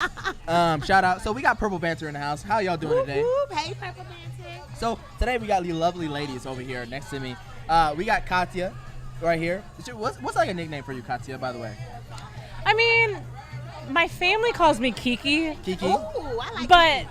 Shout out. So we got Purple Banter in the house. How y'all doing today? Hey, Purple Banter. So today we got the lovely ladies over here next to me. We got Katya right here. What's like a nickname for you, Katya, by the way? I mean, my family calls me Kiki. Kiki? Ooh, I like But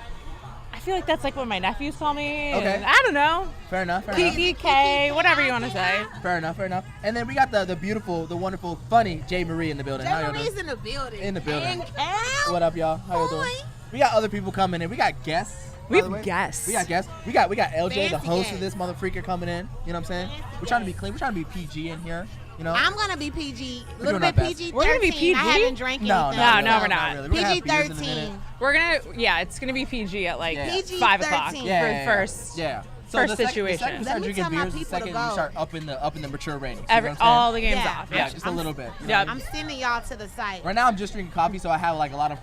I feel like that's like what my nephews call me. Okay. And I don't know. Fair enough. Kiki, K, whatever you want to say. Fair enough. And then we got the beautiful, the wonderful, funny J. Marie in the building. How y'all doing? Marie's in the building. In the building. And Cal. What up, y'all? How y'all doing? We got other people coming in. We got guests. We have guests. We got guests. We got LJ, the Fancy host guests. of this motherfreaker, coming in. You know what I'm saying? Fancy We're trying to be guests. clean. We're trying to be PG in here. You know? I'm gonna be PG, a We're little doing bit our best. PG. We're gonna be 13. PG? I haven't drank No, anything. No, we're not. Really. We're gonna have PG beers in a minute. 13. We're gonna, it's gonna be PG at like Yeah. PG 5 o'clock 13. for Yeah. the first. Yeah. First the situation. second we Let start me drinking tell my beers, the people to second go. we start up in the mature ratings. You know what I'm saying? All the games Yeah. off. Yeah, just a little bit. You know? Yep. I'm sending y'all to the site. Right now I'm just drinking coffee, so I have like a lot of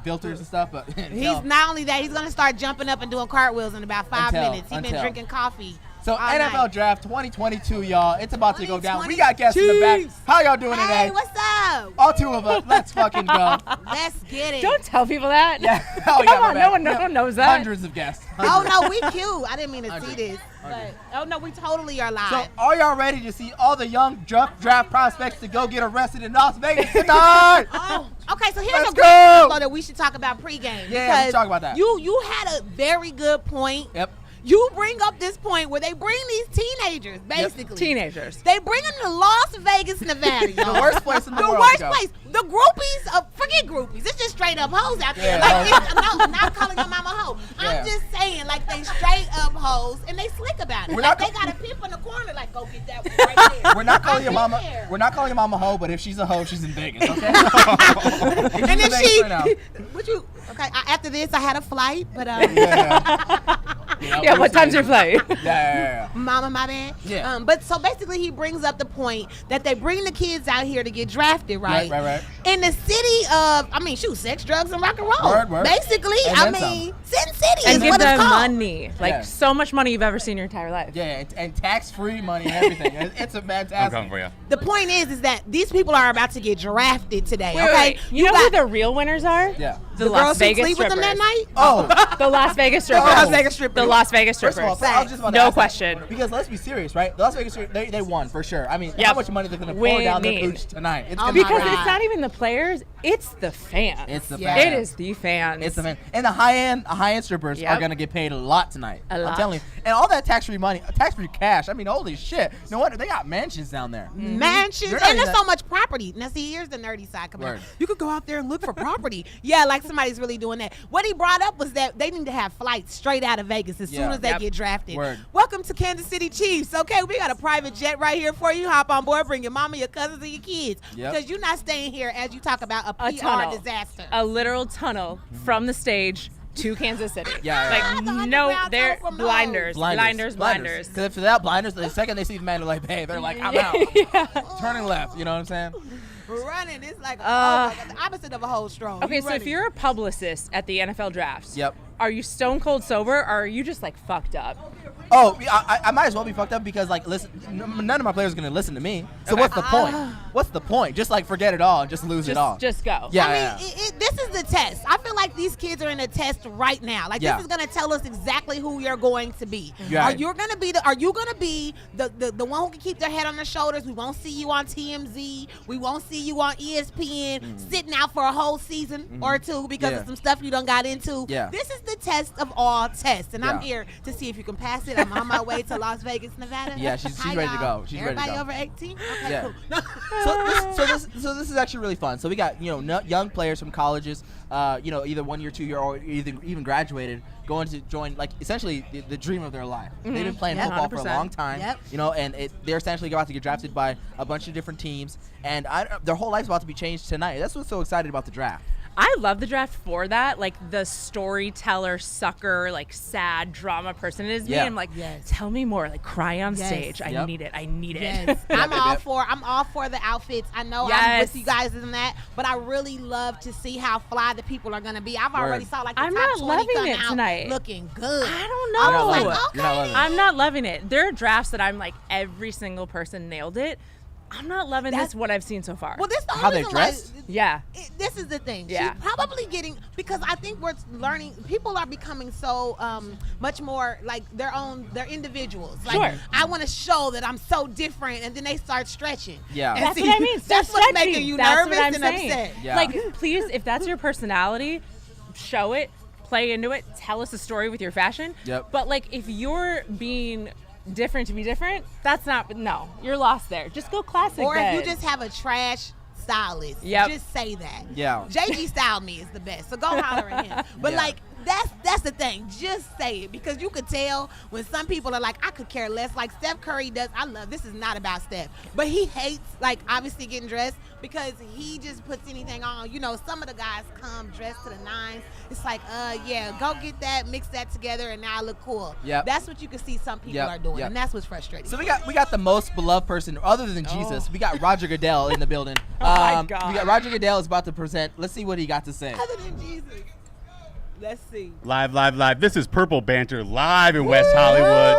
filters and stuff. But He's not only that, he's gonna start jumping up and doing cartwheels in about 5 minutes. He's been Until. drinking coffee. So all NFL night. Draft 2022, y'all. It's about to go down. We got guests in the back. How y'all doing Hey, today? what's up? All two of us. Let's fucking go. Let's get it. Don't tell people that. Yeah. Oh, Come yeah, my on, bad. no one knows that. Hundreds of guests. Oh no, we cute. I didn't mean to see Hundred. this. But oh no, we totally are live. So, are y'all ready to see all the young draft prospects to go get arrested in Las Vegas tonight? Oh, okay. So here's Let's a great go. info that we should talk about pregame. Yeah, let's because talk about that. You had a very good point. Yep. You bring up this point where they bring these teenagers, basically. Teenagers. They bring them to Las Vegas, Nevada. The y'all. worst place in the world. worst to go. place. The groupies, forget groupies. It's just straight up hoes out there. Yeah, Like, hoes. no, not calling your mama hoe. Yeah. I'm just saying, like, they straight up hoes and they slick about it. We're Like, not they got a pimp in the corner, like, go get that one right there. We're not calling your I've been mama. there. We're not calling your mama hoe, but if she's a hoe, she's in Vegas. Okay. And then she, Right now. what you? Okay, after this, I had a flight, but Yeah, what time's your flight? Yeah. Mama, my bad. Yeah. But so basically, he brings up the point that they bring the kids out here to get drafted, right? Right. In the city of, sex, drugs, and rock and roll. Word. Basically, And then Sin City And is give what it's them called. money. Like Yeah. so much money you've ever seen in your entire life. Yeah, and tax-free money and everything. It's a fantastic. I'm coming for you. The point is that these people are about to get drafted today. Wait, okay, wait. You know who the real winners are? Yeah. The the Las girls who Vegas sleep with them strippers. that night. Oh. The Las Vegas strippers. Las Vegas strippers. The Las Vegas First strippers. of all, I was just about to No ask that. question. Because let's be serious, right? The Las Vegas, they won for sure. I mean, Yep. how much money they're gonna pour We down their need. pooch tonight? It's Oh gonna be my Because crazy. God. it's not even the players, it's the fans. It's the Yeah. fans. It is the fans. It's the fan. And the high-end strippers Yep. are gonna get paid a lot tonight. A I'm lot. telling you. And all that tax-free money, tax-free cash. I mean, holy shit. No wonder they got mansions down there. Mansions, You're not and there's even- so much property. Now, see, here's the nerdy side coming out. Word. You could go out there and look for property. Yeah, like somebody's really doing that. What he brought up was that they need to have flights straight out of Vegas as soon Yeah. as they Yep. get drafted. Word. Welcome to Kansas City Chiefs. Okay, we got a private jet right here for you. Hop on board, bring your mama, your cousins, and your kids. Yep. Because you're not staying here as you talk about a A PR tunnel. disaster. A literal tunnel from the stage to Kansas City. Yeah. Like, The no, underground they're tunnel from the blinders. Blinders. Because if without blinders, the second they see the man, they're like, hey, they're like, I'm out. Yeah. Turning left. You know what I'm saying? Running, it's like, oh my God, the opposite of a whole stroll. Okay, You so if running. you're a publicist at the NFL drafts, Yep. are you stone cold sober or are you just like fucked up? Oh, I might as well be fucked up because, like, listen, none of my players are going to listen to me. So what's the point? What's the point? Just, like, forget it all and just lose it all. Just go. Yeah. I mean, this is the test. I feel like these kids are in a test right now. Like Yeah. this is gonna tell us exactly who you're going to be. Yeah. Are you gonna be the one who can keep their head on their shoulders? We won't see you on TMZ. We won't see you on ESPN sitting out for a whole season or two because Yeah. of some stuff you done got into. Yeah. This is the test of all tests, and I'm Yeah. here to see if you can pass it. I'm on my way to Las Vegas, Nevada. Yeah, she's Hi, ready to y'all. go. She's ready to Everybody go. over 18? Okay, Yeah. cool. So this is actually really fun. So we got young players from colleges, either 1 year, 2 year, or even graduated, going to join like essentially the dream of their life. They've been playing Yep. football for a 100%. long time, Yep. and they're essentially about to get drafted by a bunch of different teams, and their whole life's about to be changed tonight. That's what's so excited about the draft. I love the draft for that, like the storyteller, sucker, like sad drama person it is me. Yeah. I'm like, Yes. tell me more, like cry on Yes. stage. I Yep. need it. I need it. Yes, I'm yep, all yep. for the outfits. I know I'm Yes. with you guys in that, but I really love to see how fly the people are gonna be. I've already Word. saw like the I'm top not 20 loving come it out tonight. looking good. I don't I know. was You're not like, loving it. You're not okay. loving it. I'm not loving it. There are drafts that I'm like, every single person nailed it. I'm not loving this. What I've seen so far. Well, this the How only they reason why- dress? Yeah. This is the thing. Yeah. She's probably getting, because I think we're learning. People are becoming so much more like they're individuals. Like, Sure. I want to show that I'm so different, and then they start stretching. Yeah. And That's what I mean. That's Stop what's making stretching. you That's nervous what I'm and saying. upset. Yeah. Like, please, if that's your personality, show it, play into it, tell us a story with your fashion. Yep. But like, if you're being different to be different, that's not. No, you're lost there. Just go classic. Or if then. you just have a trash stylist, Yep. just say that. Yeah. JG styled me is the best, so go holler at him. But Yeah. like that's the thing. Just say it, because you could tell when some people are like, I could care less. Like Steph Curry does. I love, this is not about Steph, but he hates like obviously getting dressed because he just puts anything on. You know, some of the guys come dressed to the nines. It's like, yeah, go get that, mix that together, and now I look cool. Yep. That's what you can see some people Yep. are doing, Yep. and that's what's frustrating. So we got the most beloved person other than Jesus. We got Roger Goodell in the building. Oh my God. We got Roger Goodell is about to present. Let's see what he got to say. Other than Jesus. Let's see. Live. This is Purple Banter live in West Hollywood.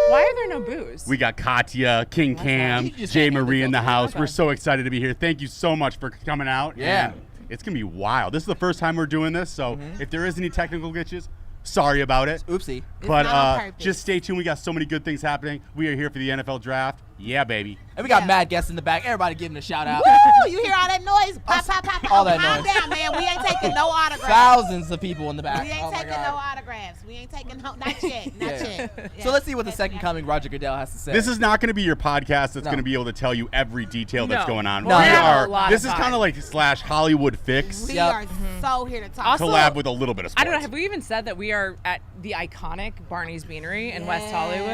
Why are there no booze? We got Katya, King Cam, You just Jay hang out Marie with in the us. house. Okay. We're so excited to be here. Thank you so much for coming out. Yeah. And it's going to be wild. This is the first time we're doing this, so if there is any technical glitches, sorry about it. Oopsie. But not on purpose. just stay tuned. We got so many good things happening. We are here for the NFL draft. Yeah, baby. And we got Yeah. mad guests in the back. Everybody giving a shout out. Woo! You hear all that noise? Pop, pop, pop, pop. All that Calm noise. down, man. We ain't taking no autographs. Thousands of people in the back. We ain't Oh my taking God. no autographs. We ain't taking no, not yet, not Yeah. yet. So let's see what the That's second not- coming Roger Goodell has to say. This is not going to be your podcast that's No. going to be able to tell you every detail that's No. going on. No. We We have a lot This of is time. kind of like / Hollywood Fix We Yep. are so here to talk. Also- collab with a little bit of sports. I don't know. Have we even said that we are at the iconic Barney's Beanery in West Yes. Hollywood?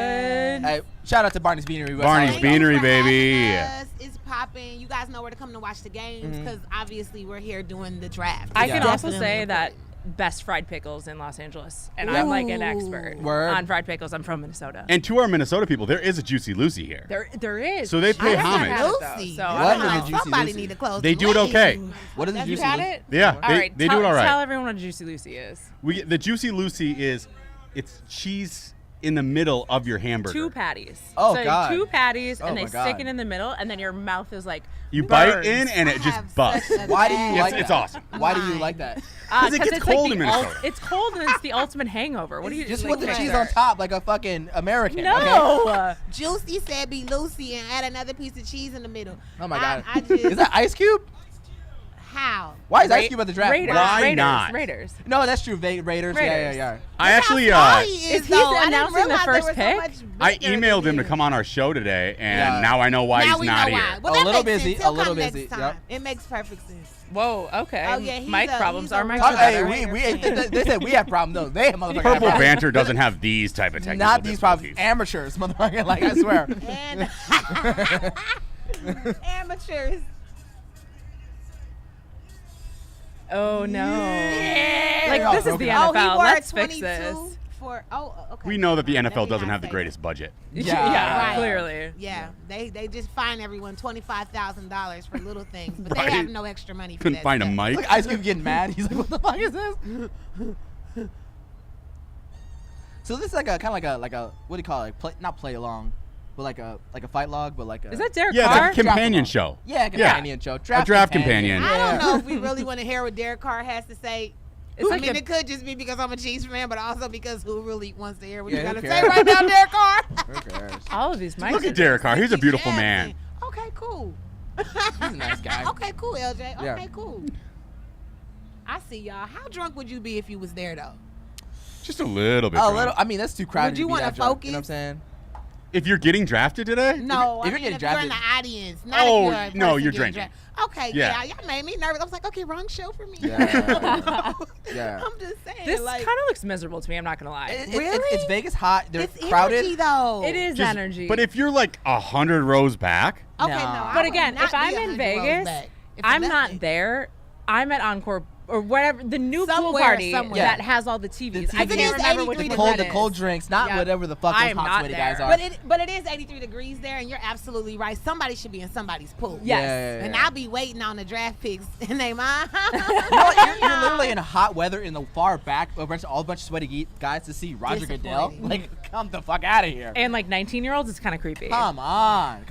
Hey, shout out to Barney's Beanery. West Barney's Hollywood. Thank you Beanery, for having baby. us. It's popping. You guys know where to come to watch the games, because obviously we're here doing the draft. I Yeah. can also Definitely say that important. best fried pickles in Los Angeles, and I'm like an expert Word. on fried pickles. I'm from Minnesota. And to our Minnesota people, there is a Juicy Lucy here. There is. So they pay I haven't homage. had it, though, Lucy. so I'm I What don't is like, a know. Juicy somebody Lucy? need to close. They the do it lane. okay. What is a Have you Juicy had Lucy? it? Yeah, All right, they tell, do it all right. Tell everyone what a Juicy Lucy is. The Juicy Lucy is, it's cheese in the middle of your hamburger. 2 patties. Oh, so God. 2 patties, Oh, and they my stick God. it in the middle, and then your mouth is like You bite burns. in and it I just have busts. such a Why do you bad- like It's that? awesome. Why do you Why? like that? 'Cause it 'cause gets it's like cold the in Minnesota. it's cold and it's the ultimate hangover. What do you Just like, put the picture? cheese on top like a fucking American. Okay? No. Juicy said be Lucy and add another piece of cheese in the middle. Oh my God. I just, Is that Ice Cube? how? Why is Ice Cube at the draft? Raiders. Why Raiders. not? Raiders. No, that's true. Raiders. Yeah. Raiders. I actually, How he Is is, he though. I didn't announcing the realize there first was so pick? much I bigger emailed than him to this. come on our show today, and Yeah. now I know why Now he's we not know here. why. Well, A that little makes busy, sense. He'll a little come next busy, time. yep. It makes perfect sense. Whoa. Okay. Oh, yeah, he's Mike a- problems he's a are Mike. real- Hey, Raiders they said we have problems. No, they have motherfucking Purple have problems. Banter doesn't have these type of technical Not these problems. difficulties. Amateurs, motherfucker. Like I swear. And amateurs. Oh no. Yeah. Like this is the Oh, NFL. he wore Let's 22 fix this. for. Oh, okay. We know that the Let NFL me doesn't not have the say greatest that. budget. Yeah. Right. Clearly. Yeah, they just fine everyone $25,000 for little things, but Right. they have no extra money for Couldn't that find a stuff. mic. Like Ice Cube getting mad. He's like, "What the fuck is this?" So this is like a kind of like a what do you call it? Not play along, but like a fight log, but like a. Is that Derek Yeah, Carr? it's a companion Draft show. Yeah, companion show. A draft companion. I don't Yeah. know if we really want to hear what Derek Carr has to say. It's I like mean, a- it could just be because I'm a Chiefs fan, but also because who really wants to hear what Yeah, you who got to cares? say right now, Derek Carr? Who cares? All of these mics. Look are at Derek Carr. He's a beautiful Jasmine. man. Okay, cool. He's a nice guy. Okay, cool, LJ. Yeah. Okay, cool. I see y'all. How drunk would you be if you was there though? Just a little bit. A drunk. little. I mean, that's too crowded. Would you to be wanna that drunk, You know what I'm focus? saying? If you're getting drafted today? No, if I you're mean, getting if you're in drafted- the audience, not Oh, if you're a no, person you're getting drinking. Okay, Yeah. yeah, y'all made me nervous. I was like, okay, wrong show for me. Yeah. Yeah. I'm just saying. This like, kind of looks miserable to me. I'm not gonna lie. Really? It's Vegas hot. They're it's crowded. energy though. It is Just- energy. But if you're like 100 rows back, Okay, No. no. I But would again, not if I'm be in 100 rows Vegas, back. If I'm nothing. not there. I'm at Encore or whatever the new pool Somewhere, party somewhere. that has all the TVs. I TVs. can't It is remember which 83 one Cold, that the is. cold drinks, not Yeah. whatever the fuck I those am hot not sweaty there. guys are. But it is 83 degrees there, and you're absolutely right. Somebody should be in somebody's pool. Yes. Yeah. And I'll be waiting on the draft picks, and they mine. You know what? You're literally in hot weather in the far back, a bunch of sweaty guys to see Roger Goodell. Disappointing. Like, come the fuck out of here. And like 19-year-olds, it's kind of creepy. Come on.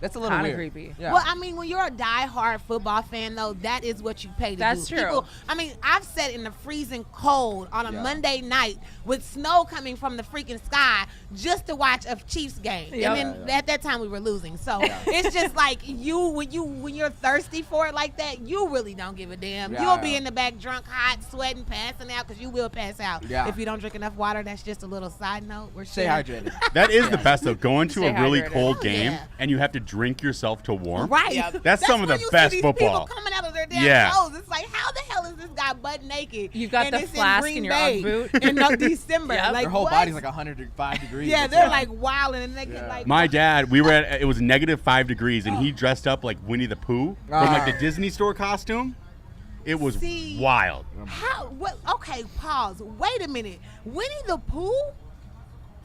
That's a little Kinda weird. creepy. Yeah. Well, I mean, when you're a diehard football fan, though, that is what you pay to That's do. true. People, I mean, I've sat in the freezing cold on a Yeah. Monday night with snow coming from the freaking sky just to watch a Chiefs game. Yep. And then at that time we were losing. So it's just like when you're thirsty for it like that, you really don't give a damn. Yeah, You'll be yeah. in the back drunk, hot, sweating, passing out because you will pass out. Yeah. If you don't drink enough water, that's just a little side note. We're Stay sharing. hydrated. That is the best though. Going to Stay a really hydrated. cold Oh, game yeah. and you have to drink yourself to warm. Right. Yep. That's some of when the you see best these football. People coming out of their damn Yeah. clothes. It's like, how the hell is this guy butt naked? You've got and the it's flask Green in your Bay Ugg boot. in December. Yep. Like, Their whole what? body's like 105 degrees. Yeah, It's they're wild. like wilding and they get Yeah. like. My dad, it was -5 degrees, and he dressed up like Winnie the Pooh from like the Disney store costume. It was See? wild. How? What? Okay, pause. Wait a minute. Winnie the Pooh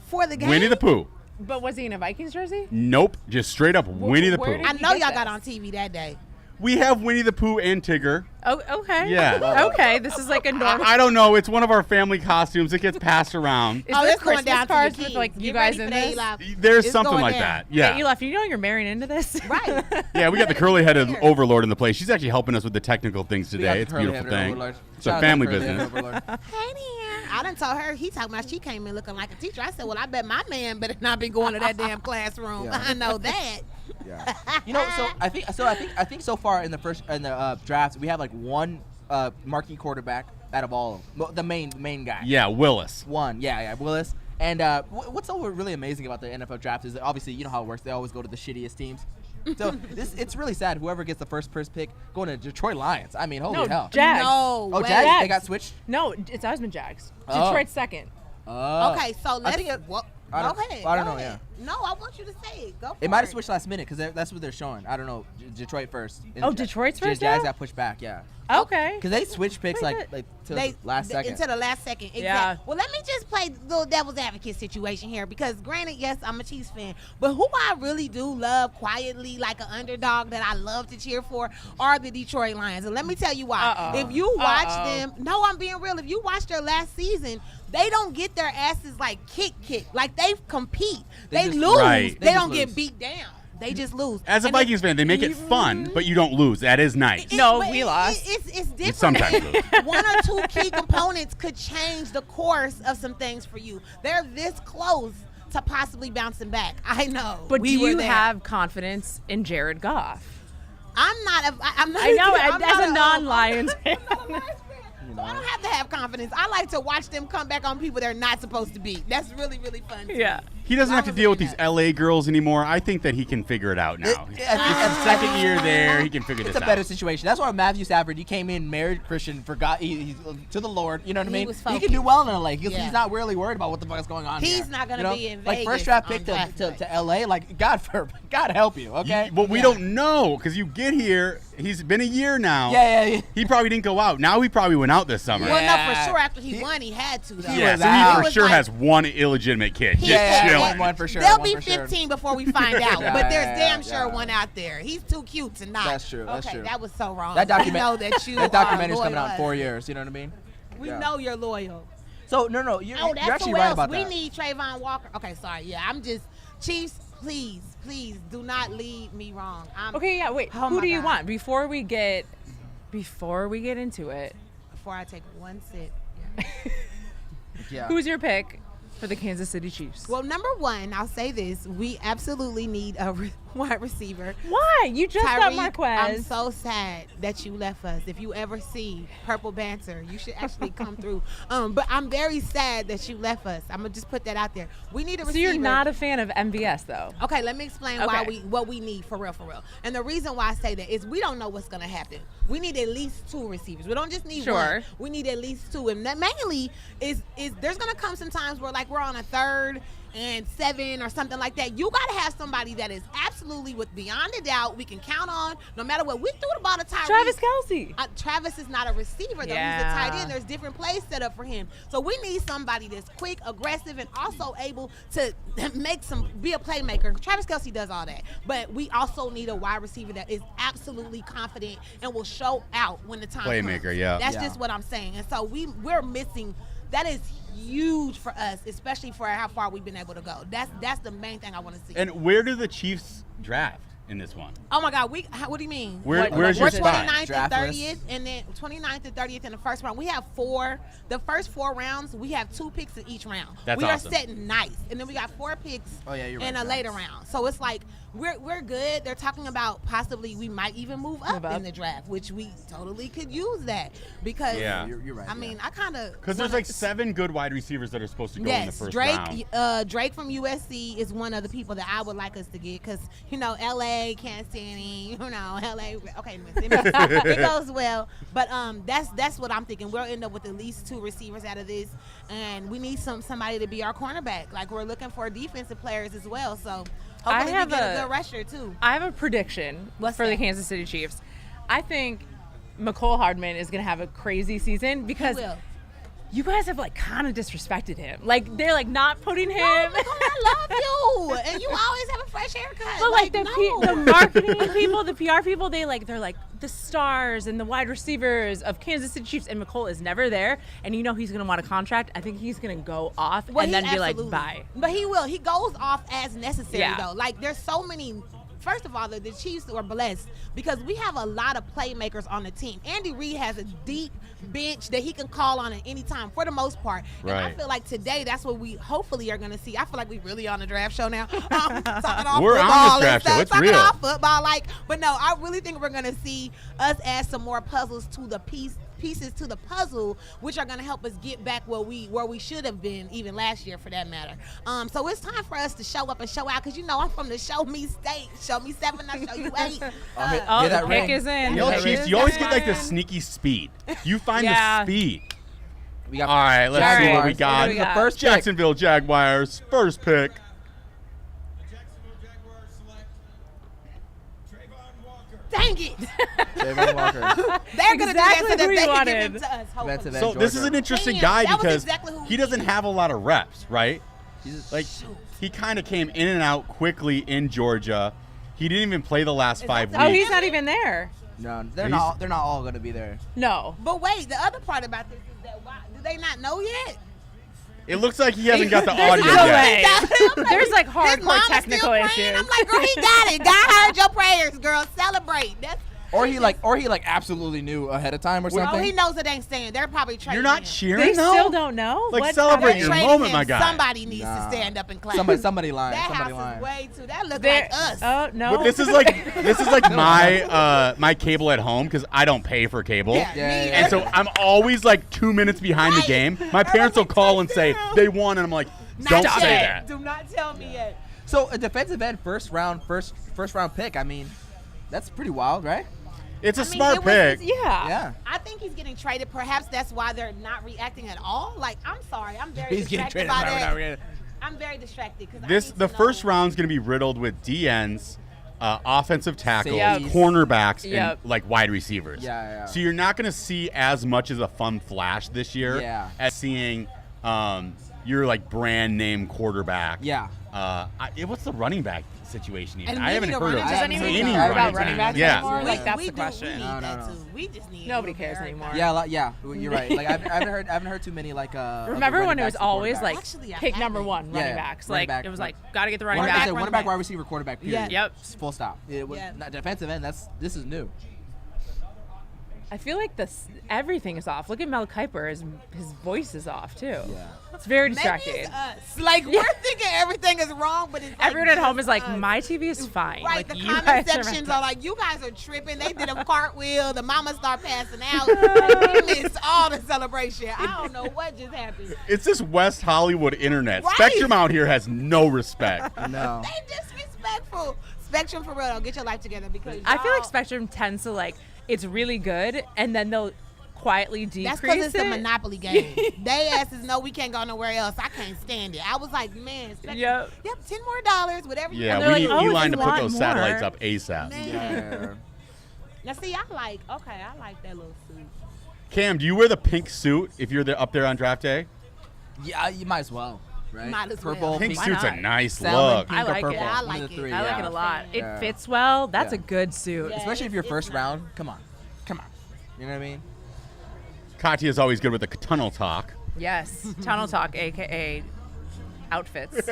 for the game? Winnie the Pooh. But was he in a Vikings jersey? Nope, just straight up Winnie the where Pooh. did I he know get y'all this? got on TV that day. We have Winnie the Pooh and Tigger. Oh, okay. Yeah. Okay, this is like a normal. I don't know. It's one of our family costumes. It gets passed around. Is Oh, there it's going Christmas down to your cards with kids. like you Get guys ready in for the this? A-Live. There's It's something going like down. that. Yeah. Yeah. You left. You know you're marrying into this. Right. Yeah, we got the curly-headed overlord in the place. She's actually helping us with the technical things We got today. the It's a beautiful curly-headed thing. overlord. It's Shout a out to family the curly-headed business. overlord. Hey there. I done told her, he talking about she came in looking like a teacher. I said, well, I bet my man better not be going to that damn classroom. Yeah. I know that. Yeah. You know, so I think so far in the draft we have like one marquee quarterback out of all of them. Well, the main guy. Yeah, Willis. One. Yeah, Willis. And what's so really amazing about the NFL draft is that obviously you know how it works. They always go to the shittiest teams. So it's really sad. Whoever gets the first pick going to Detroit Lions. I mean, holy No, hell. Jags. No Oh, way. Jags. They got switched. No, it's always been Jags. Oh. Detroit's second. Oh. Okay, so let's. think it- Go I don't- ahead. I don't go know, ahead. No, I want you to say it. Go for It might have switched last minute because that's what they're showing. I don't know. Detroit first. And Oh, the Detroit's first Jags now? got pushed back. Yeah. Okay. Because they switched picks Pretty like good. to the last second. Until the last second. Exactly. Yeah. Well, let me just play little devil's advocate situation here because, granted, yes, I'm a Chiefs fan, but who I really do love quietly, like an underdog that I love to cheer for, are the Detroit Lions. And let me tell you why. Uh-oh. If you watch Uh-oh. them, no, I'm being real. If you watch their last season, they don't get their asses like kick. Like they compete. They They just- lose. Right. They They don't just get lose. beat down. They just lose. As a And Vikings fan, they make it fun, but you don't lose. That is nice. No, but we lost. It's different. sometimes lose. One or two key components could change the course of some things for you. They're this close to possibly bouncing back. I know. But we do were you there. have confidence in Jared Goff? I'm not. I'm not. I know, I'm as not a non-Lions fan. I'm not a Lions fan. Well, I don't have to have confidence. I like to watch them come back on people they're not supposed to beat. That's really, really fun. to Yeah. me. He doesn't have to I'm deal with looking these at LA girls anymore. I think that he can figure it out now. Second year there, he can figure It's this a better out. situation. That's why Matthew Stafford, he came in married Christian, forgot he's to the Lord. You know what I He mean? was He can focused. do well in LA. He's Yeah. not really worried about what the fuck is going on. He's here. not gonna You know? be in like Vegas first draft on pick draft to night. LA. Like God help you. Okay. Well, we Yeah. don't know because you get here. He's been a year now. Yeah. He probably didn't go out. Now he probably went out this summer. Well, no, Yeah. for sure. After he won, he had to. Though. He Yeah, was so out. he He for was sure like- has one illegitimate kid. Just Yeah, chilling. one for sure. There'll one be for sure. 15 before we find out, Yeah, but there's yeah, damn yeah, sure yeah. one out there. He's too cute to not. That's true, that's okay, true. that was so wrong. That We know that you that documentary's are coming out in 4 loyal. years. You know what I mean? We Yeah. know you're loyal. So no, you're, Oh, you're that's actually who right else. about We that. need Trayvon Walker. Okay, sorry. Yeah, I'm just Chiefs. Please do not lead me wrong. Okay, yeah, wait. Oh Who my do you God. want before we get into it? Before I take one sip. Yeah. Who's your pick for the Kansas City Chiefs? Well, number one, I'll say this: we absolutely need a wide receiver. Why? You just got Tyreek, Marquez. I'm so sad that you left us. If you ever see Purple Banter, you should actually come through. But I'm very sad that you left us. I'm gonna just put that out there. We need a So receiver. you're not a fan of MVS though? Okay, let me explain Okay. what we need for real. And the reason why I say that is we don't know what's gonna happen. We need at least two receivers. We don't just need Sure. one. We need at least two. And that mainly is there's gonna come some times where like we're on a 3rd and 7 or something like that. You gotta have somebody that is absolutely with beyond a doubt we can count on no matter what. We threw the ball to Tyreek. Travis Kelce. Travis is not a receiver though. Yeah. He's a tight end. There's different plays set up for him. So we need somebody that's quick, aggressive, and also able to be a playmaker. Travis Kelce does all that. But we also need a wide receiver that is absolutely confident and will show out when the time Playmaker, comes. yeah. That's Yeah. just what I'm saying. And so we're missing. That is huge for us, especially for how far we've been able to go. That's the main thing I want to see. And where do the Chiefs draft? in this one? Oh my God, what do you mean? Where's We're your spot? 29th and Draft 30th, list? and then 29th and 30th in the first round. We have the first 4 rounds, we have 2 picks in each round. That's we awesome. are setting nice. And then we got 4 picks Oh, yeah, you're in right, a later round. So it's like, we're good. They're talking about possibly we might even move up in the draft, which we totally could use that. Because, Yeah. You're right. I mean, I kind of... Because there's like 7 good wide receivers that are supposed to go in the first round. Drake from USC is one of the people that I would like us to get because, LA can't stand him. LA, okay, it goes well. But that's what I'm thinking. We'll end up with at least 2 receivers out of this. And we need somebody to be our cornerback. Like, we're looking for defensive players as well. So, hopefully we get a good rusher, too. I have a prediction for the Kansas City Chiefs. I think McCole Hardman is going to have a crazy season because you guys have kind of disrespected him. Like, they're not putting him. No, Nicole, I love you, and you always have a fresh haircut. But the marketing people, the PR people, they're the stars and the wide receivers of Kansas City Chiefs, and McCole is never there. And he's going to want a contract. I think he's going to go off and then be like, bye. But he will. He goes off as necessary Yeah. though. Like, there's so many. First of all, the Chiefs are blessed because we have a lot of playmakers on the team. Andy Reid has a deep bench that he can call on at any time for the most part. And I Right. feel like today that's what we hopefully are going to see. I feel like we really on the draft show now. Talking off We're on football this draft and show. stuff, It's talking real. off football, but no, I really think we're going to see us add some more puzzles to the pieces to the puzzle, which are going to help us get back where we should have been even last year for that matter. So it's time for us to show up and show out because I'm from the show me state. Show me 7, I show you 8. Oh, the pick is in. You know, The pick Chiefs, is you always get in. the sneaky speed. You find Yeah. the speed. We got All right, let's see what we Jaguars. got. What do we got? The first pick. Jacksonville Jaguars, first pick. Dang it. Javon Walker. They're going to do Exactly that so that who they you can give wanted. them to us, hopefully. Defensive end. So this is Georgia. an interesting Damn, guy that was because exactly who we he doesn't needed. have a lot of reps, right? He's Like he kind of came in and out quickly in Georgia. He didn't even play the last 5 weeks. Oh, he's not even there. no, they're not all going to be there. No. But wait, the other part about this is that do they not know yet? It looks like he hasn't got the There's audio no yet. way. There's His hardcore mom is still technical praying. issues. I'm like, girl, he got it. God heard your prayers, girl. Celebrate. That's Or he absolutely knew ahead of time or Oh, something. he knows it ain't staying. They're probably trading You're not him. cheering They though? still don't know. Like, What's celebrate happening? your Trading moment, him. my guy. Somebody needs Nah. to stand up and clap. Somebody lying. That Somebody house lying. is way too. That looks They're- like us. Oh no. But this is like my cable at home because I don't pay for cable. Yeah, Yeah, me yeah. And so I'm always 2 minutes behind the Right. game. My parents will call and say touchdown. they won, and I'm like, Not don't yet. say that. Do not tell me yet. So a defensive end first round pick. I mean, that's pretty wild, right? It's a I mean, smart it was pick. yeah. Yeah. I think he's getting traded. Perhaps that's why they're not reacting at all. Like, I'm sorry. I'm very He's getting distracted traded. by Right, that. right, right. I'm very distracted because The first round's going to be riddled with DNs, offensive tackles, Safeties. cornerbacks, Yep. and wide receivers. Yeah. So you're not going to see as much as a fun flash this year Yeah. as seeing your brand name quarterback. Yeah. What's the running back situation even? And I we haven't need a heard of running back. Doesn't I even haven't care heard about of running backs Yeah. anymore. We, Like that's we the do, question. We need No, that no. too. We just need. Nobody a cares little anymore. America. Yeah, you're right. Like I haven't heard too many of the Remember running when it was backs and always quarterbacks. Actually, I pick number haven't. 1 running Yeah, backs? running Like back, it was right. gotta get the running Running back. back, running running back, back. wide receiver, quarterback. Period. Yep. Full stop. It was Yeah. not defensive end. This is new. I feel like everything is off. Look at Mel Kiper. His voice is off too. Yeah. It's very Maybe distracting. it's us. Like, we're thinking everything is wrong, but it's like Everyone at home just is like, us. my TV is fine. Right, Like, the you comment guys are sections messed are up. like, you guys are tripping. They did a cartwheel. The mama start passing out. Like, we missed all the celebration. I don't know what just happened. It's this West Hollywood internet. Right. Spectrum out here has no respect. No. They disrespectful. Spectrum for real. Get your life together because I feel like y'all- Spectrum tends to it's really good, and then they'll quietly decrease That's because it's it. a monopoly game. They asses know we can't go nowhere else. I can't stand it. I was like, man, Spectrum, Yep. $10 more, whatever. you Yeah, they're we like, need oh, Elon it's to a put lot those more. satellites up ASAP. Man. Yeah. Now see, I like that little suit. Cam, do you wear the pink suit if you're up there on draft day? Yeah, you might as well, right? Might as Purple, well. Pink Why suit's a not? nice salmon, look. pink I or like it. purple. Yeah, I One of like the it. three, I like yeah. it a lot. Yeah. It fits well. That's Yeah. a good suit. Yeah. Especially if you're it's first nice. round. Come on. You know what I mean? Katya's always good with the tunnel talk. Yes. Tunnel Talk, aka outfits.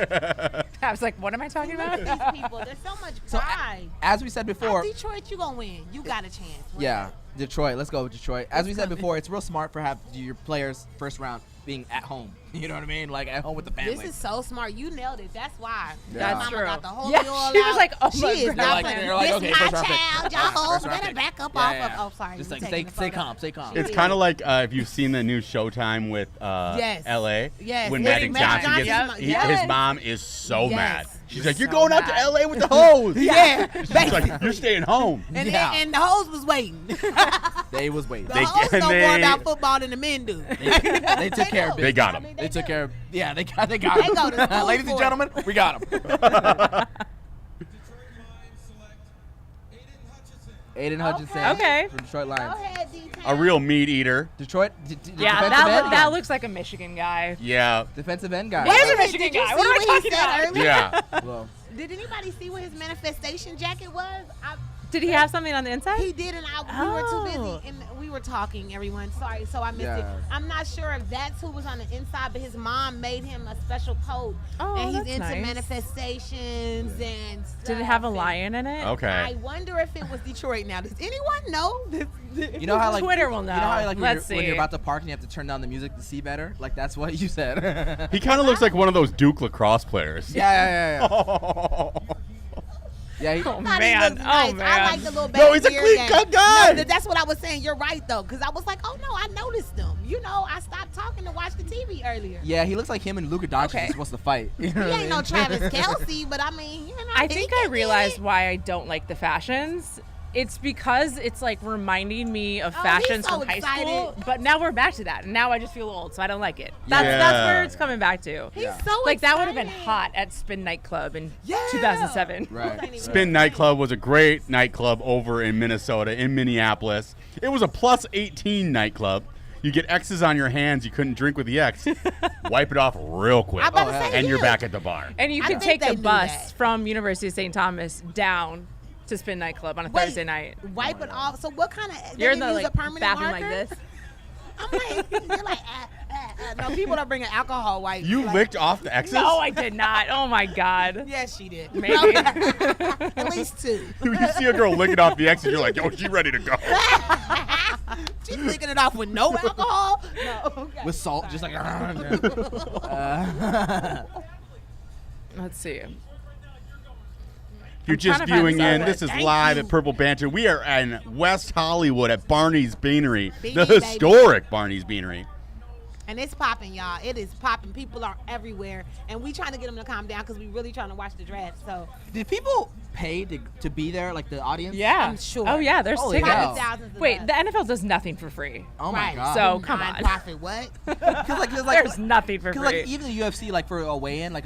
I was like, what am I talking about? These people, there's so much So pride. as we said before, Detroit, you gonna win. You got a chance. yeah, Detroit. Let's go with Detroit. As we said before, it's real smart for have your players first round being at home. You know what I mean? Like at home with the family. This is so smart. You nailed it. That's why. Yeah. Mama That's true. got the whole Yeah, deal she was out. like, oh she my is God. not They're playing. like, This okay, my first round pick. child. Y'all First hoes round better pick. back up Yeah, off yeah. of. Oh, sorry. Just you like taking stay the photo. calm, stay calm. It's Yeah. kind of like if you've seen the new Showtime with Yes. L.A. Yes. When Magic Magic Johnson Johnson. gets Yes. his mom is so Yes. mad. She's like, So "You're going out to mad. L.A. with the hoes." Yeah. She's like, "You're staying home." And, Yeah. and the hoes was waiting. They was waiting. The They- hoes know they- more about football than the men do. They took care of know. They business. got I him. mean, They took do. care of. Yeah, they got They him. go to school Ladies and for it. gentlemen, we got him. Aiden Hutchinson. Okay. From Detroit Go Lions. ahead, D-Town. A real meat eater. Detroit. Yeah, defensive end? that looks like a Michigan guy. Yeah. Defensive end guy. Where's the Did Michigan you guy? see What am I he talking said about? earlier? Yeah. Well, Did anybody see what his manifestation jacket was? Did he have something on the inside? He did, and we were too Oh. busy, and we were talking, everyone. Sorry, so I missed it. Yeah. I'm not sure if that's who was on the inside, but his mom made him a special coat, Oh, and he's that's into nice. manifestations and stuff. Did it have a and lion in it? I Okay. wonder if it was Detroit now. Does anyone know? you know how like Twitter will know. You know how like Let's when you're see. about to park and you have to turn down the music to see better. Like that's what you said. He kind of looks like one of those Duke lacrosse players. Yeah. Yeah, he, Oh, thought he man. looked Oh, nice. man. I like the little baby No, he's a beard clean and- cut guy. No, that's what I was saying. You're right though, because I was like, oh no, I noticed them. You know, I stopped talking to watch the TV earlier. yeah, he looks like him and Luka Doncic Okay. are supposed to fight. You know He what I ain't no mean? Travis Kelsey, but I mean, you know, I he think can I get realized it. why I don't like the fashions. It's because it's like reminding me of Oh, fashions he's so from high excited. school. But now we're back to that. And now I just feel old, so I don't like it. Yeah. That's where it's coming back to. He's Yeah. so Like that would have been excited. hot at Spin Nightclub in Yeah. 2007. Right. Spin Nightclub was a great nightclub over in Minnesota, in Minneapolis. It was a plus 18 nightclub. You get X's on your hands. You couldn't drink with the X. Wipe it off real quick. I'm about Oh, to hell. say And you're yeah. back at the bar. And you I could think take they the knew bus that. from University of St. Thomas down to Spin Nightclub on a Wait, Thursday night. Wipe it off. So what kind of? You're in they the use like a permanent bathroom marker? like this. I'm like, you're like, no, people are bringing alcohol wipes. You like, licked off the X's? No, I did not. Oh my God. Yes, she did. Maybe. At least two. You see a girl licking off the X's, you're like, yo, she ready to go. She's licking it off with no alcohol. No, okay. With salt, just like. Let's see. You're I'm just trying to find viewing this in. outlet. This is Thank live you. at Purple Banter. We are in West Hollywood at Barney's Beanery, the Beanie, baby. historic Barney's Beanery. And it's popping, y'all. It is popping. People are everywhere, and we trying to get them to calm down because we really trying to watch the draft. So Did people pay to be there, like the audience? Yeah. I'm sure. Oh yeah, there's Holy tickets. cow. thousands of Wait, us. the NFL does nothing for free. Oh my Right. god. So come on. Non-profit, what? Cause There's nothing for Cause free. like even the UFC, like for a weigh-in, like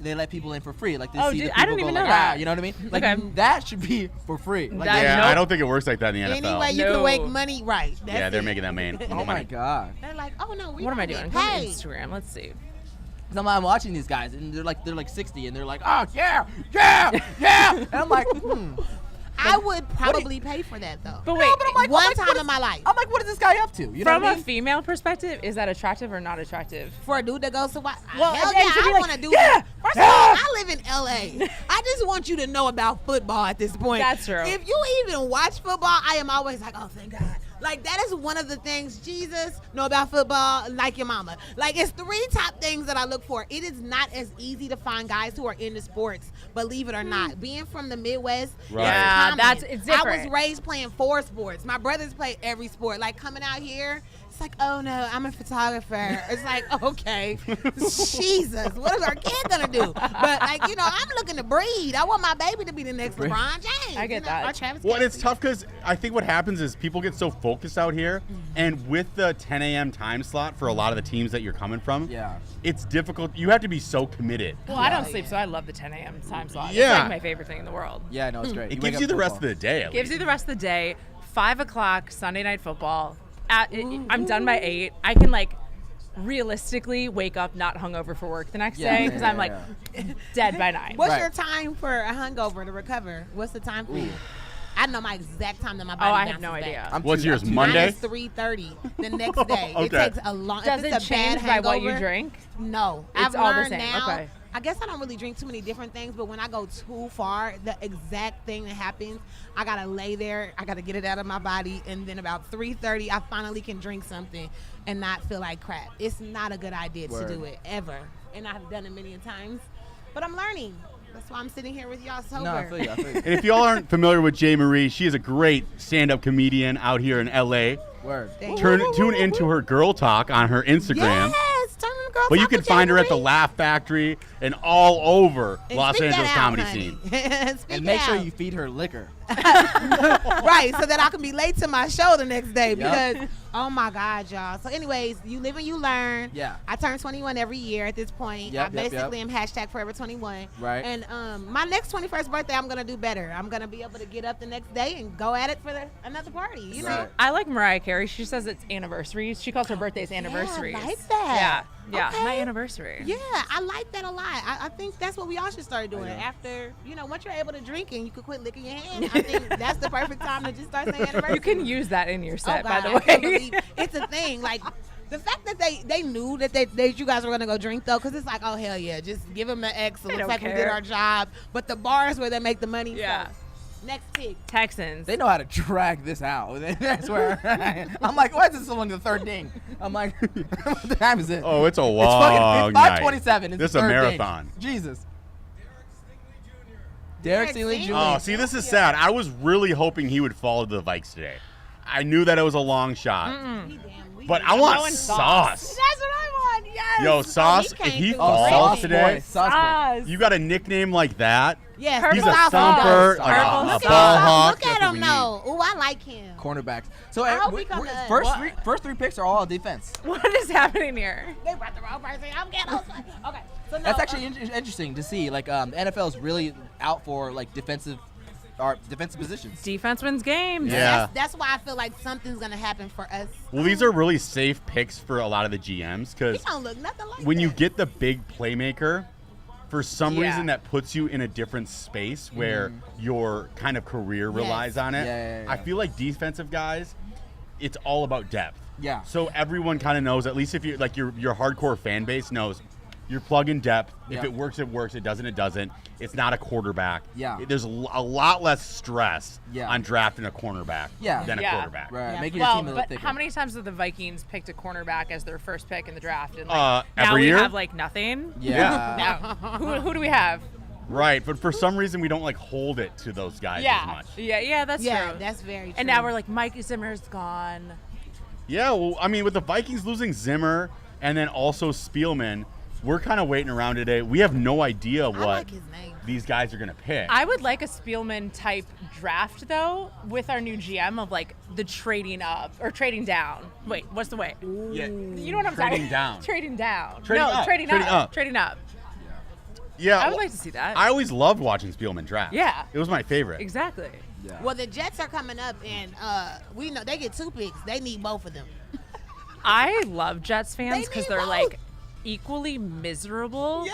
they let people in for free. Like they Oh, see the did- people I don't go even like, know that. You know what I mean? Like Okay. that should be for free. Like, That- Yeah, nope. I don't think it works like that in the NFL. Any way you No. can make money, right? That's Yeah, they're it. making that money. oh my money. god. They're like, oh no, we What am I don't doing? get Go to paid. Instagram. Let's see. I'm watching these guys, and they're like 60, and they're like, oh yeah, and I'm like, I would probably pay for that though. But wait, but I'm like, One time in my life. I'm like, what is this guy up to? You know from what I a mean? female perspective, is that attractive or not attractive? For a dude that goes to watch, Well, hell and yeah, to be I like, want to do yeah, that. First of all, I live in LA. I just want you to know about football at this point. That's true. If you even watch football, I am always like, oh, thank God. Like, that is one of the things, Jesus, know about football, like your mama. Like, it's 3 top things that I look for. It is not as easy to find guys who are into sports, believe it or not. Being from the Midwest, Right. it's Yeah, common. it's I different. was raised playing 4 sports. My brothers play every sport. Like, coming out here, it's like, oh no, I'm a photographer. It's like, okay, Jesus, what is our kid gonna do? But like, you know, I'm looking to breed. I want my baby to be the next LeBron James. I get you know, that. Or Travis Well, and it's Kelce. tough because I think what happens is people get so focused out here, and with the 10 a.m. time slot for a lot of the teams that you're coming from, Yeah. it's difficult. You have to be so committed. Well, I don't Yeah. sleep, so I love the 10 a.m. time slot. Yeah. It's like my favorite thing in the world. Yeah, no, it's great. It wake gives up you the rest of football. the day. At Gives least. you the rest of the day. 5 o'clock Sunday night football. I'm done by 8. I can like realistically wake up not hungover for work the next Yeah, day yeah, because yeah, I'm like dead by 9. What's Right. your time for a hangover to recover? What's the time for you? I know my exact time that my Oh, body I bounces have no back. idea. What's yours, I'm Monday? Mine is 3:30 the next day. Okay. It takes a long. Does if it it's a bad change by what you hangover- drink? No, It's I've all the learned same. now. Okay. I guess I don't really drink too many different things, but when I go too far, the exact thing that happens, I gotta lay there. I gotta get it out of my body, and then about 3:30, I finally can drink something and not feel like crap. It's not a good idea Word. to do it ever, and I've done it many times, but I'm learning. That's why I'm sitting here with y'all sober. No, I feel you. And if y'all aren't familiar with Jay Marie, she is a great stand-up comedian out here in LA. Word. Thank you. Tune into her girl talk on her Instagram. Yes, turn on girl But you talk can with find her at the Jamboree. Laugh Factory and all over And Los speak that Angeles out, comedy honey. scene. Speak And make sure out. you feed her liquor. Right, so that I can be late to my show the next day Yep. because, oh my God, y'all. So anyways, you live and you learn. Yeah. I turn 21 every year at this point. Yep, I yep, basically am hashtag Forever 21. Right. And my next 21st birthday, I'm going to do better. I'm going to be able to get up the next day and go at it for another party, you know? Right. I like Mariah Carey. She says it's anniversaries. She calls her birthdays anniversaries. I like that. Yeah, Okay. my anniversary. Yeah, I like that a lot. I think that's what we all should start doing. know. After, once you're able to drink and you can quit licking your hand, I think that's the perfect time to just start saying anniversary. You can use that in your set, Oh, by God, the I can't way. believe it's a thing. Like the fact that they knew that you guys were gonna go drink though, because it's like, oh hell yeah, just give them the X. It They looks don't like we did care. our job. But the bars where they make the money. Yeah. So. Next pick. Texans. They know how to drag this out. That's where I'm like, why is this only the third ding? I'm like, what time is it? Oh, it's a It's long fucking night. 5:27. It's This is the a third marathon. Ding. Jesus. Derek Stingley Jr. Oh, see, this is sad. I was really hoping he would fall to the Vikes today. I knew that it was a long shot. He damn weak. But I want going sauce. That's what I want. Yes. Yo, Sauce, came if he through Oh, great. falls sauce today, boy. Sauce boy. Sauce. you got a nickname like that. Yes, Purple He's a look at sauce. thumper, Sauce. like Purple a Look ball at hawk. Look at That's him what though. Ooh, I like him. Cornerbacks. So I hope he come to us. first three picks are all defense. What is happening here? They brought the wrong person. I'm getting okay. So no, That's actually interesting to see. Like, NFL is really out for like defensive positions. Defense wins games. Yeah. That's why I feel like something's gonna happen for us. Well, these are really safe picks for a lot of the GMs He because don't look nothing like when you that. get the big playmaker, for some Yeah. reason that puts you in a different space where your kind of career relies on it. Yeah. I feel like defensive guys, it's all about depth. Yeah. So everyone kind of knows, at least if you like your hardcore fan base knows, you're plugging depth. If Yeah. it works, it works. It doesn't, it doesn't. It's not a quarterback. Yeah. There's a lot less stress Yeah. on drafting a cornerback Yeah. than a Yeah. quarterback. Right. Yeah. Making your Well, team a little but thicker. how many times have the Vikings picked a cornerback as their first pick in the draft? And Every now we year? have like nothing. Yeah. Now, who do we have? Right, but for some reason we don't like hold it to those guys as much. Yeah, that's yeah, true. that's very true. And now we're like, Mike Zimmer's gone. Yeah, well, I mean, with the Vikings losing Zimmer and then also Spielman, we're kind of waiting around today. We have no idea I what like his name. these guys are going to pick. I would like a Spielman type draft though, with our new GM of like the trading up or trading down. Wait, what's the way? yeah. You know what I'm Trading saying? down. Trading down. Trading no, up. trading Trading up. up. Trading up. Yeah, I would like to see that. I always loved watching Spielman draft. Yeah. It was my favorite. Exactly. Yeah. Well, the Jets are coming up, and we know they get 2 picks. They need both of them. I love Jets fans because need they're both. like equally miserable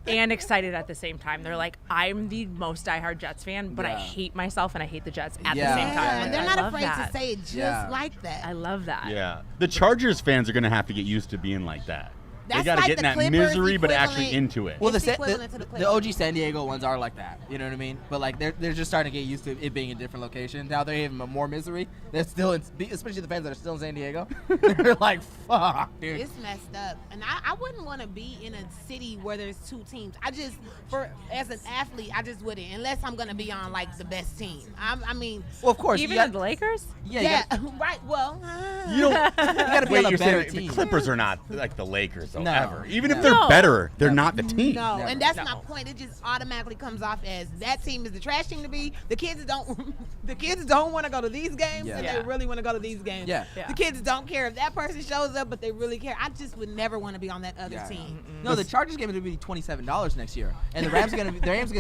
and excited at the same time. They're like, I'm the most diehard Jets fan, but I Yeah. hate myself and I hate the Jets at Yeah. the same time. Yeah, and they're I not love afraid that. to say it just Yeah. like that. I love that. Yeah. The Chargers fans are going to have to get used to being like that. They That's got to like get in the that Clippers misery, but actually equivalent- into it. Well, It's the equivalent to the the OG San Diego ones are like that. You know what I mean? But like they're just starting to get used to it being a different location. Now they're even more misery. They're still in, especially the fans that are still in San Diego. They're like, fuck, dude. It's messed up, and I wouldn't want to be in a city where there's 2 teams. As an athlete, I just wouldn't, unless I'm gonna be on like the best team. I mean, Well, of course. Even you got, the Lakers? yeah, yeah, you gotta, right. Well, You don't. you gotta be Wait, on you're a better saying the team. Clippers are not like the Lakers, though, No. ever. Even if No. they're No. better, they're not the team. no, Never. and that's No. my point. It just automatically comes off as that team is the trash team to be. The kids don't want to go to these games, Yeah. and Yeah. they really want to go to these games. Yeah. Yeah. The kids don't care if that person shows up, but they really care. I just would never want to be on that other Yeah. team. No, the Chargers game is going to be $27 next year, and the Rams are going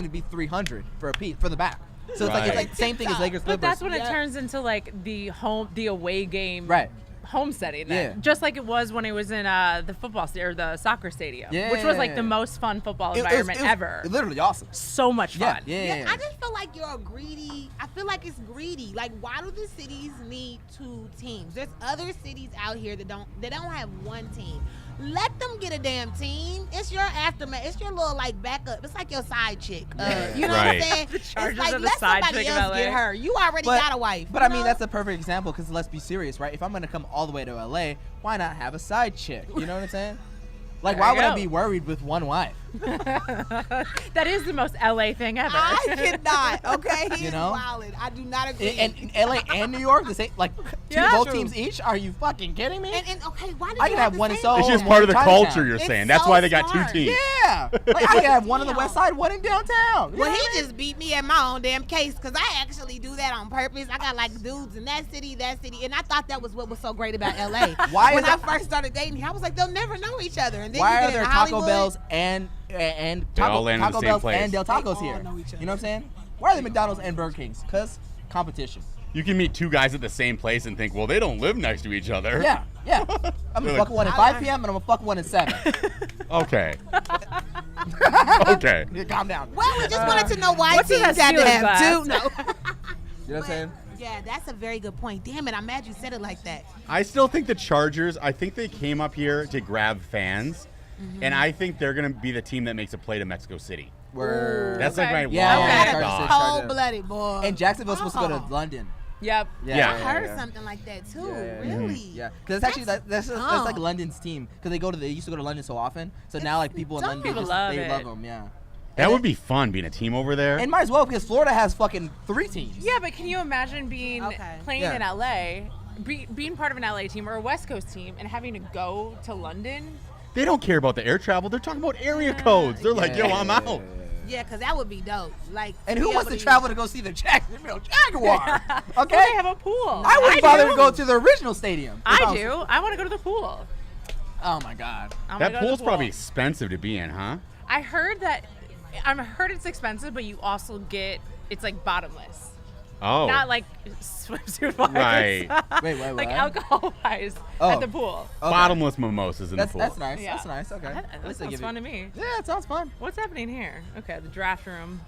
to be $300 for the back. So it's Right. like same thing as Lakers But Clippers. that's when it Yeah. turns into like the away game Right. home setting then. Yeah. Just like it was when it was in the or the soccer stadium, which was like the most fun football environment ever. Literally awesome. So much fun. Yeah, I just feel like you're greedy. I feel like it's greedy. Like, why do the cities need 2 teams? There's other cities out here that don't have 1 team. Let them get a damn team. It's your aftermath. It's your little like backup. It's like your side chick. You know what I'm saying? The Chargers it's like, are the let side somebody chick of else LA. get her. You already got a wife. But I mean, that's a perfect example because let's be serious, right? If I'm gonna come all the way to LA, why not have a side chick? You know what I'm saying? Like, There why you would I go. be worried with one wife? That is the most LA thing ever. I cannot. Okay, he You is know? wildin'. I do not agree. And LA and New York, the same, like Yeah. both True. teams each. Are you fucking kidding me? And okay, why do I you can have have to one in say Soho. that? It's just Oh, part of the Chinatown. culture, you're It's saying. That's so why they got smart. 2 teams. Yeah, like I can have one on the Damn. west side, one in downtown. You Well, know he what I mean? just beat me at my own damn case because I actually do that on purpose. I got like dudes in that city, and I thought that was what was so great about LA. Why when is I that- first started dating him, I was like, they'll never know each other. And then Why you are get there into Taco Hollywood, Bells and They all Taco, land in the Taco same Bells place. and Del They all Tacos here? know each other. You know what I'm saying? Why are there McDonald's and Burger Kings? Cause competition. You can meet 2 guys at the same place and think, well, they don't live next to each other. Yeah, yeah. I'm They're gonna like- fuck one at 5 p.m. and I'm gonna fuck one at 7. Okay. Okay. Yeah, calm down. Well, we just wanted to know why What's in teams that had to Steelers have glass? 2. No. You know what I'm saying? Yeah, that's a very good point. Damn it, I'm mad you said it like that. I still think the Chargers, I think they came up here to grab fans. And I think they're going to be the team that makes a play to Mexico City. Word. That's like my Yeah, long yeah, Gotta Chargers, be Chargers. cold-blooded, boy. And Jacksonville's supposed to go Oh. to London. Yep. Yeah, I yeah, heard yeah. something like that too. Yeah, Really? Yeah, because that's actually that's like dumb. London's team because they used to go to London so often. So now like people in dumb. London they People just love they it. love them. Yeah. That would be fun, being a team over there. And might as well because Florida has fucking 3 teams. Yeah, but can you imagine being playing Yeah. in LA, being part of an LA team or a West Coast team, and having to go to London? They don't care about the air travel. They're talking about area codes. They're like, yo, I'm out. Yeah, because that would be dope. Like, And who be wants able to travel to go see the Jacksonville Jaguar? Well, Okay. they have a pool. I wouldn't bother do. to go to the original stadium. I do. I want to go to the pool. Oh my god. I wanna That go to the pool's pool. probably expensive to be in, huh? I heard it's expensive, but you also get it's like bottomless, Oh. not like swimsuit wise. Right. Wait, Like what? alcohol wise Oh. at the pool. Okay. Bottomless mimosas in That's the pool. that's nice. Yeah. That's nice. Okay. That At least they sounds give fun you- to me. Yeah, it sounds fun. What's happening here? Okay, the draft room.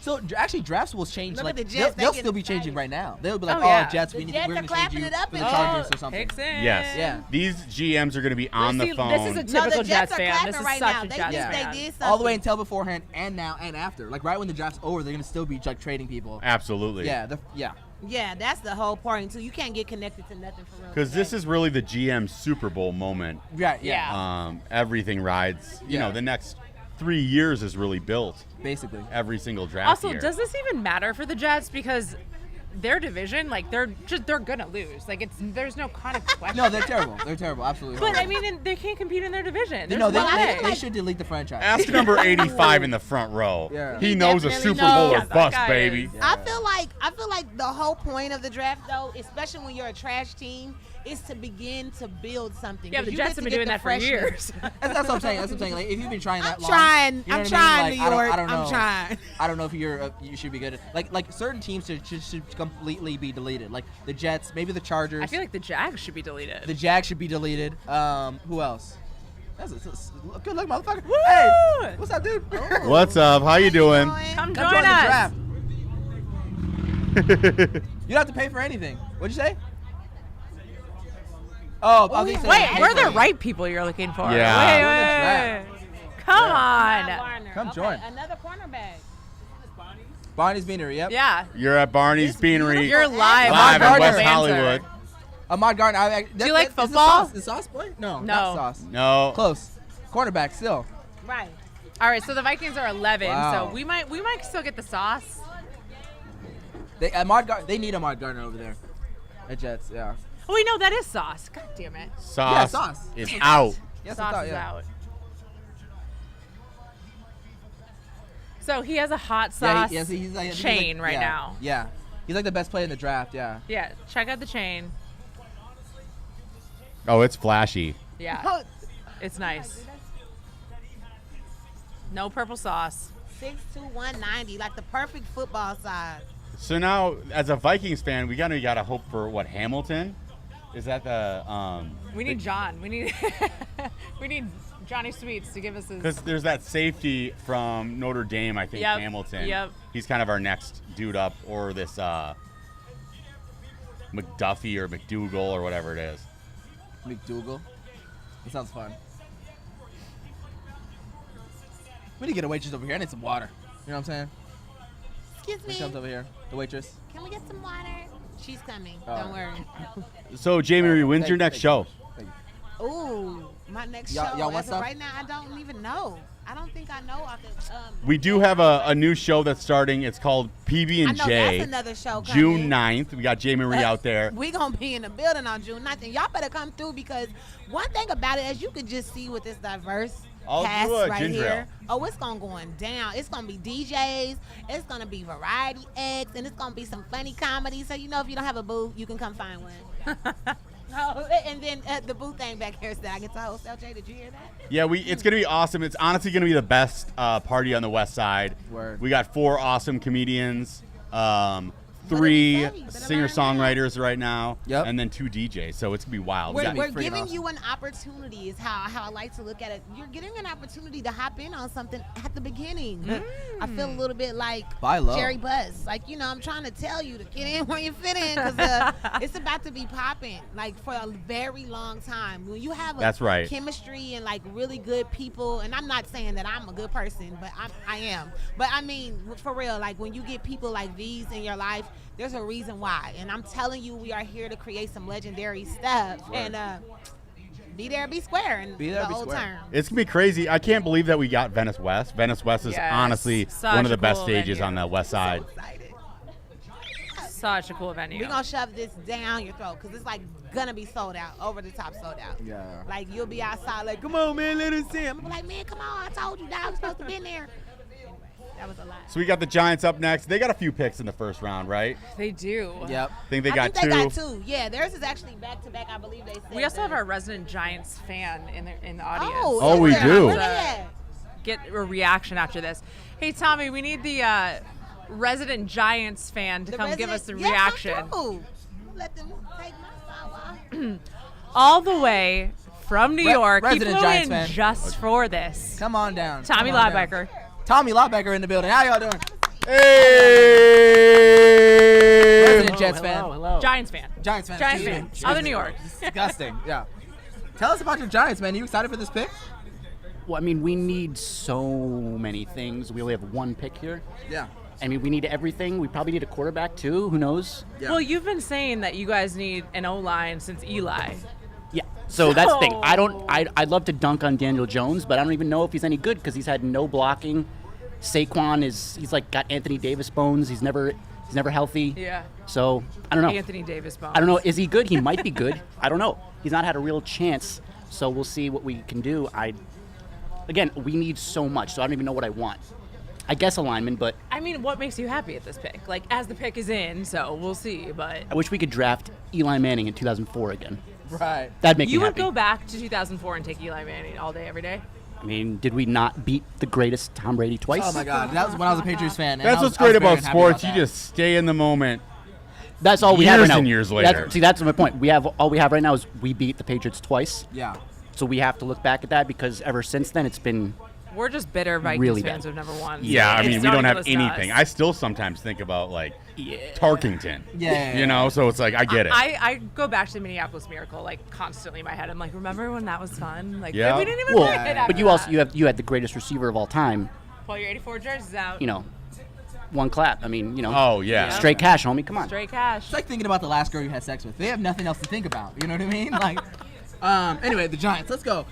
So actually, drafts will change. Look like at the Jets, they'll they still be getting changing excited. right now. They'll be like, Oh, yeah. Jets, The we're Jets going are to change clapping you it up for the and Chargers or something. Picks in. Yes. Yeah. These GMs are going to be on the See, phone. This is a No, typical the Jets are fan. clapping This is right such now. a They Jets just fan. they did something. All the way until beforehand and now and after. Like right when the draft's over, they're gonna still be like trading people. Absolutely. Yeah, yeah. Yeah, that's the whole point too. You can't get connected to nothing for real. Because this is really the GM Super Bowl moment. Yeah, Yeah. Everything rides. You Yeah. know, the next 3 years is really built. Basically. Every single draft Also, year. does this even matter for the Jets? Because their division, like they're gonna lose. Like there's no kind of question. No, they're terrible. They're terrible. Absolutely. But I horrible. mean, they can't compete in their division. There's no, no way. they should delete the franchise. Ask number 85 in the front row. Yeah. He He knows a definitely Super Bowl knows. or Yeah, that bust, guy baby. is- I feel like the whole point of the draft, though, especially when you're a trash team, is to begin to build something. Yeah, 'Cause the you Jets get have to been get doing the that for freshness. years. That's what I'm saying. That's what I'm saying. Like if you've been trying that long, trying. you know I'm what trying, I mean? New Like, York. I don't know. I'm trying. I don't know if you should be good. Like certain teams should completely be deleted. Like the Jets, maybe the Chargers. I feel like the Jags should be deleted. The Jags should be deleted. Who else? That's good luck, motherfucker. Woo! Hey, what's up, dude? Oh. What's up? How you doing? Come Come join join the us. draft. You don't have to pay for anything. What'd you say? Oh, I was gonna say Wait, pay we're for the it. right people you're looking for. Yeah. Wait. Come on. Come join. Another cornerback. Bonnie's Beanery, yep. Yeah. You're at Barney's Beanery. You're live. live on in West Banter. Hollywood. Ahmad Gardner. Do you like football? Is sauce boy? No, No. not sauce. No. Close. Cornerback still. Right. All right, so the Vikings are 11, Wow. so we might still get the sauce. They need Ahmad Gardner over there. At Jets, yeah. Oh, wait, no, that is sauce. God damn it. Sauce, Yeah, sauce. is out. Yes, Sauce I thought, is yeah. out. So he has a hot Yeah, sauce he's like, he's chain like, right yeah, now. Yeah. He's like the best player in the draft, yeah. Yeah, check out the chain. Oh, it's flashy. Yeah, it's nice. No purple sauce. 6'2", 190, like the perfect football size. So now, as a Vikings fan, we gotta hope for what, Hamilton? Is that the We need John. We need we need Johnny Sweets to give us his. because there's that safety from Notre Dame, I think, Yep, Hamilton. yep. He's kind of our next dude up, or this McDuffie or McDougal or whatever it is. McDougal. That sounds fun. We need to get a waitress over here. I need some water. You know what I'm saying? Excuse She comes me. over here. The waitress. Can we get some water? She's coming. Oh. Don't worry. So, Jamie, when's your next show? Thank you. Ooh, my next Y'all show. want As of some? right now, I don't even know. I don't think I know. Off the, We do have a new show that's starting. It's called PB I and know J. that's another show coming. June 9th. We got Jay Marie out there. We gonna be in the building on June 9th, and y'all better come through because one thing about it, as you could just see with this diverse I'll cast do a right ginger here. ale. Oh, it's gonna going down. It's gonna be DJs. It's gonna be variety acts, and it's gonna be some funny comedy. So you know, if you don't have a booth, you can come find one. Oh, and then the booth thing back here said I get to host. LJ, did you hear that? Yeah, it's going to be awesome. It's honestly going to be the best party on the West Side. Word. We got 4 awesome comedians, 3 say? Better singer-songwriters right now, Yep. and then 2 DJs. So it's going to be wild. We We're, got- we're freaking giving awesome. you an opportunity is how I like to look at it. You're getting an opportunity to hop in on something at the beginning. I feel a little bit like Buy low. Jerry Buzz. Like, you know, I'm trying to tell you to get in where you fit in because it's about to be popping like for a very long time. When you have a That's right. chemistry and like really good people, and I'm not saying that I'm a good person, but I am. But I mean, for real, like when you get people like these in your life, there's a reason why. And I'm telling you, we are here to create some legendary stuff. And be there, be square in Be there, the be old square. term. It's going to be crazy. I can't believe that we got Venice West. Venice West is Yes. honestly Such one of a the best cool stages venue. on the West Side. So excited. Such a cool venue. We're going to shove this down your throat because it's like going to be sold out, over the top sold out. Yeah. Like you'll be outside like, come on, man, let us in. I'm gonna be like, man, come on, I told you, dog, you're supposed to be in there. That was a lot. So we got the Giants up next. They got a few picks in the first round, right? They do. Yep. I think they I got think 2. they got 2. Yeah, theirs is actually back to back. I believe they said. We also have that. our resident Giants fan in the audience. Oh, is we there? do. Where they at? Get a reaction after this. Hey, Tommy, we need the resident Giants fan to The come give us resident- a reaction. Yes, I do. Let them take my flower. All the way from New York. He resident flew Giants in fan. just for this. Come on down. Tommy Come on down. Linebacker. Tommy Linebacker in the building. How y'all doing? Hey! Resident Jets fan. Hello. Giants fan. Giants fan. Giants excuse fan. me. Excuse Other me. New York. Disgusting. Yeah. Tell us about your Giants, man. You excited for this pick? Well, I mean, we need so many things. We only have one pick here. Yeah. I mean, we need everything. We probably need a quarterback too. Who knows? Yeah. Well, you've been saying that you guys need an O-line since Eli. Yeah. So that's the thing. So- I'd love to dunk on Daniel Jones, but I don't even know if he's any good because he's had no blocking. Saquon he's like got Anthony Davis bones. He's never healthy. Yeah. So I don't know. Anthony Davis bones. I don't know. Is he good? He might be good. I don't know. He's not had a real chance. So we'll see what we can do. Again, we need so much. So I don't even know what I want. I guess a lineman, but I mean, what makes you happy at this pick? Like, as the pick is in, so we'll see. But I wish we could draft Eli Manning in 2004 again. Right. That'd make you me would happy. go back to 2004 and take Eli Manning all day, every day. I mean, did we not beat the greatest Tom Brady twice? Oh my God. That was when I was a Patriots fan. and That's I was- what's I was great very about unhappy sports. about You that. just stay in the moment. That's all we have Years right now. and years later. That's my point. All we have right now is we beat the Patriots twice. Yeah. So we have to look back at that because ever since then it's been We're just bitter Vikings Really fans bad. who've never won. Yeah, I It's mean, we don't have ridiculous to anything. us. I still sometimes think about, like, Tarkington. Yeah. You know, so it's like, I get it. I go back to the Minneapolis Miracle like constantly in my head. I'm like, remember when that was fun? Like, Yeah. we didn't even well, win it after but you also that. you had the greatest receiver of all time. Pull your 84 jerseys out. You know, one clap. I mean, Oh, yeah. straight cash, homie. Come on. Straight cash. It's like thinking about the last girl you had sex with. They have nothing else to think about. You know what I mean? Like, anyway, the Giants. Let's go.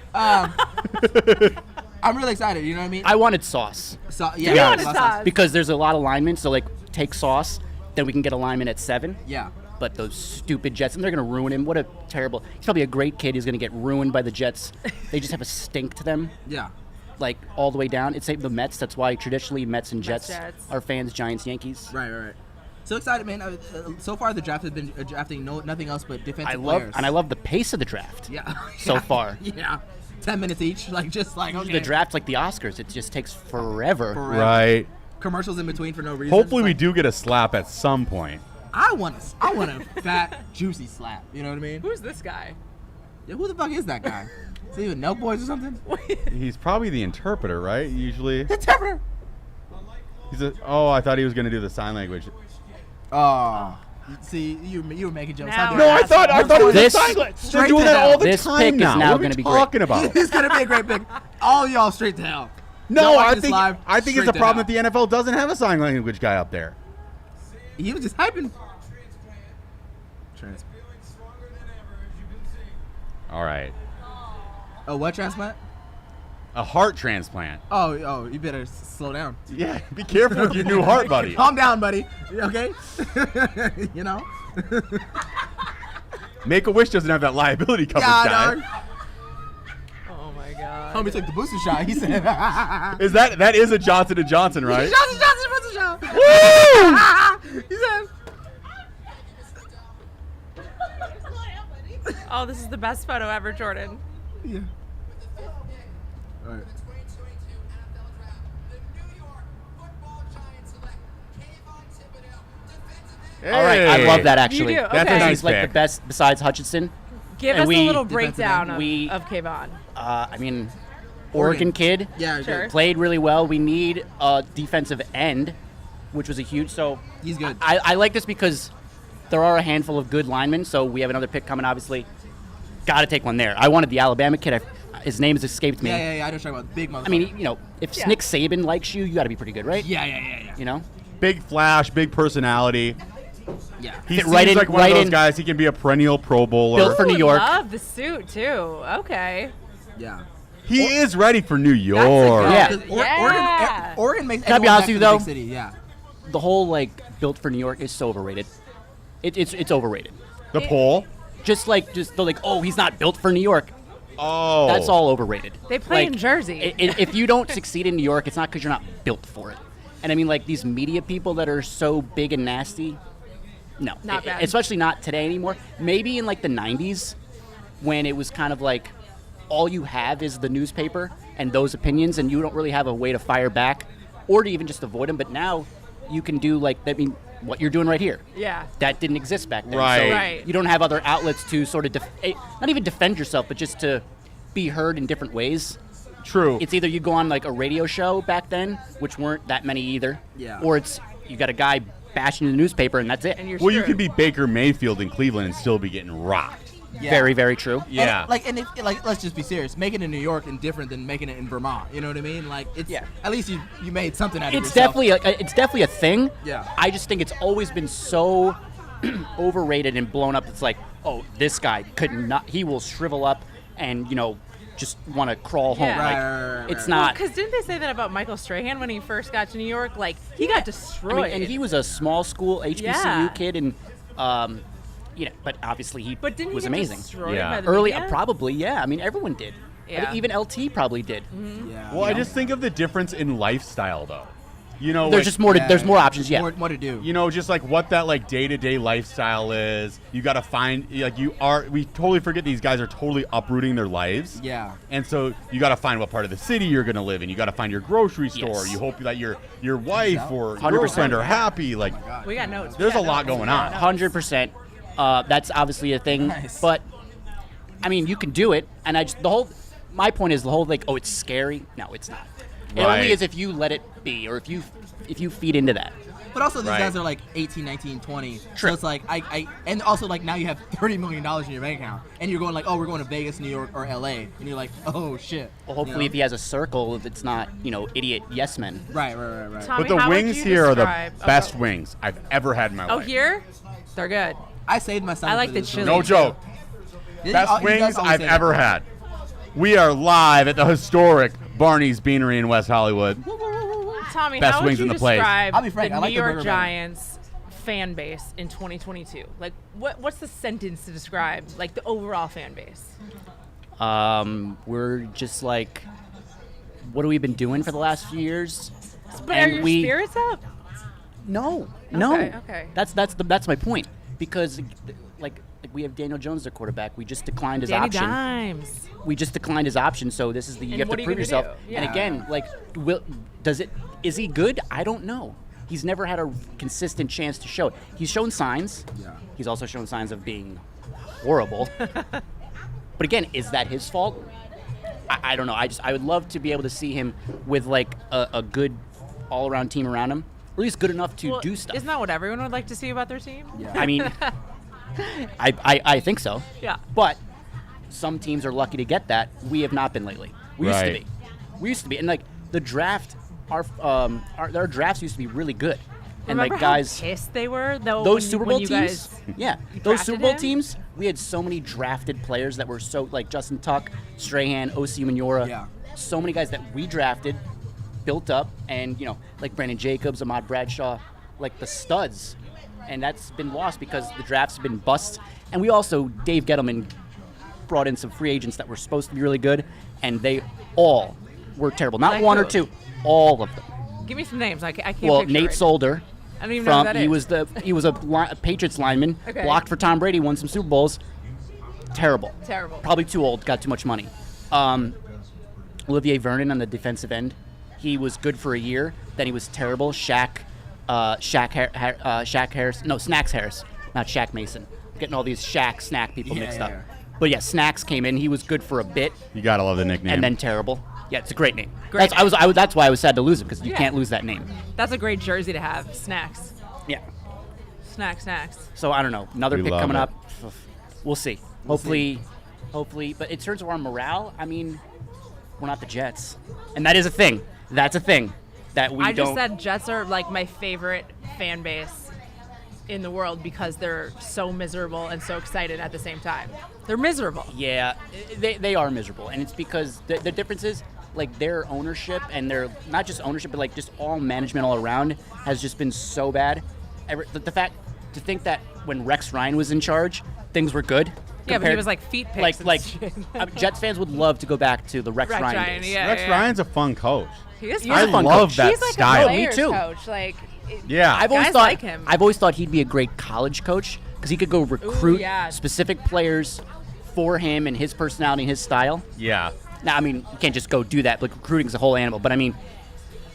I'm really excited. You know what I mean? I wanted Sauce So, You yeah. wanted lots Sauce. because there's a lot of linemen. So like, take Sauce, then we can get a lineman at 7. Yeah. But those stupid Jets, and they're going to ruin him. What a terrible. He's probably a great kid. He's going to get ruined by the Jets. They just have a stink to them, Yeah. like all the way down. It's like the Mets. That's why traditionally Mets and Jets, Jets. are fans. Giants, Yankees. Right. So excited, man. So far, the draft has been drafting nothing else but defensive players. I love the pace of the draft. Yeah. So far. Yeah. 10 minutes each. Like, just like, okay. The draft's like the Oscars. It just takes forever. Forever. Right. Commercials in between for no reason. Hopefully, It's we like- do get a slap at some point. I want a fat, juicy slap. You know what I mean? Who's this guy? Yeah, who the fuck is that guy? Is he with Nelk Boys or something? He's probably the interpreter, right? Usually. The interpreter. I thought he was gonna do the sign language. Oh. See, you were making jokes. Now No, I thought it was This- a sign language. They're straight doing to that hell. all the This time pick is now. now What are gonna we be great. talking about? It's gonna be a great pick. All y'all straight to hell. No, Y'all watch I this think live, it's straight a to problem hell. that the NFL doesn't have a sign language guy up there. He was just hyping. All right, Oh, what transplant? a heart transplant. Oh, you better slow down. Yeah, be careful with your new heart, buddy. Calm down, buddy. Okay? You know? Make-A-Wish doesn't have that liability coverage, Yeah, guy. dog. Oh my god. Homie took the booster shot. He said, Is that is a Johnson & Johnson, right? Johnson, booster shot. Woo! He said, Oh, this is the best photo ever, Jordan. yeah. All right. All right, I love that You actually. do, That's a okay. nice He's like pick. the best besides Hutchinson. Give And us we- a little Defensive breakdown end. We- of Kayvon. I mean, Oregon. Oregon kid. Yeah, Sure. good. Played really well. We need a defensive end, which was a huge. So He's good. I like this because there are a handful of good linemen. So we have another pick coming. Obviously, got to take one there. I wanted the Alabama kid. His name has escaped me. Yeah. I know what you're talking about. Big motherfucker. I mean, if Yeah. Nick Saban likes you, you got to be pretty good, right? yeah. You know. Big flash, big personality. Yeah. He Fit seems right in- like one right of those in- guys. He can be a perennial Pro Bowler. Built for New Ooh, York. Love the suit too. Okay. Yeah. He is ready for New That's a York. good- Yeah. 'Cause Yeah. Oregon makes Can I be everyone honest back with you, to the though? big city. Yeah. The whole built for New York is so overrated. It's overrated. The poll. Just they're like, oh, he's not built for New York. Oh. That's all overrated. They play in Jersey. If you don't succeed in New York, it's not because you're not built for it. And I mean, these media people that are so big and nasty, no. Not bad. Especially not today anymore. Maybe in the 90s when it was kind of like all you have is the newspaper and those opinions and you don't really have a way to fire back or to even just avoid them. But now you can do what you're doing right here. Yeah. That didn't exist back then. Right. So Right. you don't have other outlets to sort of, not even defend yourself, but just to be heard in different ways. True. It's either you go on a radio show back then, which weren't that many either, Yeah. or it's you got a guy bashing the newspaper and that's it. And you're well, you screwed. could be Baker Mayfield in Cleveland and still be getting rocked. Yeah. Very, very true. Yeah. Let's just be serious. Making it in New York is different than making it in Vermont. You know what I mean? At least you made something out of It's yourself. definitely a thing. Yeah. I just think it's always been so overrated and blown up. It's like, oh, this guy he will shrivel up and just want to crawl home. Yeah. Right. It's not. Because didn't they say that about Michael Strahan when he first got to New York? He got destroyed. I mean, and he was a small school HBCU Yeah. kid, and but obviously he but didn't was he get amazing. destroyed Yeah. by the Early, media? probably, yeah. I mean, everyone did. Yeah. Even LT probably did. Yeah. Well, I just think of the difference in lifestyle, though. There's just more. There's more options. Yeah. More to do. Just what that day-to-day lifestyle is. You got to find we totally forget these guys are totally uprooting their lives. Yeah. And so you got to find what part of the city you're going to live in. You got to find your grocery store. Yes. You hope that your wife or 100%. girlfriend are happy. We got notes. There's a lot going on. 100%. That's obviously a thing. Nice. But I mean, you can do it. And my point is the whole oh, it's scary. No, it's not. It Right. only is if you let it be, or if you feed into that. But also these Right. guys are 18, 19, 20. True. So it's and also now you have $30 million in your bank account, and you're going oh, we're going to Vegas, New York, or LA, and you're like, oh shit. Well, hopefully, if he has a circle, it's not idiot yes men. Right. Tommy, But the how would wings you here are the describe- best wings I've ever had in my Oh, life. here? They're good. I saved my son. I like for the this chili. one. No joke. This- Best you guys wings always I've say ever that. had. We are live at the historic Barney's Beanery in West Hollywood. Tommy, Best how would wings you in the place. describe I'll be frank, the I like New the York burger better. Giants fan base in 2022? What's the sentence to describe the overall fan base? We're just what have we been doing for the last few years? But And are your we- spirits up? No. Okay. That's my point. Because we have Daniel Jones, their quarterback. We just declined his Danny option. Dimes. We just declined his option, so this is you And have what to are you prove gonna yourself. do? And Yeah. again, is he good? I don't know. he's never had a consistent chance to show it. He's shown signs. Yeah. He's also shown signs of being horrible. But again, is that his fault? I don't know. I would love to be able to see him with like a good all-around team around him, or at least good enough to do stuff. Isn't that what everyone would like to see about their team? Yeah. I mean, I think so. Yeah. But some teams are lucky to get that. We have not been lately. We used to Right. be. We used to be, and like the draft, our drafts used to be really good. And Remember like guys, how pissed they were though. those when, Super when Bowl you teams, guys yeah, those drafted Super Bowl him? teams, we had so many drafted players that were so like Justin Tuck, Strahan, O.C. Manora, Yeah. so many guys that we drafted, built up, and like Brandon Jacobs, Ahmad Bradshaw, like the studs, and that's been lost because the drafts have been busts. And we also Dave Gettleman brought in some free agents that were supposed to be really good, and they all were terrible. Not Like one who? or two, all of them. Give me some names. I can't. Well, picture Nate it. Solder. I don't even know who that He is. was a Patriots lineman, Okay. blocked for Tom Brady, won some Super Bowls. Terrible. Terrible. Probably too old, got too much money. Olivier Vernon on the defensive end. He was good for a year, then he was terrible. Snacks Harris, not Shaq Mason. I'm getting all these snack people Yeah, mixed yeah, up. yeah. But yeah, Snacks came in. He was good for a bit, You gotta love the nickname. and then terrible. Yeah, it's a great name. Great That's why I was sad to lose him, because you Yeah. can't lose that name. That's a great jersey to have. Snacks. Yeah. Snacks. So I don't know. Another We pick love coming it. up. We'll see. Hopefully. But in terms of our morale, I mean, we're not the Jets, and that is a thing. That's a thing that we I don't. just said Jets are like my favorite fan base in the world because they're so miserable and so excited at the same time. They're miserable. Yeah, they are miserable, and it's because the difference is like their ownership and their not just ownership, but like just all management all around has just been so bad. The fact to think that when Rex Ryan was in charge, things were good. Yeah, but he was like feet picks. and shit. Jets fans would love to go back to the Rex Rex Ryan Ryan, days. yeah. Rex Ryan's a fun coach. He is I fun. love that He's like style. a Me players too. coach. Like, Yeah. I've always Guys thought like him. I've always thought he'd be a great college coach because he could go recruit yeah. specific players for him and his personality and his style. Yeah. Now, I mean, you can't just go do that. Like recruiting's a whole animal. But I mean,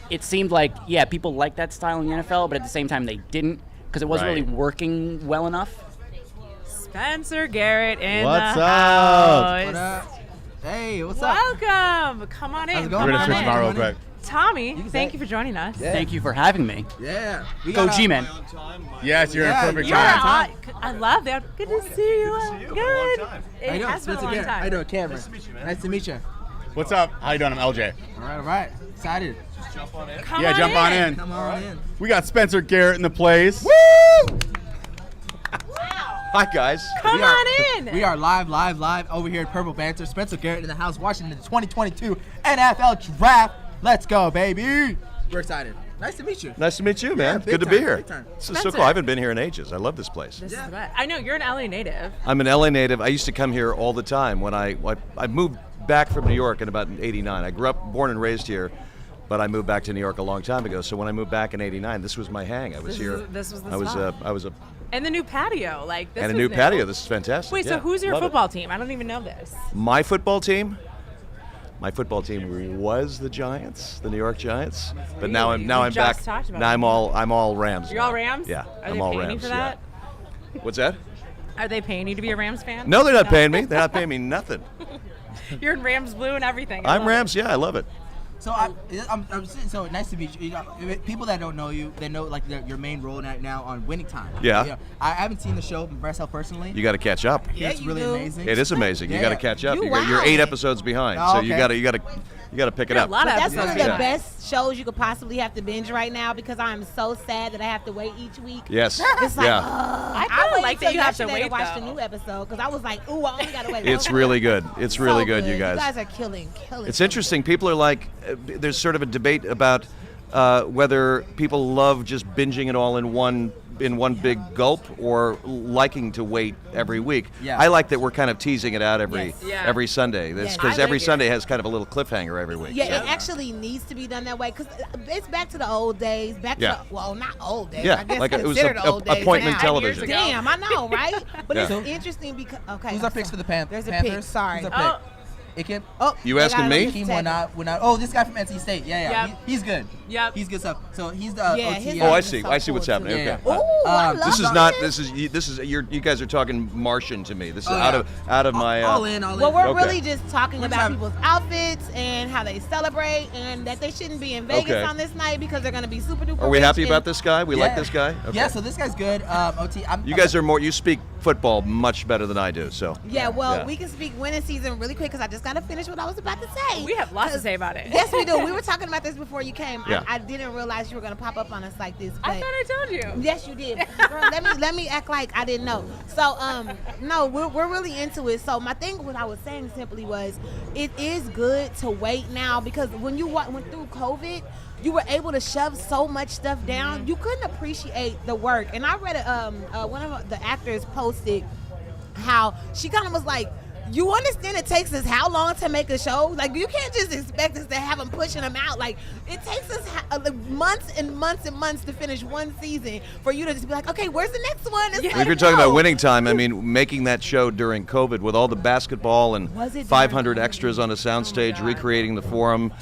it seemed like people like that style in the NFL, but at the same time they didn't because it wasn't Right. really working well enough. Spencer Garrett in What's the up? house. What up? Hey, what's up? Welcome. Come on in. How's it We're going? gonna Come switch on them out in. real quick. Tommy, can thank say you for joining us. Yeah. Thank you for having me. Yeah. We Go got, G-Man. Yes, you're Yeah, in perfect you're time. I love that. Good to see you. Good. How It you doing? has been a Spencer long Garrett. How you time. doing, Cameron? Nice to meet you. What's up? How you doing? I'm LJ. All right. Excited. Come Yeah, jump on in. Come on in. We got Spencer Garrett in the place. Hi, guys. Come We are- on in. We are live over here at Purple Banter. Spencer Garrett in the house watching the 2022 NFL Draft. Let's go, baby. We're excited. Nice to meet you. Nice to meet you, man. big Good to time, be here. big time. This is so Spencer. cool. I haven't been here in ages. I love this place. This is the best. I know you're an LA native. I'm an LA native. I used to come here all the time when I moved back from New York in about '89. I grew up, born and raised here, but I moved back to New York a long time ago. So when I moved back in '89, this was my hang. I was here. This was the I was spot. I was a And the new patio, like this. and a was new patio. This is fantastic. Wait, Yeah, so who's your love it. football team? I don't even know this. My football team. My football team was the Giants, the New York Giants, but now Really? I'm We just back. talked about Now it. I'm all Rams. You're now. all Rams? Yeah, Are I'm they all paying you Rams. for that? Yeah. What's that? Are they paying you to be a Rams fan? No, they're not paying me. They're not paying me nothing. You're in Rams blue and everything. I I'm love it. Rams. Yeah, I love it. So I'm so nice to meet you. People that don't know you, they know like your main role right now on Winning Time. Yeah. I haven't seen the show myself personally. You got to catch up. Yeah, it's you really do. amazing. It is amazing. You Yeah. got to catch up. You You're wild. 8 episodes behind, Oh, so okay. you got to pick it There are up. a lot of That's episodes. one of the Yeah. best shows you could possibly have to binge right now because I'm so sad that I have to wait each week. Yes. It's like, Yeah. I I kind of waited like till that you have to yesterday wait watch the though. new episode because I was like, ooh, I only gotta wait. It's really good. It's really So good, you guys. You guys are killing. It's so interesting. People are like, there's sort of a debate about whether people love just binging it all in one big gulp or liking to wait every week. Yeah. I like that we're kind of teasing it out every Yes. Yeah. every Sunday. Yes. Because I every like it. Sunday has kind of a little cliffhanger every week. Yeah, so. it actually needs to be done that way because it's back to the old days. Back Yeah. to well, not old days. Yeah, I guess like it was considered old days appointment now. television. Damn, I know, right? But Yeah. it's interesting because okay. Who's our picks for the There's a Panthers? pick. Sorry. Who's our Oh, Ikem. Oh, You they asking got me? him Ikem tagged. went out. Oh, this guy from NC State. Yeah. Yep. He's good. Yep. He's good stuff. So he's the Yeah, OT. his Oh, I name is see. so I see what's cool, happening. too. Okay. Yeah. Ooh, I love This is that. not. This is. You guys are talking Martian to me. This is Oh, out yeah. of my. all in. Well, we're Okay. really just talking about trying- people's outfits and how they celebrate, and that they shouldn't be in Vegas Okay. on this night because they're going to be super duper. Are we rich happy and- about this guy? We like this guy. Okay. Yeah. So this guy's good. OT. You guys are more. You speak football much better than I do. So. Yeah, well, Yeah. we can speak winning season really quick because I just got to finish what I was about to say. We have lots to say about it. Yes, we do. We were talking about this before you came. Yeah. I didn't realize you were going to pop up on us like this. But I thought I told you. yes, you did. Girl, let me act like I didn't know. So, no, we're really into it. So my thing, what I was saying simply was, it is good to wait now because when you went through COVID, you were able to shove so much stuff down. You couldn't appreciate the work. And I read one of the actors posted how she kind of was like, you understand it takes us how long to make a show? Like, you can't just expect us to have them pushing them out. Like, it takes us months and months and months to finish one season for you to just be like, okay, where's the next one? It's Yeah. like, If you're talking no. about winning time, I mean, making that show during COVID with all the basketball and Was it 500 during extras on a soundstage, God. recreating the Forum,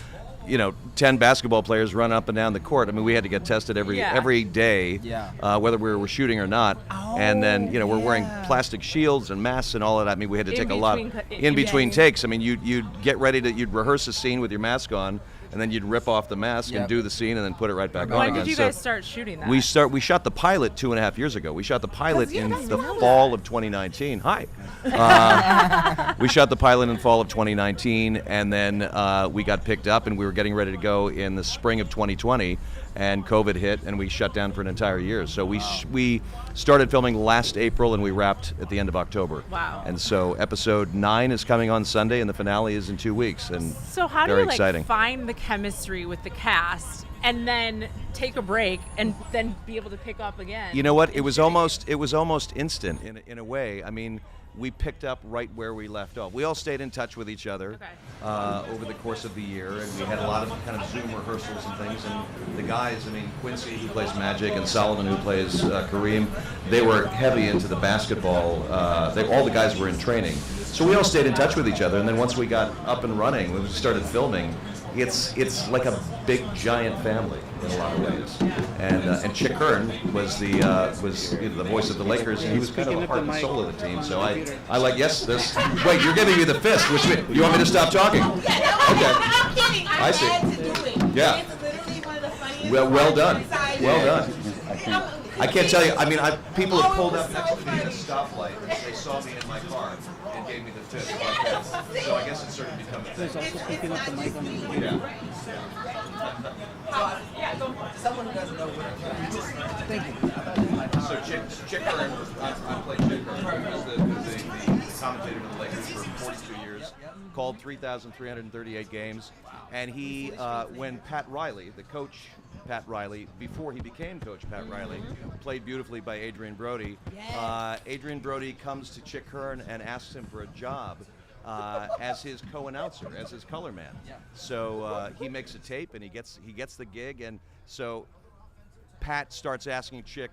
10 basketball players run up and down the court. I mean, we had to get tested every day, Yeah. whether we were shooting or not. And then, we're wearing yeah. plastic shields and masks and all of that. I mean, we had to In take a lot between in between yeah. takes. I mean, you'd get ready you'd rehearse a scene with your mask on, and then you'd rip off the mask and Yep. do the scene and then put it right back on When again. did you So- guys start shooting that? we shot the pilot 2.5 years ago. We shot the pilot in that's the what I was- fall of 2019. Hi. We shot the pilot in fall of 2019, and then we got picked up, and we were getting ready to go in the spring of 2020, and COVID hit, and we shut down for an entire year. So we started filming last April, and we wrapped at the end of October. Wow. And so episode 9 is coming on Sunday, and the finale is in 2 weeks. And So how do very you exciting. find the chemistry with the cast and then take a break and then be able to pick up again? You know what? in It was shooting? almost instant in a way. I mean, we picked up right where we left off. We all stayed in touch with each other over the course of the year, and we had a lot of kind of Zoom rehearsals and things. And the guys, I mean, Quincy, who plays Magic, and Solomon, who plays Kareem, they were heavy into the basketball. All the guys were in training, so we all stayed in touch with each other. And then once we got up and running, when we started filming, it's like a big giant family in a lot of ways. And Chick Hearn was the voice of the Lakers, and he was kind of the heart and soul of the team. So I like this. Wait, you're giving me the fist. You want me to stop talking? Okay. I'm kidding. I see. Had to do it. Yeah. It's literally one of the funniest. Well done. Besides- Well done. I can't tell you. I mean, people have Oh, pulled it up was next so to me at a funny. stoplight. They saw me in my car and gave me the fist like that. So I guess it's sort of become a thing. Yeah. Someone who doesn't know what. Thank you. So Chick Hearn, I played Chick Hearn, who was the commentator for the Lakers for 42 years, called 3,338 games, and he, when Pat Riley, the coach Pat Riley, before he became Coach Pat Riley, played beautifully by Adrian Brody. Yes. Adrian Brody comes to Chick Hearn and asks him for a job as his co-announcer, as his color man. So he makes a tape and he gets the gig, and so Pat starts asking Chick,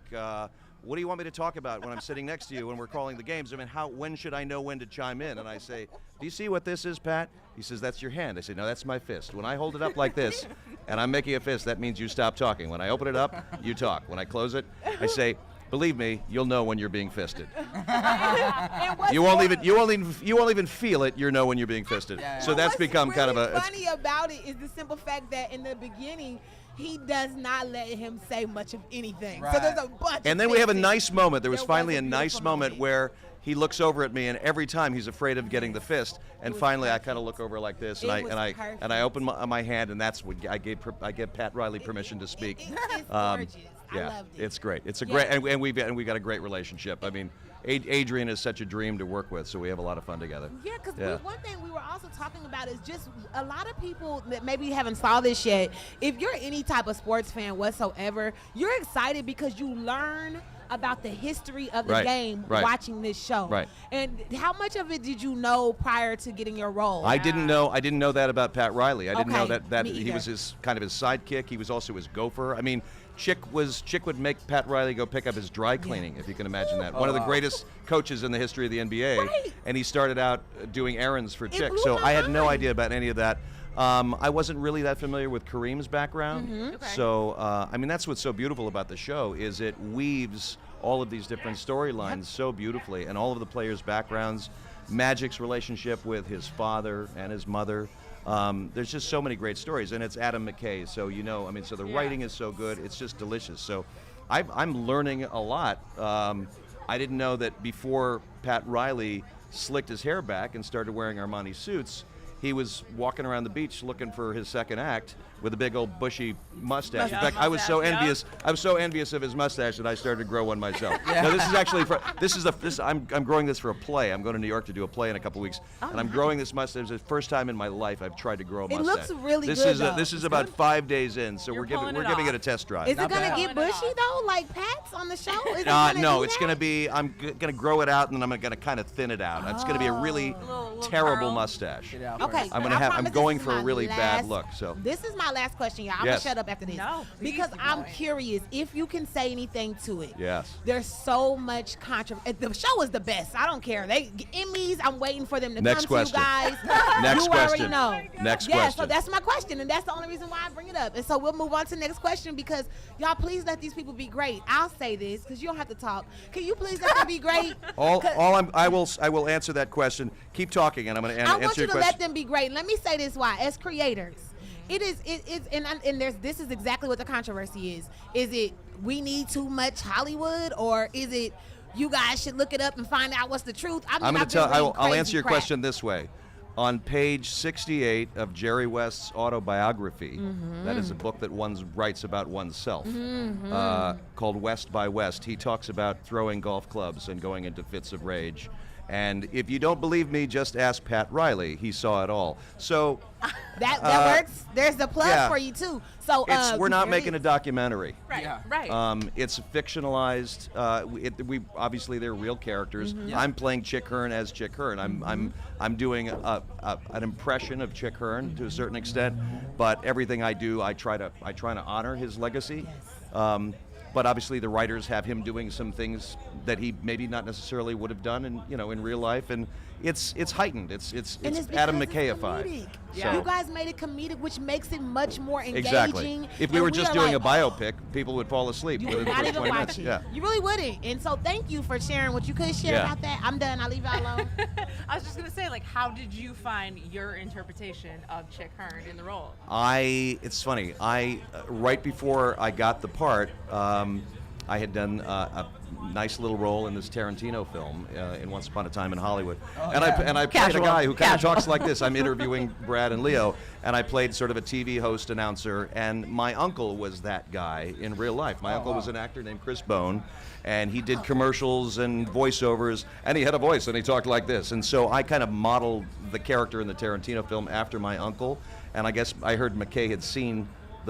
what do you want me to talk about when I'm sitting next to you when we're calling the games? I mean, when should I know when to chime in? And I say, do you see what this is, Pat? He says, that's your hand. I say, no, that's my fist. When I hold it up like this and I'm making a fist, that means you stop talking. When I open it up, you talk. When I close it, I say, believe me, you'll know when you're being fisted. And what's You won't more- even feel it. You know when you're being fisted. So And that's what's become kind of really a. funny about it is the simple fact that in the beginning, he does not let him say much of anything. So there's a bunch. And of then we have a things. nice moment. There was There finally was a a nice beautiful moment moment. where he looks over at me, and every time he's afraid of getting the fist. And was finally, I perfect. kind of look over like this, It and was I perfect. open my hand, and that's what I give Pat Riley permission to speak. It's gorgeous. I Yeah, loved it. it's great. It's a Yeah. great, and we've got a great relationship. I mean, Adrian is such a dream to work with, so we have a lot of fun together. Yeah, because Yeah. one thing we were also talking about is just a lot of people that maybe haven't saw this yet. If you're any type of sports fan whatsoever, you're excited because you learn about the history of the Right, game right. watching this show. Right. And how much of it did you know prior to getting your role? I didn't know that about Pat Riley. I didn't know Okay, that me he either. was his kind of his sidekick. He was also his gopher. I mean, Chick would make Pat Riley go pick up his dry cleaning, if you can imagine that. One of the greatest coaches in the history of the NBA. Right. And he started out doing errands for Chick. blew So my I had no mind. idea about any of that. I wasn't really that familiar with Kareem's background. Mm-hmm. So, I mean, that's what's so beautiful about the show is it weaves all of these different storylines so beautifully, and all of the players' backgrounds, Magic's relationship with his father and his mother. There's just so many great stories, and it's Adam McKay, so so the writing is so good, it's just delicious. So I'm learning a lot. I didn't know that before Pat Riley slicked his hair back and started wearing Armani suits, he was walking around the beach looking for his second act with a big old bushy mustache. In fact, I was so Mustache, envious. I was so envious of his mustache that I started to grow one myself. No, this is actually I'm growing this for a play. I'm going to New York to do a play in a couple weeks, and I'm growing this mustache. It's the first time in my life I've tried to grow a It mustache. looks really this good, Is though. this is about 5 days in, so You're we're giving pulling it it a off. test drive. Is it gonna bad. get bushy though, like Pat's on the show? Is it No, gonna it's do going to that? be. I'm going to grow it out, and then I'm going to kind of thin it out. It's going to be a really Little terrible curl. mustache. Yeah, Okay, I'm but gonna I have. I'm promise this going is for a my really bad last- look. So This is my last question, y'all. I'm Yes. gonna shut up after this. No, please because keep I'm going. curious if you can say anything to it. Yes. There's so much controversy. The show is the best. I don't care. They Emmys. I'm waiting for them to Next come question. to you guys. Next you question. already know. Next Yeah, question. so that's my question, and that's the only reason why I bring it up. And so we'll move on to the next question because y'all please let these people be great. I'll say this because you don't have to talk. Can you please let them be great? I will answer that question. Keep talking, and I'm going to I want answer you your to question. let them be great. Let me say this why. As creators, it is and there's this is exactly what the controversy is. Is it we need too much Hollywood, or is it you guys should look it up and find out what's the truth? I mean, I'm going I've to been tell. reading I'll crazy answer your crap. question this way. On page 68 of Jerry West's autobiography, that is a book that one writes about oneself, called West by West. He talks about throwing golf clubs and going into fits of rage. And if you don't believe me, just ask Pat Riley. He saw it all. So That works. There's the plug yeah. for you too. So we're not there making a is. documentary. Right, Yeah. right. It's fictionalized. We obviously they're real characters. Mm-hmm. I'm playing Chick Hearn as Chick Hearn. I'm doing an impression of Chick Hearn to a certain extent, but everything I do, I try to honor his legacy. But obviously, the writers have him doing some things that he maybe not necessarily would have done in real life, and it's heightened. It's And it's Adam because it's McKayified. comedic. Yeah. You guys made it comedic, which makes it much more engaging. Exactly. If we and were just are doing like, a biopic, people would fall asleep you within would the not first even 20 watch minutes. it. Yeah. You really wouldn't. And so thank you for sharing what you could share Yeah. about that. I'm done. I'll leave y'all alone. I was just gonna say, like, how did you find your interpretation of Chick Hearn in the role? It's funny. Right before I got the part, I had done a nice little role in this Tarantino film in Once Upon a Time in Hollywood, and I played Casual. a guy who kind of Casual. talks like this. I'm interviewing Brad and Leo, and I played sort of a TV host announcer, and my uncle was that guy in real life. My uncle was an actor named Chris Bone, and he did commercials and voiceovers, and he had a voice, and he talked like this, and so I kind of modeled the character in the Tarantino film after my uncle, and I guess I heard McKay had seen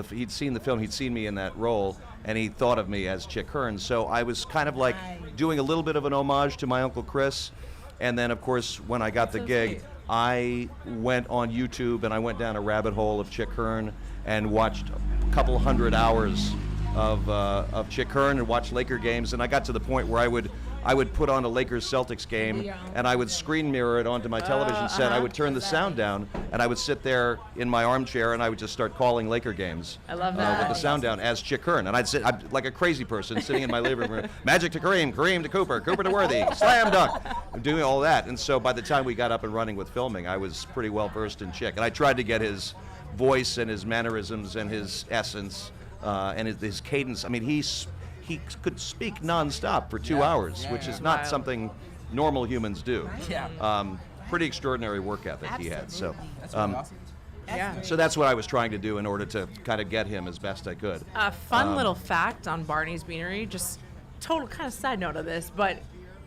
he'd seen the film, he'd seen me in that role, and he thought of me as Chick Hearn. So I was kind of like doing a little bit of an homage to my Uncle Chris. And then, of course, when I got the gig, sweet. I went on YouTube and I went down a rabbit hole of Chick Hearn and watched a couple hundred hours of Chick Hearn and watched Laker games. And I got to the point where I would put on a Lakers-Celtics game and I would screen mirror it onto my television set. I would turn the sound down and I would sit there in my armchair and I would just start calling Laker games. I love With that. the sound down as Chick Hearn. And I'm like a crazy person sitting in my living room. Magic to Kareem, Kareem to Cooper, Cooper to Worthy, slam dunk. I'm doing all that. And so by the time we got up and running with filming, I was pretty well versed in Chick. And I tried to get his voice and his mannerisms and his essence and his cadence. I mean, he could speak nonstop for 2 hours, which is not Wild. something normal humans do. Yeah. Pretty extraordinary work ethic he had. So, That's really awesome. Yeah. so that's what I was trying to do in order to kind of get him as best I could. A fun little fact on Barney's Beanery, just total kind of side note of this, but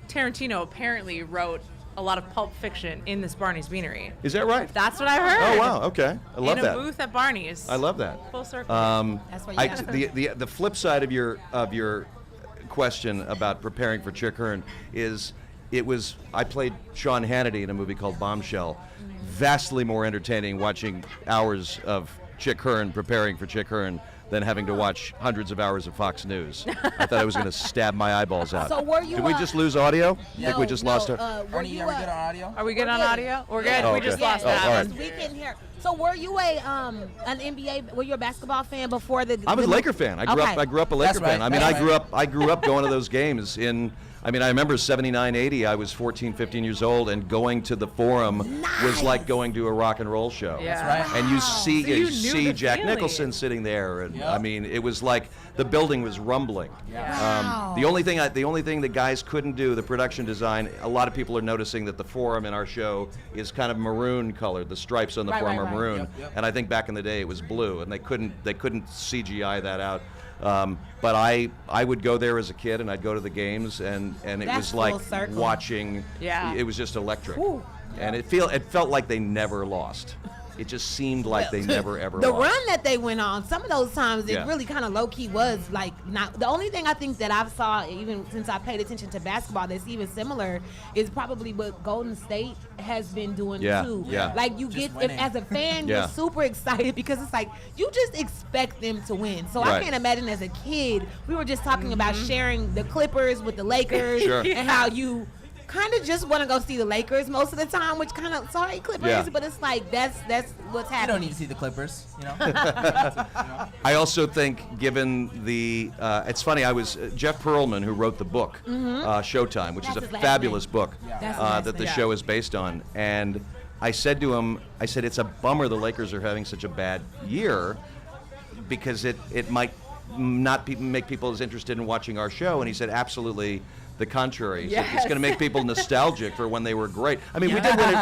Tarantino apparently wrote a lot of Pulp Fiction in this Barney's Beanery. Is that right? That's what I heard. Oh wow, okay, I love in a that. booth at Barney's. I love that. Full circle. That's what you got. the flip side of your question about preparing for Chick Hearn is I played Sean Hannity in a movie called Bombshell. Vastly more entertaining watching hours of Chick Hearn preparing for Chick Hearn than having to watch hundreds of hours of Fox News. I thought I was going to stab my eyeballs out. So were you? Did we just lose audio? Yeah. Think we just lost our. Were Ernie, you? are we good on audio? Are we good on audio? We're good. Oh, We okay. just lost Oh, that. all right. We can hear. So were you an NBA? Were you a basketball fan before the? I'm a Laker fan. I grew up a Laker That's fan. right. I mean, That's I grew up going to those games in. I mean, I remember 79, 80. I was 14, 15 years old, and going to the Forum was like going to a rock and roll show. Yeah. That's right. And you see, So you you knew see the Jack feeling. Nicholson sitting there, and Yep. I mean, it was like the building was rumbling. Wow. The only thing the guys couldn't do, the production design. A lot of people are noticing that the Forum in our show is kind of maroon colored. The stripes on the Right, Forum right, are right. maroon, Yep. and I think back in the day it was blue, and they couldn't CGI that out. But I would go there as a kid, and I'd go to the games, and it That's was like full circle. watching. Yeah. It was just electric, Ooh. and it felt like they never lost. It just seemed like they never ever The lost. run that they went on, some of those times it Yeah. really kind of low key was like not. The only thing I think that I've saw even since I paid attention to basketball that's even similar is probably what Golden State has been doing Yeah, too. yeah. Like you Just get winning. as a fan, Yeah. you're super excited because it's like you just expect them to win. So I Right. can't imagine as a kid we were just talking about sharing the Clippers with the Lakers Sure. and how you kind of just want to go see the Lakers most of the time, which kind of sorry Clippers, Yeah. but it's like that's what's You happening. don't need to see the Clippers, you know? I also think, given the, it's funny. I was Jeff Pearlman, who wrote the book Showtime, which That's is his a last fabulous name. book That's his last that the name. show is based on. And I said to him, it's a bummer the Lakers are having such a bad year because it might not make people as interested in watching our show. And he said, absolutely. The contrary. He said, it's Yes. going to make people nostalgic for when they were great. I mean,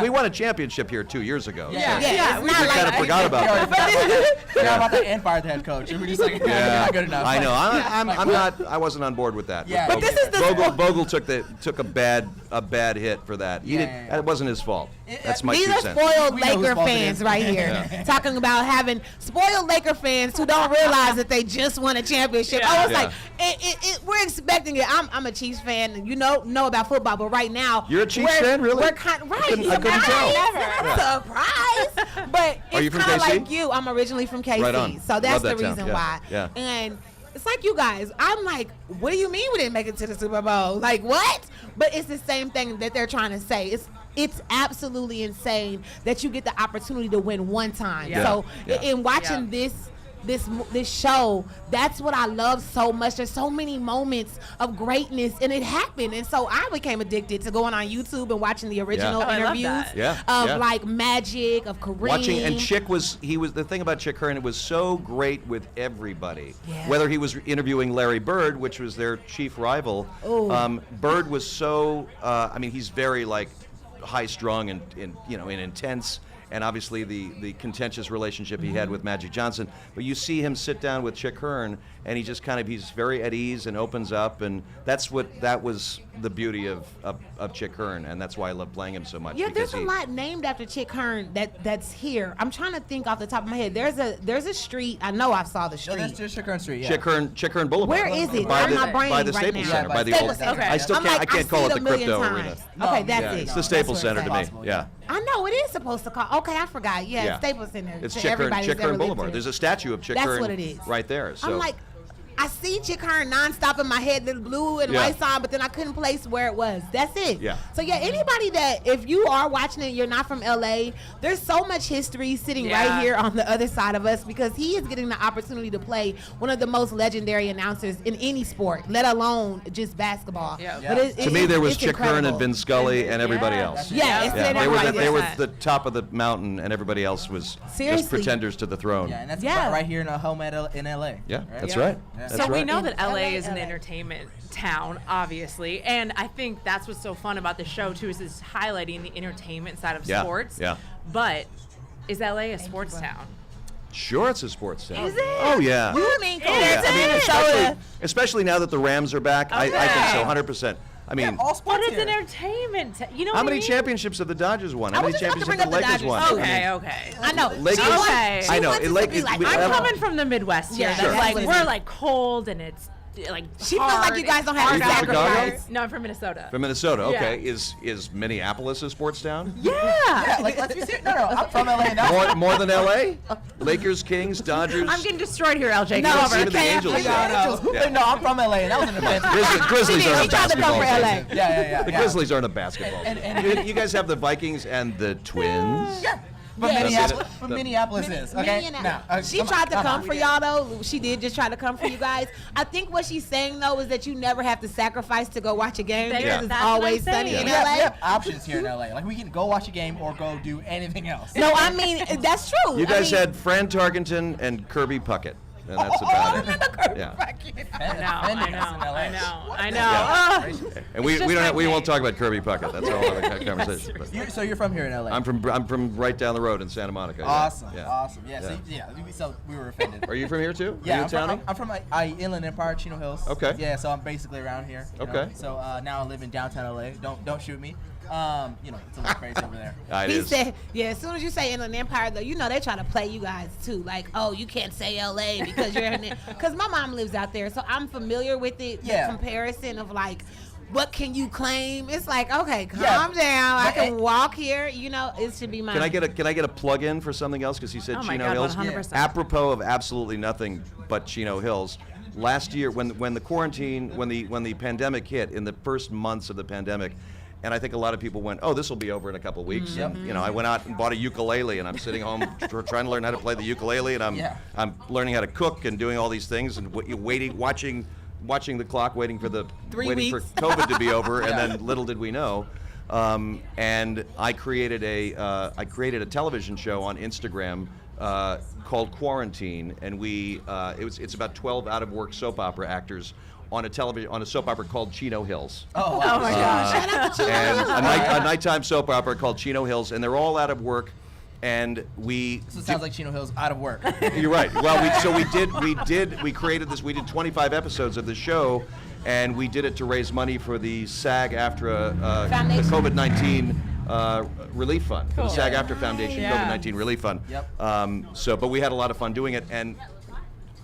we won a championship here 2 years ago. Yeah. so Yeah, we it's not kind like of forgot about that. Forgot about that and fired the head coach. And we're just like, yeah, not good enough. I know. Like, I'm not. I wasn't on board with that. Yeah. But But this is the Vogel took a bad hit for that. He Yeah, didn't. yeah, yeah. It wasn't his fault. That's my These 2 are cents. spoiled We know whose Laker fault it fans is. right here, talking about having spoiled Laker fans who don't realize that they just won a championship. Yeah. Oh, it's Yeah. like we're expecting it. I'm a Chiefs fan, and you know about football, but right now You're a Chiefs we're- fan, really? We're kind right. I couldn't tell. Surprise! But Are you it's from kind of KC? like you. I'm originally from KC, Right on. so that's Love the that town. reason Yeah. why. Yeah. And it's like you guys. I'm like, what do you mean we didn't make it to the Super Bowl? Like what? But it's the same thing that they're trying to say. It's absolutely insane that you get the opportunity to win one time. Yeah. So Yeah. in watching this show, that's what I love so much. There's so many moments of greatness, and it happened. And so I became addicted to going on YouTube and watching the original Oh, I love interviews that. Yeah, of yeah. like Magic, of Kareem. Watching and Chick was the thing about Chick Hearn. It was so great with everybody. Yeah. Whether he was interviewing Larry Bird, which was their chief rival. Ooh. Bird was so. I mean, he's very like high strung and intense. And obviously the contentious relationship he had with Magic Johnson. But you see him sit down with Chick Hearn, and he's very at ease and opens up, and that was the beauty of Chick Hearn, and that's why I love playing him so much. Yeah, because there's a lot named after Chick Hearn that's here. I'm trying to think off the top of my head. There's a street. I know I saw the No, street. that's just Chick Hearn Street, yeah. Chick Hearn Boulevard. Where is it? By I'm the, not brain by the right Staples now. Center. Yeah, By the Staples old. Center. I still I'm can't. like, I can't I call see it it the a million crypto times. arena. No, Okay, that's yeah, it. It's no, the Staples that's where Center to it's me. possible, Yeah. I know it is supposed to call. Okay, I forgot. Yeah, Yeah. Staples Center. It's to Chick everybody who's Hearn ever lived Boulevard. here. There's a statue of Chick That's Hearn what it is. right there. So I'm like, I see Chick Hearn nonstop in my head, the blue and Yeah. white sign, but then I couldn't place where it was. That's it. Yeah. So yeah, anybody that if you are watching it, you're not from LA, there's so much history sitting Yeah. right here on the other side of us because he is getting the opportunity to play one of the most legendary announcers in any sport, let alone just basketball. Yeah. But to me, there was it's Chick Hearn and incredible. Vin Scully and everybody Yeah. else. Yeah, it's Yeah, in they were everybody. they were 100%. the top of the mountain, and everybody else was just Seriously. pretenders to the throne. Yeah, and that's Yeah. right here in a home in LA. Yeah, right? that's Yeah. right. Yeah. That's So we right. know In that LA LA, is an LA. entertainment town, obviously, and I think that's what's so fun about the show too is it's highlighting the entertainment side of Yeah, sports. yeah. But is LA a sports town? Sure, it's a sports town. Is it? Oh yeah. You mean Oh, yeah. compared to I mean, Minnesota? especially now that the Rams are back, I think so, 100%. I mean, All But sports it's here. entertainment. You know how what many I mean? championships have the Dodgers won? I How was many just about to championships bring have the up the Lakers Dodgers, won? too. I Okay, mean, okay. I know. Lakers- Okay. I know. wants It us like to be like, we- I'm I'm I- coming from the Midwest here. Yeah, That's sure. like That's we're what it like cold and it's like She feels like you guys don't have Are to you from Chicago? sacrifice. No, I'm from Minnesota. From Minnesota. Yeah. Okay. Is Minneapolis a sports town? Yeah, like let's be serious. No, I'm from LA. And More than LA? Lakers, Kings, Dodgers. I'm getting destroyed here, LJ. No, Come over. over. Even the Angels. Yeah. No, I'm from LA, and that was an offense. Grizzlies aren't a She tried to come basketball for team. LA. Yeah. The Grizzlies aren't a basketball team. You guys have the Vikings and the Twins. Yeah. But Yeah. Minneapolis, The- Minneapolis is okay. Minneapolis. She tried to come for y'all though. She did just try to come for you guys. I think what she's saying though is that you never have to sacrifice to go watch a game Yeah. because it's That's what always I'm sunny saying. in We LA. have options here in LA. Like we can go watch a game or go do anything else. No, I mean that's true. You guys I mean, had Fran Tarkenton and Kirby Puckett, and that's about it. Yeah. I know. And we just don't my we won't thing. talk about Kirby Puckett. That's a whole other conversation. But So you're from here in LA. I'm from right down the road in Santa Monica. yeah. Awesome. Yeah. Awesome. Yeah. Yeah. So we were offended. Are you from here too? Yeah, Are you I'm from, a townie? I'm from Inland Empire, Chino Hills. Okay. Yeah, so I'm basically around here. you know. Okay. So now I live in downtown LA. Don't shoot me. It's a little crazy over there. It He is. said, yeah, as soon as you say Inland Empire, though, you know they try to play you guys, too. Like, oh, you can't say L.A. because you're in it. Because my mom lives out there, so I'm familiar with it, Yeah. the comparison of, like, what can you claim? It's like, okay, calm Yeah. down. I But can walk here. You know, it should be mine. Can I get a plug in for something else? Because he said Oh my Chino God, Hills. 100%. Apropos of absolutely nothing but Chino Hills. Last year, when the quarantine, when the pandemic hit, in the first months of the pandemic, and I think a lot of people went, oh, this will be over in a couple weeks. And, I went out and bought a ukulele, and I'm sitting home trying to learn how to play the ukulele, and I'm learning how to cook and doing all these things and watching the clock, waiting for 3 waiting weeks. for COVID to be over, and then little did we know. And I created a television show on Instagram called Quarantine, and it's about 12 out of work soap opera actors on a soap opera called Chino Hills. Oh, wow. my gosh. And a nighttime soap opera called Chino Hills, and they're all out of work. And we So it sounds like Chino Hills out of work. you're right. Well, we created this. We did 25 episodes of the show, and we did it to raise money for the SAG-AFTRA the Foundation. COVID-19 relief fund, for the Cool. SAG-AFTRA Foundation Yeah. COVID-19 relief fund. Yep. But we had a lot of fun doing it, and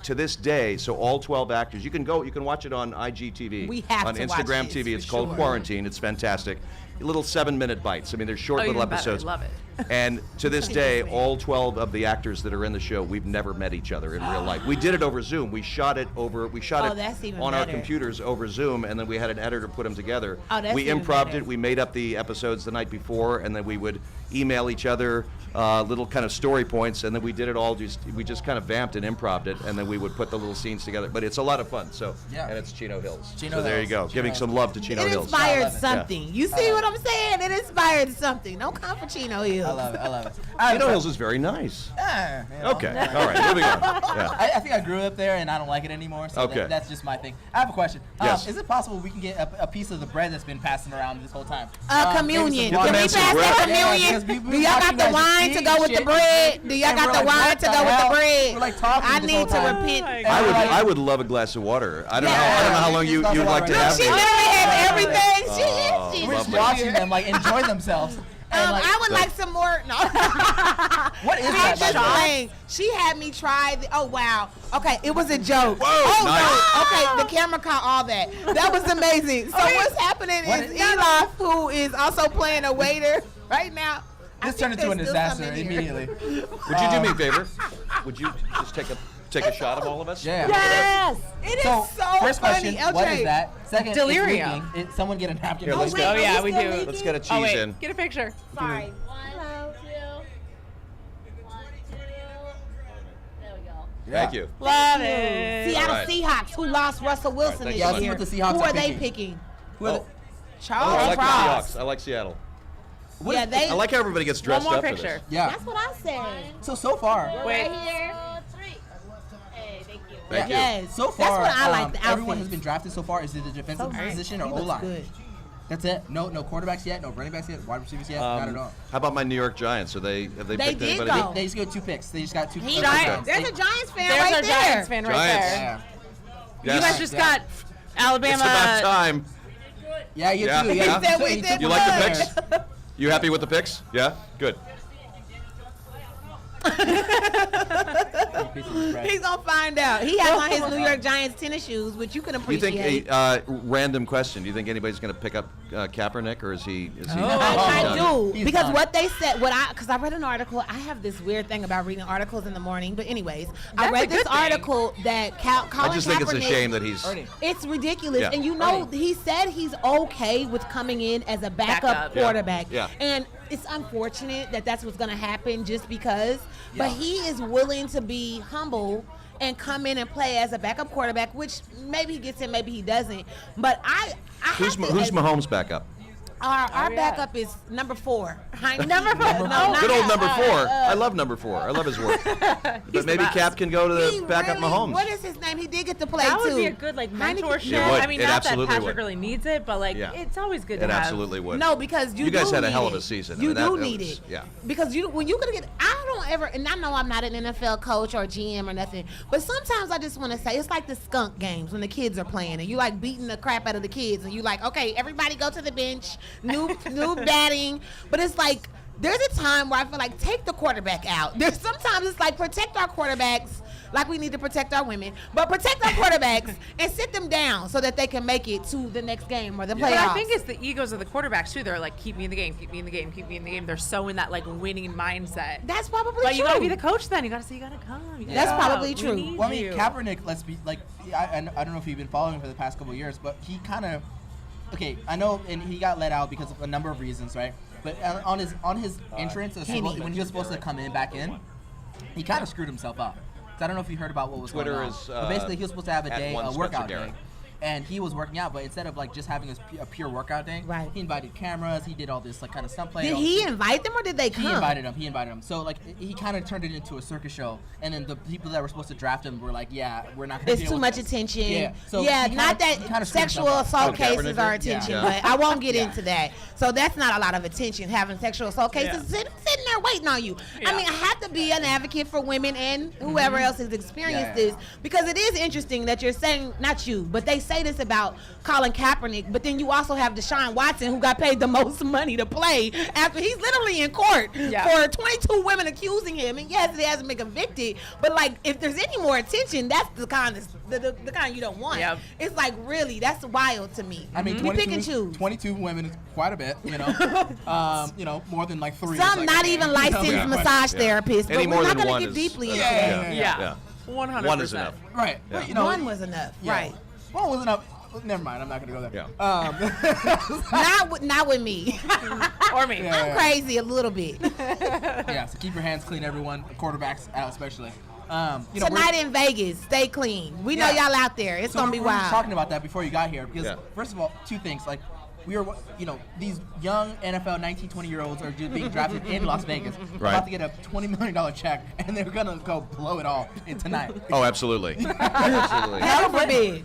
to this day, so all 12 actors, you can watch it on IGTV. We have on to watch Instagram this, TV. for It's called sure. Quarantine. It's fantastic. Little 7-minute bites. I mean, they're short Oh, little even better. episodes. Love it. And to this day, all 12 of the actors that are in the show, we've never met each other in real life. We did it over Zoom. We shot it Oh, that's even on our better. computers over Zoom, and then we had an editor put them together. Oh, that's we even improv'd better. it. We made up the episodes the night before, and then we would email each other little kind of story points, and then we did it all. We just kind of vamped and improv'd it, and then we would put the little scenes together. But it's a lot of fun. So, Yeah. and it's Chino Hills. Chino so there you Hills. go, Chino giving Hills. some love to Chino It Hills. I inspired love it. something. You see what I'm saying? It inspired something. Don't come for Chino Hills. I love it. Chino Hills is very nice. Okay, all right, moving on. Yeah. I think I grew up there and I don't like it anymore. So Okay. that's just my thing. I have a question. Yes. Is it possible we can get a piece of the bread that's been passing around this whole time? Communion. maybe some Can we water? Get the pass man that some bread. communion? Yeah, because we Do y'all watch got you the guys wine to eat go with the shit. bread? Do y'all And got we're the like, wine what to the go with hell? the bread? We're like talking I this need whole to time. repent. my I would love a glass of water. I don't know how long you'd like to Look, have She me. literally has everything. Oh, She's We're just lovely. watching them like enjoy themselves. And, like, I would like some more. No. what is I'm that? just by the way? playing. She had me try. Oh wow. Okay, it was a joke. Whoa, Oh nice. no. Okay, the camera caught all that. That was amazing. So what's happening What is is- Elof, who is also playing a waiter right now. I This think turned into an there's still disaster some in here. immediately. Would you do me a favor? Would you just take a shot of all of us? Yeah. Yes. It is So, so first funny. question, what is that? Second, Delirium. It's leaking. Someone get a napkin. Here, let's wait, go. Oh yeah, are we we do. still Let's get a cheese Oh wait, in. get a picture. Sorry. 1, 2, 1, 2. There we go. Thank you. Love it. Seattle All right. Seahawks, who lost Russell Wilson thank this you so much. year. Yeah, let's see what the Seahawks Who are are they picking. picking? Who are Oh. the- I Charles like the Cross. Seahawks. I like Seattle. Yeah, they. I like how everybody gets One dressed more up for picture. this. Yeah. That's what I said. So far. Wait. Right here. 3. Hey, thank you. Thank you. Yes. So far, That's what I like. The everyone has outfits. been drafted so far. Is it the defensive position or He O looks line? good. That's it. No quarterbacks yet. No running backs yet. Wide receivers yet. Not at all. How about my New York Giants? Have they They picked did anybody? go. They just got 2 picks. They just got 2 He picks. Giants. There's a Giants fan There's right our there. Giants fan right Giants. there. Yeah. Yes. You guys just Yeah. got Alabama. It's about time. Yeah, you Yeah. too. Yeah. Yeah. He said we did You like the good. picks? You happy with the picks? Yeah? Good. piece of his bread. He's gonna find out. He has on his New York Giants tennis shoes, which you can Do you appreciate. think random question? Do you think anybody's going to pick up Kaepernick, or is he? I do He's because done. what they said, because I read an article. I have this weird thing about reading articles in the morning. But anyways, I That's read a this good thing. article that Colin I just think it's a Kaepernick- shame that he's. Ernie. It's ridiculous, Yeah. and you know Ernie. he said he's okay with coming in as a backup Backup. Yeah. quarterback. Yeah. And it's unfortunate that that's what's going to happen just because. Yeah. But he is willing to be humble and come in and play as a backup quarterback, which maybe he gets in, maybe he doesn't. But I Who's have to, who's Mahomes' backup? Our yeah. backup is number 4. Number 4. No, Good old not- number 4. I love number 4. I love his work. But maybe best. Cap can go to He the backup really- Mahomes. What is his name? He did get to play That too. would be a good like Heineke- mentorship. It would. I mean, It not that absolutely Patrick would. really needs it, but like Yeah. it's always good to It have. absolutely would. No, because you guys do had a need hell of it. a season. I You mean, that do was- need it. yeah. Because when you gonna get, I don't ever, and I know I'm not an NFL coach or GM or nothing, but sometimes I just want to say it's like the skunk games when the kids are playing and you like beating the crap out of the kids and you like, okay, everybody go to the bench, new batting, but it's like there's a time where I feel like take the quarterback out. There's sometimes it's like protect our quarterbacks. Like we need to protect our women, but protect our quarterbacks and sit them down so that they can make it to the next game or the playoffs. But I think it's the egos of the quarterbacks too. They're like, keep me in the game, keep me in the game, keep me in the game. They're so in that like winning mindset. That's probably But true. you gotta be the coach then. You gotta say you gotta come. You gotta That's come. probably We true. need Well, I mean, you. Kaepernick, let's be like, I don't know if you've been following him for the past couple of years, but he kind of, okay, I know, and he got let out because of a number of reasons, right? But on his entrance, when he was supposed to come back in, he kind of screwed himself up. So I don't know if you heard about what was Twitter going on. is, But basically, he was supposed to have a at day, one a workout Spencer day. Garrett. And he was working out, but instead of like just having a pure workout day, Right. he invited cameras. He did all this like kind of stunt play. Did he invite them or did they come? He invited him. So like he kind of turned it into a circus show, and then the people that were supposed to draft him were like, "Yeah, we're not gonna It's deal too with much this." attention. Yeah. So yeah, he not kinda that screwed sexual himself up. assault Oh, Kaepernick cases did? are attention, Yeah. but I won't get Yeah. into that. So that's not a lot of attention having sexual assault cases sitting there waiting on you. I mean, I have to be an advocate for women and whoever else has experienced Yeah. this because it is interesting that you're saying, not you, but they say this about Colin Kaepernick, but then you also have Deshaun Watson who got paid the most money to play after he's literally in court for 22 women accusing him. And yes, he hasn't been convicted, but like if there's any more attention, that's the kind the kind you don't want. Yep. It's like really, that's wild to me. I mean, we pick and choose. 22 women is quite a bit, you know. More than like 3. is Some like, not okay. even licensed Yeah. massage Yeah. therapists, but Any we're more not than going one to get is, deeply into yeah, that. Yeah. 100%. One is enough. Right. Yeah. But, you know, One was enough, yeah. right? One was enough. Never mind. I'm not gonna go there. Yeah. Not with me. Or me. Yeah. I'm crazy a little bit. Yeah. So keep your hands clean, everyone. Quarterbacks out especially. You know, Tonight in Vegas, stay clean. We know Yeah. y'all out there. It's gonna be we were just wild. talking about that before you got here because Yeah. first of all, two things like. We are, these young NFL 19, 20-year-olds are just being drafted in Las Vegas. Right. About to get a $20 million check, and they're going to go blow it all in tonight. Oh, absolutely. Absolutely. Heaven forbid.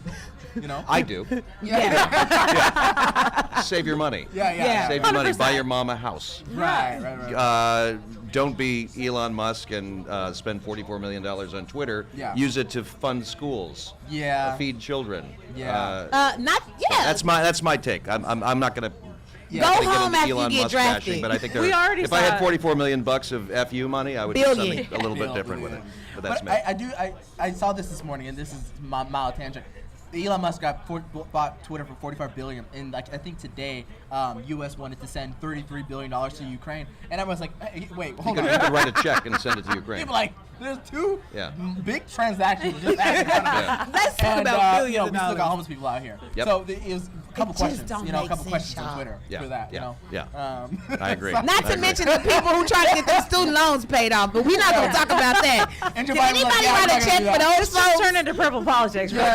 You know? I do. Yeah. Save your money. Yeah. Save your money. 100%. Buy your mom a house. Right. Don't be Elon Musk and spend $44 million on Twitter. Yeah. Use it to fund schools. Yeah. Feed children. Yeah. That's my take. I'm not gonna. Yeah. Go gonna get home into after you Elon get Musk drafted. bashing, but I think We already if I had saw- $44 million of FU money, I would do Billion. something a little bit different with it. But that's me. I saw this morning, and this is my mild tangent. Elon Musk bought Twitter for $45 billion, and like I think today, U.S. wanted to send $33 billion to Ukraine, and everyone's like, hey, wait, hold You on. could write a check and send it to Ukraine. People like, there's two Yeah. big transactions just happened. Yeah. Let's talk And, about we billions still of got dollars. homeless people out here. Yep. So it was a couple just questions, don't a make couple sense, questions y'all. on Twitter Yeah. for that, Yeah. Yeah. I I agree. Not I to agree. mention the people who try to get their student loans paid off, but we're not going to talk about that. And Can Javon was like, anybody yeah, I'm write a not gonna check do for that. those folks? Turn into purple politics. Sorry.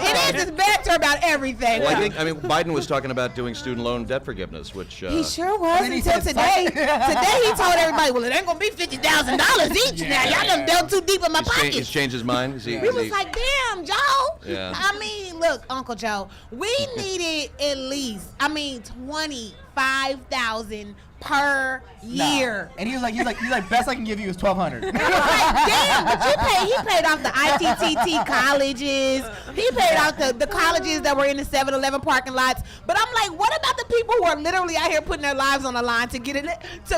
It is. It's banter about everything. Well, I mean, Biden was talking about doing student loan debt forgiveness, which He sure was then he until said today. something. Today he told everybody, well, it ain't going to be $50,000 each now. Y'all done dug too deep in my he's pocket. changed his mind. Is he, We is was he- like, damn, Joe. Yeah. I mean, look, Uncle Joe, we needed at least, 25,000 per year. And he's like, best I can give you is $1,200. Like, damn, but he paid off the ITTT colleges. He paid off the colleges that were in the 7-Eleven parking lots. But I'm like, what about the people who are literally out here putting their lives on the line to get it,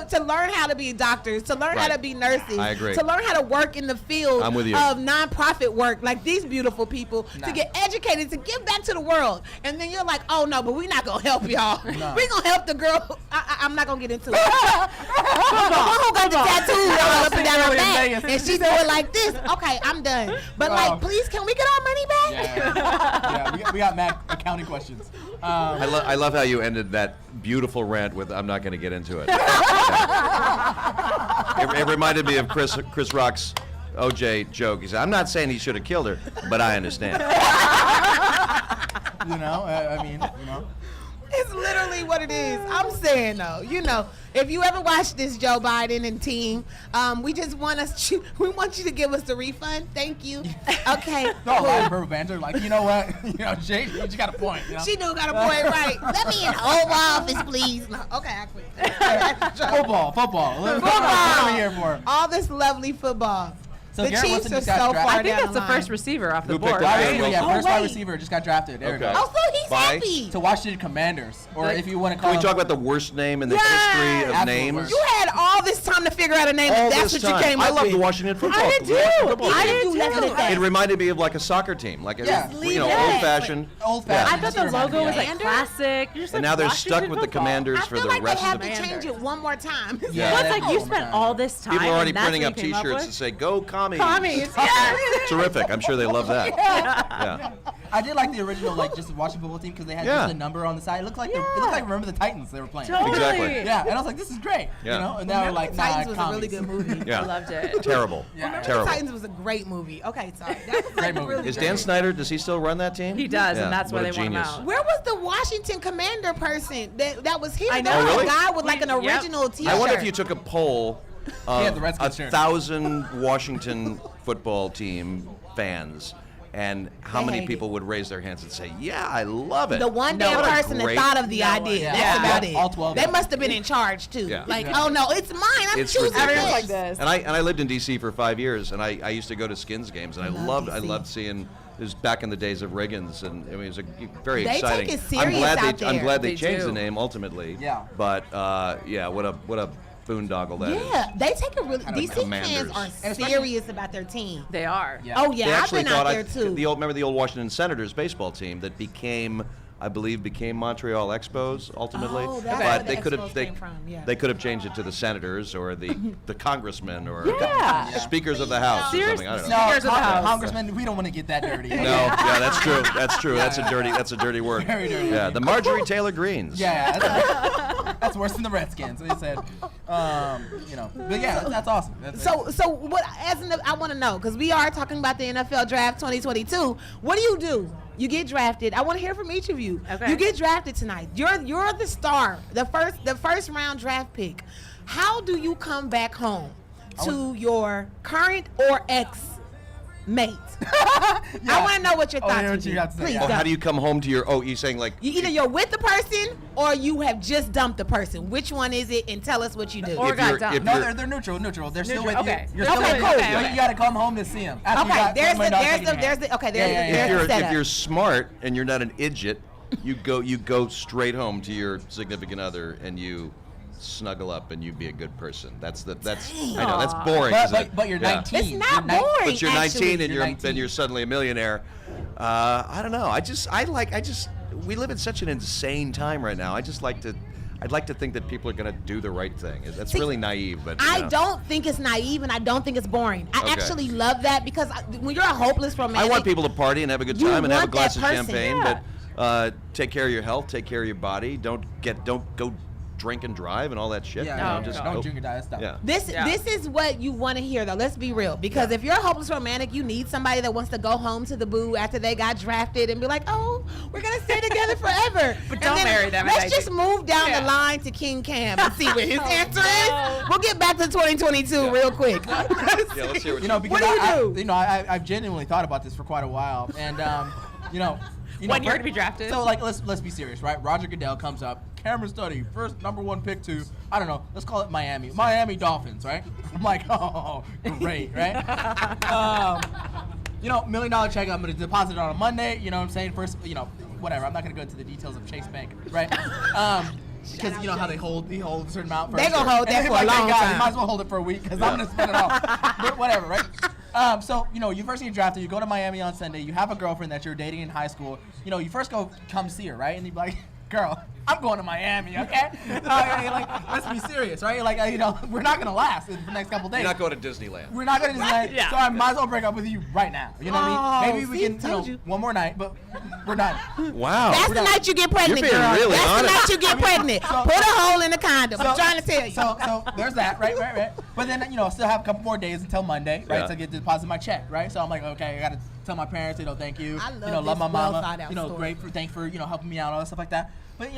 to learn how to be doctors, to learn how to be nurses, I agree. to learn how to work in the field I'm with you. of nonprofit work, like these beautiful people, to get educated, to give back to the world. And then you're like, oh no, but we're not gonna help y'all. No. We're gonna help the girl. I'm not gonna get into it. Who got the tattoo all up and down her back, and she do it like this? Okay, I'm done. But like, please, can we get our money back? We got mad accounting questions. I love how you ended that beautiful rant with "I'm not going to get into it." It reminded me of Chris Rock's OJ joke. He said, "I'm not saying he should have killed her, but I understand." I mean. It's literally what it is. I'm saying though, if you ever watch this Joe Biden and team, we just want you to give us the refund. Thank you. Okay. No, like verbal banter. Like, you know what? Jay, you got a point. She do got a point, right? Let me in the Oval Office, please. No, okay, I quit. Football. What are we here for? All this lovely football. So The Garrett Chiefs Wilson are just got so drafted. far I think down that's the line. first receiver off the Who board, picked up right? Garrett Yeah, Wilson? first Oh, wide wait. receiver just got drafted. There Okay. we go. Oh, so he's Bye. happy. To Washington Commanders, or if you want to call Can we them, talk about the worst name in the Yes! history of Absolute names? worst. You had all this time to figure out a name, All and that's this what time. you came I up love with. the Washington football. I did too. Washington football I team. did you left it at that. It reminded me of like a soccer team, like Yeah. old-fashioned. Old-fashioned. I thought the logo was like Commander? classic. You're just And like now they're Washington stuck with the football. Commanders I for feel the like they rest have of the. to change it one more time. Yeah. Well, it's like you Oh, spent my all God. this time. People are already and that's printing what up you came up T-shirts with? that say "Go Commies." Commies. Yeah. Terrific. I'm sure they love that. Yeah. I did like the original, like just the Washington football team because they had Yeah. just a number on the side. It looked like it looked like Remember the Titans they were playing. Totally. Exactly. Yeah, and I was like, this is great. Yeah. And now we're like, nah, Titans was a really commies. good movie. Yeah. I loved it. Terrible. Yeah. Terrible. Titans was a great movie. Okay, sorry. That was like Great movie. really Is good. Dan Snyder? Does he still run that team? He does, Yeah, and that's why what they a want him genius. out. Where was the Washington Commander person that was here? I There know. was Oh, really? a guy with like an Yep. original T-shirt. I wonder if you took a poll had of the Redskins shirt. 1,000 Washington football team fans, and how They many hate people would raise their hands and say, "Yeah, I love it." the one No, damn what a person that great- thought of the No idea. one. That's Yeah. about it. All 12 They of them. must have been in charge too. Yeah. Like, Yeah. oh no, it's mine. I'm It's choosing ridiculous. Everyone's like this. this. And I lived in D.C. for 5 years, and I used to go to Skins games, and I love loved DC. seeing. It was back in the days of Riggins, and I mean, it was a very They take exciting. it serious out I'm there. glad they They changed do. the name ultimately. Yeah. But yeah, what a boondoggle that is. Yeah, they take it really. DC Commanders. fans And are especially- serious about their team. They are. Yeah. Oh They yeah, I've actually been out thought there too. remember the old Washington Senators baseball team that became, I believe, Montreal Expos ultimately. Oh, that's but where they the could Expos have came from, yeah. they could have changed it to the Senators or the congressmen or Yeah. speakers of the House or something. I don't know. No, Speakers of the House. Congressman, we don't want to get that dirty. No, yeah, that's true. That's true. That's a dirty word. Very dirty. Yeah, the Marjorie Taylor Greens. Yeah, that's worse than the Redskins. They said, but yeah, that's awesome. So what? I want to know because we are talking about the NFL Draft 2022. What do? You get drafted. I want to hear from each of you. Okay. You get drafted tonight. You're the star, the first round draft pick. How do you come back home to your current or ex mate? I want to know what your thoughts hear would what you be. got to say, Please yeah. Oh, go. how do you come home to your? Oh, you're saying like You're with the person or you have just dumped the person. Which one is it? And tell us what you do. Or if got you're- dumped. if No, you're- they're neutral. They're still with Neutral, okay. you. You're still Okay, with cool. But you got to come home to see them. Okay, there's the if setup. you're smart and you're not an idiot, you go straight home to your significant other and you snuggle up and you be a good person. I know that's boring. But you're 19. It's not You're boring. But you're 19 actually. and You're 19. you're suddenly a millionaire. I don't know. We live in such an insane time right now. I'd like to think that people are going to do the right thing. That's really naive, but you I know. don't think it's naive and I don't think it's boring. I Okay. actually love that because when you're a hopeless I romantic, want people to party and have a good You time and have a want glass that of person, champagne, yeah. but take care of your health, take care of your body. Don't go drink and drive and all that shit. Yeah, you know, no, just no. don't go- drink or die. That's stuff. Yeah. This is what you want to hear though. Let's be real, because if you're a hopeless romantic, you need somebody that wants to go home to the boo after they got drafted and be like, "Oh, we're gonna stay together forever." But And don't then marry them at Let's just 19. move down Yeah. the line to King Cam and see what his answer no. is. We'll get back to 2022 real quick. Yeah, let's hear what Because What do you do? I've genuinely thought about this for quite a while, and When you're gonna be drafted. So like, let's be serious, right? Roger Goodell comes up, Cameron Study, first #1 pick to, I don't know, let's call it Miami Dolphins, right? I'm like, oh, great, right? $1 million check, I'm gonna deposit it on a Monday. You know what I'm saying? First, whatever. I'm not gonna go into the details of Chase Bank, right? Because you know how they hold a certain amount first. They gonna hold that for a long time. You might as well hold it for a week because I'm gonna spend it all. But whatever, right? So you first get drafted. You go to Miami on Sunday. You have a girlfriend that you're dating in high school. You first come see her, right? And you be like, girl, I'm going to Miami, okay? Like, let's be serious, right? Like, we're not gonna last in the next couple days. You're not going to Disneyland. We're not going to Disneyland, Yeah. so I might as well break up with you right now. You know what I mean? Maybe we see, told can, you. one more night, but we're done. Wow. That's the night you get pregnant, You're being girl. really That's honest. the night you get pregnant. so- Put a hole in the condom. I'm trying to tell you. So there's that, right? But then, still have a couple more days until Monday, right? Yeah. To get deposit my check, right? So I'm like, okay, I got to tell my parents, thank you. I love love my this mama. well-thought-out story. Thanks for, helping me out, all that stuff like that. But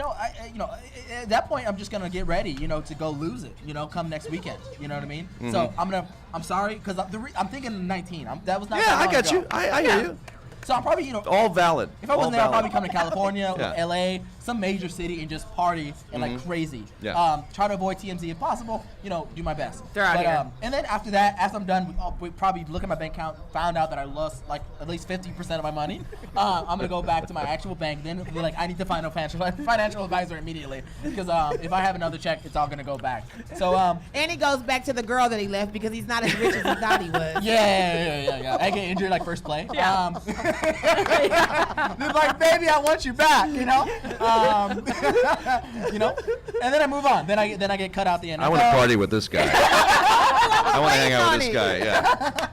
at that point, I'm just gonna get ready, to go lose it, come next weekend. You know what I mean? Mm-hmm. So I'm sorry, because I'm thinking 19. That was not. Yeah, that I long got ago. you. I hear you. So I'm probably, All valid. if I wasn't All there, I'd valid. probably come to California Yeah. or LA, some major city, and just party and like crazy. Yeah. Try to avoid TMZ if possible. Do my best. They're out here. And then after that, after I'm done, we probably look at my bank account, found out that I lost like at least 50% of my money. I'm gonna go back to my actual bank. Then be like, I need to find a financial advisor immediately because if I have another check, it's all gonna go back. So And he goes back to the girl that he left because he's not as rich as he thought he was. yeah. I get injured like first play. Yeah. They're like, baby, I want you back. And then I move on. Then I get cut out the end. I want to party with this guy. I want to hang out with this guy. Yeah.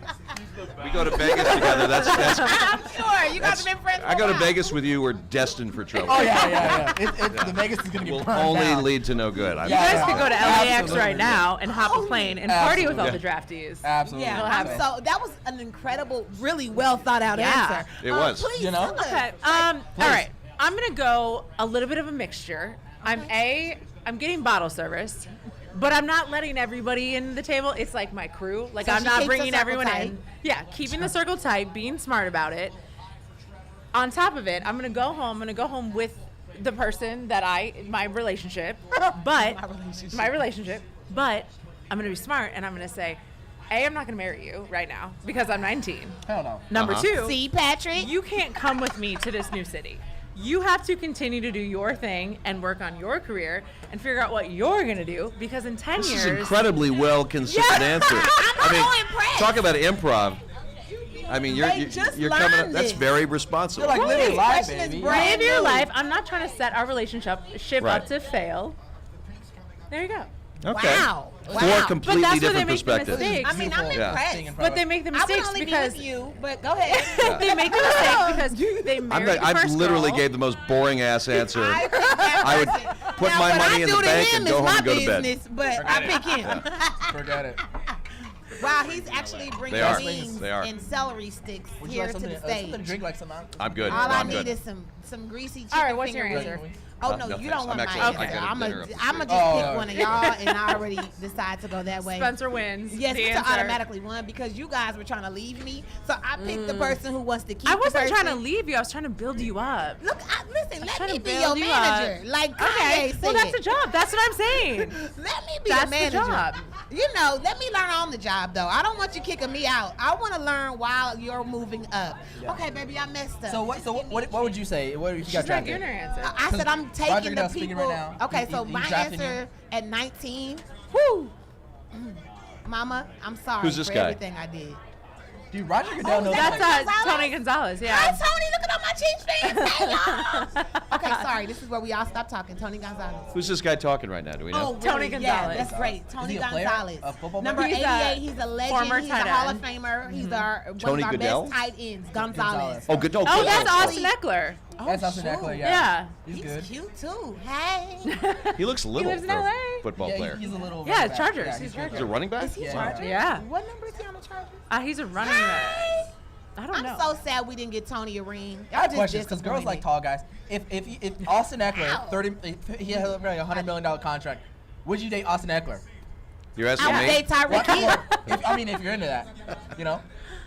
We go to Vegas together. That's I'm sure. You guys have been friends for I go a to while. Vegas with you. We're destined for trouble. Oh yeah. The Vegas is gonna get Will burned only down. lead to no good. You guys could go to LAX Absolutely. right now and hop a plane and party with all the Absolutely. draftees. Absolutely. Yeah, It'll I'm happen. so that was an incredible, really well thought out Yeah. answer. It was. Please, You know? tell us. Okay. All right. I'm gonna go a little bit of a mixture. I'm getting bottle service, but I'm not letting everybody in the table. It's like my crew. Like So I'm she not keeps bringing the circle everyone tight. in. Yeah, keeping the circle tight, being smart about it. On top of it, I'm gonna go home. I'm gonna go home with the person that my relationship, but my relationship. But I'm gonna be smart and I'm gonna say, I'm not gonna marry you right now because I'm 19. Hell no. Number two, See, Patrick? you can't come with me to this new city. You have to continue to do your thing and work on your career and figure out what you're going to do because in 10 This years. is an incredibly well considered answer. I'm so impressed. Talk about improv. I mean, They just you're coming up. learned That's this. very responsible. You're like living This life, question is baby. brand Live your new. life. I'm not trying to set our relationship Right. up to fail. There you go. Okay. Wow. Four Wow. completely But that's where they different make the perspectives. mistakes. I mean, I'm Beautiful. impressed. Seeing in front But of they us. make the I would mistakes only because be with you, but go ahead. they make the mistake because they married the I first literally girl. gave the most boring ass answer. I pick that I would person. put Now, my what money I in do the to bank him and is go home my and go to bed. business, but I pick him. Forget it. Wow, he's actually bringing They are. beans They are. and celery sticks Would you here like to something, the something to stage. drink like some? I'm good. All No, I I'm need good. is some greasy chicken All right, what's your finger answer? wings. Oh, no, no, you thanks. don't want I'm my actually- answer. I got I'm dinner going up to the just street. pick one of y'all, and I already decide to go that way. Spencer wins. Yes, the it's answer. automatically one because you guys were trying to leave me. So I picked the person who wants to keep I the wasn't person. trying to leave you. I was trying to build you up. Look, listen, let trying me to be build your you up. manager. Like Okay. Kanye Well, said. that's a job. That's what I'm saying. Let me be That's a the manager. job. You know, let me learn on the job, though. I don't want you kicking me out. I want to learn while you're moving up. Yeah. Okay, baby, I messed up. So what would you say? What if you She's got not drafted? giving her answer. I said I'm Roger taking the Goodell's speaking people. right now. Okay, He- so he my drafting answer you. at 19. Whoo. Mama, I'm sorry Who's this for guy? everything I did. Dude, Roger Goodell knows. that That's Gonzalez? Tony Gonzalez. Hi, Yeah. Tony. Look at all my cheap streams. Hey, y'all. Okay, sorry. This is where we all stop talking. Tony Gonzalez. Who's this guy talking right now? Do we know? Oh, Tony really? Yeah, Gonzalez. that's great. Tony he a player? Gonzalez. A football Number player? He's a 88. He's a legend. former He's tight a Hall of end. Famer. He's one Tony of our Goodell? best tight ends. Gonzalez. Oh, good. Oh, good. that's Oh, Austin Eckler. That's Austin sure. Eckler, Yeah. yeah. He's He's good. cute too. Hey. He looks little lives in for a LA. football Yeah, player. he's a little. Yeah, running back. Chargers. Yeah, He's good. He's a running back? Is he Yeah. Chargers? Yeah. What number is he on the Chargers? He's a running Hey. back. I don't I'm know. so sad we didn't get Tony a ring. I have I'm just questions because girls like disappointed. tall guys. If Austin Eckler, Ow. if he had like a $100 million contract, would you date Austin Eckler? You're asking I would me? date Tyreek Hill. If you're into that, you know.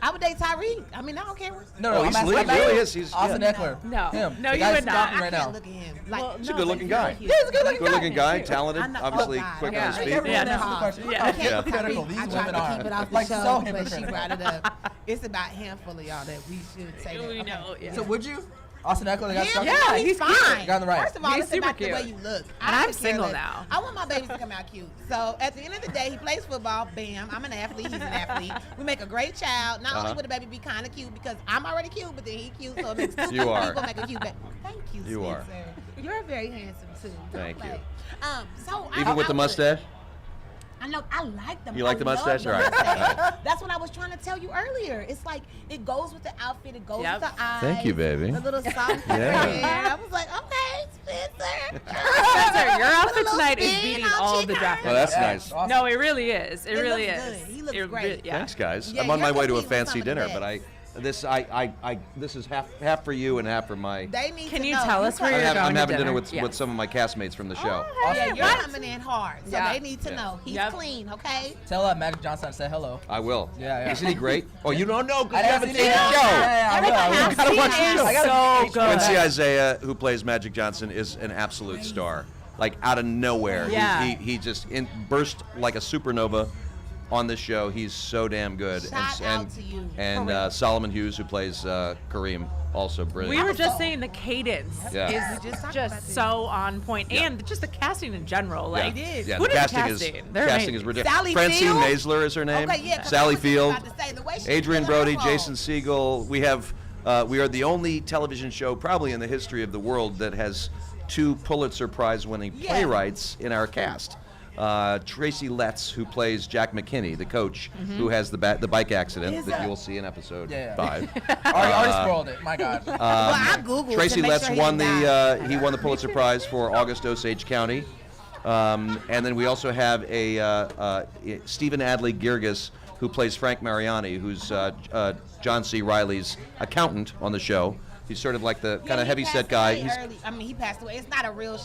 I would date Tyreek. I mean, I don't care. No, Oh, I'm he's asking lit. about Really you. is. He's Austin yeah. Eckler. No. Him. No, The you guy's would not. stalking I right can't now. look at him. Like, He's a good-looking guy. He's He's a good-looking Good-looking guy, Yeah. talented, I know- obviously oh, God. quick Yeah. on his feet. Everyone Yeah, asks no. the question. Yeah. Look how Yeah. hypocritical these I tried women to are. keep it off the Like, show, so but she hypocritical. brought it up. It's about a handful of y'all that we should say that. We Okay. know, yeah. So would you? Austin Eckler, the guy Him? stuck? Yeah, he's he's fine. cute. Guy on the right. First of all, He's it's about super the way cute. you look. And I'm could care single less. now. I want my babies to come out cute. So at the end of the day, he plays football. Bam. I'm an athlete. He's an athlete. We make a great child. Not only would the baby be kind of cute because I'm already cute, but then he cute, so it makes two You are. people make a cute baby. Thank you, You are. Spencer. You're very handsome too. Don't Thank you. play. So Even with the mustache? I know. I like them. You like the I love mustache? the All right. mustache. That's what I was trying to tell you earlier. It's like it goes with the outfit. It goes Yep. with the eyes. Thank you, baby. The little soft Yeah. hair. I was like, okay, Spencer. Spencer, your outfit little tonight is spin beating on all of the chicken. draft. Well, that's Yeah, nice. awesome. No, it really is. It really looks is. good. He looks It great. yeah. Thanks, guys. Yeah, I'm on my you're way to a competing with fancy some of the dinner, but best. this is half for you and half for my. They need Can to you know. tell us where you're I'm going to having dinner dinner? with Yes. some of my castmates from the show. Yeah, you're What? coming in hard, so Yeah. they need to Yeah. know he's Yep. clean. Okay. Tell Magic Johnson to say hello. I will. Yeah. Isn't he great? Oh, you don't know because I you haven't haven't seen seen it. the show. Yeah, I will. I've gotta seen watch it. the show. I gotta So watch good. Quincy Isaiah, who plays Magic Johnson, is an absolute star. Like out of nowhere, Yeah. he just burst like a supernova on this show. He's so damn good. Shout out to you. And For real. Solomon Hughes, who plays Kareem, also brilliant. We were just saying the cadence Yeah. We is just talked about just this. so on point, Yeah. and just the casting in general. Like, did. Yeah, who the did casting the is casting? They're casting amazing. is ridiculous. Sally Francine Field? Maisler is her name. Okay, yeah. 'cause I Sally was just Field, about to say, the way she Adrian was Brody, in her role. Jason Segel. We are the only television show probably in the history of the world that has 2 Pulitzer Prize winning Yeah. playwrights in our cast. Tracy Letts, who plays Jack McKinney, the coach, who has the bike accident Is that that- you will see in episode Yeah. 5. Already spoiled it. My God. Well, I googled Tracy to make Letts sure won he died. he won the Pulitzer Prize for August Osage County, and then we also have a Stephen Adley Girgis, who plays Frank Mariani, who's John C. Reilly's accountant on the show. He's sort of like the Yeah, kind of he heavy passed set guy. away He's early. I mean, he passed away. It's not a real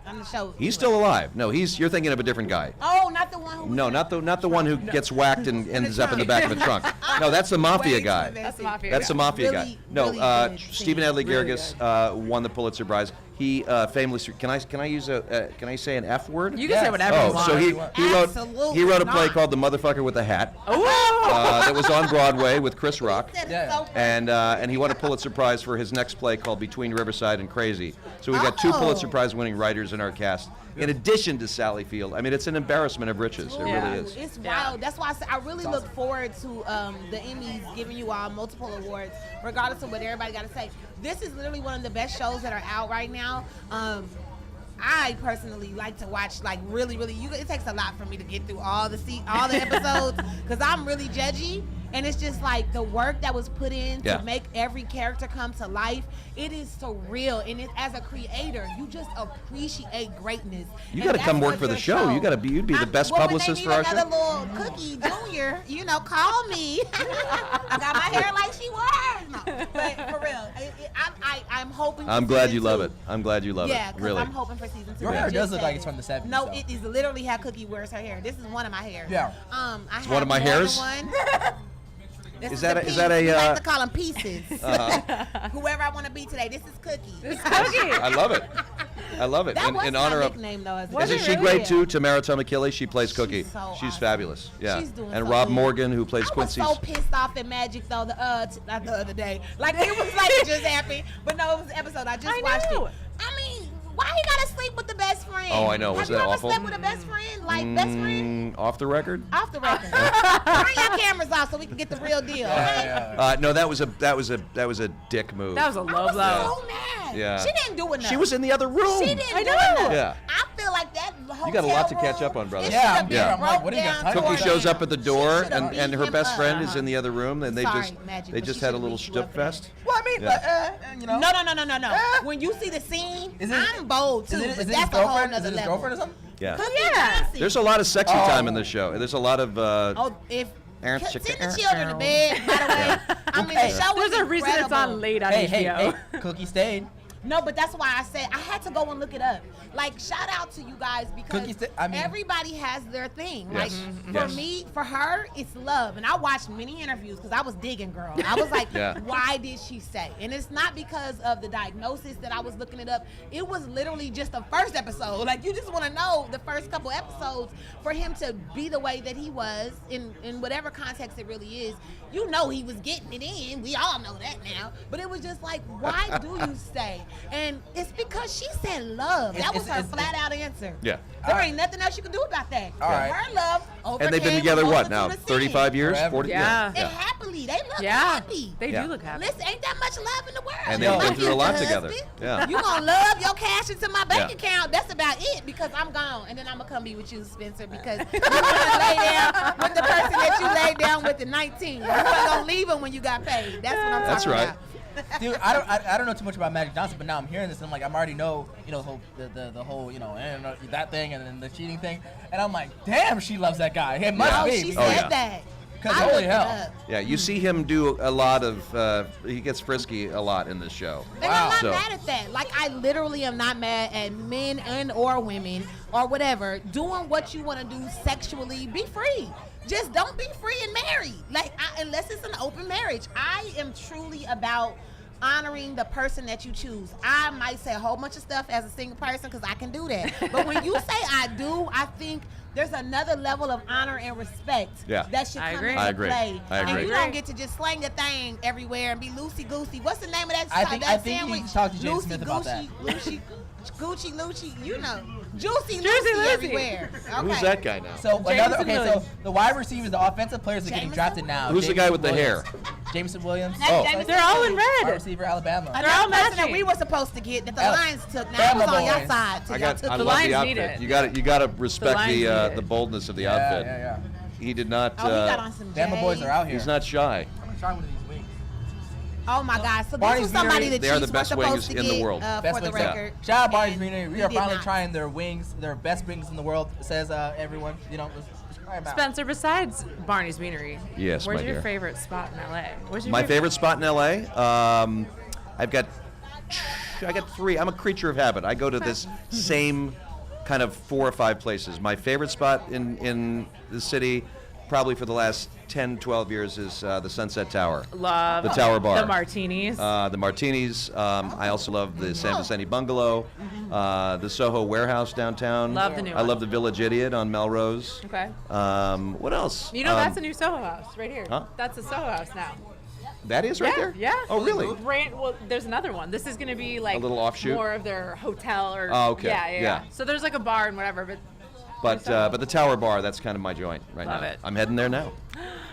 on the show. he's still alive. No, you're thinking of a different guy. Oh, not the one who. No, not the one who gets whacked and ends up in the back of a trunk. No, that's the mafia guy. That's the mafia. That's the mafia Really, guy. No, really good Stephen scene. Adley Really Girgis won the Pulitzer Prize. He famously can I use can I say an F word? You can say whatever you Oh, want. so he Absolutely wrote a play not. called The Motherfucker with a Hat Oh! that was on Broadway with Chris Rock. Said it Yeah. so funny. And he won a Pulitzer Prize for his next play called Between Riverside and Crazy. So we got 2 Oh. Pulitzer Prize winning writers in our cast, in addition to Sally Field. I mean, it's an embarrassment of riches. It Yeah. really is. It's Yeah. wild. That's why I said I really look forward to the Emmys giving you all multiple awards, regardless of what everybody got to say. This is literally one of the best shows that are out right now. I personally like to watch like really. It takes a lot for me to get through all the episodes because I'm really judgy. And it's just like the work that was put in Yeah. to make every character come to life. It is so real. And as a creator, you just appreciate greatness. You And got to that's come work what for the your show. You got to be. You'd be the best publicist for when our they need show. another little cookie junior, call me. I got my hair like she was. No, but for real, I'm hoping. I'm for glad season you love 2. it. I'm glad you love Yeah, it. because Really. I'm hoping for season 2. Your I hair just does look said like it's from the 70s, No, though. it is literally how Cookie wears her hair. This is one of my hairs. Yeah. I have one of my more than hairs? one. This Is the that a- is piece. that a, We like uh, to call them pieces. Whoever I want to be today. This is Cookie. I love it. I love it. That in was in honor my of. nickname though. As Was Isn't it she really? great too? Tamara Tomikili. She plays Cookie. She's so She's awesome. fabulous. Yeah. She's doing and so Rob good. Morgan, who plays I was Quincy's. so pissed off at Magic though not the other day. Like it was like it just happened, but no, it was the episode. I just I watched know. it. I mean, why he gotta sleep with the best friend? Oh, I know. Was Have you that ever awful? slept with a best friend? Like best friend? Off the record? Off the record. Turn your cameras off so we can get the real deal. Okay? No, that was a dick move. That was a I low was blow. so mad. Yeah. She didn't do enough. She was in the other room. She didn't I do know. enough. Yeah. I feel like that hotel You got a lot to catch room, up on, brother. it Yeah, should have I'm been here. I'm like, broke what do you got down time to for? Cookie her shows down. up at the She door, should've and beat her him best up. friend is in the other room, and they Sorry, just Magic, they but just she had a should've little beat you stuff up for that. fest. Well, I mean, Yeah. No. When you see the scene, Is it- I'm bold too, Is it but his that's a whole girlfriend? nother Is it his level. girlfriend or something? Yeah. Cookie Yeah. Johnson. There's a lot of sexy Oh. time in this show. There's a lot of Oh, if Aaron send Chicken- the children to bed. By the way, I mean the show was There's a reason it's incredible. on late on Hey, HBO. Cookie stayed. No, but that's why I said I had to go and look it up. Like, shout out to you guys because Cookie sti- I mean- everybody has their thing. Yes. Like, Yes. for me, for her, it's love. And I watched many interviews because I was digging, girl. I was like, Yeah. why did she say? And it's not because of the diagnosis that I was looking it up. It was literally just the first episode. Like, you just want to know the first couple episodes for him to be the way that he was in whatever context it really is. You know he was getting it in. We all know that now. But it was just like, why do you stay? And it's because she said love. That was her flat out answer. Yeah. There ain't nothing else you can do about that. All right. Her love overcame And they've been together a what now? multitude of 35 sins. years? Forever. 40? Yeah. And happily, they look Yeah. happy. They Yeah. do look happy. Listen, ain't that much love in the world. And they've My been through a lot future together. husband. Yeah. You gonna love your cash into my bank Yeah. account. That's about it because I'm gone. And then I'm gonna come be with you, Spencer, because you gonna lay down with the person that you laid down with at 19. You weren't gonna leave him when you got paid. That's what I'm That's talking right. about. Dude, I don't know too much about Magic Johnson, but now I'm hearing this and I'm like, I'm already know, the whole, that thing and then the cheating thing, and I'm like, damn, she loves that guy. It must No, be. she Oh, said yeah. that. 'Cause I holy looked it hell. up. Yeah, you see him do a lot of, he gets frisky a lot in this show. And I'm not So- mad at that. Like, I literally am not mad at men and or women or whatever doing what you want to do sexually. Be free. Just don't be free and married. Like, unless it's an open marriage. I am truly about honoring the person that you choose. I might say a whole bunch of stuff as a single person because I can do that. But when you say I do, I think there's another level of honor and respect Yeah. that should I come agree. into I agree. play. I And agree. you don't get to just slang the thing everywhere and be loosey goosey. What's the name of that? I think sandwich? you talked to James Loosey Smith about that. Goosey, Gucci, Lucci, you know, Juicy Lucy. Lucy everywhere. Okay. Who's that guy now? So Jameson Williams. so the wide receivers, the offensive players are getting Jameson? drafted now. Who's the guy with the hair? Jameson Williams. That's Oh. Jameson They're all in Williams. Wide red. receiver, Alabama. They're all Another person that matching. we were supposed to get that the Al- Lions took. Now I was Bama on your boys. side. Till I y'all got. took I the love Lions the need outfit. it. You got to respect Lions need the it. boldness of the Yeah, outfit. yeah. He did not. Oh, he got on some Bama boys J's. are out here. He's not shy. I'm gonna try one of these wings. Oh my God! So Barney's this was somebody Beanery, that they are Chiefs the were best supposed wings to in the get, world. for Best the wings ever. record. Shout out Barney's and Beanery. We he are did finally not. trying their wings, their best wings in the world. Says everyone. Let's try 'em out. Spencer, besides Barney's Beanery, Yes, where's my your dear. favorite spot in LA? Where's your My favorite spot in LA. I've got. I got 3. I'm a creature of habit. I go to this same kind of 4 or 5 places. My favorite spot in the city, probably for the last 10, 12 years, is the Sunset Tower. Love The Tower Bar. the martinis. The martinis. I also love the San Vicente Bungalow, the Soho Warehouse downtown. Love the new I one. love the Village Idiot on Melrose. Okay. What else? You know that's a new Soho House right here. Huh? That's a Soho House now. That is right Yeah, there? yeah. Oh, really? Well, there's another one. This is going to be like A little offshoot? more of their hotel or. Oh, okay. Yeah. Yeah. So there's like a bar and whatever, but. But the Tower Bar, that's kind of my joint right Love now. it. I'm heading there now.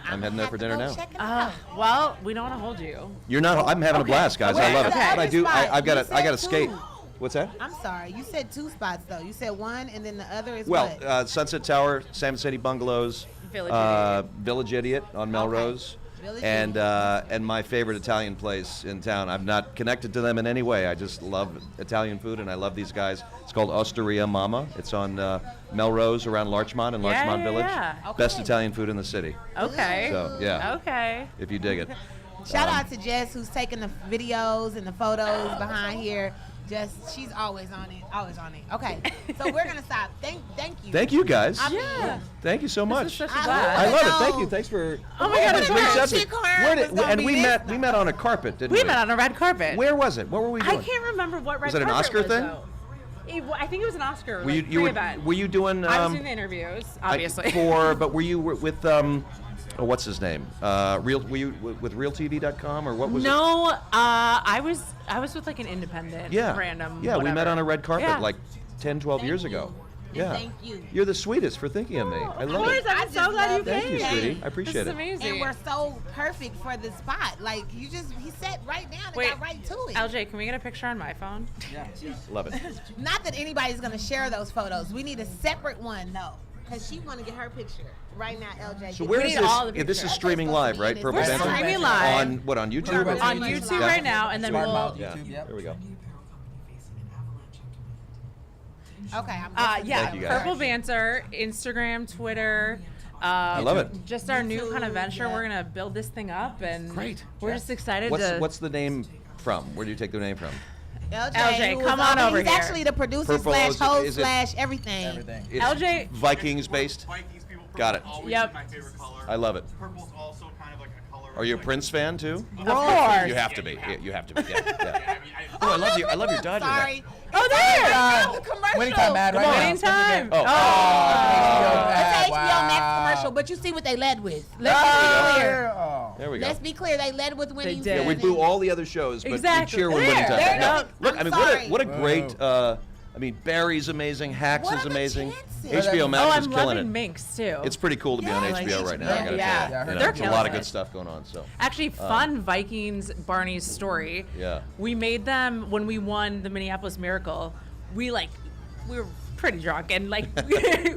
I'm heading there for Have to dinner go now. check it out. Well, we don't want to hold you. You're not. I'm having a blast, guys. I Where's love it. the But I other do. spot? I've got You to. I got to said skate. two. What's that? I'm sorry. You said 2 spots though. You said one, and then the other is Well, what? Sunset Tower, San Vicente Bungalows, Village Idiot. On Melrose, Village and my favorite Italian place in town. I'm not connected to them in any way. I just love Italian food, and I love these guys. It's called Osteria Mama. It's on Melrose around Larchmont in Larchmont yeah, Village. yeah. Best Okay. Italian food in the city. Okay. So yeah, Okay. if you dig it. Shout out to Jess who's taking the videos and the photos behind here. Jess, she's always on it. Always on it. Okay. So we're gonna stop. Thank you. Thank you, guys. I mean, Yeah. Thank you so much. This is such a I blast. I love it. know. Thank you. Thanks for. Oh my God, this it's great great. subject. Chick Horn Where was did, gonna and be we this. met. We met on a carpet, didn't we? We met on a red carpet. Where was it? What were we I doing? can't remember what red Was it an carpet Oscar was, thing? though. I think it was an Oscar. Were you, like, you were, pre-event. were you doing? I was doing the interviews, obviously. But were you with what's his name? Real? Were you with RealTV.com or what was it? No, I was with like an independent, Yeah. random. Yeah, we met whatever. on a red carpet Yeah. like 10, 12 Thank years you. ago. And Yeah. thank you. You're the sweetest for thinking of me. I Of love course, it. I I'm just so glad you love came. that Thank you, sweetie. I appreciate This is it. amazing. And we're so perfect for the spot. Like he sat right down and Wait, got right to it. LJ, can we get a picture on my phone? Love it. Not that anybody's gonna share those photos. We need a separate one though, because she want to get her picture right now. LJ. So where We is need all this? the This is pictures. streaming live, right? Purple We're Banter? streaming live. On what? On YouTube? We're On Yeah. YouTube Yeah. right now, and then Smart we'll. mouth Yeah. YouTube. Yep. There we go. Okay. I'm Yeah, Thank you, guys. Purple Banter, Instagram, Twitter. I love it. Just our new kind of venture. We're gonna build this thing up, and Great. we're just excited What's to. what's the name from? Where do you take the name from? LJ, who was come on over he's here. actually the producer Purple, slash is it- host is it- slash everything. Everything. It's LJ Vikings based. Vikings people. Got it. Always Yep. my favorite color. I love it. Purple's also kind of like a color. Are you a Prince fan too? Of course. You have to be. You have to be. Yeah. Oh, I love you. I love your Dodgers. hat. Sorry. Oh, there. The commercial. Winning time ad right now. Winning time. Oh. That's Wow. HBO Max commercial, but you see what they led with. Let's be clear. Oh. There we go. Let's be clear. They led with winning did. Yeah, we season. boo all the other shows, but Exactly. we cheer when There, winning time. there No, it is. look, I I'm mean, sorry. what a great. I mean, Barry's amazing. Hacks What is are the amazing. chances? HBO Oh, Max is I'm killing loving it. Minx too. It's pretty cool to be on Yeah, HBO like right now. I gotta yeah. tell you. They're There's a lot killing of good it. stuff going on. So Actually, fun Vikings Barney's story. Yeah. We made them when we won the Minneapolis Miracle. We were pretty drunk and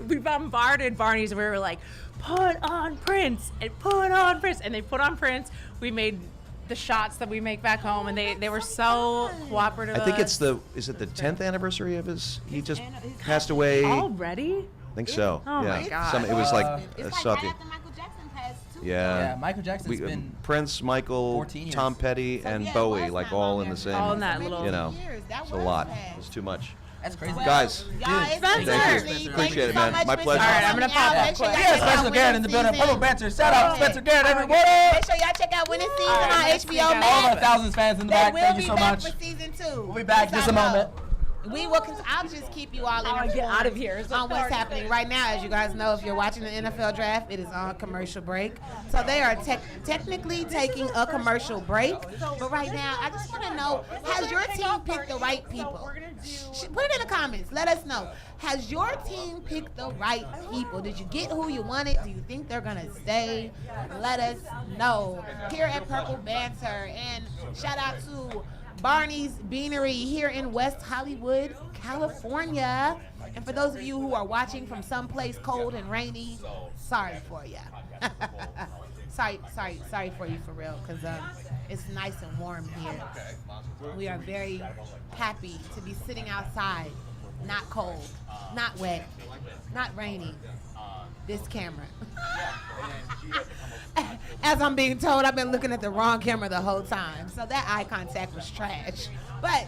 we bombarded Barney's and we were like, put on Prince and put on Prince, and they put on Prince. We made the shots that we make back home, and they were so cooperative. I think with us. is it the 10th anniversary of he just passed away. Already? I think so. Oh yeah. my God. It was like It's like something. right after Michael Jackson passed, too. Yeah. Yeah, Michael Jackson's been Prince, Michael, 14 years. Tom Petty, So, and yeah, it Bowie, was like not all long in the after. same. All in that little- You know, That it's a was lot. fast. It's too much. That's crazy. Guys, Guys, Spencer. Thank you. Appreciate it, man. My pleasure. All right, I'm gonna pop up quick. Yeah, Spencer Garrett in the building. Purple Banter. Shout out Spencer Garrett, everybody. Make sure y'all check out Winning Season on let's HBO check out All of our Max. thousands fans in the They back. will Thank you be so back much. for season 2. We'll be back Yes, just a I know. moment. We will. I'll just keep you all wanna informed get out of here. It's on what's dark. happening right now. As you guys know, if you're watching the NFL draft, it is on commercial break. So they are technically taking a commercial break. But right now, I just want to know: has your team picked the right people? Put it in the comments. Let us know. Has your team picked the right people? Did you get who you wanted? Do you think they're gonna stay? Let us know here at Purple Banter. And shout out to Barney's Beanery here in West Hollywood, California. And for those of you who are watching from someplace cold and rainy, sorry for you. sorry for you for real, because it's nice and warm here. We are very happy to be sitting outside, not cold, not wet, not rainy. This camera. As I'm being told, I've been looking at the wrong camera the whole time. So that eye contact was trash. But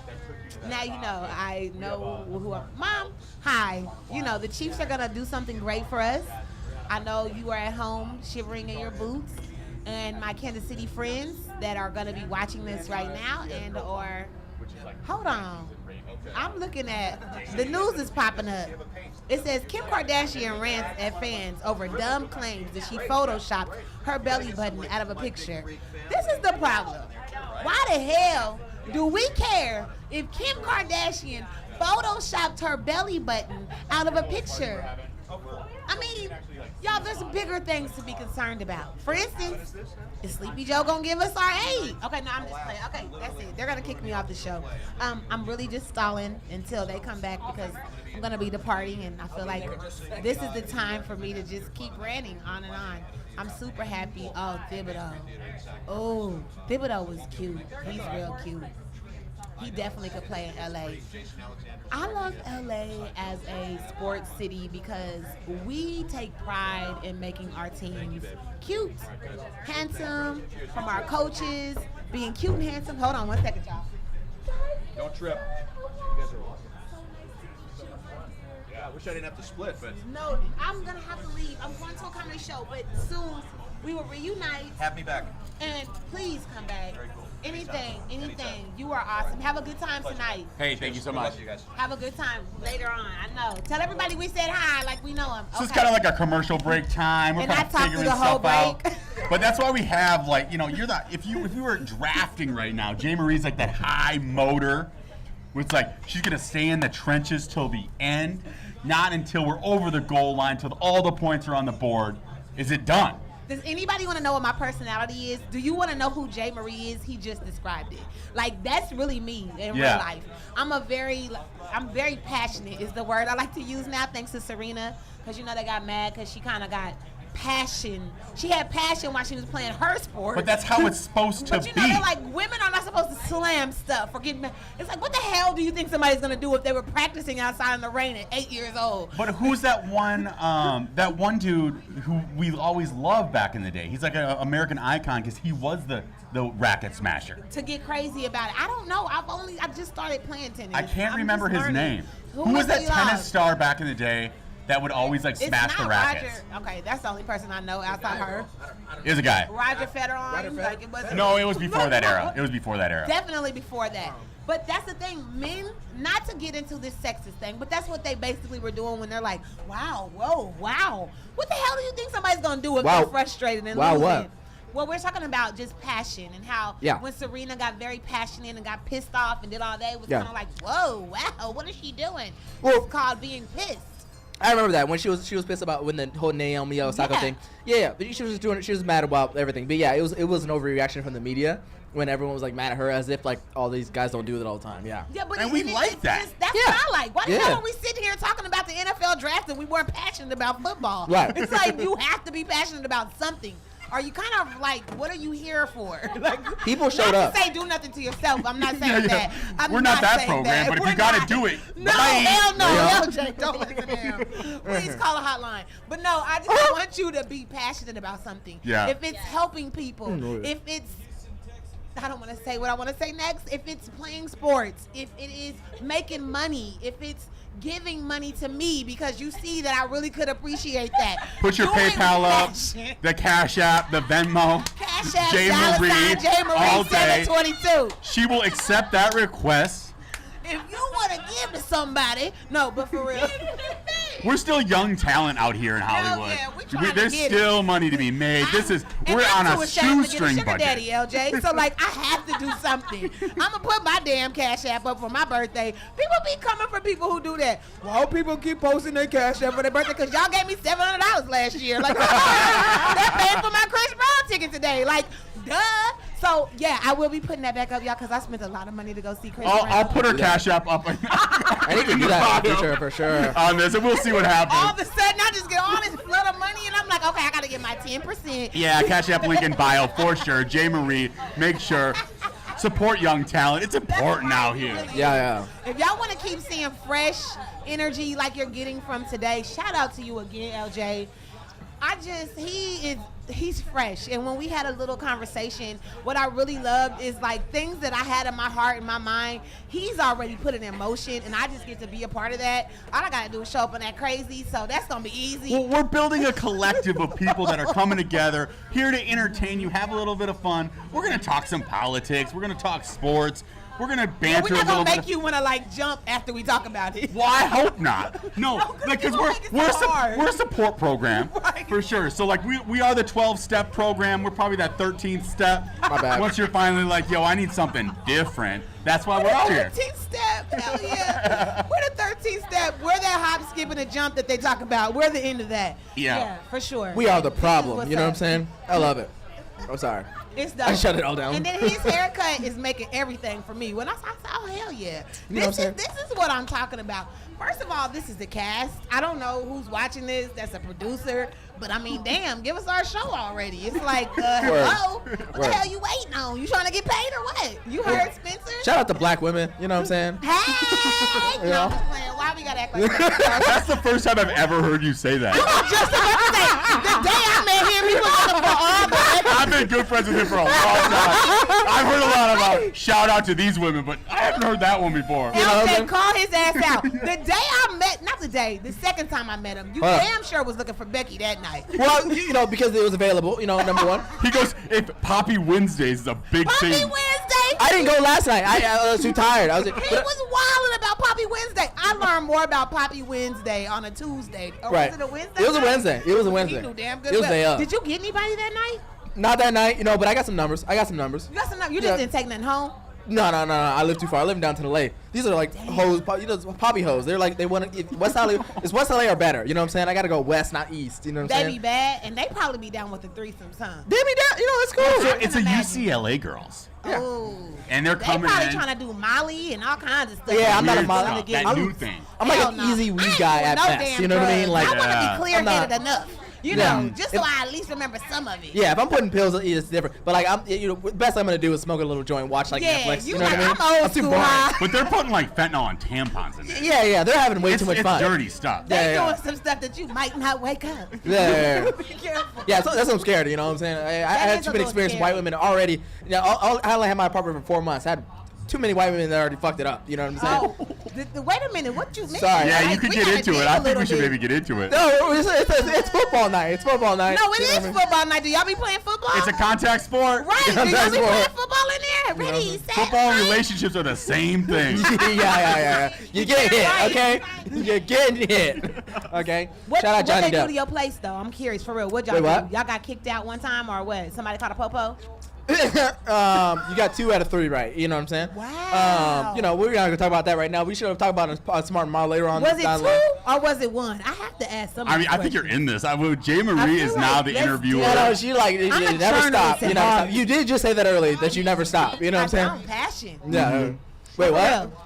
now you know, I know who I'm. Mom, hi. You know, the Chiefs are going to do something great for us. I know you are at home shivering in your boots. And my Kansas City friends that are going to be watching this right now hold on. I'm looking at, the news is popping up. It says Kim Kardashian rants at fans over dumb claims that she photoshopped her belly button out of a picture. This is the problem. Why the hell do we care if Kim Kardashian photoshopped her belly button out of a picture? I mean, y'all, there's bigger things to be concerned about. For instance, is Sleepy Joe gonna give us our aid? Okay, no, I'm just playing. Okay, that's it. They're gonna kick me off the show. I'm really just stalling until they come back because I'm gonna be departing, and I feel like this is the time for me to just keep ranting on and on. I'm super happy. Oh, Thibodeau. Oh, Thibodeau was cute. He's real cute. He definitely could play in LA. I love LA as a sports city because we take pride in making our teams cute, handsome, from our coaches, being cute and handsome. Hold on one second, y'all. Don't trip. You guys are awesome. Yeah, I wish I didn't have to split, but No, I'm going to have to leave. I'm going to a comedy show, but soon we will reunite. have me back. And please come back. Very cool. Anything. Anytime. You are awesome. Have a good time tonight. Hey, thank you so Good luck much. to you guys. Have a good time later on. I know. Tell everybody we said hi like we know them. So it's kind of like a commercial break time. We're And kind I of talked figuring through the whole stuff out. break. But that's why we have you're the if you were drafting right now, Jay Marie's like that high motor, where it's like she's gonna stay in the trenches till the end, not until we're over the goal line, till all the points are on the board. Is it done? Does anybody want to know what my personality is? Do you want to know who Jay Marie is? He just described it. Like, that's really me in real Yeah. life. I'm very passionate is the word I like to use now, thanks to Serena. Because, you know, they got mad because she kind of got passion. She had passion while she was playing her sport. But that's how it's supposed to But be. you know, they're like, women are not supposed to slam stuff or get mad. It's like, what the hell do you think somebody's gonna do if they were practicing outside in the rain at 8 years old? But who's that one dude who we always loved back in the day? He's like an American icon because he was the racket smasher. To get crazy about it, I don't know. I just started playing tennis. I can't I'm remember just his learning. name. Who was that he tennis loved? star back in the day that would always like It's smash not the rackets? Roger. Okay, that's the only person I know outside her. It was a guy. Roger Federer. Like it wasn't. No, it was before that era. It was before that era. Definitely before that. But that's the thing, men, not to get into this sexist thing, but that's what they basically were doing when they're like, wow, whoa, wow. What the hell do you think somebody's going to do if Wow. they're frustrated and Wow, losing? what? Well, we're talking about just passion and how Yeah. when Serena got very passionate and got pissed off and did all that, it was Yeah. kind of like, whoa, wow, what is she doing? Well- It's called being pissed. I remember that when she was pissed about when the whole Naomi Osaka Yeah. thing. Yeah, but she was just she was mad about everything. But yeah, it was an overreaction from the media when everyone was like mad at her as if like all these guys don't do it all the time. Yeah. Yeah, but And we like that. That's Yeah. what I like. Why the Yeah. hell are we sitting here talking about the NFL draft and we weren't passionate about football? Right. It's like you have to be passionate about something. Are you kind of like, what are you here for? Like, People showed not up. to say do nothing to yourself. I'm not saying Yeah, that. I'm We're not that saying program, but if We're you gotta not. do it, No, bye. hell no. Yeah. LJ, don't listen to him. Please call a hotline. But no, I just want you to be passionate about something. Yeah. If it's helping people, Mm, if it's I don't want to say what I want to say next. If it's playing sports, if it is making money, if it's giving money to me because you see that I really could appreciate that. Put your Doing PayPal up, passion. the Cash App, the Venmo. Cash App, J. Marie, J. all Marie day. 722. She will accept that request. If you want to give to somebody, no, but for real. We're still young talent out here in Hollywood. yeah, we're trying to There's get it. still money to be made. And We're I'm on too a ashamed to get shoestring sugar budget. daddy, LJ. So like, I have to do something. I'm gonna put my damn Cash App up for my birthday. People be coming for people who do that. Well, people keep posting their Cash App for their birthday because y'all gave me $700 last year. Like, that paid for my Chris Brown ticket today. Like, duh. So yeah, I will be putting that back up, y'all, because I spent a lot of money to go see Chris Brown. I'll put her Yeah. Cash App up. I need to do that for sure. On this, and we'll see what All happens. of a sudden, I just get all this flood of money, and I'm like, okay, I gotta get my 10%. Yeah, Cash App link in bio for sure. J. Marie, make sure. Support young talent. It's important out here. Yeah. If y'all want to keep seeing fresh energy like you're getting from today, shout out to you again, LJ. He's fresh. And when we had a little conversation, what I really loved is like things that I had in my heart and my mind, he's already put it in motion, and I just get to be a part of that. All I gotta do is show up on that crazy, so that's gonna be easy. Well, we're building a collective of people that are coming together, here to entertain you, have a little bit of fun. We're going to talk some politics. We're going to talk sports. We're going to Yeah, banter we're a not little gonna bit. make you wanna like jump after we talk about it. Well, I hope not. No, because you we're make it we're so hard. we're a support program Right. for sure. So like we are the 12-step program. We're probably that 13th step. My bad. Once you're finally like, yo, I need something different. That's why we're out here. 13th step, hell yeah. We're the 13th step. We're that hop, skip, and a jump that they talk about. We're the end of that. Yeah. for sure. We are the This is problem. what's You know what I'm up. saying? I love it. I'm sorry. It's dope. I shut it all down. And then his haircut is making everything for me. When I said, oh hell yeah, You know what I'm this is what I'm talking about. First of all, this is the cast. I don't know who's watching this. That's a producer. But I mean, damn, give us our show already. It's like, hello, what the Word. hell you waiting on? You trying to get paid or what? You heard Spencer? Shout out to black women. You know what I'm saying? Hey, Yeah. no, I'm just playing. Why we gotta act like that? That's the first time I've ever heard you say that. Just about to say, the day I met him, he was looking for all the I've been good friends with him for a long time. I've heard a lot about shout out to these women, but I haven't heard that one before. LJ, call his ass out. The day I met, not the day, the second time I met him, you Huh. damn sure was looking for Becky that night. Well, you know, because it was available. You know, number one. He goes, if Poppy Wednesdays is a big Poppy thing. Wednesday. I didn't go last night. I was too tired. I was. He was wilding about Poppy Wednesday. I learned more about Poppy Wednesday on a Tuesday. Or Right. was it a Wednesday? It was a night? Wednesday. It was a Wednesday. He knew damn good. It was well. day up. Did you get anybody that night? Not that night, you know, but I got some numbers. You got some. You just Yeah. didn't take nothing home. No. I live too far. I live in downtown LA. These are like hoes, you know, poppy hoes. They're like, they want to, West LA, is West LA or better? You know what I'm saying? I got to go west, not east. You know what I'm They saying? be bad, and they probably be down with the threesomes, huh? They be down. You know, it's cool. So it's a imagine. UCLA girls. Yeah. Ooh. And they're They coming probably in. trying to do Molly and all kinds of stuff. Yeah, I'm not a Weird Molly. stuff, Get that loose. new thing. I'm like Hell an no. easy I weed ain't guy doing at no best. damn You know what I mean? drugs. Like, I want to Yeah. be clear-headed I'm enough. You know, just so I at least remember some of it. Yeah, if I'm putting pills, it's different. But like, the best I'm gonna do is smoke a little joint, watch like Netflix. You know like, what I mean? I'm old too school boring. high. But they're putting like fentanyl and tampons in there. Yeah, they're having way too much fun. It's dirty stuff. They Yeah. doing some stuff that you might not wake up. Yeah. Be careful. Yeah, so that's what I'm scared of, you know what I'm saying? I had is too a many little experience with scary. white women already. You know, I only had my apartment for 4 months. I had too many white women that already fucked it up. You know what I'm saying? Oh, wait a minute. What you mean? Sorry. Yeah, Like, you could we get gotta into dig it. a I think little we should bit. maybe get into it. No, it's football night. It's football night. No, it You know is what I mean? football night. Do y'all be playing football? It's a contact sport. Right. Do Contact y'all be sport. playing football in there? Ready, set, Football and fight? relationships are the same thing. yeah. You get hit, Right. okay? You're getting hit, okay? What, Shout out Johnny what they do Depp. to your place, though? I'm curious, for real. What y'all Wait, do? what? Y'all got kicked out one time or what? Somebody caught a popo? You got 2 out of 3 right. You know what I'm saying? Wow. You know, we're not gonna talk about that right now. We should have talked about it on Smart Mile later on. Was it down 2 the line. or was it 1? I have to ask somebody. I mean, I think you're in this. Jay I Marie feel is like now the let's interviewer. Yeah, no, she like you I'm a never stop. journalist You at never heart. stop. You did just say that earlier that you never stop. You know what I'm I'm saying? passion. Yeah. Wait, For what? real.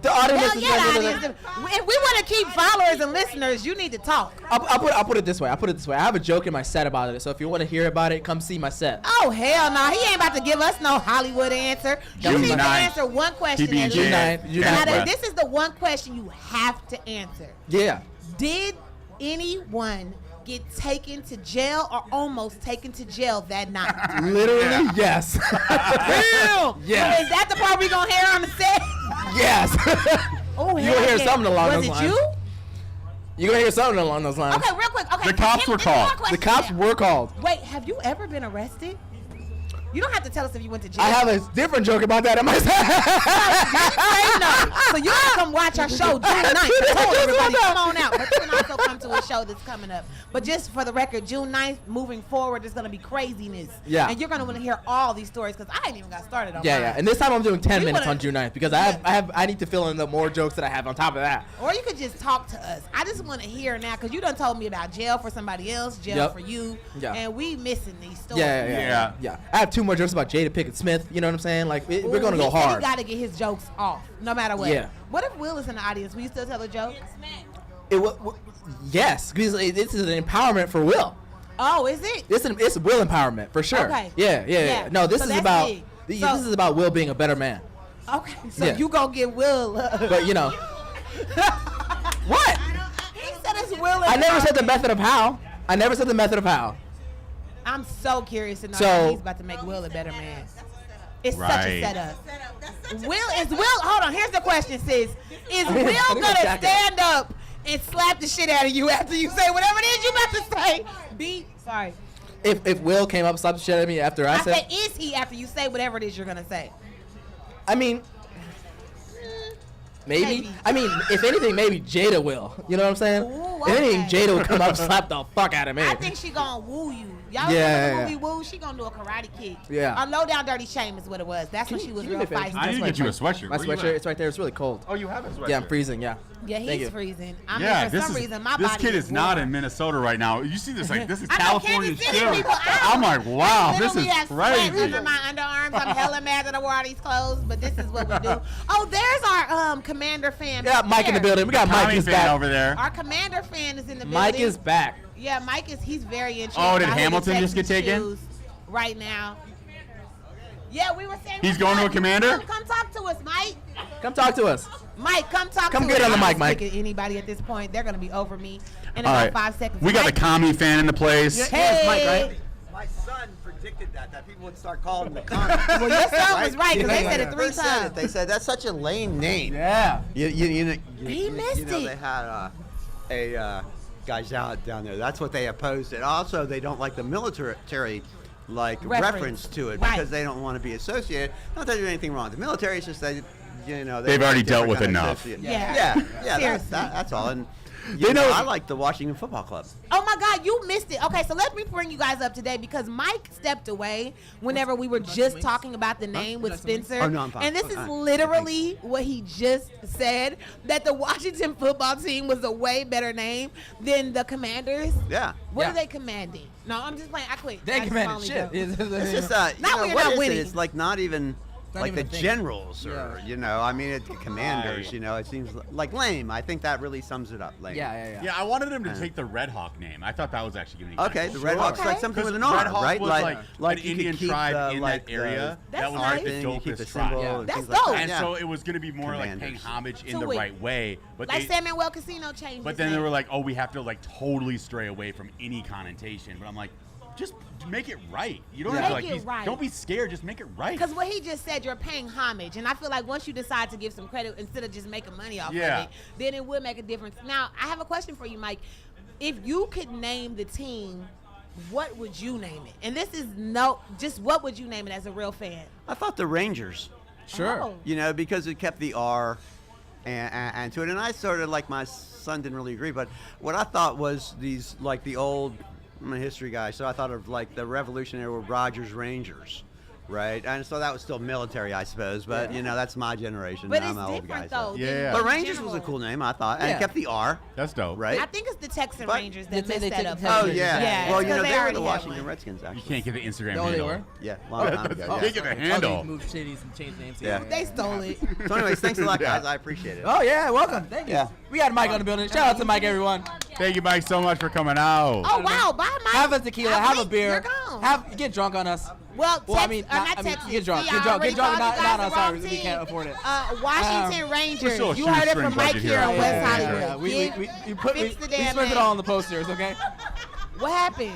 The audience Hell is yeah, the ready. audience. If we want to keep followers and listeners, you need to talk. I'll put it this way. I have a joke in my set about it. So if you want to hear about it, come see my set. Oh, hell no. He ain't about to give us no Hollywood answer. You June need to 9th. answer one question PB&J. at June least. 9th. June Now, 9th. this is the one question you have to answer. Yeah. Did anyone get taken to jail or almost taken to jail that night? Literally, yes. Damn! Yes. Is that the part we gonna hear on the set? Yes. Oh, You'll hear something along Was those it lines. you? You're gonna hear something along those lines. Okay, real quick. Okay. The cops were called. The cops were called. Wait, have you ever been arrested? You don't have to tell us if you went to jail. I have a different joke about that in my set. No. So you can come watch our show June 9th. I told everybody, come on out. But you can also come to a show that's coming up. But just for the record, June 9th, moving forward, there's going to be craziness. Yeah. And you're going to want to hear all these stories because I ain't even got started on Yeah, mine. yeah. And this time I'm doing 10 We minutes wanna- on June 9th because I need to fill in the more jokes that I have on top of that. Or you could just talk to us. I just want to hear now because you done told me about jail for somebody else, jail Yep. for you. Yeah. And we missing these stories. Yeah. I have 2 more jokes about Jada Pinkett Smith. You know what I'm saying? Like we're gonna go hard. He got to get his jokes off, no matter what. Yeah. What if Will is in the audience? Will you still tell a joke? Yes, because this is an empowerment for Will. Oh, is it? It's Will empowerment for sure. Okay. Yeah. No, this So is that's about big. this So- is about Will being a better man. Okay, so Yeah. you gonna get Will. But you know, what? He said it's Will. I never said the method of how. I never said the method of how. I'm so curious to know So- how he's about to make Will a better man. It's such a Right. setup. Is Will? Hold on. Here's the question, sis. Is I Will need a gonna jacket. stand up and slap the shit out of you after you say whatever it is you about to say? Sorry. If Will came up, slapped the shit at me after I I said, said, is he after you say whatever it is you're gonna say? I mean, maybe. Maybe. I mean, if anything, maybe Jada will. You know what I'm saying? Ooh, If anything, okay. Jada will come up and slap the fuck out of me. I think she gonna woo you. Y'all Yeah, remember the yeah, movie Woo? She gonna do a karate kick. Yeah. Or Low Down Dirty Shame is what it was. That's when she was Can you real do me a favor? feisty. I need to get you a sweatshirt. My Where you sweatshirt, at? it's right there. It's really cold. Oh, you have a sweatshirt. Yeah, I'm freezing. Yeah. Yeah, Thank he's you. freezing. I Yeah, mean, for this some is reason, my this body kid is not warm. in Minnesota right now. You see this like this is I know, California Kansas City chill. people out. I'm like, wow, I this is literally have sweat crazy. under my underarms. I'm hella mad that I wore all these clothes, but this is what we do. Oh, there's our Commander fan. Yeah, back Mike in the there. building. We got Mike Tommy is fan back. over there. Our Commander fan is in the building. Mike is back. Yeah, Mike is. He's very interested. Oh, did about Hamilton his just get Texas taken? shoes right now? Yeah, we were saying. He's going to a Commander? Come talk to us, Mike. Come talk to us. Mike, come talk Come to get us. on the I'm mic, not Mike. picking anybody at this point. They're gonna be over me in All about right. 5 seconds. We got the Mike? commie fan in the place. Yeah. Hey, It's Mike, right? My son predicted that people would start calling him the comic. Well, your son was right because they Yeah, said yeah. it 3 First said it, times. they said that's such a lame name. Yeah. He missed you know, it. They had a guys out down there. That's what they opposed it. Also, they don't like the military like reference to it Right. because they don't want to be associated. Not that there's anything wrong with the military. It's just that They've already dealt with enough. Yeah. Yeah. Seriously. That's all. And They know- I like the Washington Football Club. Oh my God, you missed it. Okay, so let me bring you guys up today because Mike stepped away whenever we were just talking about the name with Spencer. Oh, no, I'm fine. And this is Fine. literally what he just said, that the Washington football team was a way better name than the Commanders. Yeah. What Yeah. are they commanding? No, I'm just playing. I quit. They I just commanded finally shit. go. It's just Not when you're what not is winning. it? It's like not even not like the even a thing. generals, or I mean, commanders. Right. It seems like lame. I think that really sums it up. Lame. Yeah, I wanted him to take the Red Hawk name. I thought that was actually going to be Okay, the Red Hawk's like something with an Red R, Hawk right? was like you an could Indian keep tribe the, in like, that area. That's That was nice. like the thing, you keep the dopest tribe. symbol. and That's things like dope. that. And Yeah. so it was going to be more like paying Commanders. homage in To the it. right way. But Like they, San Manuel Casino changed. but its then they name. were like, oh, we have to like totally stray away from any connotation. But I'm like, just make it right. You don't have to Make like it right. don't be scared. Just make it right. Because what he just said, you're paying homage, and I feel like once you decide to give some credit instead of just making money off Yeah. of it, then it would make a difference. Now, I have a question for you, Mike. If you could name the team, what would you name it? And this is just what would you name it as a real fan? I thought the Rangers. Sure. Oh. Because it kept the R and to it. And I sort of, like, my son didn't really agree, but what I thought was these, like, the old, I'm a history guy, so I thought of, like, the Revolutionary War Rogers Rangers, right? And so that was still military, I suppose, but, that's my generation. But I'm it's an old guy. different, So. though. Yeah. But than Rangers was a general. cool name, I thought. And Yeah. it kept the R, That's dope. right? I think it's the Texan But- Rangers that They messed that take up. the Oh, Texans. yeah. Yeah, Well, it's 'cause they were already the had Washington one. Redskins, You actually. can't get the Instagram Oh, they handle. were? Yeah, long time ago. Oh, Yeah. Think of the handle. Moved cities and changed names. Yeah. They stole it. So anyways, thanks a lot, Yeah. guys. I appreciate it. Oh yeah, welcome. Thank you. Yeah. We got Mike on the building. Shout out to Mike, everyone. Thank you, Mike, so much for coming out. Oh, wow. Bye, Mike. Have a tequila, I have a think beer, You're gone. get drunk on us. Well, I mean, not Texas. get drunk, See, get I drunk, already get drunk. called you Not guys us, the wrong sorry, we team. can't afford it. Washington Rangers. still a You heard it shoestring from Mike budget here here. on West Hollywood. Yeah, we Get- fix the we damn spent it name. all on the posters, okay? What happened?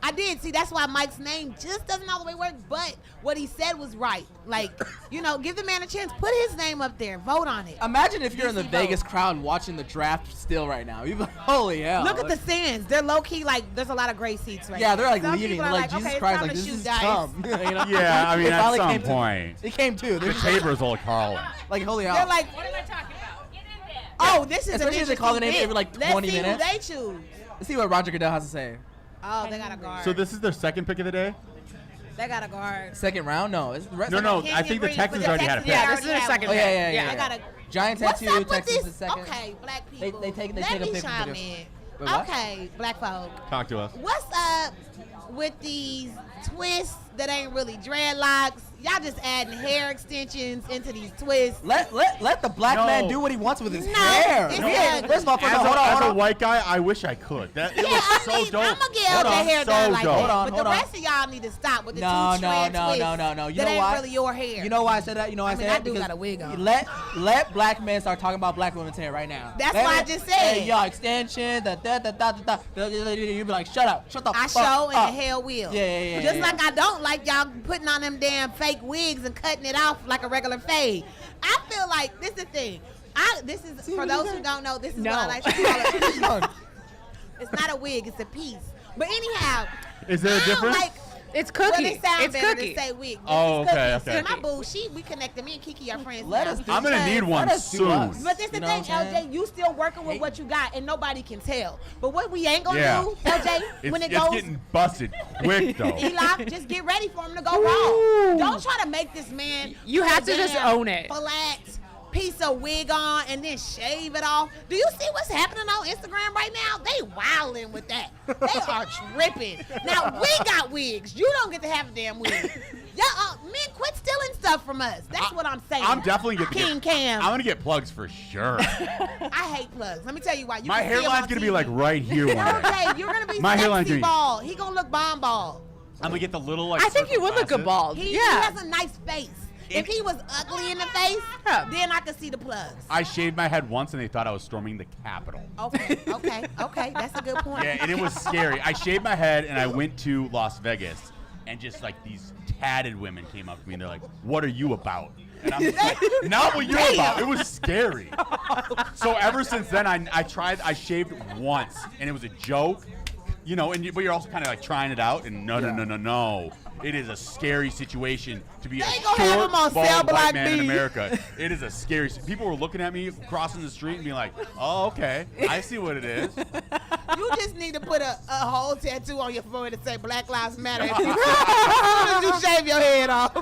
I did. See, that's why Mike's name just doesn't all the way work, but what he said was right. Like, give the man a chance. Put his name up there. Vote on it. Imagine if you're in the DC Vegas vote. crowd watching the draft still right now. You'd be like, holy hell. Look at the stands. They're low-key, like, there's a lot of great seats right Yeah, now. they're like Some leaving. people They're are like, Jesus okay, Christ, it's time like to this shoot is dice. dumb. Yeah, I mean, They at finally some came to- point. They came too. They're The just Tabers will call him. like, holy hell. They're like, What am I talking about? Get in there. oh, this is Especially if they call the name every, like, 20 Let's see minutes. who they choose. Let's see what Roger Goodell has to say. Oh, they got a guard. So this is their second pick of the day? They got a guard. Second round? No. It's the rest No, of no. it. I think the Texans but already had a pick. Yeah, this is their already second Oh, had yeah, one. yeah, yeah. I got a. Giant What's tattoo, up with Texas this? is second. Okay, black people. They take Let a me pick from chime the- in. Wait, what? Okay, black folk. Talk to us. What's up with these twists that ain't really dreadlocks? Y'all just adding hair extensions into these twists. Let the black No. man do what he wants with his No, hair. it's We ain't- ugly. First of all, As hold a on. white guy, I wish I could. It Yeah, was I so mean, dope. I'm gonna get Hold their on, hair so done like dope. that. Hold on, but hold the on. rest of y'all need to stop with the No, two no, strand no, twists no, no, no. You that know ain't why? really your hair. You know why I said that? You know why I I mean, said I that? do Because got a wig on. let black men start talking about black women's hair right now. That's Let why I me- just said. Hey, yo, extension, you be like, shut up, shut the I fuck show up. and the hell will. Yeah. Just like I don't like y'all putting on them damn fake wigs and cutting it off like a regular fade. I feel like this is the thing. This is for those who don't know. This is what I like to call it. It's not a wig. It's a piece. But anyhow, Is there a I don't difference? like. It's Well, cookie. it sounds It's better cookie. to say wig. Oh, This is okay, cookie. okay. See, my boo, we connected. Me and Kiki are friends. Let now. us do I'm gonna need one Let us do soon. us. But this the You know thing, what I'm saying? LJ, you still working with what you got, and nobody can tell. But what we ain't gonna Yeah. do, LJ, when it It's goes, getting busted quick though. Eli, just get ready for him to go raw. Don't try to make this man. You put have a to just damn own it. Flat piece of wig on and then shave it off. Do you see what's happening on Instagram right now? They wilding with that. They are tripping. Now we got wigs. You don't get to have a damn wig. Men quit stealing stuff from us. That's what I'm saying. I'm definitely gonna King Cam. I'm gonna get plugs for sure. I hate plugs. Let me tell you why. You My can see 'em hairline's on gonna be TV. like right here one day. Okay, you're gonna be My hairline's sexy gonna be- bald. He gonna look bomb bald. I'm gonna get the little like. I think you circle would look good glasses. bald. He Yeah. has a nice face. If he was ugly in the face, Yeah. then I could see the plugs. I shaved my head once and they thought I was storming the Capitol. Okay. That's a good point. Yeah, and it was scary. I shaved my head and I went to Las Vegas, and just like these tatted women came up to me and they're like, "What are you about?" And I'm just like, "Not what you're about." It was scary. So ever since then, I shaved once, and it was a joke, but you're also kind of like trying it out, and no. It is a scary situation to be a They gonna have short, him on bald Cell white Block man in B. America. It is a scary. People were looking at me crossing the street and being like, "Oh, okay, I see what it is." You just need to put a whole tattoo on your forehead that say Black Lives Matter. As soon as you shave your head off.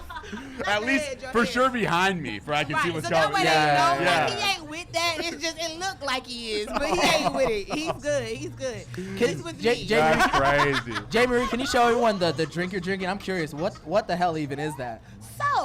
At least your for head. sure behind me, for I can see Right, what's so that coming. way Yeah, they know yeah. like, he ain't with that. It's just it look like he is, but he ain't with it. He's good. He's with me. That's crazy. Jay Marie, can you show everyone the drink you're drinking? I'm curious. What the hell even is that? So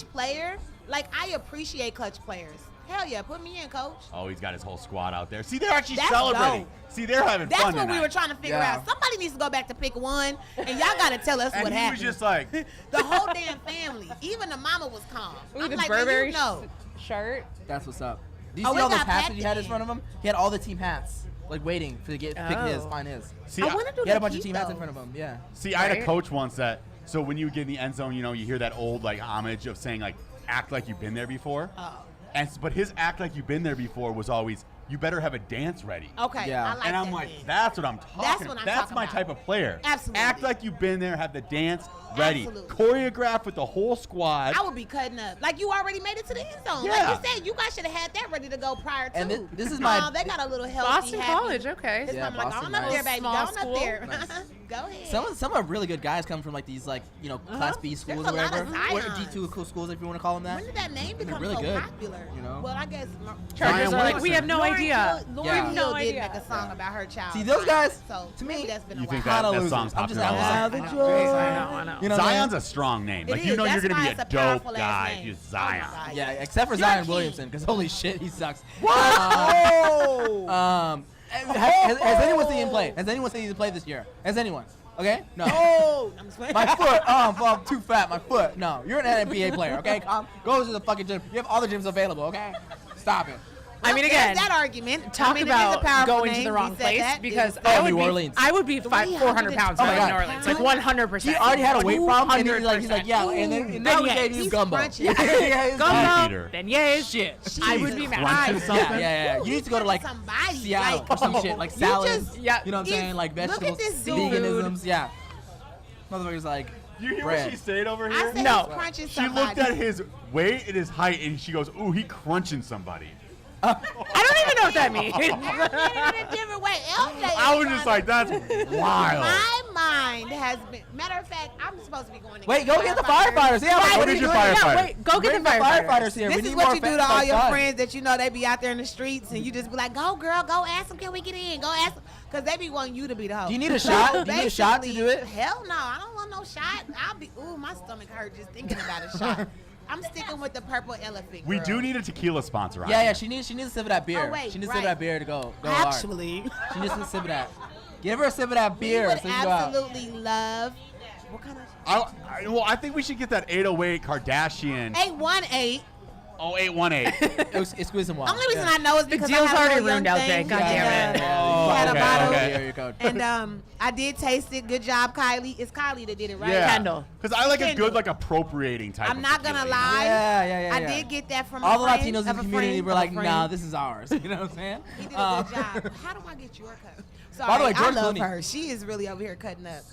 clutch player, like I appreciate clutch players. Hell yeah, put me in, coach. Oh, he's got his whole squad out there. See, they're actually That's celebrating. dope. See, they're having That's fun what we tonight. were trying to figure Yeah. out. Somebody needs to go back to pick one, and y'all got to tell us And what he happened. was just like, The whole damn family, even the mama was calm. Ooh, I'm the like, well, Burberry you know. shirt. That's what's up. Do you Oh, see we all those got hats Pat that he had in then. front of him? He had all the team hats, like waiting to pick his, Oh. find his. See, I want to do He had the a bunch of Keith, team hats in though. front of him. Yeah. See, I had a Right? coach once that. So when you get in the end zone, you hear that old like homage of saying like, act like you've been there before. Oh. But his act like you've been there before was always, you better have a dance ready. Okay, Yeah. I like And I'm that like, then. that's what I'm talking That's about. what I'm That's talking my about. type of player. Absolutely. Act like you've been there, have the dance ready. Absolutely. Choreograph with the whole squad. I would be cutting up. Like you already made it to the end zone. Yeah. Like you said, you guys should have had that ready to go prior to. And this is my- They got a little healthy. Boston happy. College, okay. This Yeah, mama like, Boston, go on up there, nice. baby. Go Small on up school. there. Nice. Go ahead. Some are really good guys come from like these like Class B schools There's or a lot whatever. of Or Zions. D2 cool schools if you want to call them that. When did that name become really so good, popular? you know? Well, I guess Chargers Zion are like, Williamson. we have no idea. Lauren Yeah. Hill No did idea. make a song about her child. See, those guys, So to maybe me, that's been a You while. think that Kinda song's losers. I'm just popular? out the with joy. I know. You know what I mean? Zion's a strong name. It Like you is. know you're That's gonna why be it's a a dope powerful guy ass if you're name. Zion. Oh my God. Yeah, except for You're Zion king. Williamson, because holy shit, he sucks. Oh! Has anyone seen him play? Has anyone seen him play this year? Has anyone? Okay? No. Oh! I'm just playing. My foot. I'm too fat. My foot. No. You're an NBA player, okay? Go to the fucking gym. You have all the gyms available, okay? Stop it. I mean, Well, again, there's that argument. talk I mean, about it is a powerful going to name. the He wrong said place that. because It Oh, I New would be Orleans. 400 pounds Oh in my God. Orleans, like 100%. He already had a weight problem, and he's 200%. like, yeah, and then now we Beignets. gave you He's gumbo. crunchy. Yeah, he's Gumbo, Peter. beignets. Shit. I would be mad. Crunching Yeah, something? yeah. You need to go to like Somebody, Seattle like- or some shit, like You salads. just- Yeah. You know what I'm It's- saying? Like look at vegetables, this dude. veganisms. Yeah. Motherfucker's like, You hear bread. what she said over I here? said No. he's crunching She somebody. looked at his weight and his height, and she goes, "Ooh, he crunching somebody." I don't even know what that means. I mean it in a different way. LJ I is was just trying like, "That's wild." My mind has been. Matter of fact, I'm supposed to be going to wait, get go get the firefighters. firefighters. Yeah, What what are is you your doing? firefighter? Yeah, wait, go get Bring the firefighters. here. This We is need what more you do to all your fun. friends that you know they be out there in the streets and you just be like, go girl, go ask them, can we get in? Go ask them. Because they be wanting you to be the host. Do you need a shot? So Do you need a shot to basically, do it? Hell no, I don't want no shot. My stomach hurt just thinking about a shot. I'm sticking with the purple elephant. We girl. do need a tequila sponsor. Yeah, on yeah. here. She needs a sip of that beer. Oh, wait, she needs a sip right. of that beer to go hard. Actually, She needs a sip of that. Give her a sip of that we beer. would So you go out. absolutely love. What kind of? I think we should get that 808 Kardashian. 818. Oh, 818. Excuse me. Only reason I know is because deal's I have already a little ruined, young LJ. thing. God damn it. Oh, Had a okay, bottle. okay. Here you go. And I did taste it. Good job, Kylie. It's Kylie that did it, right? Yeah. Kendall. Because I like a Kendall. good, like, appropriating type I'm of not gonna tequila, lie. Yeah. I did get that from All the a friend Latinos in of the a community friend were of a like, friend. nah, this is ours. You know what I'm saying? He did a good job. How do I get your cut? Sorry, By the way, I George love Clooney. her. She is really over here cutting up.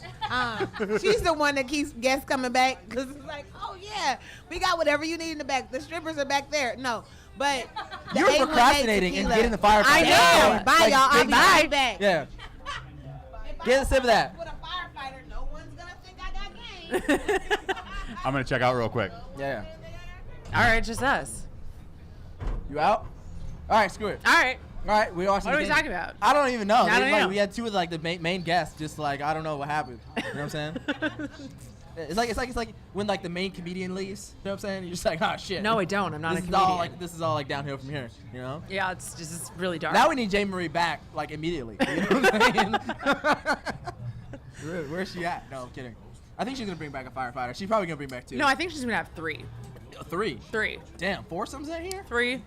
She's the one that keeps guests coming back because it's like, oh yeah, we got whatever you need in the back. The strippers are back there. No, but the You're 818 procrastinating and tequila- getting the firefighter. I know. Yeah. Bye, Like, y'all. I'll big be bye. right back. Yeah. Get a sip of that. With a firefighter, no one's gonna think I got game. I'm going to check out real quick. Yeah. All right, just us. You out? All right, screw it. All right. All right, we watched. What are we talking about? I don't even know. I don't know. We had two of like the main guests. Just like I don't know what happened. You know what I'm saying? It's like when like the main comedian leaves. You know what I'm saying? You're just like, oh shit. No, I don't. I'm not this a is all comedian. like this is all like downhill from here. You know? Yeah, it's just it's really dark. Now we need Jay Marie back like immediately. You know what I'm saying? Where's she at? No, I'm kidding. I think she's gonna bring back a firefighter. She's probably gonna bring back two. No, I think she's gonna have three. Three. Three. Damn, foursomes in here? Three.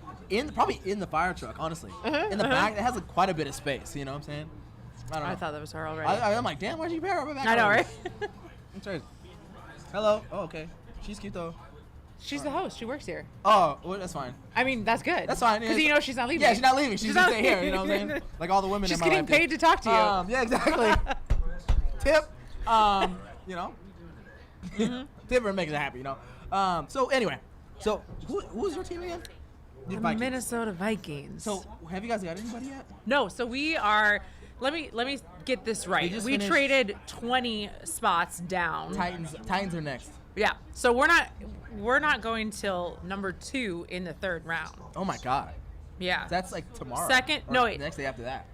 Probably in the fire truck, honestly. In the back, it has like, quite a bit of space. You know what I'm saying? I don't know. I thought that was her already. I'm like, damn, where'd you pair her back? I know, already? right? I'm sorry. Hello. Oh, okay. She's cute though. She's the host. She works here. Oh, well, that's fine. I mean, that's good. That's fine. Because you know she's not leaving. Yeah, she's not leaving. She's not gonna stay here. You know what I'm saying? Like all the women She's in my getting life do. paid to talk to you. Yeah, exactly. Tip. You know. Tip her makes it happy. You know. So anyway, who's your team again? The Vikings. Minnesota Vikings. So have you guys got anybody yet? No, so we are. Let me get this right. just We finished- traded 20 spots down. Titans are next. Yeah. So we're not going till number 2 in the 3rd round. Oh my god. Yeah. That's like tomorrow. Second- Or no, wait. The next day after that.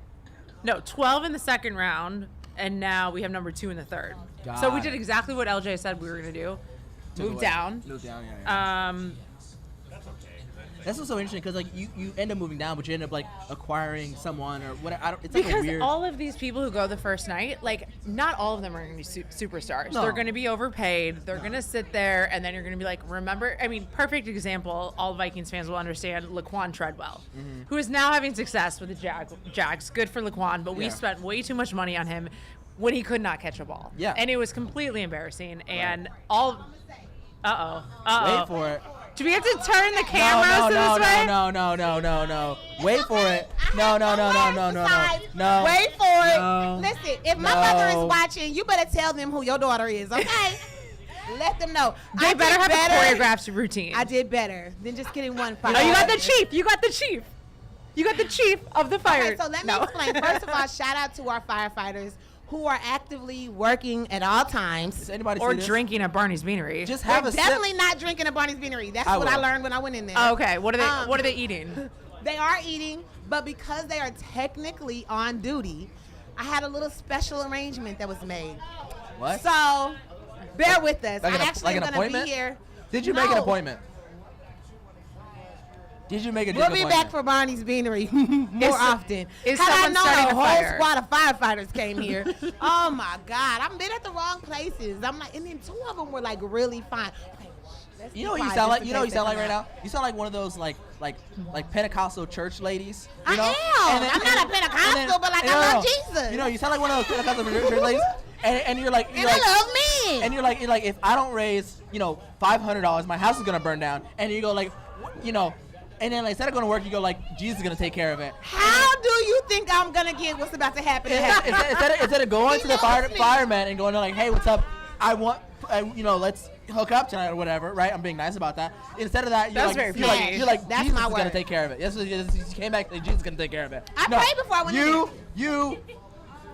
No, 12 in the 2nd round, and now we have number 2 in the 3rd. So we Got did it. exactly what LJ said we were gonna do. Took Move away. down. Move down. Yeah. Um, That's what's so interesting because like you end up moving down, but you end up like acquiring someone or whatever. It's Because like a weird. all of these people who go the first night, like, not all of them are going to be superstars. No. They're going to be overpaid. They're going to sit there, and then you're going to be like, remember? I mean, perfect example. All Vikings fans will understand Laquan Treadwell, who is now having success with the Jags. Good for Laquan, but we Yeah. spent way too much money on him when he could not catch a ball. Yeah. And it was completely embarrassing. And Uh-oh. Wait for it. Do we have to turn the cameras this way? No. Wait for it. No. Wait for it. No. Listen, if my No. mother is watching, you better tell them who your daughter is, okay? Let them know. They I better did have a choreographed routine. I did better than just getting one fight. Oh, you got the chief. You got the chief. You got the chief of the fire. Okay, so let me explain. First of all, shout out to our firefighters who are actively working at all times. Does anybody Or see this? drinking at Barney's Beanery. Just They're have a definitely sip. not drinking at Barney's Beanery. That's I what I will. learned when I went in there. Oh, okay. What are they? What are they Um, eating? They are eating, but because they are technically on duty, I had a little special arrangement that was made. What? So, bear with us. Like I an- actually like am an going to appointment? be here. Did you make an No. appointment? Did you make a We'll drink be appointment? back for Barney's Beanery more often. is Had I someone known starting a a whole fire? squad of firefighters came here. Oh my God, I've been at the wrong places. I'm like, and then two of them were like really fine. Okay, let's You be know what you quiet sound just like? in You know what you case sound they like right come now? You sound like one of those like Pentecostal church ladies. I You know? am. I'm not a Pentecostal, but like I love Jesus. You know, you sound like one of those Pentecostal church ladies, and you're like, And I love men. and you're like, if I don't raise, $500, my house is gonna burn down. And you go like, and then like, instead of going to work, you go like, Jesus is gonna take care of it. How do you think I'm gonna get what's about to happen? Instead of going to the knows me. fireman and going to like, hey, what's up? I want, let's hook up tonight or whatever, right? I'm being nice about that. Instead of that, That's very you're like, That's Jesus my is gonna word. take care of it. Yes, you came back. Jesus is gonna take care of it. I prayed before I went in there.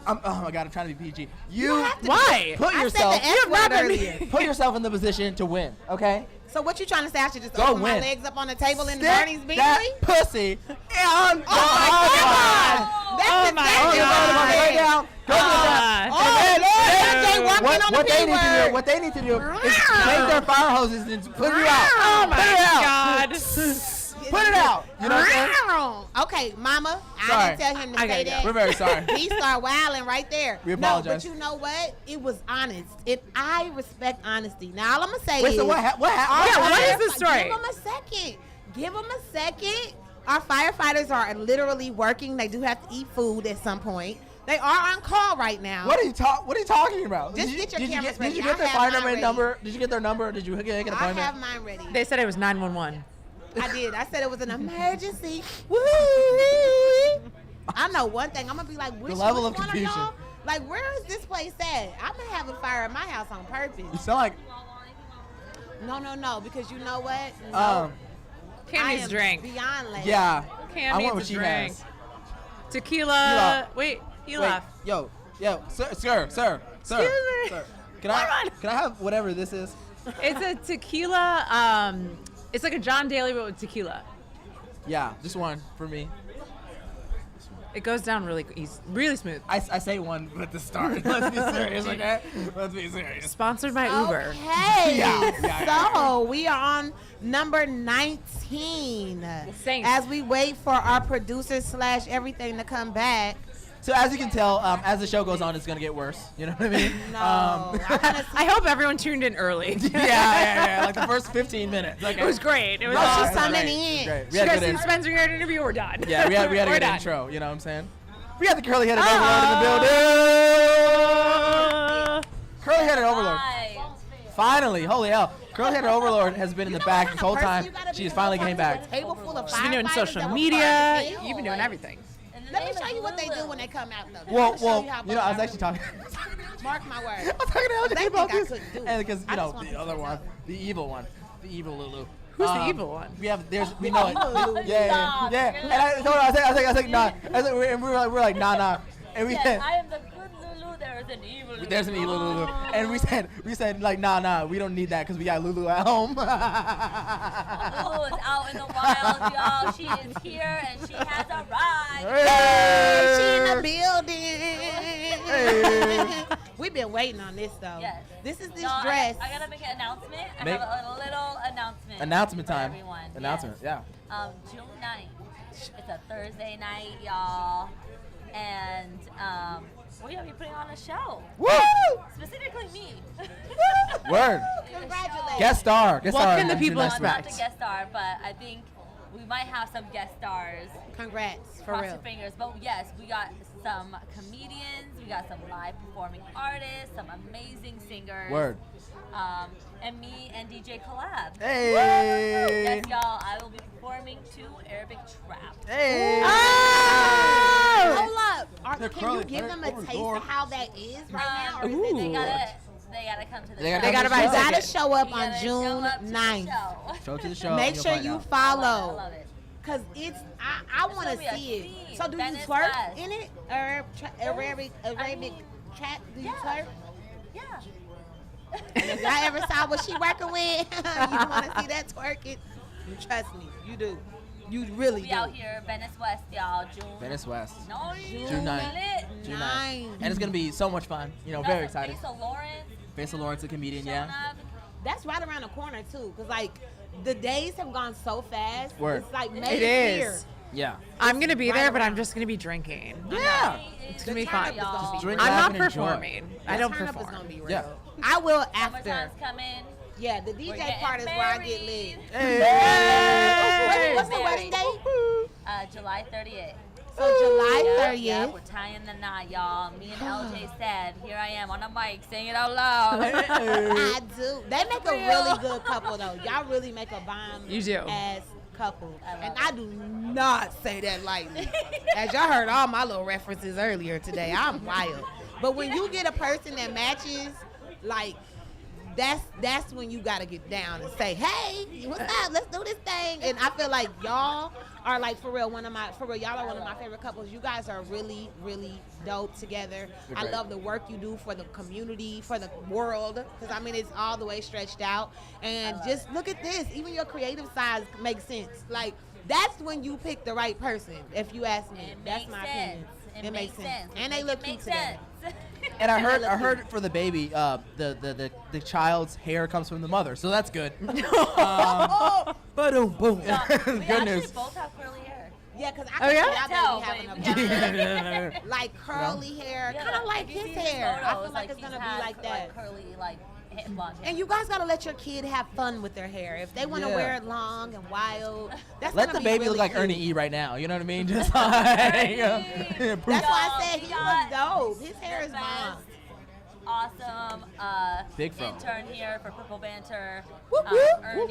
Oh my God, I'm trying to be PG. have to Why? Put I yourself, said the F word earlier. put yourself in the position to win. Okay. So what you trying to say? I should just Go open my win. legs up on the table in the Stick Barney's Beanery? that pussy on Oh my God! That's Oh my exactly God. what I'm Lay saying. down. Go get that. Oh, Lord, they walking on the what they P need to do, word. what they need to do is take their fire hoses and put it out. Oh my Put it out. God. Put it out. You know what I'm saying? Okay, Mama, Sorry. I didn't tell him to I say gotta go. that. We're very sorry. He started wilding right there. We No, apologize. but you know what? It was honest. I respect honesty. Now, all I'm going to say Wait, is... so what Yeah, what happened? is the story? Give them a second. Give them a second. Our firefighters are literally working. They do have to eat food at some point. They are on call right now. What are you talking about? Just get your cameras Did you ready. get I their have fire mine number and ready. number? Did you get their number? Did you make an I appointment? have mine ready. They said it was 911. I did. I said it was an emergency. Woo! I know one thing. I'm gonna be like, which level which of one confusion. Are y'all? Like, where is this place at? I'm gonna have a fire at my house on You purpose. sound like No, because you know what? No, I Cammy's am drink. beyond late. yeah. Cam I want needs what a she drink. has. Tequila. Tequila. Wait, he Wait, left. yo, sir, Excuse me. sir. Can I have whatever this is? It's a tequila. It's like a John Daly but with tequila. Yeah, just one for me. It goes down really easy, really smooth. I say one at the start. Let's be serious, okay? Let's be serious. Sponsored by Uber. Okay. Yeah. So we are on number 19. Saints. As we wait for our producers / everything to come back. So as you can tell, as the show goes on, it's gonna get worse. You know what I mean? No, I wanna see. I hope everyone tuned in early. yeah. Like the first 15 minutes. Okay. It was great. It was No, awesome. she's coming great. in. Great. We She had guys good seen intro. Spencer Yard interview. We're done. Yeah, we had a We're good done. intro. You know what I'm saying? We had the curly-headed overlord in the building. Curly-headed overlord. Finally, holy hell. Curly-headed overlord has been in the back this whole time. She's finally getting back. Table full of She's been doing firefighters social that were media. part of the You've been doing everything. Let me show you what they do when they come out, though. Well, Let me show you how I was both actually talking. Mark my word. I was talking to They LJ about think I this, couldn't do it. and because I just the want other to one, the evil one, the evil Lulu. Who's the evil one? We know it. Stop. Yeah. And I told her, I said, nah. And we were like, nah. And we Yes, said, I am the good Lulu. There is an evil Lulu. there's an evil Lulu. And we said like, nah, we don't need that because we got Lulu at home. Lulu is out in the wild, y'all. She is here and she has arrived. She in the building. We've been waiting on this, though. Yes. This is this No, dress. I gotta make an announcement. I Make- have a little announcement. Announcement for time. everyone. Announcement. Yes. June 9th. It's a Thursday night, y'all. And we're going to be putting on a show. Woo! Specifically me. Word. Congratulations. Guest star. What can the people Well, expect? not the guest star, but I think we might have some guest stars. Congrats, for Cross real. your fingers. But yes, we got some comedians, we got some live performing artists, some amazing singers. Word. And me and DJ collab. Hey. Yes, y'all, I will be performing to Arabic Trap. Hey. Hold up. They're Can curly. you give them a Over the taste door. of how that is right now? Or is Ooh. it They gotta come to the They show. gotta gotta buy a You gotta ticket. show up You on gotta show June up to the 9th. show. Show to the show. Make and you'll sure find you out. I follow. love it. Cause it's I It's want gonna to be a see it. theme. So do you Venice twerk West. in it? Arabic chat? Do you Yeah. twerk? Yeah. If y'all ever saw what she working with, you want to see that twerking? Trust me, you do. You really We do. out here, Venice West, y'all. June. Venice West. No, June 9th. June 9th. And it's gonna be so much fun. You know, very excited. So Lawrence. Faisal Lawrence, a comedian, showing yeah. up. That's right around the corner too, cause like the days have gone so fast. Word. It's like It May is. here. Yeah. I'm gonna be right there, but around. I'm just gonna be drinking. Yeah. It's gonna be fun. Y'all. Drink, I'm laugh, not and enjoy. performing. I The don't turn up is perform. gonna be real. Yeah. I will after. Summertime's coming. Yeah, the We're DJ getting part is where I get married. lit. Hey. What's the wedding date? July 30th. So July Yeah, 30th. we're tying the knot, y'all. Me and LJ said, here I am on the mic, saying it out loud. I do. They make a really good couple though. Y'all really make a bomb You do. as couple. I love And it. I do not say that lightly. As y'all heard all my little references earlier today, I'm wild. But when you get a person that matches, like that's when you gotta get down and say, hey, what's up? Let's do this thing. And I feel like y'all are like for real y'all are one of my favorite couples. You guys are really, really dope together. You're I great. love the work you do for the community, for the world, because I mean it's all the way stretched out. And just look at this. Even your creative side makes sense. Like that's when you pick the right person, if you ask me. It That's makes my sense. opinion. It makes sense. And they Make look it cute make together. sense. And I heard for the baby, the child's hair comes from the mother, so that's good. Boom, boom. We Good actually news. both have curly hair. Yeah, because I Oh, can yeah? see y'all Tell, baby but having a like curly hair, Yeah, kind of like if you his see hair. I photos, feel like it's he's gonna had, be like that. curly, like blonde hair. And you guys gotta let your kid have fun with their hair. If they want to Yeah. wear it long and wild, that's Let gonna the be baby really look like cute. Ernie E right now. You know what I mean? Just like That's why I said we he got looks dope. His hair the is bomb. best, awesome Big fro. intern here for Purple Banter. Whoop, whoop. Ernie.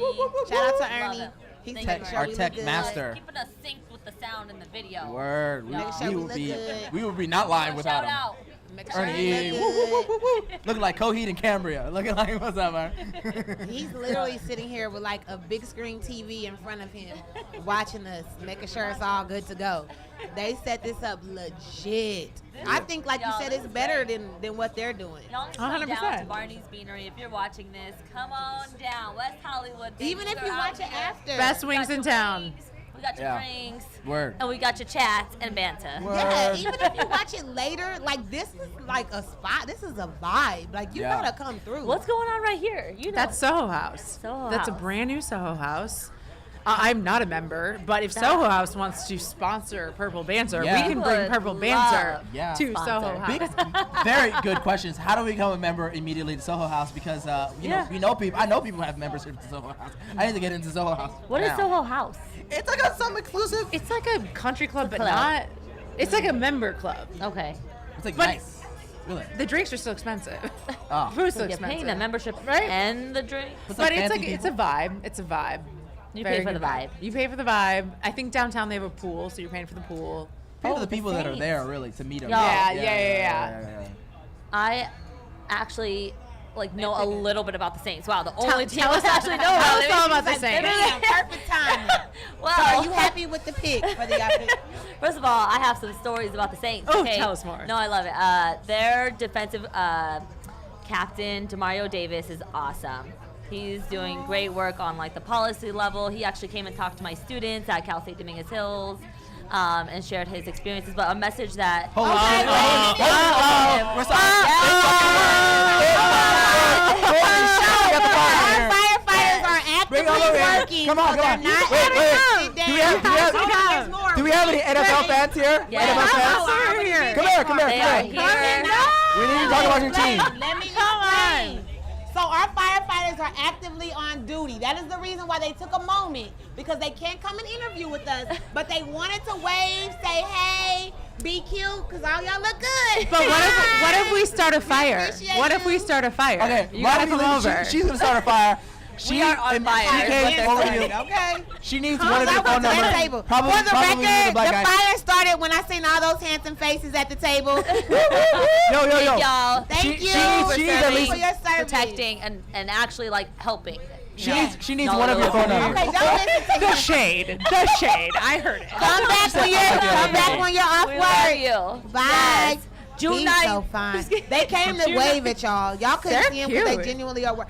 Shout out to Love Ernie. him. He's Thank taking you, sure our we tech look good. master. Keeping us synced with the sound in the video. Word. Make sure we would look be good. we would be not live So without shout him. out. Make sure Ernie he E. look Woo, woo, good. woo, woo, woo. Looking like Coheed and Cambria. Looking like what's up, man? He's literally sitting here with like a big screen TV in front of him, watching us, making sure it's all good to go. They set this up legit. I think, like you Y'all, said, this it's is better great. than what they're doing. Y'all need to come down 100%. to Barney's Beanery if you're watching this. Come on down, West Hollywood. baby. Even if We're you out watch it here. after. Best We got wings in your town. wings, We got your Yeah. drinks. Word. And we got your chats and banter. Yeah, Word. even if you watch it later, like this is like a spot. This is a vibe. Like you Yeah. gotta come through. What's going on right here? You know. That's Soho House. Soho That's a House. brand new Soho House. I'm not a member, but if Soho House wants to sponsor Purple Banter, Yeah. we can bring Would Purple Banter love Yeah. to sponsor. Soho House. Big, very good questions. How do we become a member immediately to Soho House? Because Yeah. we know people. I know people have membership to Soho House. I need to get into Soho House. What is now. Soho House? It's like some exclusive. It's like a country club, but club. not. It's like a member club. Okay. It's like but- nice. Really. The drinks are still expensive. Oh. Food's So still you're paying the expensive. membership Right? and the drink. It's But it's fancy like it's a people. vibe. It's a vibe. You Very pay for good the vibe. You pay for the vibe. I think downtown they have a pool, so you're paying for the pool. Pay for Oh, the the people that are Saints. there really to meet them. Y'all. Yeah. I actually know a little bit about the Saints. Wow, the only team tell I us actually know tell about us it. all about the Like, Saints. bam, perfect timing. Well, So are you happy with the pick for the outfit? First of all, I have some stories about the Saints. Oh, okay? tell us more. No, I love it. Their defensive captain, Demario Davis, is awesome. He's doing great work on the policy level. He actually came and talked to my students at Cal State Dominguez Hills and shared his experiences. But a message that Hold on. Okay, Oh, we're sorry. Our firefighters are active bring all over here. working, Come on, so come on. they're not Wait. sit Do we down. have do we have any NFL fans here? Yeah. NFL fans? Come here. They are here. We need to talk about your team. Let me explain. So our firefighters are actively on duty. That is the reason why they took a moment, because they can't come and interview with us, but they wanted to wave, say hey, be cute, because all y'all look good. But what if we start a fire? appreciate What if we you. start a fire? Okay, You gotta come over. She's gonna start a fire. She are on fire. She came over here. Okay. She needs Come one of your over phone to that numbers. table. Probably, For the probably record, the black the guy. fire started when I seen all those handsome faces at the table. Yo. Y'all. Thank you she needs at least for your service. Protecting and actually like helping. she needs No, one of your phone no. numbers. Okay, don't listen to The him. shade. I heard it. Come back when you're off We work. love you. Bye. Yes. June He's 9th. so fine. They came to wave at y'all. Y'all couldn't They're see him because they cute. genuinely are work.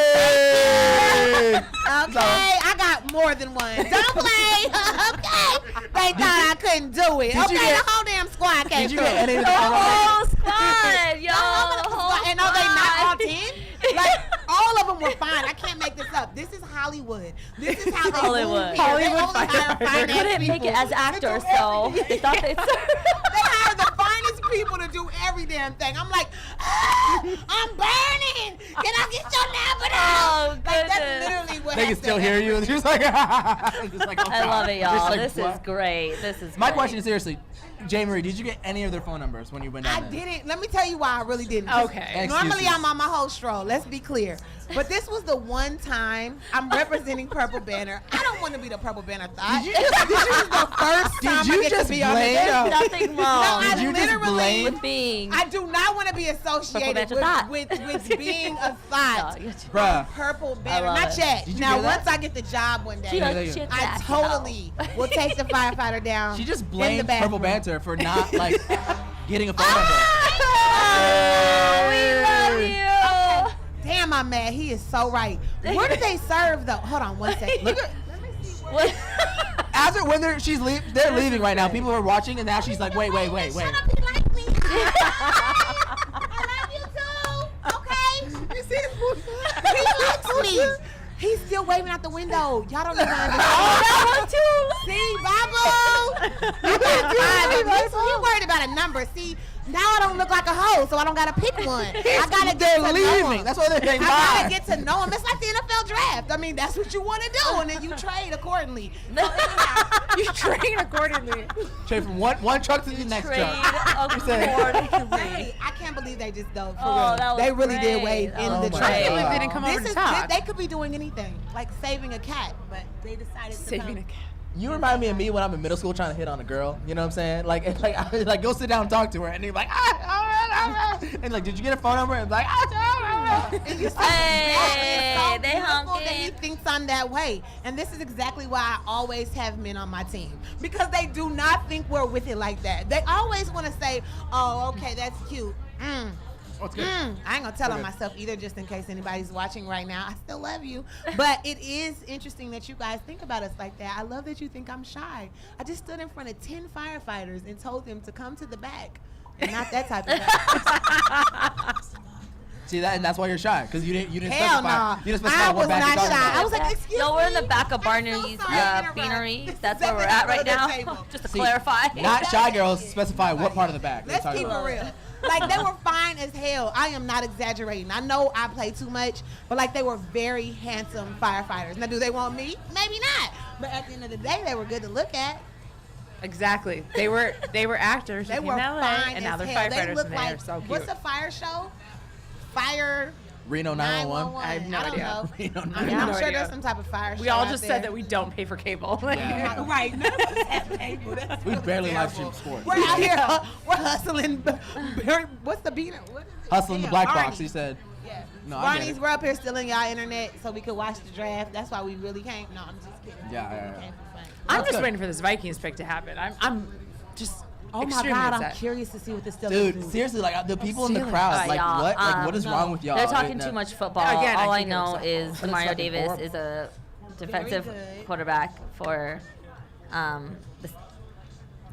Hey! Okay, I got more than one. Don't play. Okay. They thought I couldn't do it. Did you Okay, get- the whole damn squad came Did you through. get any of The the phone numbers? whole squad, yo. The whole squad. And are they not all squad. 10? Like, all of them were fine. I can't make this up. This is Hollywood. This is how they Hollywood. move here. Hollywood They only hire firefighters. finance Couldn't make it people. as actors, so they thought they'd They hire the finest people to do every damn thing. I'm like, I'm burning. Can I get your napkin out? Oh, Like, that's goodness. literally what They can has still to hear happen. you. And she was like, just like, oh, I love it, God. y'all. Just like, This is what? great. This is My great. question is seriously, Jay Marie, did you get any of their phone numbers when you went down I there? didn't. Let me tell you why I really didn't. Okay. Normally Excuses. I'm on my whole stroll. Let's be clear. But this was the one time I'm representing Purple Banner. I don't want to be the Purple Banner thought. This is the first time you I get just to be on the blame- show. Nothing No, wrong I Did you just literally blame- with being. I do not want to be associated Banter thought. with being a thought. No, you're Bruh. Purple Banner. love Not it. yet. Did you Now, hear that? once I get the job one She day, does shit I back, totally will take the firefighter down. She just in the blamed Purple bathroom. Banter for not, like, getting a phone number. Oh, we love you. Damn, I'm mad. He is so right. Where do they serve though? Hold on one second. Look at, What? after when they're leaving right now. People are watching, and now she's like, wait. Shut up, he like me. I love you too. Okay. You see he likes me. He's still waving out the window. Y'all don't even understand. that one too. See, Babu. I got 5 of them. You worried about a number. See, now I don't look like a hoe, so I don't gotta pick one. I gotta get to know leaving. him. That's why they're I saying gotta bye. get to know him. It's like the NFL draft. I mean, that's what you want to do, and then you trade accordingly. So anyhow, You train accordingly. Trade from one truck to the next Trade truck. accordingly. hey, I can't believe they just dove. For Oh, real. that was They really did great. wave That in was the my trade. God. They didn't come over This to is talk. they could be doing anything, like saving a cat, but they decided to Saving come. a cat. You remind me of me when I'm in middle school trying to hit on a girl. You know what I'm saying? Like, it's like, like go sit down and talk to her, and you're like, and like, did you get a phone number? And like, And you see, Hey, it's so they beautiful that he honking. thinks I'm that way. And this is exactly why I always have men on my team. Because they do not think we're with it like that. They always want to say, oh, okay, that's cute. what's good? I ain't gonna tell on Okay. myself either, just in case anybody's watching right now. I still love you. But it is interesting that you guys think about us like that. I love that you think I'm shy. I just stood in front of 10 firefighters and told them to come to the back. And not that type of back. See that, and that's why you're shy, because you didn't Hell specify. no. You didn't specify I what was back not you're talking shy. about. I was like, excuse No, we're in me. the back of I'm Barnary's so sorry to interrupt. beanery. This is That's where we're second at right under the now. table. Just to See, clarify. Not shy girls specify what part of the back. they're Let's talking keep it about. real. Like, they were fine as hell. I am not exaggerating. I know I play too much, but like, they were very handsome firefighters. Now, do they want me? Maybe not. But at the end of the day, they were good to look at. Exactly. They were actors. They who were came to LA, fine and now as they're hell. They firefighters, look and like, they're so cute. what's the fire show? Fire Reno 911. 911. I have no don't idea. know. Reno I mean, 911. I'm No sure idea. there's some type of fire show We all out just there. said that we don't pay for cable. Yeah. Right. None of us have cable. That's We so barely live terrible. stream sports. We're out here. We're hustling. What's the beaner? What is it? Hustling the Damn, black Barney. box. He said. Yeah. No, I get Barney's, it. we're up here stealing y'all internet so we could watch the draft. That's why we really came. No, I'm just kidding. Yeah. We came for fun. I'm That's just good. waiting for this Vikings pick to happen. I'm just Oh my extremely God, I'm upset. curious to see what the Steelers Dude, do. seriously, like the people in the Steelers. crowd, like y'all, what? Like what is no. wrong with y'all? They're talking It- too much football. Again, I All I think it know looks is But it's Mario fucking Davis horrible. is a defensive good. quarterback for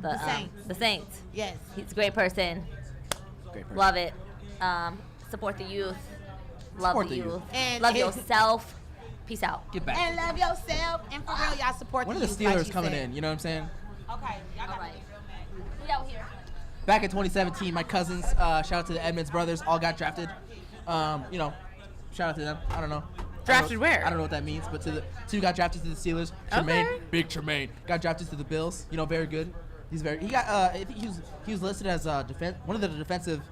The Saints. the Saints. Yes. He's a great person. Great person. Love it. Support the youth. Love Support the the youth. youth. And Love it- yourself. Peace out. Get back. And love yourself. And for real, y'all support When are the the youth, like Steelers she coming said. in? You know what I'm saying? Okay. Y'all got All right. it. We out here. Back in 2017, my cousins, shout out to the Edmonds brothers, all got drafted. Shout out to them. I don't know. Drafted where? I don't know what that means, but to the two got drafted to the Steelers. Tremaine, Okay. big Tremaine, got drafted to the Bills. Very good. He got. I think he was listed as one of the defensive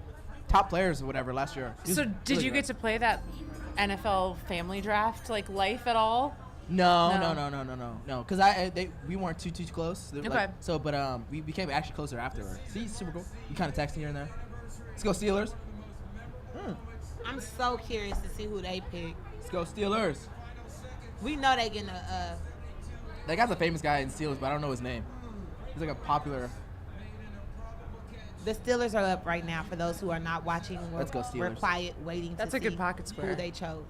top players or whatever last year. He was So did really you good. get to play that NFL family draft like life at all? No, No. because we weren't too close. They were Okay. We became actually closer afterward. See, super cool. You kind of texting here and there. Let's go Steelers. I'm so curious to see who they pick. Let's go Steelers. We know they getting a. They got the famous guy in Steelers, but I don't know his name. He's like a popular. The Steelers are up right now. For those who are not watching, Let's go we're Steelers. quiet, waiting That's to a good see pocket square. who they chose.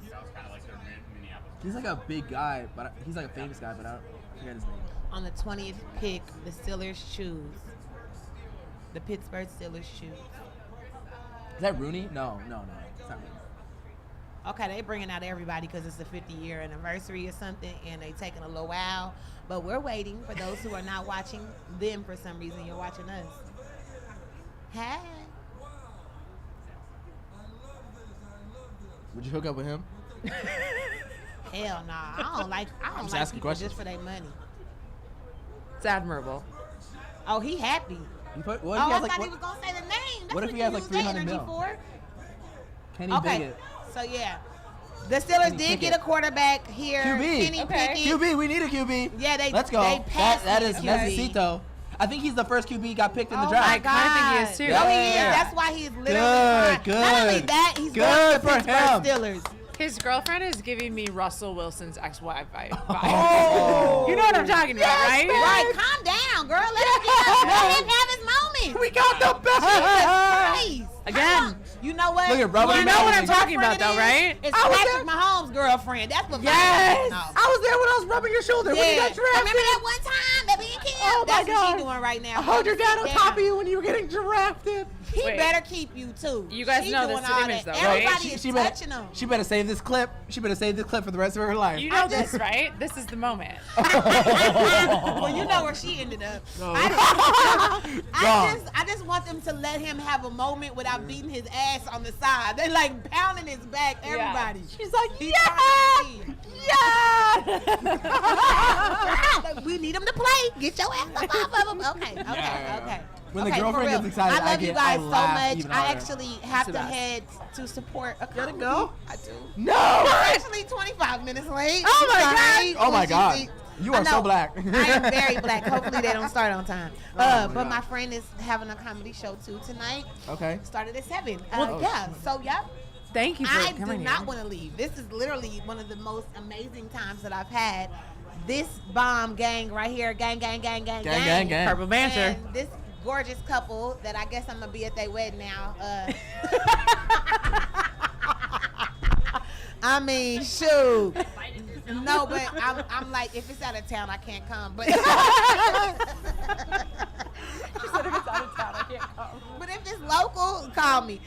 He's like a big guy, but he's like a famous guy, but I forget his name. On the 20th pick, the Steelers choose. The Pittsburgh Steelers choose. Is that Rooney? No. It's not Rooney. Okay, they bringing out everybody because it's the 50-year anniversary or something, and they taking a little while. But we're waiting for those who are not watching them for some reason. You're watching us. Hey. Would you hook up with him? Hell nah. I don't like just like asking people questions. just for their money. It's admirable. Oh, he happy. What if Oh, he I has thought like he was gonna say the name. That's what if what he you has, like, use that 300 energy mil? for. Kenny Okay. Biggett? So yeah, the Steelers Kenny did get Pickett. a quarterback here. QB. Kenny Okay. Pickett. QB, we need a QB. Yeah, they Let's go. They passed that me is a QB. necesito. I think he's the first QB got picked in the Oh draft. my God. I kinda think he is, too. No, he is. Yeah. That's why he's literally Good, fine. Not only good. that, he's Good going to for Pittsburgh him. Steelers. His girlfriend is giving me Russell Wilson's ex-wife vibe. Oh. You know what I'm talking about, right? Right, calm down, girl. Let him have his moment. We got the best. Christ. Again. You know what? Look at Rubber You know what I'm Girlfriend talking about, though, right? It's I was Patrick Mahomes' girlfriend. That's what Yes. No. I was there when I was rubbing your shoulder when you Yeah. got drafted. Remember that one time that we in camp? Oh, my That's what God. she's doing right now. I heard your dad on Sit top of down. you when you were getting drafted. He Wait. better keep you too. You guys She know doing this all image, that. though, right? Everybody is touching him. She better save this clip. She better save this clip for the rest of her life. You know this, right? This is the moment. Well, you know where she ended up. I just want them to let him have a moment without beating his ass on the side. They like pounding his back. Everybody. She's like, He's yeah, yeah. Like, we need him to play. Get your ass up off of him. Okay. Okay. When the Okay, girlfriend for real. gets excited, I love you guys so laugh much. even I harder. actually have Sit to back. head to support a Gotta company. go? I do. No. We're actually 25 minutes late. Oh my Sorry. God. Oh my What you God. think? You I are so know. black. I am very black. Hopefully they don't start on time. my But God. my friend is having a comedy show too tonight. Okay. Started at 7. Oh, Yeah. So yeah. Thank you for I do coming not here. want to leave. This is literally one of the most amazing times that I've had. This bomb gang right here, gang. Purple Banter. And this gorgeous couple that I guess I'm gonna be at their wedding now. I mean, shoot. No, but I'm like, if it's out of town, I can't come. But She said if it's out of town, I can't come. But if it's local, call me.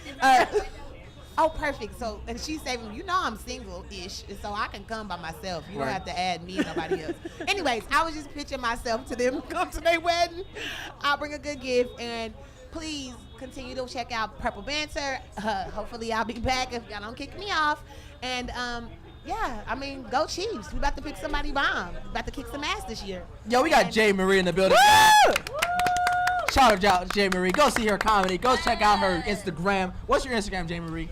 Oh, perfect. So, and she's saying, you know, I'm single-ish, so I can come by myself. You don't Right. have to add me and nobody else. Anyways, I was just pitching myself to them. Come to their wedding. I'll bring a good gift, and please continue to check out Purple Banter. Hopefully, I'll be back if y'all don't kick me off. And yeah, I mean, go Chiefs. We about to pick somebody bomb. We about to kick some ass this year. Yo, we got Jay Marie in the building. Shout out to Jay Marie. Go see her comedy. Go check out her Instagram. What's your Instagram, Jay Marie?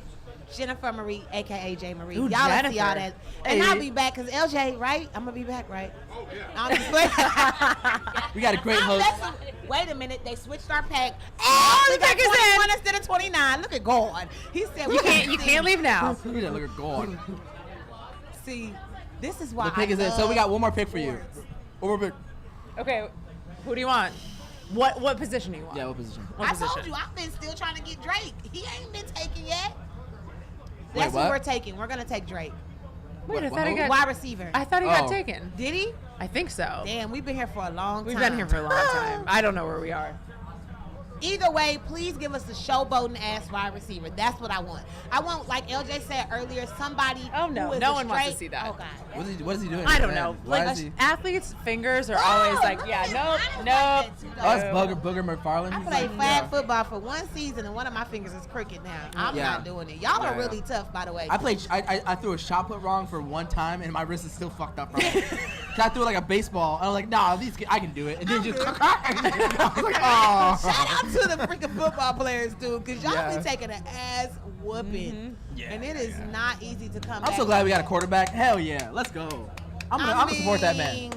Jennifer Marie, aka J Marie. Ooh, Y'all will see all Jennifer. that. And Hey. I'll be back because LJ, right? I'm gonna be back, right? Oh yeah. We got a great host. Wait a minute, they switched our pack. Oh, We the got pack is 21 in. instead of 29. Look at God. He said You can't leave now. Look at that, look at God. See, this is why The pick I is in. So we got one more pick for you. One more pick. Okay, who do you want? What position do you want? Yeah, what position? What I position? told you, I've been still trying to get Drake. He ain't been taken yet. Wait, That's what? what we're taking. We're gonna take Drake. Wait, I What- thought he who? got. Wide receiver. I thought he got Oh. taken. Did he? I think so. Damn, we've been here for a long time. We've been here for a long time. I don't know where we are. Either way, please give us a showboating ass wide receiver. That's what I want. I want, like LJ said earlier, somebody. Oh, no. who is No a one wants to straight- see that. Oh God. What is he doing? I don't man? know. Why Like is he? athletes' fingers are Oh, always like, look yeah, at nope, mine is nope. like that too, Oh, that's though. Booger McFarland. I He's played like, flag football for one season, and one of my fingers is crooked now. I'm Yeah. not doing it. Y'all are Yeah. really tough, by the way. I played. I threw a shot put wrong for one time, and my wrist is still fucked up. Right. So I threw like a baseball. And I was like, nah, I can do it. And then just. I was like, oh. Shout out to the freaking football players, dude, because y'all Yeah. be taking an ass whooping. Yeah, And it is not easy to come back. I'm so glad we got a quarterback. Hell yeah, let's go. I'm gonna support that man.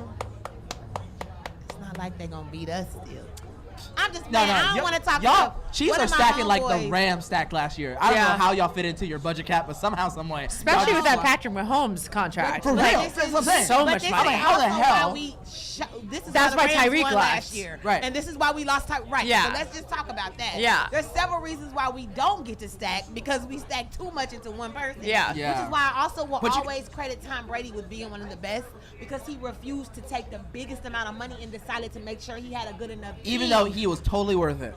It's not like they're gonna beat us still. I'm just No, man, I don't y'all- want to talk y'all about Chiefs one are of my stacking like the homeboys- Rams stacked last year. I don't Yeah. know how y'all fit into your budget cap, but somehow, some way. Especially y'all with that just- Patrick Mahomes contract. For Like, real. That's what I'm saying. so But much this money. is I'm like, how the also hell? why we this is That's why why the Rams Tyreek won left. last year. Right. And this is why we lost Tyreek. Right. Yeah. So let's just talk about that. Yeah. There's several reasons why we don't get to stack because we stack too much into one person. Yeah. Yeah. Which is why I also will But you- always credit Tom Brady with being one of the best because he refused to take the biggest amount of money and decided to make sure he had a good enough team. Even though he was totally worth it.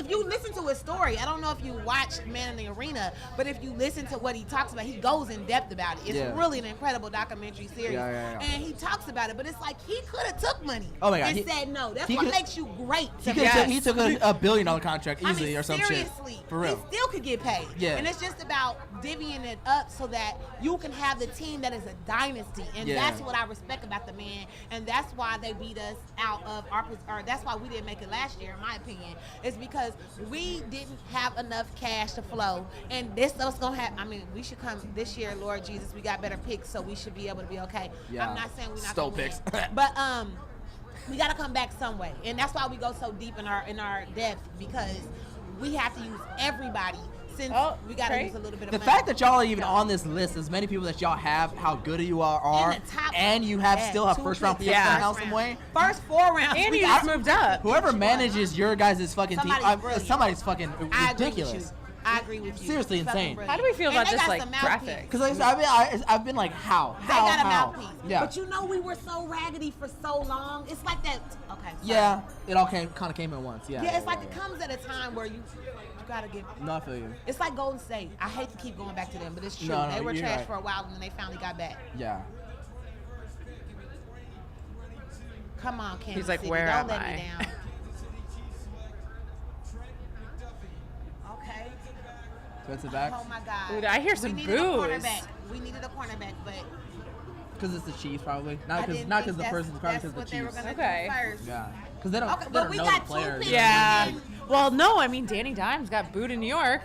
If you listen to his story, I don't know if you watched Man in the Arena, but if you listen to what he talks about, he goes in depth about it. It's Yeah. really an incredible documentary series. Yeah. And he talks about it, but it's like he could have took money Oh my God, and he- said no. That's he what could- makes you great. He, to could me. he took a $1 billion contract easily or some seriously, shit. For real. he still could get paid. Yeah. And it's just about divvying it up so that you can have the team that is a dynasty. And Yeah. that's what I respect about the man. And that's why they beat us out of or that's why we didn't make it last year, in my opinion. It's because we didn't have enough cash to flow. And this is gonna happen. I mean, we should come this year, Lord Jesus. We got better picks, so we should be able to be okay. Yeah. I'm not saying we're not Stole gonna picks. win. But we got to come back some way, and that's why we go so deep in our depth because we have to use everybody since we got to great. use a little bit of The money. fact that y'all are even on this list, as many people that y'all have, how good you are, In the top- and you have yeah, still have 2 first round picks, picks Yeah. somehow, first some round. way. First 4 rounds. And we you got- just moved up. Whoever manages your guys' fucking team, Somebody's brilliant. somebody's fucking I agree with ridiculous. you. I agree with you. Seriously Fucking insane. brilliant. How do we feel And about they this, got like, some graphic? mouthpiece. Because I've been like, how? They got a How? mouthpiece. Yeah. But you know we were so raggedy for so long. It's like that. Okay. sorry. Yeah, it all kind of came at once. Yeah. Yeah, it's like it comes at a time where you gotta get. No, I feel you. It's like Golden State. I hate to keep going back to them, but it's true. No, they were you're trash right. for a while and then they finally got back. Yeah. Come on, Kansas He's like, City, "Where don't am let I?" me down. Okay. Defensive back. Oh my God. Ooh, I hear some we needed boos. A cornerback. We needed a cornerback, but Because it's the Chiefs, probably. I Not didn't because think the that's- person's probably that's because the what they were Chiefs. gonna Okay. do first. Yeah. Because they don't. Okay, they but don't we know got the 2 players. picks. Yeah. Well, no, I mean Danny Dimes got booed in New York.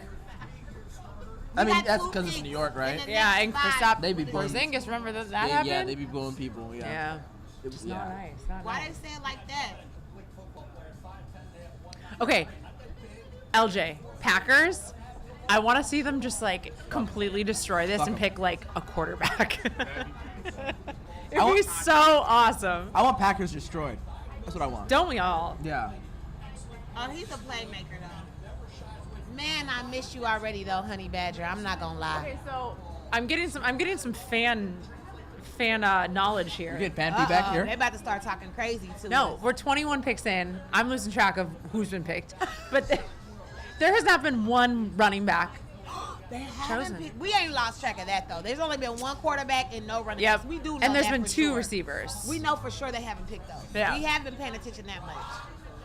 I mean, got that's 2 because it's picks New York, in right? the Yeah, next and 5. Kristaps They be booing. Porzingis. Remember that Yeah, happened? they be booing people. Yeah. Yeah. It was, It's not nice. Not Why nice. they say it like that? Okay, LJ, Packers. I want to see them just like completely destroy this Fuck and 'em. pick like a quarterback. I It'd be want- so awesome. I want Packers destroyed. That's what I want. Don't we all? Yeah. Oh, he's a playmaker though. Man, I miss you already though, Honey Badger. I'm not gonna lie. Okay, so I'm getting some fan knowledge here. You get fan feedback Uh-oh, here. They about to start talking crazy too. No, we're 21 picks in. I'm losing track of who's been picked, but there has not been one running back. they haven't chosen. picked. We ain't lost track of that though. There's only been 1 quarterback and no running Yep. backs. We do know And there's that been for 2 sure. receivers. We know for sure they haven't picked those. Yeah. We haven't been paying attention that much.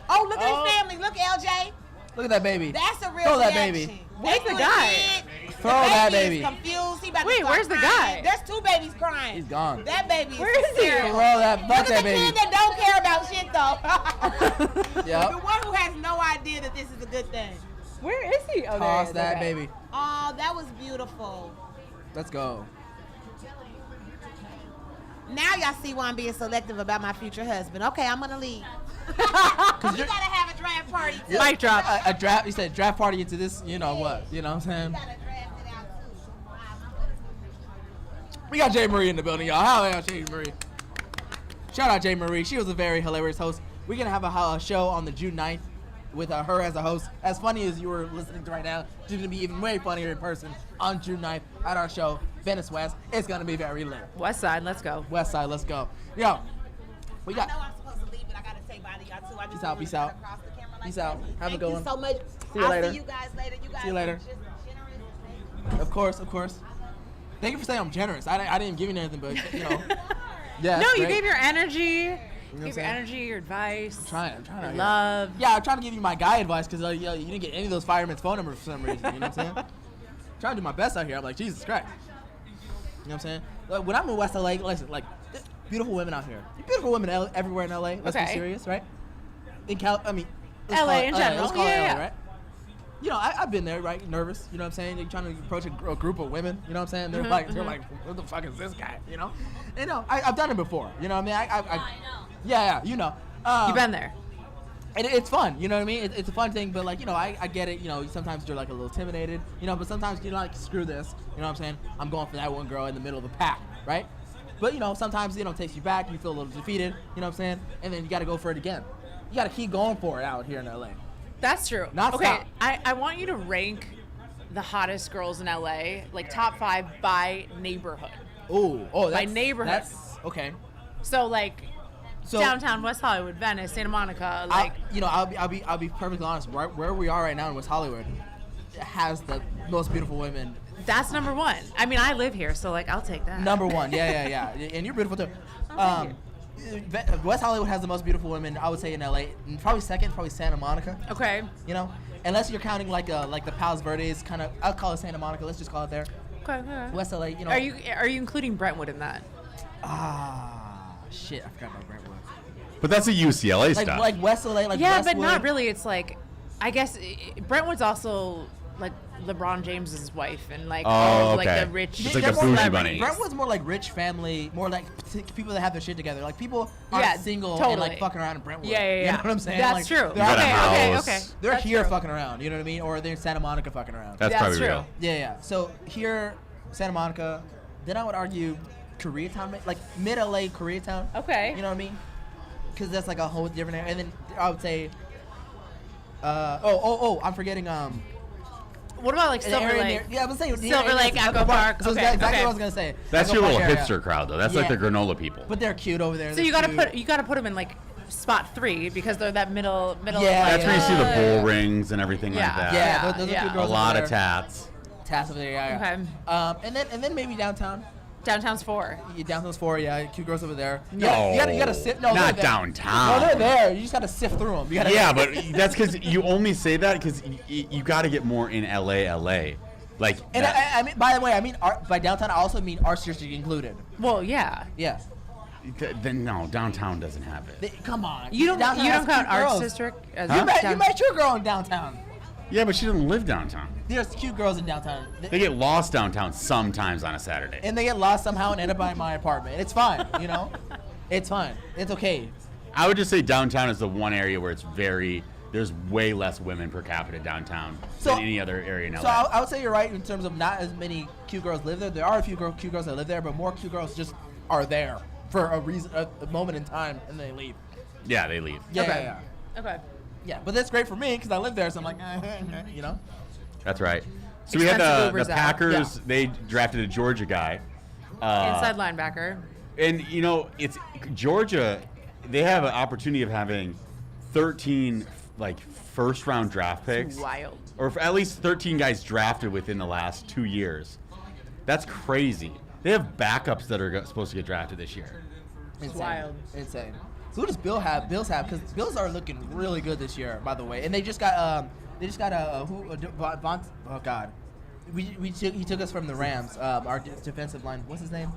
Oh, look at Oh. his family. Look, LJ. Look at that baby. That's a real Throw that reaction. baby. Where's They the do guy? it. Throw The that baby baby. is confused. He about to Wait, start where's the crying. guy? There's 2 babies crying. He's gone. That baby is Where is he? hysterical. Throw that. Look Fuck at that the baby. kid that don't care about shit though. Yep. The one who has no idea that this is a good thing. Where is he? Oh, there he Toss is. that Okay. baby. Oh, that was beautiful. Let's go. Now y'all see why I'm being selective about my future husband. Okay, I'm gonna leave. You you're- gotta have a draft party too. Mic drop. A draft. You said draft party into this. You know what? You know what I'm You saying? gotta draft it out too. Wow, We got Jay Marie in the building, y'all. How about Jay Marie? Shout out Jay Marie. She was a very hilarious host. We're gonna have a show on the June 9th with her as a host. As funny as you were listening to right now, she's gonna be even way funnier in person on June 9th at our show, Venice West. It's gonna be very lit. West Side, let's go. West Side, let's go. Yo, we I got. know I'm supposed to leave, but I gotta say bye to y'all too. I just Peace don't out, wanna peace cut out. across the camera like Peace out. Have a Thank good you one. so much. See you I'll later. see you guys later. You guys See you later. are just generous. Of course. Thank you for saying I'm generous. I didn't even give you anything, but yeah. No, that's you great. gave your energy. You know Gave what your I'm saying? energy, your advice. I'm trying your to love. Yeah, I'm trying to give you my guy advice because you didn't get any of those firemen's phone numbers for some reason. You know what I'm saying? Trying to do my best out here. I'm like, Jesus Christ. You know what I'm saying? Like, when I'm in West LA, listen, like, beautiful women out here. Beautiful women everywhere in LA. Let's be Okay. serious, right? Let's LA call it in general. Let's call it Yeah. LA, right? You know, I've been there, right? Nervous. You know what I'm saying? You're trying to approach a group of women. You know what I'm saying? They're like, what the fuck is this guy? You know? And I've done it before. You know what I mean? I know. Yeah, you know. You've been there. And it's fun, you know what I mean? It's a fun thing, but like, I get it, sometimes you're like a little intimidated, but sometimes you're like, screw this, you know what I'm saying? I'm going for that one girl in the middle of the pack, right? But, sometimes, it takes you back, you feel a little defeated, you know what I'm saying? And then you got to go for it again. You got to keep going for it out here in LA. That's true. Not okay, stop. I want you to rank the hottest girls in LA, like top 5 by neighborhood. Oh, By that's, neighborhood. That's, okay. So like So, downtown West Hollywood, Venice, Santa Monica, like I'll be perfectly honest. Right where we are right now in West Hollywood has the most beautiful women. that's number 1. I mean, I live here, so like I'll take that. Number 1, yeah. And you're beautiful too. West Hollywood has the most beautiful women, I would say, in LA. And probably second, probably Santa Monica. Okay. Unless you're counting like the Palos Verdes kind of. I'll call it Santa Monica. Let's just call it there. Okay. West LA. Are you including Brentwood in that? Shit, I forgot about Brentwood. But that's a UCLA Like stuff. like West LA, like Yeah, Westwood. but not really. It's like, I guess Brentwood's also like LeBron James's wife and like all of, like okay. the rich. It's like They're the more bougie like- bunnies. Brentwood's more like rich family, more like people that have their shit together. Like people aren't Yeah, single and totally. like fucking around in Brentwood. Yeah. You know what I'm saying? That's Like, true. they're got a Okay. house. They're That's here true. fucking around, you know what I mean? Or they're in Santa Monica fucking around. That's That's probably true. real. Yeah. So here, Santa Monica, then I would argue Koreatown, like mid LA Koreatown. Okay. You know what I mean? Because that's like a whole different area. And then I would say, I'm forgetting, What about like an Silver area Lake? near- yeah, I was saying Silver Lake, Echo Park. So Okay, that's exactly okay. what I was gonna say. That's Echo your Park little area. hipster crowd, though. That's like Yeah. the granola people. But they're cute over there. So they're you gotta cute. put them in like spot 3 because they're that middle. Yeah, of, like, That's where you see the yeah. bull rings and everything like that. Yeah, those are yeah. cute A girls. lot over of there. tats. Tats over there, yeah. Okay. And then maybe downtown. Downtown's 4. Yeah, downtown's 4, yeah. Cute girls over there. No, you gotta sift. No, not they're there. downtown. No, they're there. You just gotta sift through them. You gotta, Yeah, but that's because you only say that because you got to get more in LA. Like, And that- I mean, by the way, by downtown, I also mean Arts District included. Well, yeah. Yeah. then no, downtown doesn't have it. Come on. You don't Downtown has count cute Arts girls. District as You downtown? met your girl in downtown. Yeah, but she doesn't live downtown. There's cute girls in downtown. They get lost downtown sometimes on a Saturday. And they get lost somehow and end up by my apartment. It's fine, It's fine. It's okay. I would just say downtown is the one area where there's way less women per capita downtown than any other area in LA. So I would say you're right in terms of not as many cute girls live there. There are a few cute girls that live there, but more cute girls just are there for a reason, a moment in time, and they leave. Yeah, they leave. Yeah, Okay. yeah. Okay. Yeah, but that's great for me because I live there, so I'm like, That's right. So we had Expensive the Ubers out. Packers. Yeah. They drafted a Georgia guy. Inside linebacker. And it's Georgia. They have an opportunity of having 13 first-round draft picks, Wild. or at least 13 guys drafted within the last 2 years. That's crazy. They have backups that are supposed to get drafted this year. Insane. Wild. Insane. So who does Bills have? Because Bills are looking really good this year, by the way. And they just got oh God, he took us from the Rams. Our defensive line. What's his name?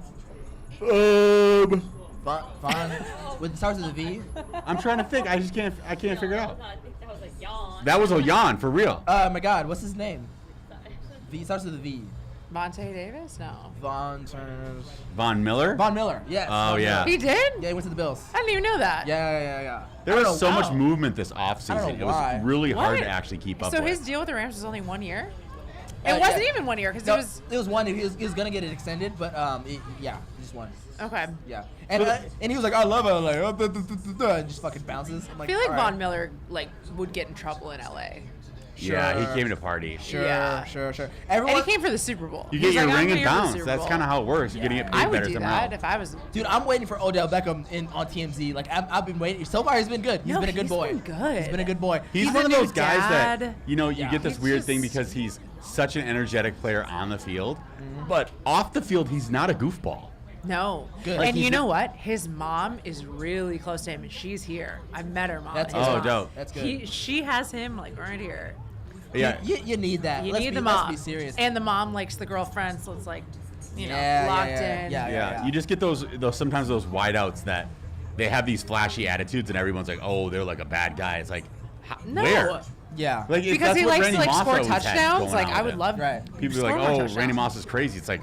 Von. With starts with a V. I'm trying to think. I can't figure it out. I think that was a yawn. That was a yawn for real. Oh my God, what's his name? V starts with a V. Vontae Davis? No. Von Miller. Miller. Yes. Oh, Von yeah. Miller. He did? Yeah, he went to the Bills. I didn't even know that. Yeah. There I don't was know so much how. movement this I don't offseason. know It was why. really hard What? to actually keep up So with. his deal with the Rams was only 1 year? Yeah. It wasn't even 1 year because No, it was one. He was gonna get it extended, but just one. okay. Yeah, and he was like, I love LA, and just fucking bounces. I'm I like, feel like all right. Von Miller would get in trouble in LA. Yeah, he came to party. Sure, Yeah. sure. And Everyone, he came for the Super Bowl. You He's get your like, I'm ring and here for the bounce. Super That's Bowl. kind of how it works. You're gonna get paid I would better do somewhere that else. if I was. dude, I'm waiting for Odell Beckham on TMZ. Like I've been waiting. So far, he's been good. He's No, been a good he's boy. been good. He's been a good boy. He's He's one a of new those guys that dad. you Yeah. get this He's weird thing just- because he's such an energetic player on the field, but off the field he's not a goofball. No. Good. Like, And he's you know not- what? His mom is really close to him, and she's here. I met her mom. That's His good. Oh, mom. dope. That's good. She has him like right here. Yeah. You need that. You Let's need be, the mom. Let's be serious. And the mom likes the girlfriend, so it's like, Yeah, locked yeah. in. Yeah, you just get those sometimes those wideouts that they have these flashy attitudes and everyone's like, oh, they're like a bad guy. It's like, No. where? Yeah. Like Because that's he what likes Randy to like Moss score always had touchdowns. going Like on I with would him. love. Right. People are score like, more oh, touchdowns. Randy Moss is crazy. It's like,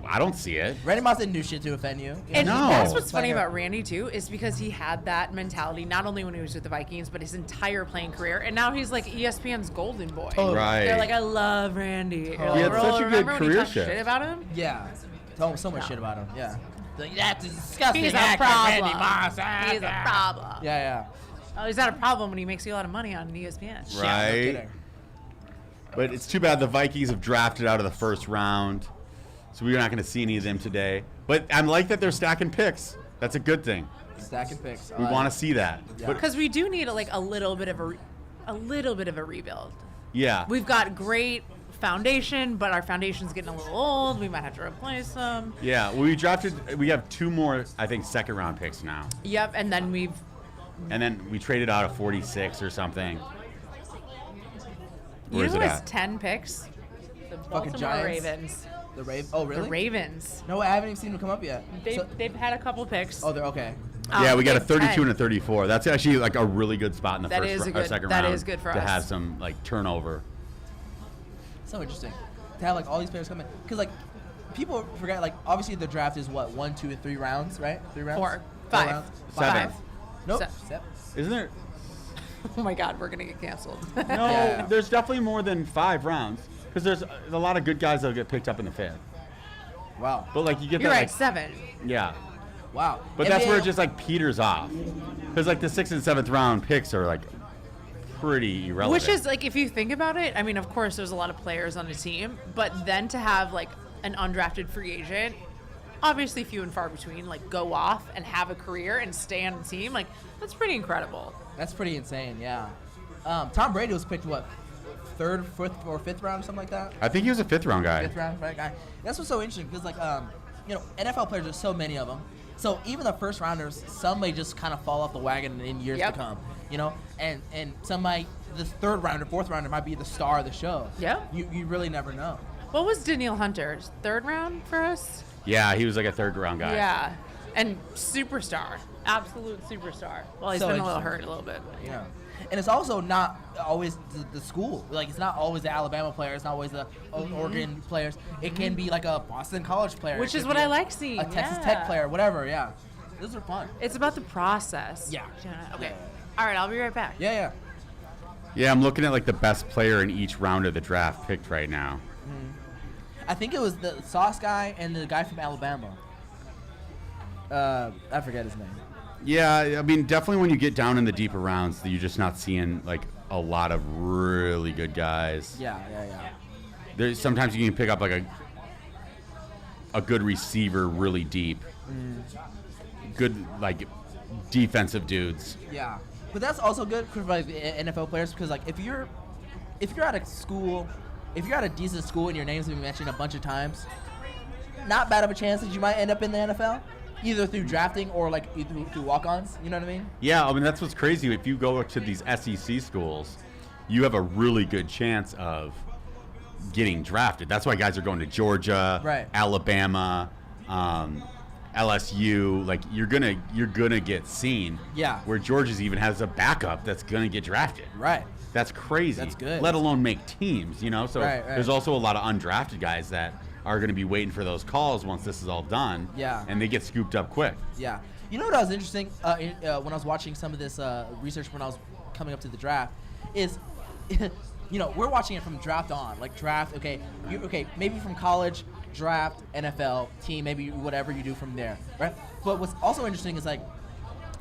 I don't see it. Randy Moss didn't do shit to offend you. And No. that's what's funny Like a- about Randy too, is because he had that mentality not only when he was with the Vikings, but his entire playing career. And now he's like ESPN's golden boy. Totally. Right. They're like, I love Randy. He had Like, such a good remember when career he talked shift. shit about him? Yeah. So much shit about him. Yeah. Like, that's a disgusting. He's a actor, problem. Randy Moss. He's a problem. Yeah. Oh, he's not a problem when he makes you a lot of money on ESPN. Yeah, no Right. kidding. But it's too bad the Vikings have drafted out of the first round, so we're not going to see any of them today. But I like that they're stacking picks. That's a good thing. Stacking picks. We want to see that. Yeah. But Because we do need a little bit of a rebuild. yeah, We've got great foundation, but our foundation's getting a little old. We might have to replace them. yeah. We have 2 more, I think, second round picks now, Yep, and then and then we traded out a 46 or something. Where you is know it who has at? 10 picks? The Fucking Baltimore Giants. Ravens. The Ravens. Oh, really? The Ravens. No, I haven't even seen them come up yet. They've had a couple picks. Oh, they're okay. Yeah, we got a they've 32 10. and a 34. That's actually like a really good spot in the That first is a or good- second that round. is good for to us. have some like turnover. So interesting to have like all these players come in because like people forget like obviously the draft is what 1, 2, and 3 rounds, right? 3 rounds. 4, 5. rounds? 7. Five. Nope. Se- 7. Isn't there? Oh my God, we're gonna get canceled. No, Yeah. there's definitely more than 5 rounds because there's a lot of good guys that'll get picked up in the 5th. Wow. But like you get You're that right, like 7. yeah. Wow. But that's where it NBA just like peters off because like the 6th and 7th round picks are like pretty irrelevant. Which is like, if you think about it, I mean, of course, there's a lot of players on the team, but then to have like an undrafted free agent, obviously few and far between, like go off and have a career and stay on the team, like that's pretty incredible. That's pretty insane. Yeah. Tom Brady was picked what 3rd, 4th, or 5th round or something like that. I think he was a 5th round guy. 5th round, right guy. That's what's so interesting because like NFL players, there's so many of them. So even the first rounders, some may just kind of fall off the wagon in years Yep. to come, and some might, the 3rd rounder, 4th rounder might be the star of the show. Yeah. You really never know. What was Danielle Hunter's 3rd round for us? Yeah, he was like a 3rd round guy. Yeah, and superstar, absolute superstar. Well, he's So been a little interesting. hurt a little bit. Yeah. And it's also not always the school. Like, it's not always the Alabama player. It's not always the Oregon players. It can be like a Boston College player. Which It is could what be I like seeing, A Texas yeah. Tech player, whatever, yeah. Those are fun. It's about the process. Yeah. Okay. All right, I'll be right back. Yeah. Yeah, I'm looking at like the best player in each round of the draft picked right now. I think it was the Sauce guy and the guy from Alabama. I forget his name. Yeah, I mean, definitely when you get down in the deeper rounds, you're just not seeing like a lot of really good guys. Yeah. There's sometimes you can pick up like a good receiver really deep. Good like defensive dudes. Yeah. But that's also good for like the NFL players because like if you're at a school, if you're at a decent school and your name's been mentioned a bunch of times, not bad of a chance that you might end up in the NFL, either through drafting or like through walk-ons. You know what I mean? Yeah, I mean that's what's crazy. If you go to these SEC schools, you have a really good chance of getting drafted. That's why guys are going to Georgia, Right. Alabama, LSU. Like you're gonna get seen. Yeah. Where Georgia's even has a backup that's gonna get drafted. Right. That's crazy. That's good. Let alone make teams. So Right. there's also a lot of undrafted guys that are going to be waiting for those calls once this is all done. Yeah. And they get scooped up quick. Yeah. You know what was interesting when I was watching some of this research when I was coming up to the draft is, we're watching it from draft on, like draft. Okay, maybe from college, draft, NFL, team, maybe whatever you do from there, right? But what's also interesting is like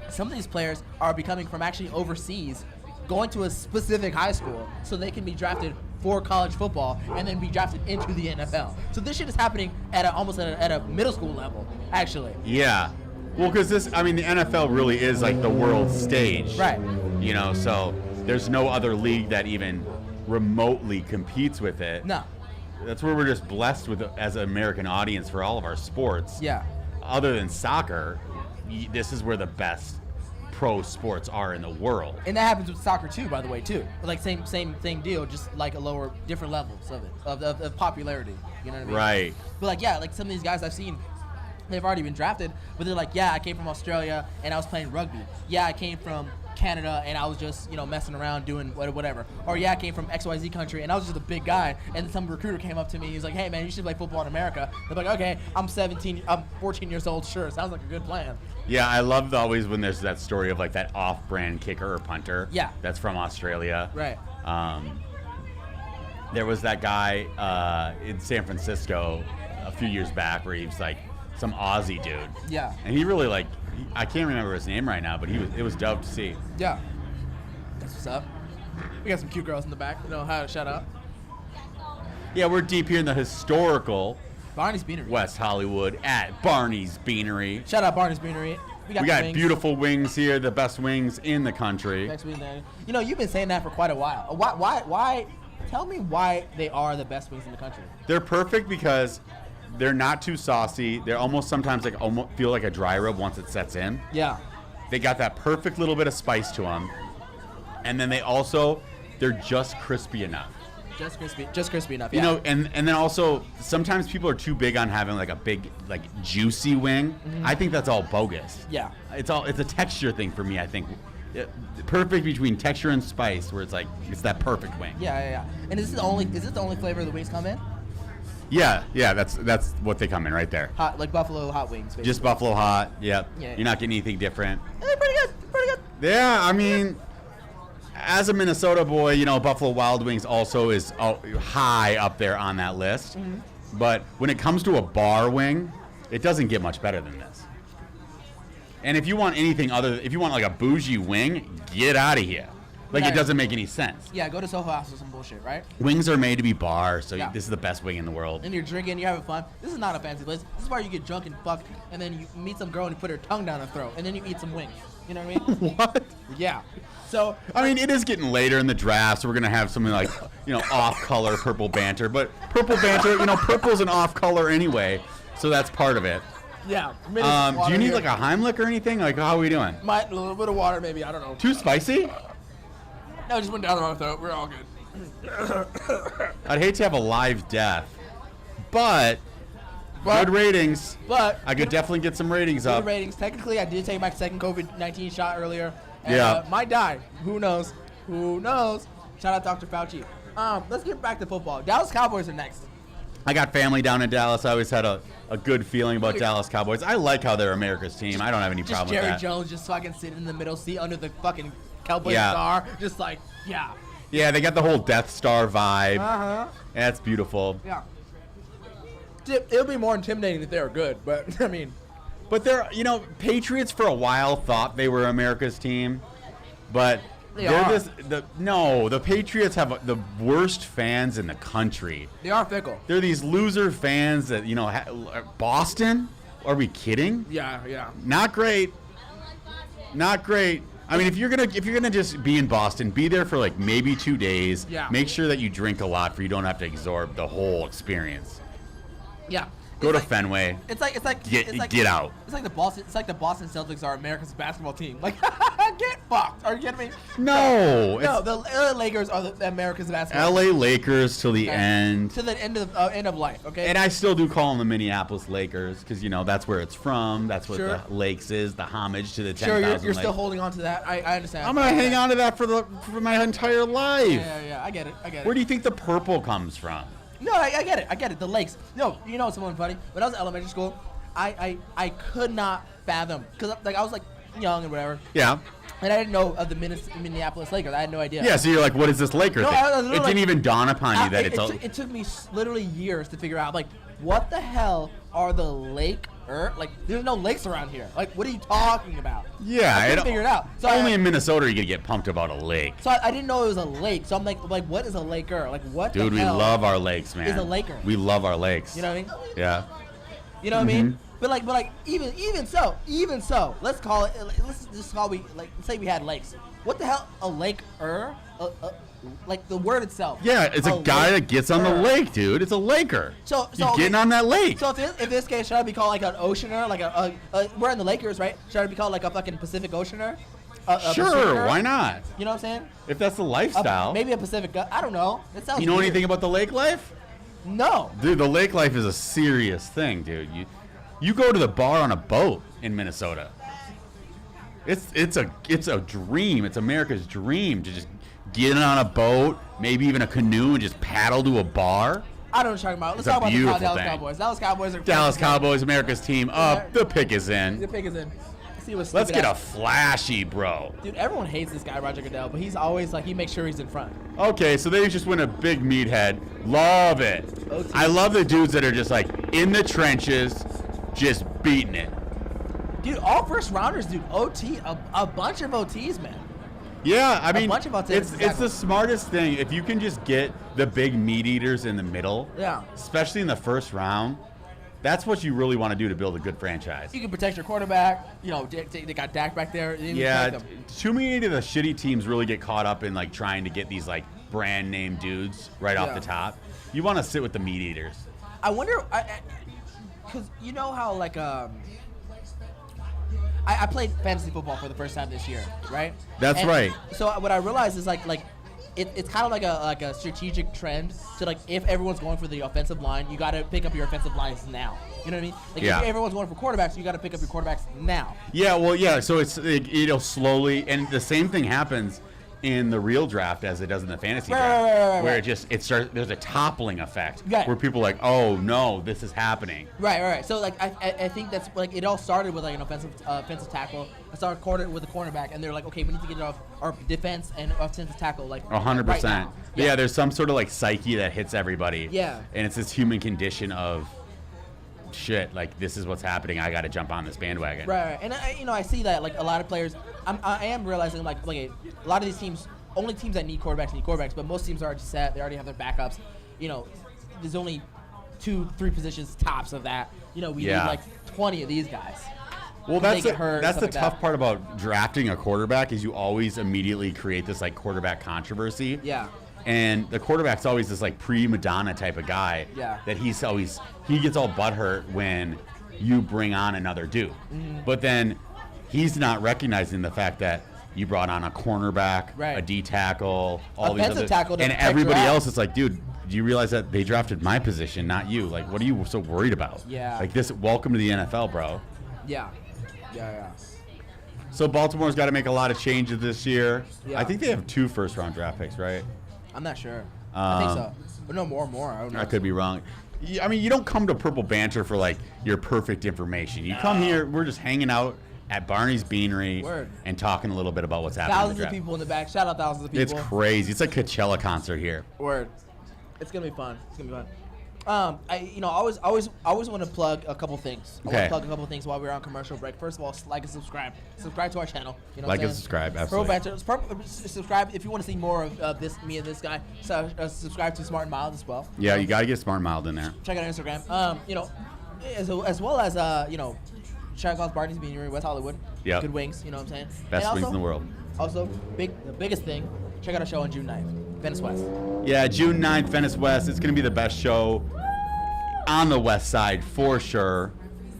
some of these players are becoming from actually overseas going to a specific high school so they can be drafted for college football and then be drafted into the NFL. So this shit is happening almost at a middle school level, actually. Yeah. Well, because the NFL really is like the world stage. Right. You know, so there's no other league that even remotely competes with it. No. That's where we're just blessed with as an American audience for all of our sports. Yeah. Other than soccer, this is where the best pro sports are in the world. And that happens with soccer too, by the way, too. Like same deal, just like different levels of it, of popularity. You know what I mean? Right. But like, yeah, like some of these guys I've seen, they've already been drafted, but they're like, yeah, I came from Australia and I was playing rugby. Yeah, I came from Canada and I was just, messing around doing whatever. Or yeah, I came from XYZ country and I was just a big guy, and then some recruiter came up to me, he's like, hey man, you should play football in America. They're like, okay, I'm 14 years old, sure, sounds like a good plan. Yeah, I love always when there's that story of like that off-brand kicker or punter. Yeah. That's from Australia. Right. There was that guy in San Francisco a few years back where he was like some Aussie dude. Yeah. And he really I can't remember his name right now, but it was dope to see. Yeah. That's what's up. We got some cute girls in the back, how to shout out. Yeah, we're deep here in the historical Barney's Beanery. West Hollywood at Barney's Beanery. Shout out Barney's Beanery. We got wings. beautiful wings here, the best wings in the country. Next week, you've been saying that for quite a while. Why? Tell me why they are the best wings in the country. They're perfect because they're not too saucy. They're almost sometimes almost feel like a dry rub once it sets in. Yeah. They got that perfect little bit of spice to them, and then they're just crispy enough. Just crispy enough. Yeah. And then also sometimes people are too big on having like a big juicy wing. Mm-hmm. I think that's all bogus. Yeah. It's a texture thing for me. I think perfect between texture and spice, where it's that perfect wing. Yeah. And is this the only flavor the wings come in? Yeah. That's what they come in right there. Hot, like buffalo hot wings. Basically. Just buffalo hot. Yep. Yeah. You're not getting anything different. Pretty good. Yeah, as a Minnesota boy, Buffalo Wild Wings also is high up there on that list. Mm-hmm. But when it comes to a bar wing, it doesn't get much better than this. And if you want if you want like a bougie wing, get out of here. It doesn't make any sense. Yeah, go to Soho House or some bullshit, right? Wings are made to be bars, so Yeah. this is the best wing in the world. And you're drinking, you're having fun. This is not a fancy place. This is where you get drunk and fuck, and then you meet some girl and you put her tongue down her throat, and then you eat some wings. You know what I mean? What? Yeah. So it is getting later in the draft, so we're gonna have something like, off-color purple banter. But purple banter, purple's an off-color anyway, so that's part of it. yeah. Do you need like a Heimlich or anything? Like, how are we doing? a little bit of water, maybe. I don't know. Too spicy? No, it just went down my throat. We're all good. I'd hate to have a live death, but good ratings. But I could definitely get some ratings good up. ratings. Technically, I did take my second COVID-19 shot earlier. And, Yeah. might die. Who knows? Shout out Dr. Fauci. Let's get back to football. Dallas Cowboys are next. I got family down in Dallas. I always had a good feeling about Dallas Cowboys. I like how they're America's team. I don't have any Just problem with Jerry that. Jones just fucking sitting in the middle seat under the fucking Cowboy Yeah. star. Just like, yeah. Yeah, they got the whole Death Star vibe. Uh-huh. That's beautiful. Yeah. It would be more intimidating if they were good, but But they're, Patriots for a while thought they were America's team, but They are. the Patriots have the worst fans in the country. they are fickle. They're these loser fans that, Boston? Are we kidding? Yeah. Not great. Not great. If you're gonna just be in Boston, be there for like maybe 2 days. Yeah. Make sure that you drink a lot, for you don't have to absorb the whole experience. Yeah. Go to Fenway. It's like Get out. It's like the Boston Celtics are America's basketball team. Like, get fucked. Are you kidding me? No. No, the LA Lakers are the America's basketball LA team. Lakers till the end. To the end of life. Okay. And I still do call them the Minneapolis Lakers because that's where it's from. That's what Sure. the Lakes is. The homage to the 10,000. sure, you're still holding on to that. I understand. I'm gonna hang on to that for my entire life. Yeah. I get it. Where do you think the purple comes from? No, I get it. The lakes. No, you know something funny? When I was in elementary school, I could not fathom, because I was like young and whatever, Yeah. and I didn't know of the Minneapolis Lakers. I had no idea. Yeah. So you're like, what is this Laker No, thing? I was It like- didn't even dawn upon you that it it's all. took me literally years to figure out, like, what the hell are the Lakers? Like, there's no lakes around here. Like, what are you talking about? Yeah, I couldn't figure it out. So only in Minnesota are you gonna get pumped about a lake. So I didn't know it was a lake. So I'm like, what is a laker? Like, what? Dude, the we hell love our lakes, man. is a laker? We love our lakes. You know what I mean? Yeah. You know what I mean? But like, even so, let's call it. Let's just call say we had lakes. What the hell? A laker? Like the word itself. Yeah, it's a guy that gets on the lake, dude. It's a laker. So you're getting on that lake. So if this case, should I be called like an oceaner? Like we're in the Lakers, right? Should I be called like a fucking Pacific Oceaner? Sure, Pacificer? why not? You know what I'm saying? If that's the lifestyle. Maybe a Pacific. I don't know. It sounds. You know weird. anything about the lake life? No. Dude, the lake life is a serious thing, dude. You go to the bar on a boat in Minnesota. It's a dream. It's America's dream to just get on a boat, maybe even a canoe, and just paddle to a bar. I don't know what you're talking about. Let's It's a talk about the beautiful Dallas thing. Cowboys. Dallas Cowboys are Dallas Cowboys, America's team up. The pick is The in. pick is in. See what's Let's stupid get a ass- flashy, bro. Dude, everyone hates this guy, Roger Goodell, but he's always like, he makes sure he's in front. Okay, so they just win a big meathead. Love it. OT. I love the dudes that are just like in the trenches, just beating it. Dude, all first rounders, dude. OT, a bunch of OTs, man. Yeah, I mean, bunch of OTs, it's exactly. the smartest thing. If you can just get the big meat eaters in the middle, Yeah. especially in the first round, that's what you really want to do to build a good franchise. You can protect your quarterback. You know, they got Dak back there. You can Yeah, protect them. too many of the shitty teams really get caught up in like trying to get these like brand name dudes right off Yeah. the top. You want to sit with the meat eaters. I wonder, because you know how like I played fantasy football for the first time this year, right? That's And right. So what I realized is like it's kind of like a strategic trend to like if everyone's going for the offensive line, you got to pick up your offensive lines now. You know what I mean? Like Yeah. if everyone's going for quarterbacks, you got to pick up your quarterbacks now. Yeah, well, yeah. So it'll slowly, and the same thing happens in the real draft as it does in the fantasy draft, right, where right. it starts. There's a toppling effect Right. where people are like, oh no, this is happening. Right. So like I think that's like it all started with like an offensive tackle. I started with a cornerback, and they're like, okay, we need to get it off our defense and offensive tackle like 100%. right now. Yeah, there's some sort of like psyche that hits everybody. Yeah. And it's this human condition of shit. Like this is what's happening. I got to jump on this bandwagon. Right. And I see that like a lot of players. I am realizing like a lot of these teams, only teams that need quarterbacks, but most teams are already set. They already have their backups. You know, there's only 2-3 positions tops of that. You know, we Yeah. need like 20 of these guys. Well, They that's get hurt, that's stuff the like tough that. part about drafting a quarterback is you always immediately create this like quarterback controversy. Yeah. And the quarterback's always this like prima donna type of guy. Yeah. That he gets all butthurt when you bring on another dude. Mm-hmm. But then he's not recognizing the fact that you brought on a cornerback, Right. a D tackle, all these Offensive other tackle to and protect everybody your else ass. is like, dude, do you realize that they drafted my position, not you? Like, what are you so worried about? Yeah. Like this, welcome to the NFL, bro. Yeah. So Baltimore's got to make a lot of changes this year. Yeah. I think they have 2 first-round draft picks, right? I'm not sure. I think so. But no more. I don't know. I could be wrong. I mean, you don't come to Purple Banter for like your perfect information. You come here, we're just hanging out at Barney's Beanery Word. and talking a little bit about what's happening. Thousands in of the draft. people in the back. Shout out thousands of It's people. crazy. It's like Coachella concert here. Word. It's gonna be fun. I always want to plug a couple things. I want Okay. to plug a couple things while we're on commercial break. First of all, like and subscribe. Subscribe to our channel. You know Like what I'm and saying? subscribe, Pro absolutely. Banter. Subscribe if you want to see more of this, me and this guy. So subscribe to Smart and Mild as well. Yeah, you gotta get Smart and Mild in there. Check out Instagram. As well as check out Barney's Beanery, West Hollywood. Yep. Good wings. You know what I'm saying? Best And wings also- in the world. Also, the biggest thing. Check out our show on June 9th. Venice West. Yeah, June 9th, Venice West. It's gonna be the best show on the West Side for sure.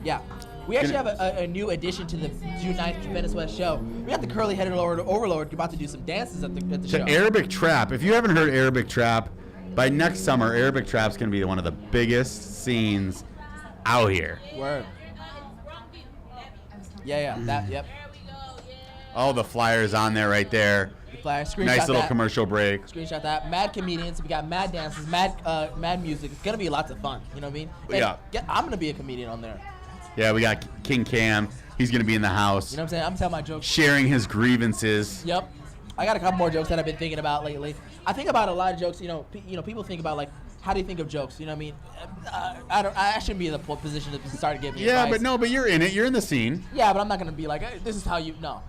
Yeah. We actually have a new addition to the June 9th Venice West show. We got the curly-headed overlord about to do some dances at the show. To Arabic Trap. If you haven't heard Arabic Trap, by next summer, Arabic Trap's going to be one of the biggest scenes out here. Word. Yeah. Yep. Oh, the flyer's on there right there. The flyer. Screenshot Nice little that. commercial break. Screenshot that. Mad comedians. We got mad dances. Mad music. It's gonna be lots of fun. You know what I mean? And Yeah. I'm gonna be a comedian on there. Yeah, we got King Cam. He's going to be in the house You know what I'm saying? I'm telling my jokes. sharing his grievances. Yep. I got a couple more jokes that I've been thinking about lately. I think about a lot of jokes. People think about like how do you think of jokes? You know what I mean? I shouldn't be in the position to start giving Yeah, advice. but you're in it. You're in the scene. Yeah, but I'm not gonna be like, hey, this is how you know.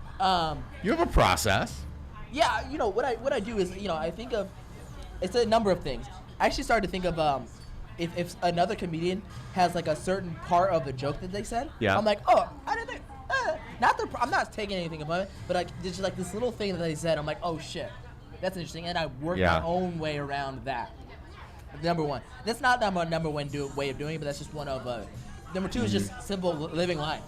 You have a process. Yeah, what I do is, I think of, it's a number of things. I actually started to think of if another comedian has like a certain part of the joke that they said. Yeah. I'm like, oh, I didn't think. I'm not taking anything from it, but like just like this little thing that they said. I'm like, oh shit, that's interesting, and I work my own way around that. Number one, that's not my number one way of doing it, but that's just one of. Number two is just simple living life.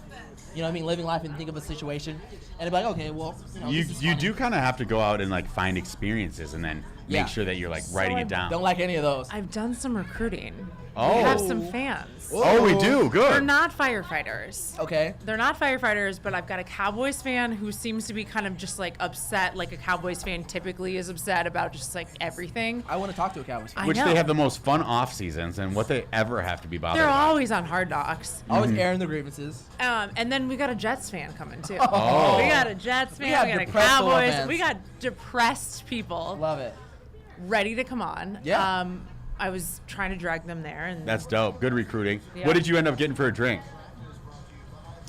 You know what I mean? Living life and think of a situation, and be like, okay, well, You this is you funny. do kind of have to go out and like find experiences and then Yeah. make sure that you're like writing it down. Don't like any of those. I've done some recruiting. Oh. We have some fans. Oh, we do. They're Good. not firefighters. Okay. They're not firefighters, but I've got a Cowboys fan who seems to be kind of just like upset, like a Cowboys fan typically is upset about just like everything. I want to talk to a Cowboys fan. I Which know. they have the most fun off seasons and what they ever have to be bothered They're about. always on Hard Knocks. Always airing the grievances. And then we got a Jets fan coming too. Oh. We got a Jets fan. got We got a depressed football Cowboys. fans. We got depressed people Love it. ready to come on. Yeah. I was trying to drag them there, and That's dope. Good recruiting. Yeah. What did you end up getting for a drink?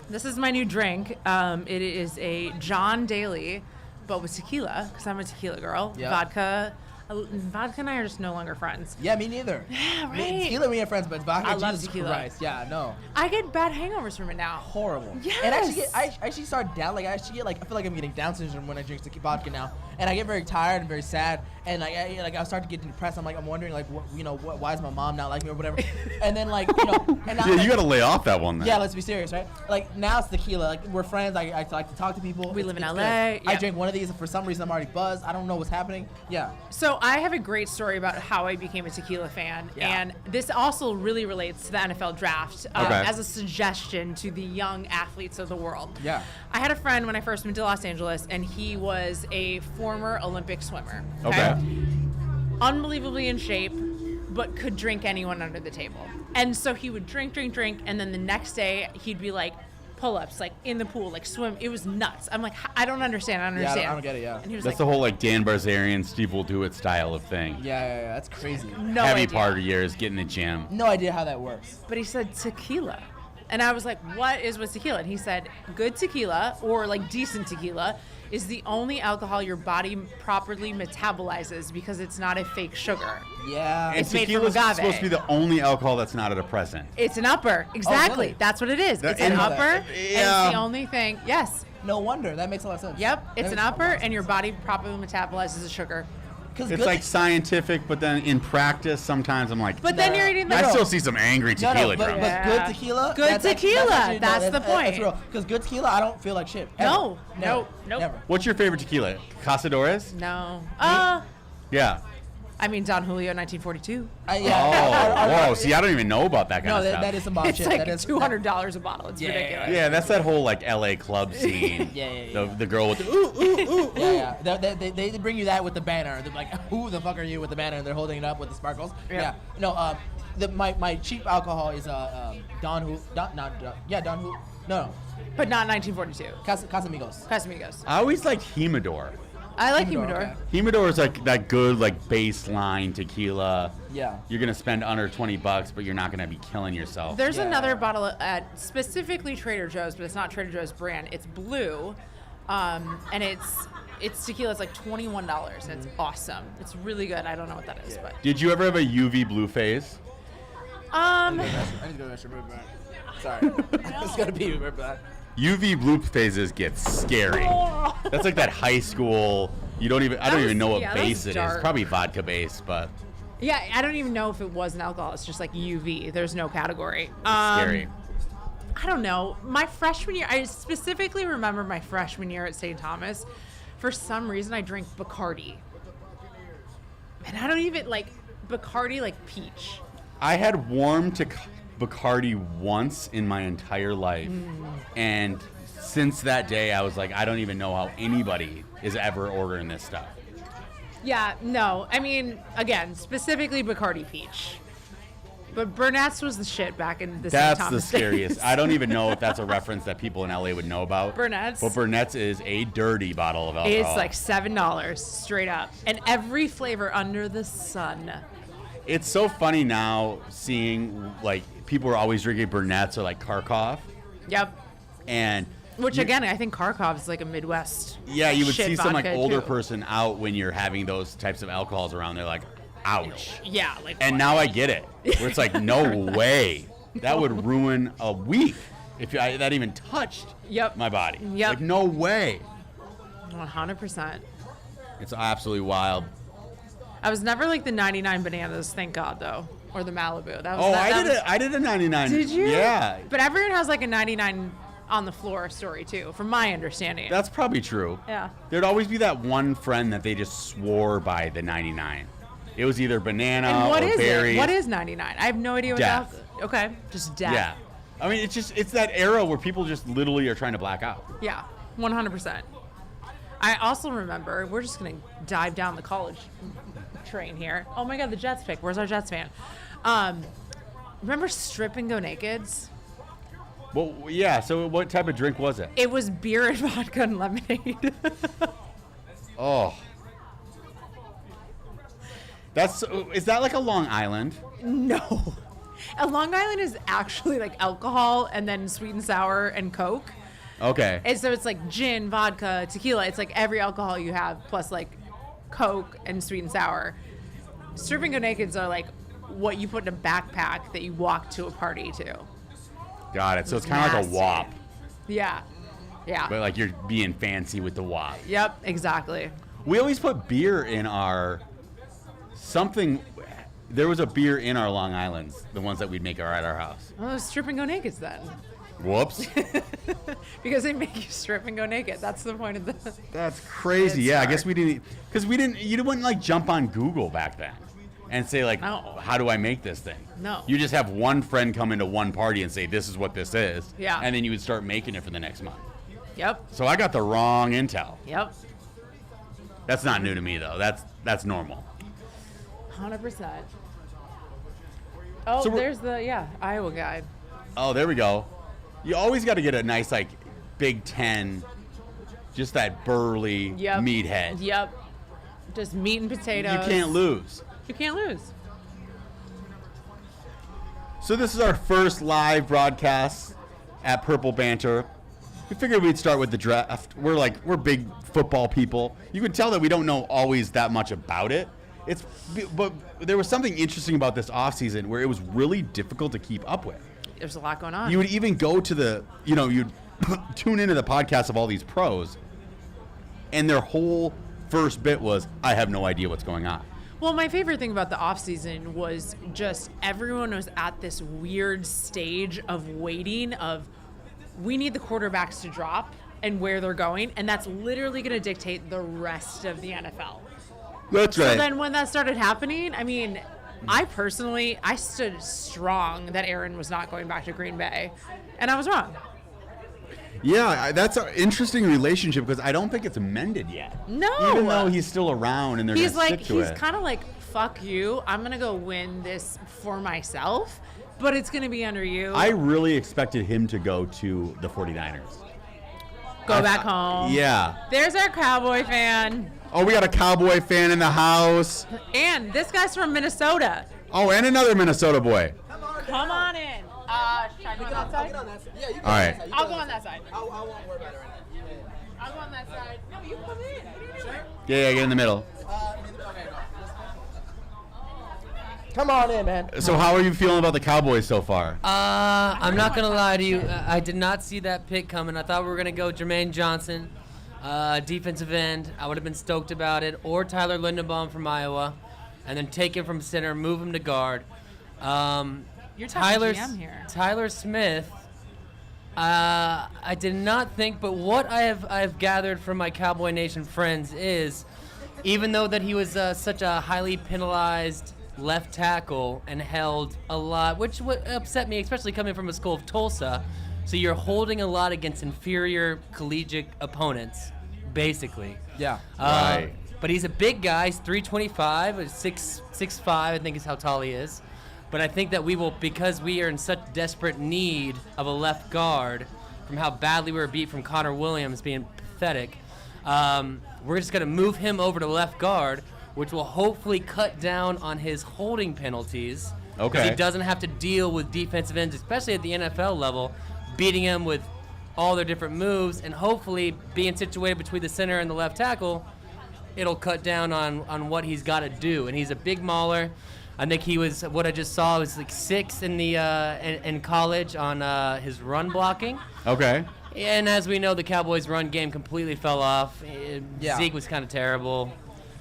this is my new drink. It is a John Daly, but with tequila, because I'm a tequila girl. Yeah. Vodka. Vodka and I are just no longer friends. Yeah, me neither. Yeah, right. Tequila, we ain't friends, but vodka, I love Jesus tequila. Christ. Yeah, no. I get bad hangovers from it now. Horrible. Yes. And I actually start down. Like I actually get like I feel like I'm getting Down syndrome when I drink vodka now, and I get very tired and very sad, and I start to get depressed. I'm wondering like why is my mom not like me or whatever, and then and now, Yeah, you got to lay off that one then. yeah, let's be serious, right? Like now it's tequila. Like we're friends. I like to talk to people. We live in it's LA, good. I yeah. drink one of these, and for some reason I'm already buzzed. I don't know what's happening. Yeah. So I have a great story about how I became a tequila fan, Yeah. and this also really relates to the NFL draft Okay. as a suggestion to the young athletes of the world. Yeah. I had a friend when I first moved to Los Angeles, and he was a former Olympic swimmer. Okay. Unbelievably in shape, but could drink anyone under the table. And so he would drink, and then the next day he'd be like, pull-ups, like in the pool, like swim. It was nuts. I'm like, I don't understand. Yeah, I don't get it, yeah. And he was That's like, the whole like Dan Barzarian, Steve will do it style of thing. Yeah. That's crazy. no Heavy idea. party years, get in the gym. No idea how that works. But he said tequila. And I was like, what is with tequila? And he said, good tequila, or like decent tequila, is the only alcohol your body properly metabolizes because it's not a fake sugar. Yeah. And It's made from tequila's agave. supposed to be the only alcohol that's not a depressant. It's an upper. Exactly. really? That's what it is. That- It's an and- upper. And yeah. it's the only thing. Yes. No wonder. That makes a lot of sense. Yep. That It's an makes a lot upper, of and your body properly metabolizes the sugar. Because It's like scientific, but then in practice, sometimes I'm like, But then you're eating I the. still see some angry tequila but drums. Yeah. good tequila. Good tequila, actually- that's the That's point. real. Because good tequila, I don't feel like shit. Ever. No, Never. no, nope. Never. What's your favorite tequila? Casadores? No. Yeah. I mean, Don Julio, 1942. Oh, whoa. See, I don't even know about that kind No, of stuff. that is some bomb It's shit. like That is $200 a bottle. It's Yeah. ridiculous. Yeah, that's that whole like LA club scene. Yeah. The girl with the ooh, ooh, ooh. Yeah. They bring you that with the banner. They're like, who the fuck are you with the banner? And they're holding it up with the sparkles. Yeah. No. My cheap alcohol is Don Julio. No. But not 1942. Casamigos. Casamigos. I always liked Humidor. I like Humidor, Humidor. okay. Humidor is like that good like baseline tequila. Yeah. You're gonna spend under $20, but you're not gonna be killing yourself. There's Yeah. another bottle at specifically Trader Joe's, but it's not Trader Joe's brand. It's blue, and it's tequila. It's like $21, and it's awesome. It's really good. I don't know what that is, Did you ever have a UV blue phase? but I need to go to the restroom. Sorry. It's gonna be right back. UV blue phases get scary. That's like that high school. I don't even know what yeah, that was base it is. dark. Probably vodka base, but yeah, I don't even know if it was an alcohol. It's just like UV. There's no category. scary. I don't know. My freshman year, I specifically remember my freshman year at St. Thomas. For some reason, I drank Bacardi. And I don't even like Bacardi like peach. I had warmed to Bacardi once in my entire life, and since that day, I was like, I don't even know how anybody is ever ordering this stuff. Yeah, no. I mean, again, specifically Bacardi peach. But Burnett's was the shit back in the St. That's the Thomas scariest. days. I don't even know if that's a reference that people in LA would know about. Burnett's? But Burnett's is a dirty bottle of alcohol. It's like $7 straight up. And every flavor under the sun. It's so funny now seeing like people are always drinking Burnett's or like Kharkov, Yep. and Which again, I think Kharkov is like a Midwest. yeah, you would shit see some like vodka, older too. person out when you're having those types of alcohols around. They're like, ouch. Yeah, like. And now I get it. Where it's like, no way. That would ruin a week if that even touched Yep. my body. Yep. Like, no way. 100%. It's absolutely wild. I was never like the 99 bananas, thank God though, or the Malibu. That was. Oh, that was- I did a 99. Did you? Yeah. But everyone has like a 99 on the floor story too, from my understanding. That's probably true. Yeah. There'd always be that one friend that they just swore by the 99. It was either banana And what or is berry. it? What is 99? I have no idea what Death. that. Okay, just death. Yeah. I mean, it's that era where people just literally are trying to black out. Yeah, 100%. I also remember, we're just going to dive down the college train here. Oh my God, the Jets pick. Where's our Jets fan? Remember Strip and Go Nakeds? Well, yeah. So what type of drink was it? It was beer and vodka and lemonade. Oh. Is that like a Long Island? No. A Long Island is actually like alcohol and then sweet and sour and Coke. Okay. And so it's like gin, vodka, tequila. It's like every alcohol you have plus like Coke and sweet and sour. Strip and Go Nakeds are like what you put in a backpack that you walk to a party to. Got it. So it's kind of like a Nasty. WAP, Yeah. Yeah. but like you're being fancy with the WAP. Yep, exactly. We always put beer in our something. There was a beer in our Long Islands, the ones that we'd make at our house. Well, Strip and Go Nakeds then. Whoops. Because they make you strip and go naked. That's the point of the. That's crazy. It's Yeah, I hard. guess we didn't, because you wouldn't like jump on Google back then and say like, No. how do I make this thing? No. You just have one friend come into one party and say, this is what this is. Yeah. And then you would start making it for the next month. Yep. So I got the wrong intel. Yep. That's not new to me though. That's normal. 100%. Oh, So we're- there's the Iowa guy. Oh, there we go. You always got to get a nice like Big Ten, just that burly Yep. meathead. Yep. Just meat and potatoes. You can't lose. You can't lose. So this is our first live broadcast at Purple Banter. We figured we'd start with the draft. We're big football people. You can tell that we don't know always that much about it. But there was something interesting about this offseason where it was really difficult to keep up with. There's a lot going on. You would even go to you'd tune into the podcast of all these pros, and their whole first bit was, I have no idea what's going on. Well, my favorite thing about the offseason was just everyone was at this weird stage of waiting of we need the quarterbacks to drop and where they're going, and that's literally going to dictate the rest of the NFL. That's So then when that started happening, I mean, I stood strong that Aaron was not going back to Green Bay, and I was wrong. Yeah, that's an interesting relationship because I don't think it's mended yet. No. Even though he's still around and they're He's going to like, stick to he's it. kind of like, fuck you, I'm going to go win this for myself, but it's going to be under you. I really expected him to go to the 49ers. Go back home. Yeah. There's our Cowboy fan. Oh, we got a Cowboy fan in the house. And this guy's from Minnesota. Oh, and another Minnesota boy. Come on in. Should I go on that side? Yeah, you can All right. I'll go on that side. I won't worry about it right now. I'll go on that side. No, you come in. What are you doing? Yeah, get in the middle. Come on in, man. So how are you feeling about the Cowboys so far? I'm not gonna lie to you. I did not see that pick coming. I thought we were gonna go Jermaine Johnson, defensive end. I would have been stoked about it, or Tyler Lindenbaum from Iowa, and then take him from center, move him to guard. You're talking GM here. Tyler Smith. I did not think, but what I've gathered from my Cowboy Nation friends is, even though that he was such a highly penalized left tackle and held a lot, which would upset me, especially coming from a school of Tulsa. So you're holding a lot against inferior collegiate opponents, basically. Yeah. Right. But he's a big guy. He's 325, 6'5", I think is how tall he is. But I think that we will, because we are in such desperate need of a left guard from how badly we were beat from Connor Williams being pathetic, we're just going to move him over to left guard, which will hopefully cut down on his holding penalties. Okay. Because he doesn't have to deal with defensive ends, especially at the NFL level, beating him with all their different moves, and hopefully being situated between the center and the left tackle, it'll cut down on what he's got to do. And he's a big mauler. I think he was, what I just saw was like 6th in the in college on his run blocking. Okay. And as we know, the Cowboys' run game completely fell off. Yeah. Zeke was kind of terrible.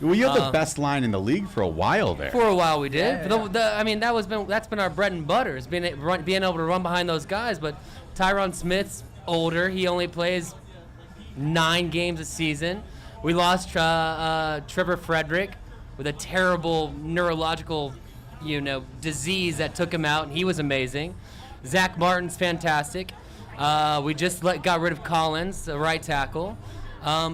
Well, you have the best line in the league for a while there. For a while we did. Yeah. I mean, that's been our bread and butter, is being able to run behind those guys. But Tyron Smith's older. He only plays 9 games a season. We lost Trevor Frederick with a terrible neurological, disease that took him out, and he was amazing. Zach Martin's fantastic. We just got rid of Collins, the right tackle.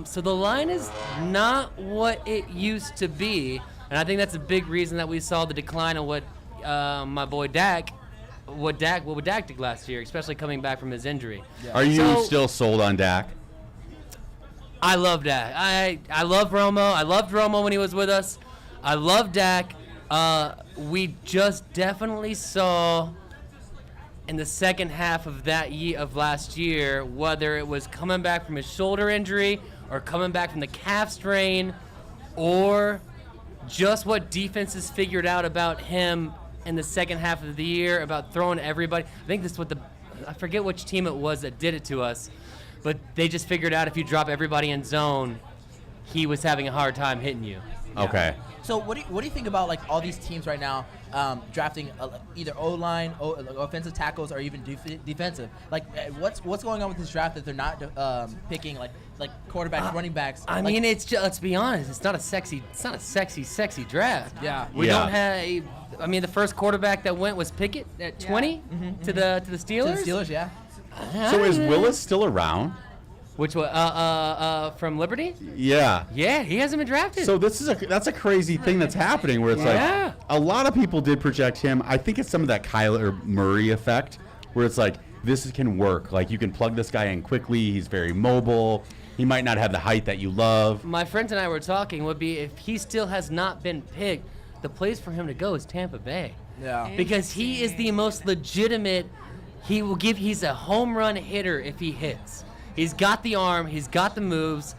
So the line is not what it used to be, and I think that's a big reason that we saw the decline of what my boy Dak did last year, especially coming back from his injury. Yeah. Are you still sold on Dak? I love Dak. I love Romo. I loved Romo when he was with us. I love Dak. We just definitely saw in the second half of last year, whether it was coming back from his shoulder injury or coming back from the calf strain, or just what defenses figured out about him in the second half of the year, about throwing everybody. I think this is what I forget which team it was that did it to us, but they just figured out if you drop everybody in zone, he was having a hard time hitting you. Yeah. Okay. So what do you think about like all these teams right now drafting either O-line, offensive tackles, or even defensive? Like what's going on with this draft that they're not picking like quarterbacks, running backs? I mean, it's just, let's be honest, it's not a sexy draft. Yeah. We don't have. I mean, the first quarterback that went was Pickett at 20 to the Steelers. To the Steelers, yeah. So is Willis still around? Which one? From Liberty? Yeah. Yeah, he hasn't been drafted. So that's a crazy thing that's happening where it's like a lot of people did project him. I think it's some of that Kyler Murray effect where it's like this can work. Like you can plug this guy in quickly. He's very mobile. He might not have the height that you love. My friends and I were talking would be if he still has not been picked, the place for him to go is Tampa Bay. Yeah. Because he is the most legitimate. He's a home run hitter if he hits. He's got the arm. He's got the moves.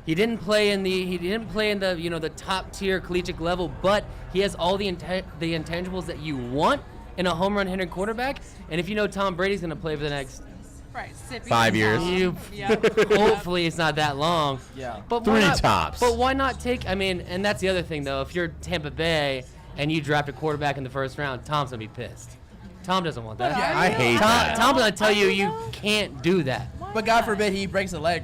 He didn't play in the top tier collegiate level, but he has all the intangibles that you want in a home run hitter quarterback. And if you know Tom Brady's going to play for the next 5 years, hopefully it's not that long. Yeah. But 3 tops. But why not take? I mean, and that's the other thing though. If you're Tampa Bay and you draft a quarterback in the first round, Tom's gonna be pissed. Tom doesn't want that. I hate that. Tom's gonna tell you can't do that. But God forbid he breaks a leg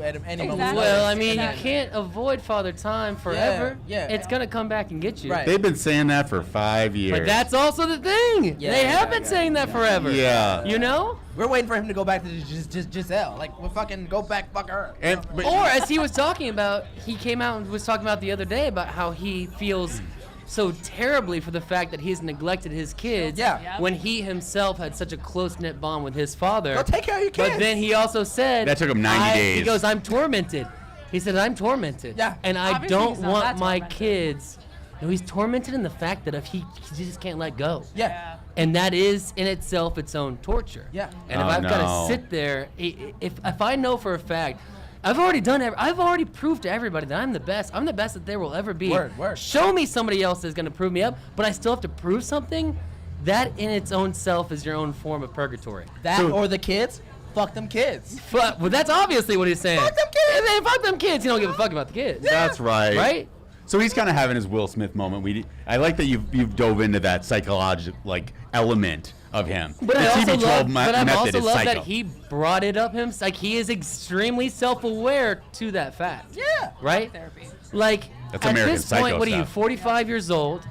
at any moment. Well, I mean, you can't avoid Father Time forever. Yeah. It's going to come back and get you. Right. They've been saying that for 5 years. But that's also the thing. Yeah, they have been saying that forever. Yeah. You know? We're waiting for him to go back to just Giselle. Like, we'll fucking go back, fuck her. Or as he was talking about, he came out and was talking about the other day about how he feels so terribly for the fact that he's neglected his kids when he himself had such a close-knit bond with his father. Go take care of your kids. But then he also said that took him 90 days. He goes, I'm tormented. He said, I'm tormented. Yeah. And I Obviously don't he's not want that my tormented. kids. No, he's tormented in the fact that if he just can't let go. Yeah. And that is in itself its own torture. Yeah. And if I've got no. to sit there, if I know for a fact, I've already proved to everybody that I'm the best. I'm the best that there will ever be. Word. Show me somebody else that's going to prove me up, but I still have to prove something. That in its own self is your own form of purgatory. That or the kids? Fuck them kids. Well, that's obviously what he's saying. Fuck them kids. Hey, man, fuck them kids. You don't give a fuck about the kids. That's right. Right? So he's kind of having his Will Smith moment. I like that you've dove into that psychological element of him. But the I also TB12 method is love psycho. that he brought it up himself. Like, he is extremely self-aware to that fact. Yeah. Right? Therapy. Like, That's at American this point, Psycho what are you, stuff. 45 years old?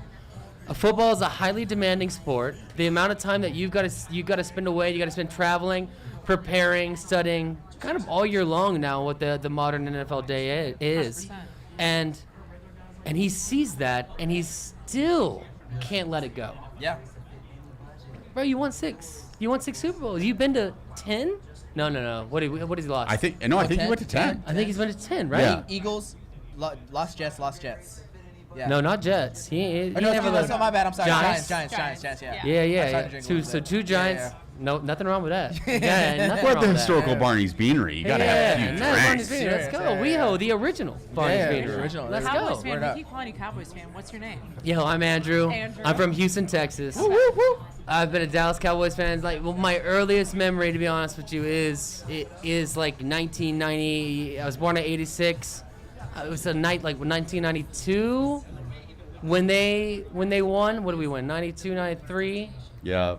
Football is a highly demanding sport. The amount of time that you've got to spend away, you got to spend traveling, preparing, studying, kind of all year long now. What the modern NFL day is, 100%. and he sees that, and he still can't let it go. Yeah. Bro, you won 6. You won 6 Super Bowls. You've been to 10? No. What has he lost? I think he went to 10. I think he's been to 10, right? Yeah. Eagles, lost Jets. Yeah. No, not Jets. He Oh, no, never that's not my bad. I'm sorry. Giants. Giants. Yeah. Yeah. I tried to drink a Two, little so bit. two Giants. Yeah. No, nothing wrong with that. Yeah, nothing What wrong the with historical that. Barney's Beanery? You gotta have a few no, Barney's drinks. Beanery. Let's go. Yeah. WeHo, the original Barney's Yeah, Beanery. the original. Let's Cowboys go. fan. Word We up. keep calling you Cowboys fan. What's your name? Yo, I'm Andrew. Andrew. I'm from Houston, Texas. I've been a Dallas Cowboys fan. Like, well, my earliest memory, to be honest with you, is like 1990. I was born in '86. It was a night like 1992 when they won. What did we win? 92, 93. Yeah.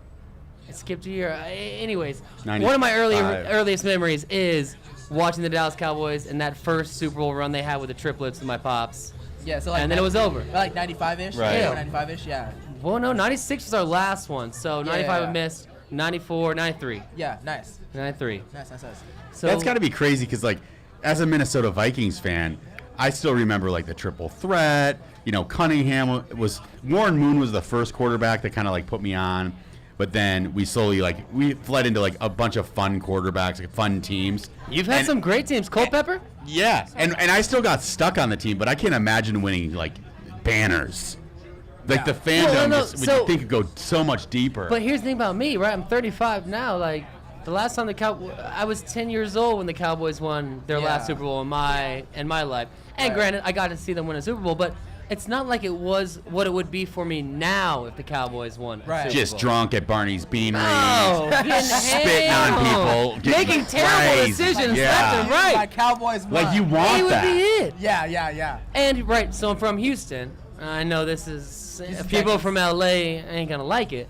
I skipped a year. Anyways, 95. one of my earliest memories is watching the Dallas Cowboys and that first Super Bowl run they had with the triplets with my pops. Yeah, so like And then it was over. Like 95-ish? Right. Yeah, 95-ish, yeah. Well, no, 96 was our last one. So 95 yeah. I missed. 94, 93. Yeah, nice. 93. Nice. So That's got to be crazy because, like, as a Minnesota Vikings fan, I still remember like the triple threat. You know, Cunningham was Warren Moon was the first quarterback that kind of like put me on, but then we slowly we fled into like a bunch of fun quarterbacks, like fun teams. You've had And- some great teams. Culpepper? Yeah, and I still got stuck on the team, but I can't imagine winning like banners. Like the fandom, no, just, would so- you think could go so much deeper? But here's the thing about me, right? I'm 35 now. Like, the last time I was 10 years old when the Cowboys won their last Super Bowl in my life. And granted, I got to see them win a Super Bowl, but it's not like it was what it would be for me now if the Cowboys won. a Super just Bowl. drunk at Barney's Beanery, Oh, spitting on people, getting making terrible crazy. decisions Yeah. left and right. My Cowboys won. Like you He want would that. be it. Yeah. And right, so I'm from Houston. I know this is people Texas. from LA ain't gonna like it.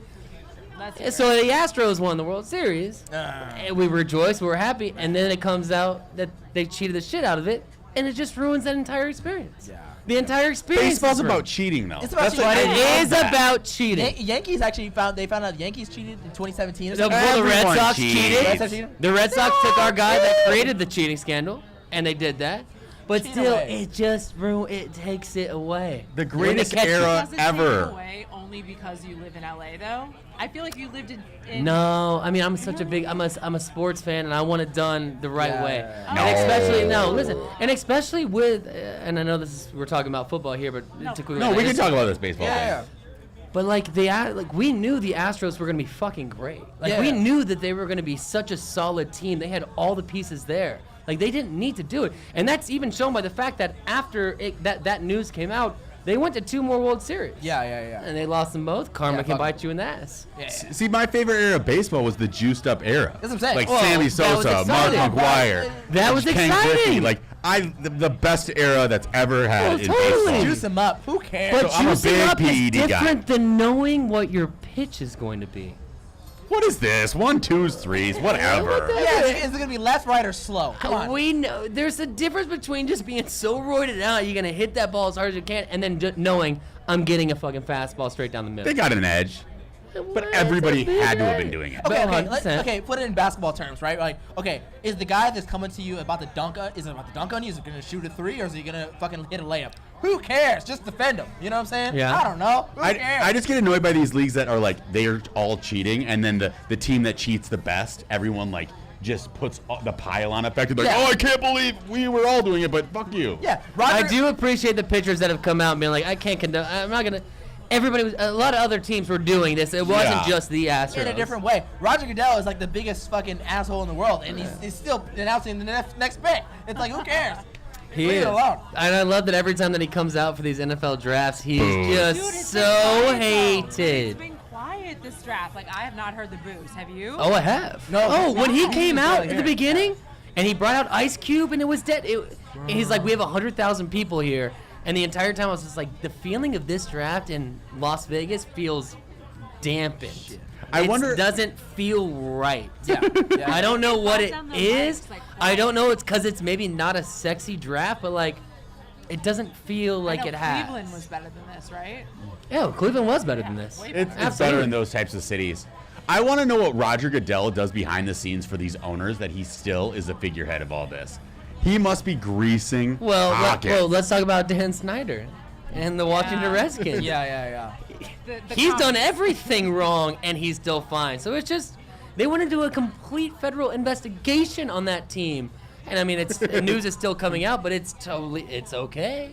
So the Astros won the World Series, and we rejoiced, we were happy, and then it comes out that they cheated the shit out of it, and it just ruins that entire experience. Yeah. The entire experience. Baseball's is ruined. about cheating, though. It's about That's cheating. what It I love is that. about cheating. Yankees actually found out Yankees cheated in 2017. or The, something. well, the Red Everyone Sox cheats. cheated. Red Sox cheated? The Red Sox took our guy that created the cheating scandal, and they did that. But Cheat still, away. it just it takes it away. The When they greatest catch you. era Does it ever. take away only because you live in LA though? I feel like you lived in No, I mean I'm such a big I'm a sports fan and I want it done the right way. Yeah. And especially listen, and especially with and I know we're talking about football here, but to quickly No, we can talk about this baseball game. But like we knew the Astros were gonna be fucking great. Like we Yeah. knew that they were gonna be such a solid team. They had all the pieces there. Like they didn't need to do it, and that's even shown by the fact that after that news came out, they went to 2 more World Series. Yeah. And they lost them both. Karma Yeah, can fuck bite you in the ass. See, my favorite era of baseball was the juiced up era. That's what I'm saying. Like Well, Sammy that was Sosa, Mark exciting. McGuire. That was Ken exciting. Griffey. Like the best era that's ever had in totally. baseball. Juice them up. Who cares? But So I'm a juicing big up is PED guy. different than knowing what your pitch is going to be. What is this? 1, 2s, 3s, whatever. yeah, is it gonna be left, right, or slow? Come on. We know there's a difference between just being so roided out you're gonna hit that ball as hard as you can, and then just knowing I'm getting a fucking fastball straight down the middle. They got an edge, but Well, everybody it's a big had to have been edge. doing it. Okay, But 100%. okay, put it in basketball terms, right? Like, okay, is the guy that's coming to you about to dunk on, is it about to dunk on you? Is it gonna shoot a 3 or is he gonna fucking hit a layup? Who cares? Just defend him. You know what I'm saying? Yeah. I don't know. Who cares? I just get annoyed by these leagues that are like they're all cheating, and then the team that cheats the best, everyone like just puts the pile-on effect. They're like, Yeah. oh, I can't believe we were all doing it, but fuck you. yeah, I Roger. do appreciate the pitchers that have come out and been like, I can't condone. I'm not gonna. Everybody was. A lot of other teams were doing this. It wasn't Yeah. just the Astros. in a different way. Roger Goodell is like the biggest fucking asshole in the world, and he's still announcing the next pick. It's like, who cares? He Leave is. it alone. And I love that every time that he comes out for these NFL drafts, he's Boo. just Dude, it's so been quiet, though. hated. It's been quiet this draft. Like I have not heard the boos. Have you? Oh, I have. No, Oh, when he no. came You out barely at the hear it. beginning, and he brought out Ice Cube, and it was dead. And he's like, we have 100,000 people here, and the entire time I was just like, the feeling of this draft in Las Vegas feels dampened. I wonder- doesn't feel right. Yeah. I don't know what it Pass on the is. mics, like, I don't know. It's because it's maybe not a sexy draft, but like, it doesn't feel I like know it has. Cleveland was better than this, right? Yeah, Cleveland was better than this. way It's better Absolutely. in those types of cities. I want to know what Roger Goodell does behind the scenes for these owners that he still is a figurehead of all this. He must be greasing pockets. Let's talk about Dan Snyder and the Washington Yeah. Redskins. Yeah. The He's done comments- everything wrong, and he's still fine. So it's just they want to do a complete federal investigation on that team, and I mean, the news is still coming out, but it's okay.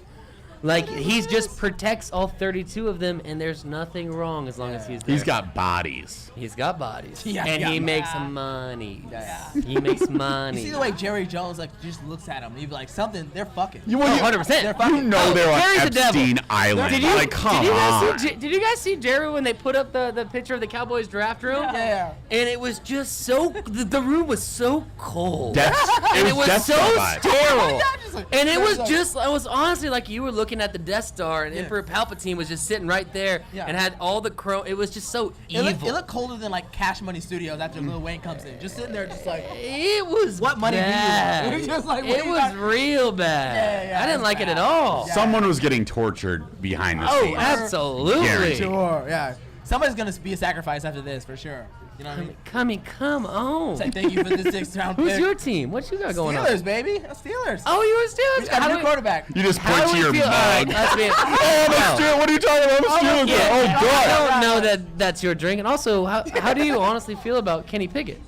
Like he just protects all 32 of them, and there's nothing wrong as long as he's there. He's got bodies. He's got bodies, Yeah, and yeah. he makes money. Yeah. He makes You money. see the way Jerry Jones like just looks at him. He'd be like, something. They're fucking. You, Oh, 100%. They're fucking. you know they're on Jerry's the devil. Epstein Island. Did you, like, come on. did you guys see Jerry when they put up the picture of the Cowboys draft room? Yeah. And it was just so the room was so cold. It and it was Death so Star vibes. sterile. Just like- And it was like- just, it was honestly like you were looking at the Death Star and Emperor Palpatine was just sitting right there Yeah. and had all the chrome. It was just so It evil. looked colder than like Cash Money Studios after Lil Wayne comes in. Just sitting there, just like. It was What money do you bad. want? It was just like, what it do you was got? real bad. Yeah, I didn't it's like it bad. at all. Someone was getting tortured behind the Oh, scenes. absolutely. Guaranteed. Sure, yeah. Somebody's gonna be a sacrifice after this for sure. You know what I mean? Come on. Say thank you for the 6th round pick. Who's your team? What you got going on? Steelers, baby. Steelers. Oh, you were We Steelers. got a How new do quarterback. You just How point do to we your feel? All right, mug. let's be. What are you talking about? I'm a Steelers Yeah, fan. Oh, God. I don't know that that's your drink. And also, how do you honestly feel about Kenny Pickett?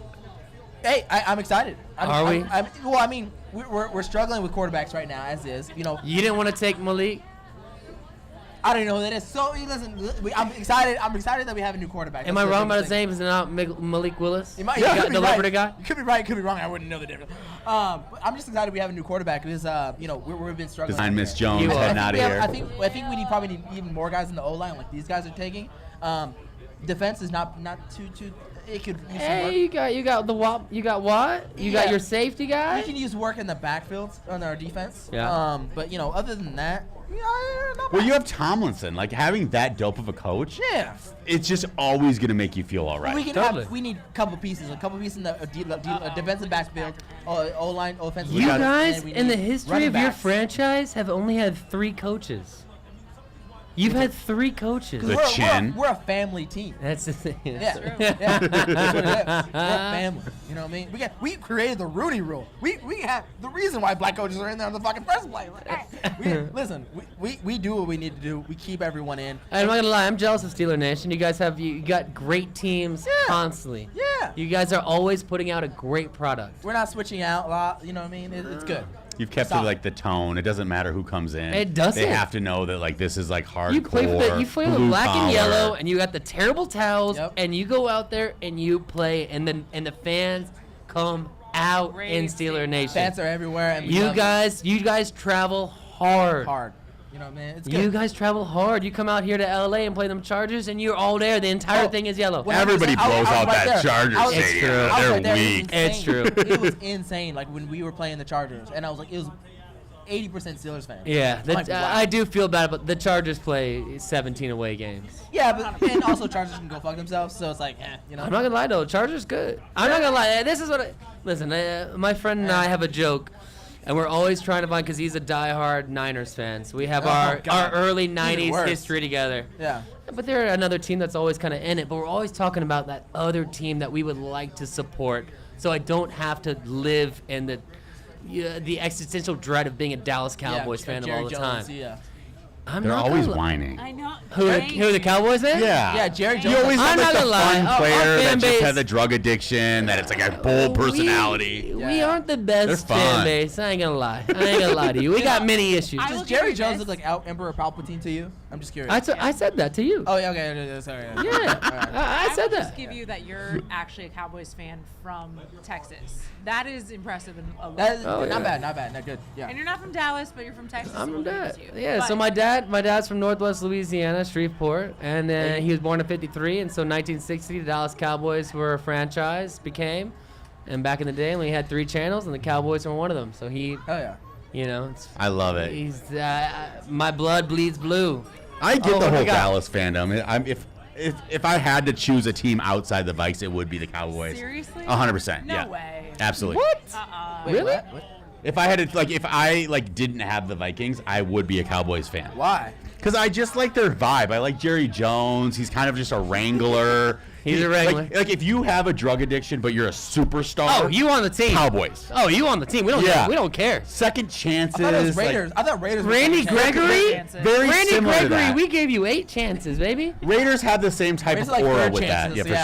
Hey, I'm excited. Are we? Well, I mean, we're struggling with quarterbacks right now, as is. You know, You didn't want to take Malik? I don't even know who that is. So listen, I'm excited. I'm excited that we have a new quarterback. Am I wrong about his name? Is it not Malik Willis? You might, The you guy- could be the right. Liberty guy? You could be right. You could be wrong. I wouldn't know the difference. But I'm just excited we have a new quarterback because we've been struggling. Behind Miss here. Jones You are. heading out of here. I think we probably need even more guys in the O line like these guys are taking. Defense is not too. It could use some work. Hey, you got the Watt. You got what? You got Yeah. your safety guy? We can use work in the backfield on our defense. Yeah. But other than that, not Well, bad. you have Tomlinson. Like, having that dope of a coach, Yeah. it's just always going to make you feel all right. We can Totally. we need a couple pieces in the defensive backfield, O line, offensive. You line, guys, and we in the need history running of your backs. franchise, have only had 3 coaches. You've had 3 coaches. The We're chin. we're a family team. That's the thing. Yeah, yeah. That's what it is. We're a family. You know what I mean? We created the Rooney Rule. We have the reason why black coaches are in there in the fucking first place. Like, hey, listen, we do what we need to do. We keep everyone in. I'm not gonna lie, I'm jealous of Steeler Nation. You guys you got great teams Yeah. constantly. Yeah. You guys are always putting out a great product. We're not switching out a lot. You know what I mean? It's good. You've kept Solid. it like the tone. It doesn't matter who comes in. It doesn't. They have to know that like this is like hardcore. You play with blue black and collar. yellow, and you got the terrible towels, Yep. and you go out there and you play, and the fans come out in Steeler Nation. Fans are everywhere. And we You love guys travel hard. it. Hard. You know what I mean? It's You good. guys travel hard. You come out here to LA and play them Chargers, and you're all there. The entire thing is yellow. Well, Everybody I was blows out right that there. Chargers I was- It's stadium. true. I was They're right there. It was weak. It's insane. true. It was insane. Like when we were playing the Chargers, and I was like, it was 80% Steelers fans. Yeah, Like, wow. I do feel bad, but the Chargers play 17 away games. Yeah, but and also Chargers can go fuck themselves, so it's like, you know. I'm not gonna lie though, Chargers good. I'm not gonna lie. This is what. Listen, my friend and I have a joke, and we're always trying to find because he's a diehard Niners fan. So we have Oh, our God. early Even '90s worse. history together. Yeah. But they're another team that's always kind of in it. But we're always talking about that other team that we would like to support, so I don't have to live in the existential dread of being a Dallas Cowboys fan Jerry all the Jones, time. Yeah. I'm They're not always gonna li- whining. I know. Who are the Cowboys fan? Yeah. Yeah, Jerry You Jones. always I'm have like not the gonna lie. fun Our player fan that just base- had the drug addiction, that it's like a bold personality. We Yeah. aren't the best They're fan fun. base. I ain't gonna lie. I ain't gonna lie to you. We got many issues. I Does will Jerry give you Jones this. look like out Emperor Palpatine to you? I'm just curious. I said that to you. Oh yeah, okay, sorry. Yeah, I I said will that. just give you that you're actually a Cowboys fan from Texas. That is impressive and a lot. That is, Oh, not yeah. bad, not good. Yeah. And you're not from Dallas, but you're from Texas. I'm so from we'll give that. it to you. Yeah. So But my dad's from Northwest Louisiana, Shreveport, and then he was born in '53, and so 1960, the Dallas Cowboys were a franchise, became, and back in the day, we had 3 channels, and the Cowboys were one of them. So he, Oh yeah. you know, it's, I love it. he's my blood bleeds blue. I get Oh, the what whole we got? Dallas fandom. If I had to choose a team outside the Vikes, it would be the Cowboys. Seriously? 100%. No yeah. way. Absolutely. What? Wait, Really? What? If I had to, if I didn't have the Vikings, I would be a Cowboys fan. Why? Because I just like their vibe. I like Jerry Jones. He's kind of just a wrangler. He's a wrangler. Like if you have a drug addiction, but you're a superstar. Oh, you on the team? Cowboys. Oh, you on the team? We don't. Yeah. We don't care. Second chances. I thought it was like, Raiders. I thought Raiders. were Randy second chance. Gregory. very Randy similar to Gregory. that. We gave you 8 chances, baby. Raiders have the same type Raiders of are like aura third with that. chances. Yeah, for yeah,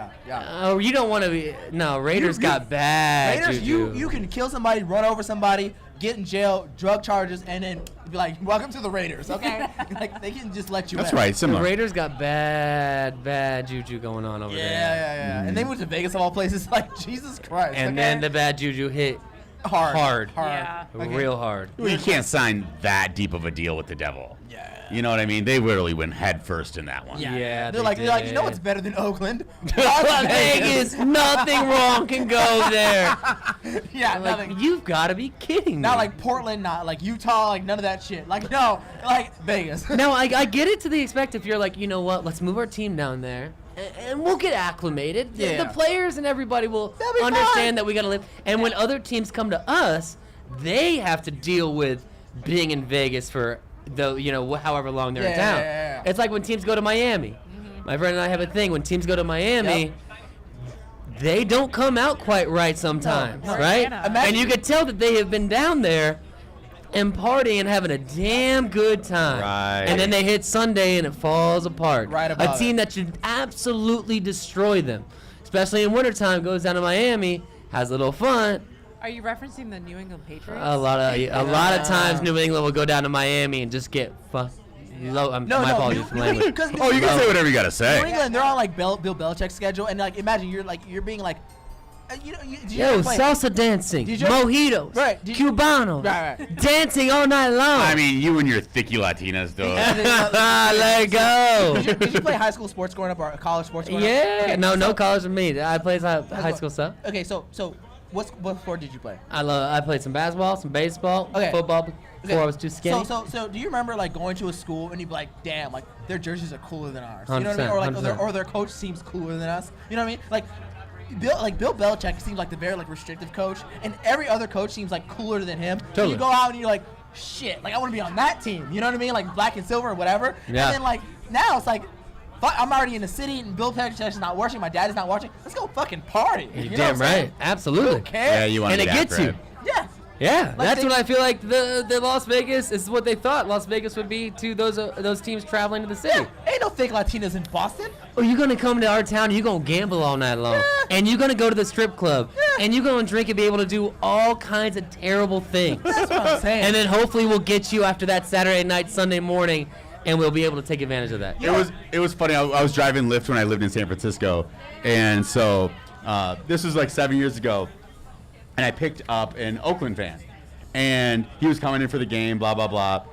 sure. Yeah. Oh, you don't want to be. No, Raiders got bad. Raiders, juju. you can kill somebody, run over somebody, get in jail, drug charges, and then be like, welcome to the Raiders, okay? Like, they can just let you That's in. right, The similar. Raiders got bad juju going on over there. Yeah. And they moved to Vegas of all places. Like, Jesus Christ. And okay? then the bad juju hit hard. Yeah. real hard. Well, you can't sign that deep of a deal with the devil. Yeah. You know what I mean? They literally went head first in that one. Yeah, They're like, you know what's better than Oakland? Las Vegas, nothing wrong can go there. Yeah, Like, nothing. you've got to be kidding me. Not like Portland, not like Utah, like none of that shit. Like, no, like Vegas. No, I get it to the expect if you're like, you know what, let's move our team down there. And we'll get acclimated. Yeah. The players and everybody will They'll be fine. understand that we got to live. And when other teams come to us, they have to deal with being in Vegas for however long they're in town. Yeah. It's like when teams go to Miami. My friend and I have a thing. When teams go to Miami, they don't come out quite right sometimes, No. right? Imagine- And you could tell that they have been down there and partying and having a damn good time. Right. And then they hit Sunday and it falls apart. Right a about team that should absolutely destroy them, especially in wintertime, goes down to Miami, has a little fun. Are you referencing the New England Patriots? A lot of times New England will go down to Miami and just get fucked. My apologies for language. Because Oh, you can say whatever you got to New say. England, they're on like Bill Belichick's schedule, and like imagine you're being like, did you Yo, ever play- salsa dancing, Did you- mojitos, Right, did you- Cubanos, Right. dancing all night long. I mean, you and your thicky Latinas, though. Let go. Did you play high school sports growing up or college sports growing up? Yeah, Okay, no so- college with me. I played high school stuff. Okay, so what sport did you play? I played some basketball, some baseball, Okay. football before I was too skinny. So do you remember like going to a school and you'd be like, damn, like their jerseys are cooler than ours. You know what I mean? 100%, Or like 100%. or their coach seems cooler than us. You know what I mean? Like Bill Belichick seems like the very like restrictive coach, and every other coach seems like cooler than him. So Totally. you go out and you're like, shit, like I want to be on that team. You know what I mean? Like black and silver or whatever. Yeah. And then like now it's like, fuck, I'm already in the city and Bill Belichick is not watching. My dad is not watching. Let's go fucking party. You're You know damn what I'm saying? right. Absolutely. Who cares? Yeah, you want And to it gets you. Yeah. Yeah, that's they- what I feel like the Las Vegas is what they thought Las Vegas would be to those teams traveling to the city. Yeah. Ain't no fake Latinas in Boston. Oh, you're gonna come to our town, you're gonna gamble all night long. And you're gonna go to the strip club. And you're gonna drink and be able to do all kinds of terrible things. That's what I'm saying. And then hopefully we'll get you after that Saturday night, Sunday morning, and we'll be able to take advantage of that. It was funny. I was driving Lyft when I lived in San Francisco, and so this was like 7 years ago, and I picked up an Oakland fan, and he was coming in for the game, blah blah blah,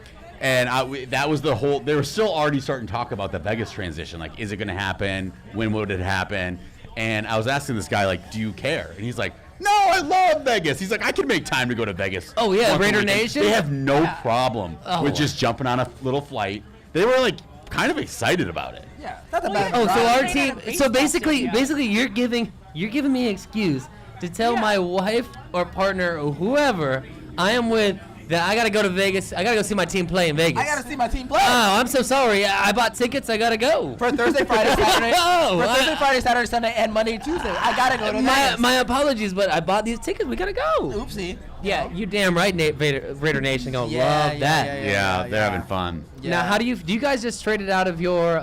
and that was the whole. They were still already starting to talk about the Vegas transition. Like, is it going to happen? When would it happen? And I was asking this guy, like, do you care? And he's like, no, I love Vegas. He's like, I can make time to go to Vegas. Oh, yeah, once a Raider weekend." Nation? They have no problem Oh. with just jumping on a little flight. They were like kind of excited about it. Yeah, that's a Well, bad yeah. Oh, so Right. our They team. had a So baseball basically, stadium. you're giving me an excuse to tell Yeah. my wife or partner or whoever I am with that I gotta go to Vegas. I gotta go see my team play in Vegas. I gotta see my team play. Oh, I'm so sorry. I bought tickets. I gotta go. For Thursday, Friday, Saturday. Oh, for Thursday, I- Friday, Saturday, Sunday, and Monday, Tuesday. I gotta go to My, Vegas. my apologies, but I bought these tickets. We gotta go. Oopsie. Yeah, you damn right, Raider Nation. Gonna Yeah, love that. yeah. They're having fun. Now, how do you guys just traded out of your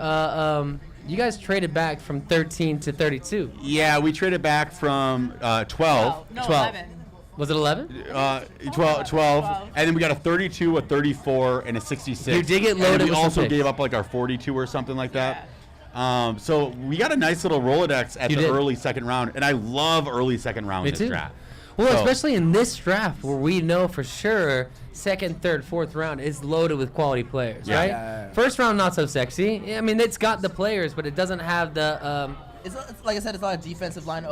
you guys traded back from 13 to 32? Yeah, we traded back from 12. No, 12. 11. Was it 11? 12, and then we got a 32, a 34, and a 66. You did get And loaded then we with some also picks. gave up like our 42 or something like that. So we got a nice little Rolodex at You the did. early second round, and I love early second round Me in this too. draft. Well, So- especially in this draft where we know for sure second, third, fourth round is loaded with quality players, Yeah. right? Yeah. First round not so sexy. I mean, it's got the players, but it doesn't have the. It's like I said, it's a lot of defensive line,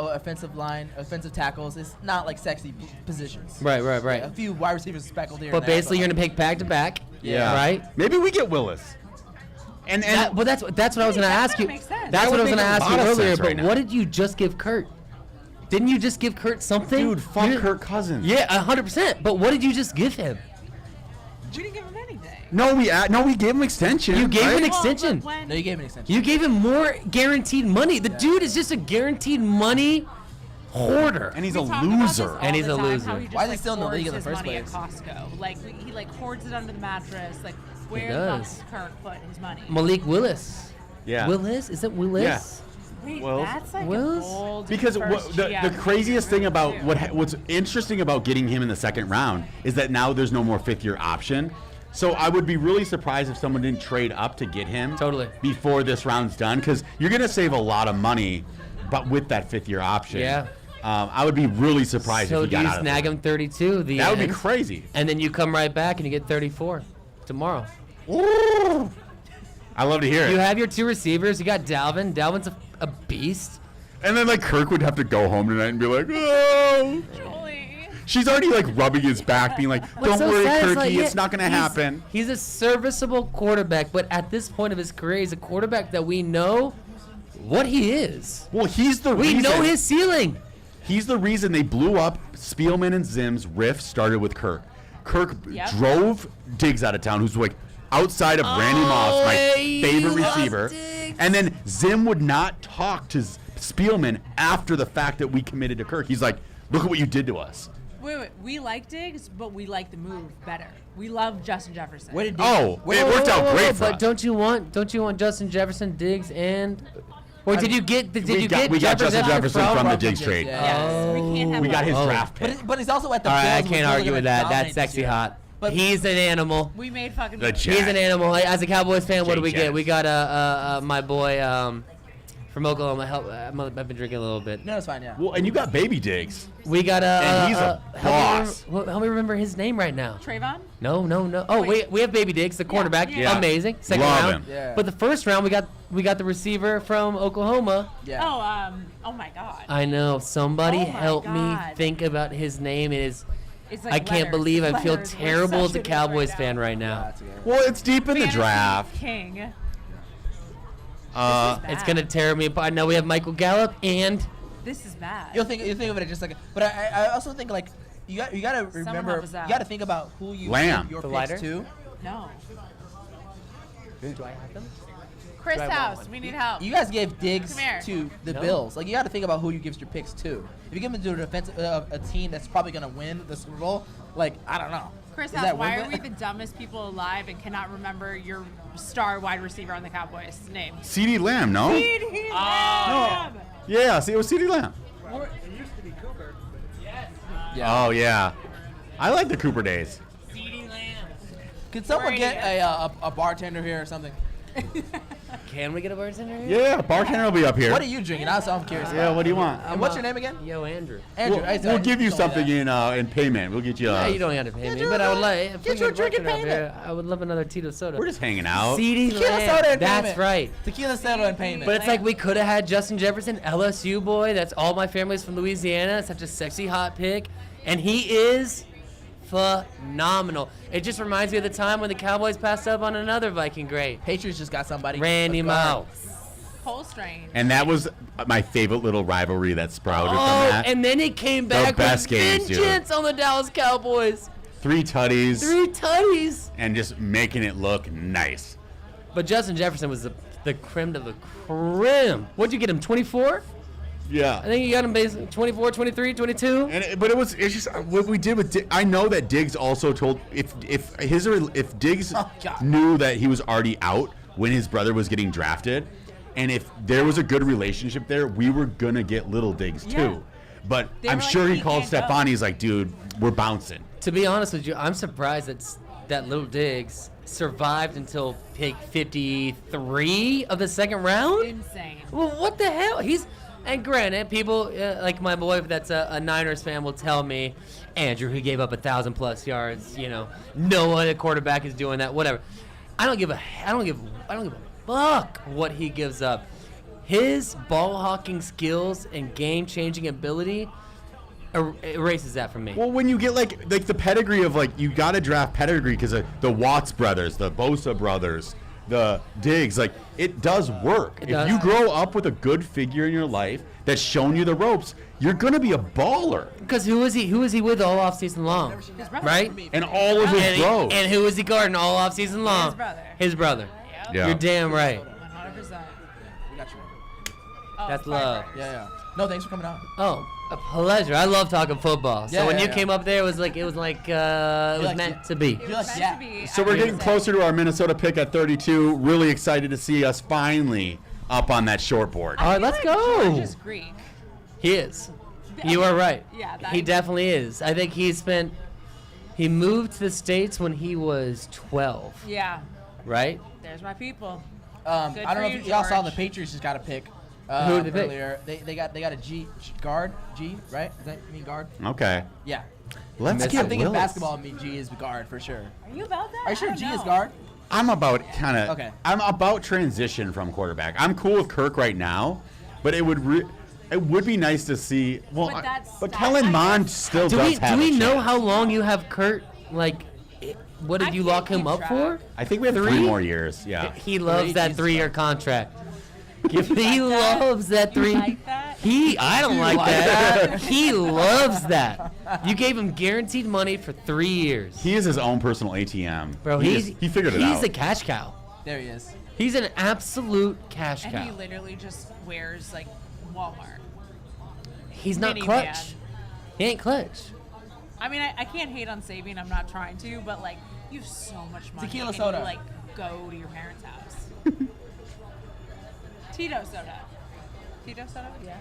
offensive tackles. It's not like sexy positions. Right. A few wide receivers speckled here. But and there, basically, you're gonna pick back to back. Yeah. Right. Maybe we get Willis. And Well, that's what I was gonna that ask you. kinda makes sense. That's That what I would was gonna make a ask you lot of earlier. sense But right now. what did you just give Kurt? Didn't you just give Kurt something? Dude, fuck You- Kirk Cousins. Yeah, 100%. But what did you just give him? You didn't give him anything. No, we gave him extension. You gave him right? an extension. Well, but no, you gave him an extension. You gave him more guaranteed money. The dude is just a guaranteed money hoarder. and he's we a talk about this loser. all And he's the a time, loser. How he just, Why is he like, still in the hoards league in the his first money place? At Costco. Like he like hoards it under the mattress. Like where does. does Kirk put his money? Malik Willis. Yeah. Willis? Is it Willis? Yeah. Wait, Wills? that's like Wills? a bold Because first the GM craziest thing about too. what's interesting about getting him in the second round is that now there's no more fifth-year option. So I would be really surprised if someone didn't trade up to get him Totally. before this round's done, because you're going to save a lot of money, but with that fifth-year option. Yeah. I would be really surprised So if he do got you out of snag it. him 32? That would be crazy. And then you come right back and you get 34 tomorrow. Ooh. I love to hear it. You have your 2 receivers. You got Dalvin. Dalvin's a beast. And then like Kirk would have to go home tonight and be like, oh. She's already like rubbing his back, being like, What's don't so worry, sad is, Kirky, like, it's not going to happen. He's a serviceable quarterback, but at this point of his career, he's a quarterback that we know what he is. Well, he's the We reason. know his ceiling. He's the reason they blew up. Spielman and Zim's riff started with Kirk. Kirk Yep. drove Diggs out of town, who's like outside of Randy Moss, my he favorite lost receiver. Diggs. And then Zim would not talk to Spielman after the fact that we committed to Kirk. He's like, look at what you did to us. Wait, we like Diggs, but we like the move better. We love Justin Jefferson. Where did Oh, it worked out great for But us. don't you want Justin Jefferson, Diggs, and or did you get we got Justin Jefferson from the Diggs trade. Yes, we can't have We got both. his draft pick. But he's also at the All right, I Bills, can't which argue are with gonna that. dominate That's this sexy year. hot. But- He's an animal. We made fucking. The moves. Jack. He's an animal. Like, as a Cowboys fan, what do we Jay get? We Jettis. got my boy from Oklahoma. I've been drinking a little bit. No, it's fine. Yeah. Well, and you got baby Diggs. We got And he's a boss. Help me remember his name right now. Trayvon. No. Oh, we have Baby Diggs, the cornerback. yeah. Amazing. Second Love round. him. Yeah. But the first round, we got the receiver from Oklahoma. Yeah. Oh my God. I know. Somebody Oh my help me God. think about his name. It is. It's like I can't letters. believe I feel Letters. We're terrible as such a a good Cowboys right fan now. right now. That's good. Well, it's deep in the Fantasy draft. King. It's gonna tear me apart. I know we have Michael Gallup and This is bad. You think of it just like, but I also think like you gotta remember, help us out. you gotta think about who you Lamb. give your The picks lighter? to. No. do I have them? Chris Do I want House, one? we need help. You guys gave Diggs Come here. to the No. Bills. Like you gotta think about who you give your picks to. If you give them to a defensive a team that's probably gonna win the Super Bowl, like I don't know. Chris Is House, that why worth are it? we the dumbest people alive and cannot remember your star wide receiver on the Cowboys' name? CeeDee Lamb, no? CeeDee Lamb. Yeah, see, it was CeeDee Lamb. Yeah. Oh, yeah. I like the Cooper days. CeeDee Lamb. Could someone Brady. get a bartender here or something? Can we get a bartender here? Yeah, bartender will be up here. What are you drinking? I'm curious. Yeah, what do you want? And what's your name again? Yo, Andrew. Andrew. We'll give you something in payment. We'll get you. Yeah, you don't have to pay me, but I would like. If Get we you a get drink and bartender up payment. here, I would love another Tito soda. We're just hanging out. CD Tequila Lamb. soda and That's payment. right. Tequila soda and payment. But it's like we could have had Justin Jefferson, LSU boy. That's all my family's from Louisiana. Such a sexy hot pick, and he is phenomenal. It just reminds me of the time when the Cowboys passed up on another Viking great, Patriots just got somebody. Randy Let's go. Mouse. Cole Strange. And that was my favorite little rivalry that sprouted from Oh, that. and then he came back best with games, dude. vengeance on the Dallas Cowboys. 3 tutties 3 tutties. and just making it look nice. But Justin Jefferson was the creme de la creme. What'd you get him, 24? Yeah. I think you got him basically 24, 23, 22. But it's just what we did with Diggs. I know that Diggs also told if Diggs Oh, God. knew that he was already out when his brother was getting drafted, and if there was a good relationship there, we were gonna get little Diggs Yeah. too. But They I'm were like, sure he "He called can't go." Stephon. He's like, dude, we're bouncing. To be honest with you, I'm surprised that little Diggs survived until pick 53 of the second round. Insane. Well, what the hell? And granted, people like my boy that's a Niners fan will tell me, Andrew, he gave up 1,000+ yards. You know, no other quarterback is doing that. Whatever. I don't give a fuck what he gives up. His ball hawking skills and game changing ability erases that from me. Well, when you get like the pedigree of like you got to draft pedigree because the Watts brothers, the Bosa brothers, the Diggs, like it does work. It If does. you grow up with a good figure in your life that's shown you the ropes, you're gonna be a baller. Because who is he with all off season long? His brother. Right? And all of his And, throws. and who is he guarding all off season long? brother. His brother. Yeah. You're damn right. 100%. We got you. Oh, That's love. firefighters. Yeah. No, thanks for coming out. Oh, a pleasure. I love talking football. So Yeah, when yeah, you yeah. came up there, it was like like- meant to be. You're like, Meant yeah. to be, So we're I getting would closer to our Minnesota pick at 32. Really excited to see us finally up on that shortboard. All right, let's go. George is Greek. He is. You are right. Yeah, he definitely is. I think he moved to the States when he was 12, Yeah. right? There's my people. Good I don't for know you, if y'all saw the George. Patriots just got a pick. Who did they pick? Earlier. They got a guard, right? Does that mean guard? Okay. Yeah. Let's Missed get I'm thinking Willis. basketball mean G is guard for sure. Are you about that? Are you sure I don't G is know. guard? I'm about Okay. I'm about transition from quarterback. I'm cool with Kirk right now, but it would be nice to see. Well, But that's- but that- Kellen I Mond guess- still Do does we have do we a know chance. how long you have Kurt? Like, what did I you can't lock him keep up track. for? I think we have 3 3? more years. Yeah. He loves that Jesus 3-year contract. He that? loves that You 3. like that? I don't like that. He loves that. You gave him guaranteed money for 3 years. He is his own personal ATM. Bro, he he figured it out. He's a cash cow. There he is. He's an absolute cash And cow. he literally just wears like Walmart. He's not minivan. clutch. He ain't clutch. I mean, I can't hate on saving. I'm not trying to, but like, you have so much money. Tequila and soda. You, like, go to your parents' house. Tito soda. Tito soda? Yeah.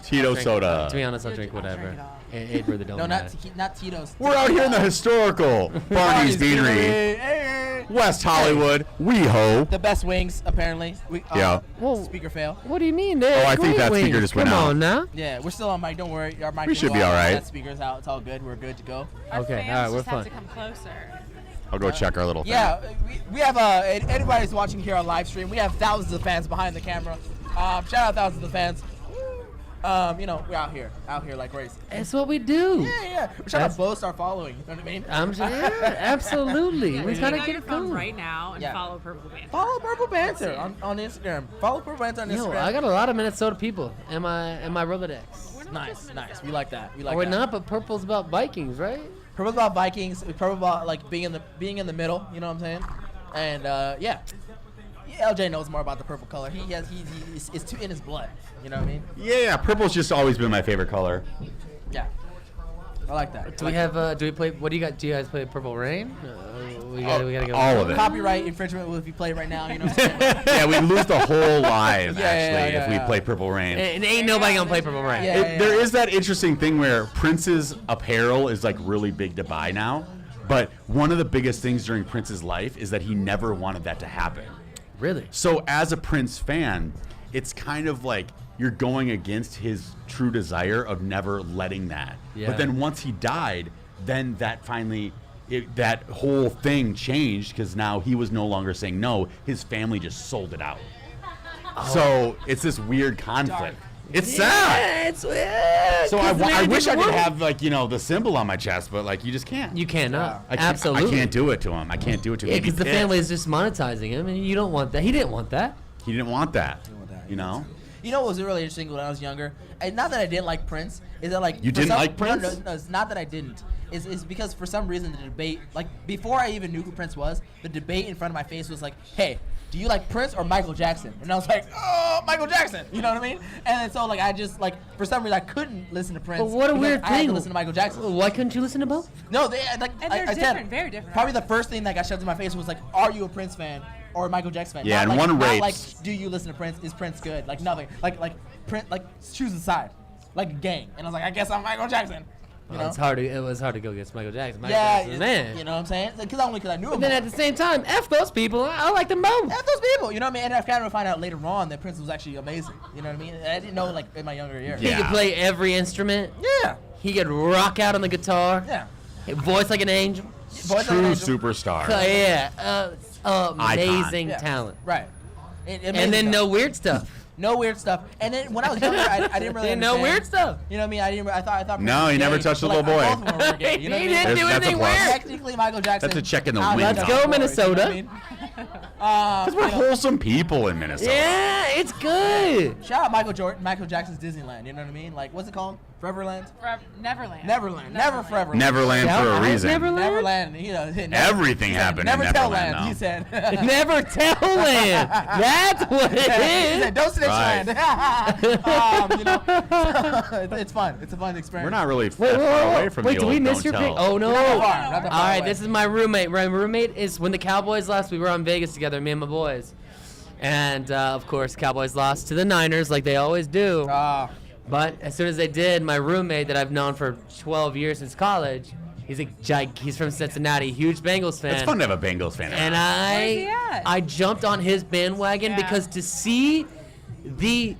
Tito soda. To be honest, I'll You'll drink drink- I'll whatever. drink it all. It really don't No, matter. not Tito's. We're out here in the historical Barney's Beanery, Hey. West Hollywood, WeHo. The best wings, apparently. Yeah. Whoa. Speaker fail. What do you mean? Oh, I think that speaker just went Come out. on now. Yeah, we're still on mic. Don't worry. Our mic We should be all all right. That speaker's out. It's all good. We're good to go. Our Okay, fans all right, we're just have fine. to come closer. I'll go check our little thing. Yeah, we have anybody who's watching here on live stream. We have thousands of fans behind the camera. Shout out thousands of fans. We're out here like crazy. That's what we do. Yeah. We're trying to boast our following. You know what I mean? Absolutely. Yeah, We take gotta out get your it phone going. right now and Yeah. follow Purple Banter. Follow Purple Banter on Instagram. Follow Purple Banter on Instagram. Yo, I got a lot of Minnesota people in my Rolodex. We're not Nice. just Minnesota. We like that. We like Or that. not, but purple's about Vikings, right? Purple about Vikings. Purple about like being in the middle. You know what I'm saying? And yeah, LJ knows more about the purple color. It's too in his blood. You know what I mean? Yeah, purple's just always been my favorite color. Yeah. I like that. Do we have? Do we play? What do you got? Do you guys play Purple Rain? We gotta go. All of it. Copyright infringement if you play right now. You know what I'm saying? Yeah, we lose the whole live, Yeah, actually, if we yeah. play Purple Rain. And ain't nobody gonna play Purple Rain. Yeah. There is that interesting thing where Prince's apparel is like really big to buy now, but one of the biggest things during Prince's life is that he never wanted that to happen. Really? So as a Prince fan, it's kind of like you're going against his true desire of never letting that. Yeah. But then once he died, then that finally, that whole thing changed because now he was no longer saying no. His family just sold it out. So it's this weird conflict. It's sad. So I wish I could have like the symbol on my chest, but like you just can't. You cannot. I can't, Absolutely. I can't do it to him. I can't do it to him. Yeah, He'd be because the pissed. family is just monetizing him, and you don't want that. He didn't want that. He didn't want that. You know. You know what was really interesting when I was younger? And not that I didn't like Prince, is that like You for didn't some- like Prince? No, it's not that I didn't. It's because for some reason the debate, like before I even knew who Prince was, the debate in front of my face was like, hey, do you like Prince or Michael Jackson? And I was like, oh, Michael Jackson. You know what I mean? And then so like I just like for some reason I couldn't listen to Prince. But what a because weird I had thing. to listen to Michael Jackson. Why couldn't you listen to both? No, they like And I they're said, different, very different Probably the artists. first thing that got shoved in my face was like, are you a Prince fan or a Michael Jackson fan? Yeah, Not and like, one not rapes. like, do you listen to Prince? Is Prince good? Like nothing. Like Prince, like choose a side, like a gang. And I was like, I guess I'm Michael Jackson. You know? It was hard to go against Michael Jackson. Michael Yeah, Jackson's the man. you know what I'm saying? Because I knew him. But then at the same time, F those people. I like them both. F those people, you know what I mean? And I kind of find out later on that Prince was actually amazing. You know what I mean? And I didn't know like in my younger years. He Yeah. could play every instrument. Yeah. He could rock out on the guitar. Yeah. Voice like an angel. Voice like an True angel. superstar. Yeah. Amazing Yeah. talent. Right. And then no weird stuff. No weird stuff. And then when I was younger, I didn't really No understand. weird stuff. You know what I mean? I thought. Prince No, was he never gay, touched a but, little like, boy. both of them were gay, you know He what I mean? didn't do That's a anything plus. weird. Technically, Michael Jackson. That's a check in the out wind. of Let's the go, story, Minnesota. You know what I mean? Because we're wholesome people in Minnesota. Yeah, it's good. Shout out Michael Jackson's Disneyland. You know what I mean? Like, what's it called? Foreverland? Neverland. Neverland. Never Foreverland. Neverland for a Shout out reason. Neverland? Neverland. You know, Everything he said, happened in Never tell Neverland, land. though. He said. Never tell land. That's what it He is. said, don't snitch Right. land. You know, it's fun. It's a fun experience. We're not really Wait, far away from wait, the do old we miss don't your tell. pick? Oh no! Not that All far, not that far right, away. this is my roommate. My roommate is when the Cowboys left. We were on Vegas together, me and my boys, And, of course, Cowboys lost to the Niners like they always do. But as soon as they did, my roommate that I've known for 12 years since college, he's from Cincinnati, huge Bengals fan. It's fun to have a Bengals fan. And Where's he at? I jumped on his bandwagon because to see the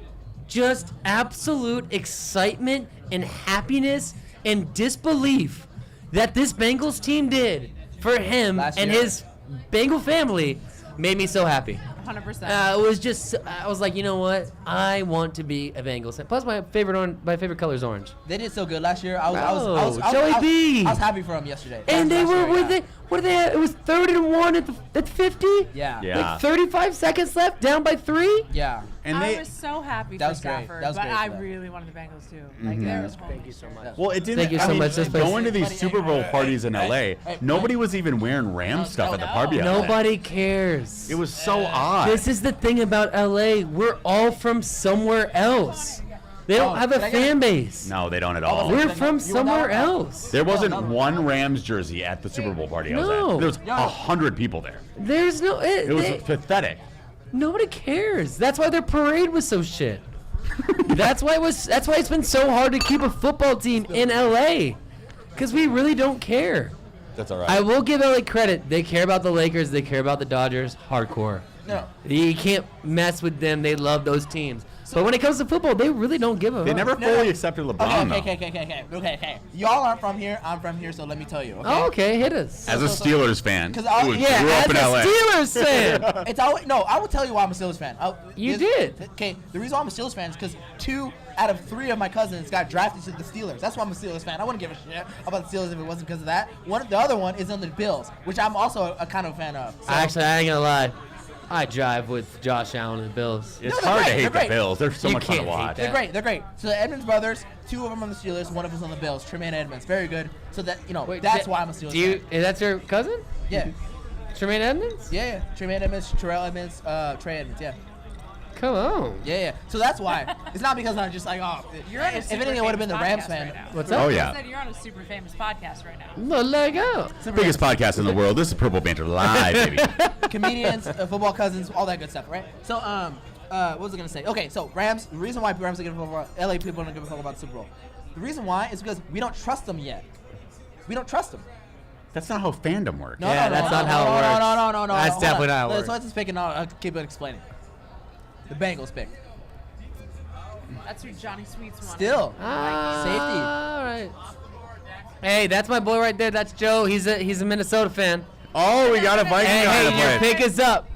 just absolute excitement and happiness and disbelief that this Bengals team did for him and his Bengal family made me so happy. 100%. It was just, I was like, you know what? I want to be a Bengals fan. Plus, my favorite color is orange. They did so good last year. Joey B. I was happy for them yesterday. And they were with it. What did they have? It was 3-1 at 50. Yeah. Like 35 seconds left, down by 3. Yeah. And I was so happy for was great. Stafford, That was but great I for them. really wanted the Bengals too. Like, there was Thank you so much. Well, it didn't. Thank you so much. This place- Going to these Super Bowl parties in LA, nobody was even wearing Rams stuff at the party. Nobody cares. It was so odd. This is the thing about LA. We're all from somewhere else. They don't have a fan base. No, they don't at all. We're from somewhere else. There wasn't one Rams jersey at the Super Bowl party I was No. at. There was 100 people there. There's no. It was pathetic. Nobody cares. That's why their parade was so shit. That's why it's been so hard to keep a football team in LA, because we really don't care. That's all right. I will give LA credit. They care about the Lakers. They care about the Dodgers. Hardcore. No. You can't mess with them. They love those teams. But when it comes to football, they really don't give a They fuck. never fully accepted LeBron, though. Okay. Y'all aren't from here. I'm from here, so let me tell you. Okay? Oh, okay, hit us. As a Steelers fan, who I- grew Yeah, up in as LA. a Steelers fan. It's always no. I will tell you why I'm a Steelers fan. You did. Okay. The reason why I'm a Steelers fan is because 2 out of 3 of my cousins got drafted to the Steelers. That's why I'm a Steelers fan. I wouldn't give a shit about the Steelers if it wasn't because of that. The other one is on the Bills, which I'm also a kind of fan of. So. Actually, I ain't gonna lie. I drive with Josh Allen and the Bills. It's No, they're hard great. to hate They're the great. Bills. They're so You much fun to can't hate watch. that. They're great. So the Edmonds brothers, 2 of them on the Steelers, 1 of them on the Bills. Tremaine Edmonds, very good. So that Wait, that's why I'm a Steelers fan. Is that your cousin? Yeah. Tremaine Edmonds? Yeah. Tremaine Edmonds, Terrell Edmonds, Trey Edmonds. Yeah. Come on. Yeah. So that's why. It's not because I'm just like, oh. You're on a if super anything, I would have been the Rams famous fan. podcast right now. What's Oh, up? yeah. I said you're on a super famous podcast right now. Well, let go. Biggest podcast in the world. This is Purple Banter Live, baby. Comedians, football cousins, all that good stuff, right? So, what was I gonna say? Okay, so Rams. The reason why Rams don't give a fuck about LA people don't give a fuck about the Super Bowl. The reason why is because we don't trust them yet. We don't trust them. That's not how fandom works. No, Yeah, no, that's no, not how it works. No. That's hold definitely on. not how it Let's works. let's just pick it. I'll keep it explaining. The Bengals pick. That's who Johnny Sweets wanted. Still, All right. Hey, that's my boy right there. That's Joe. He's a Minnesota fan. Oh, we got a Viking guy to Hey, your play. pick is up.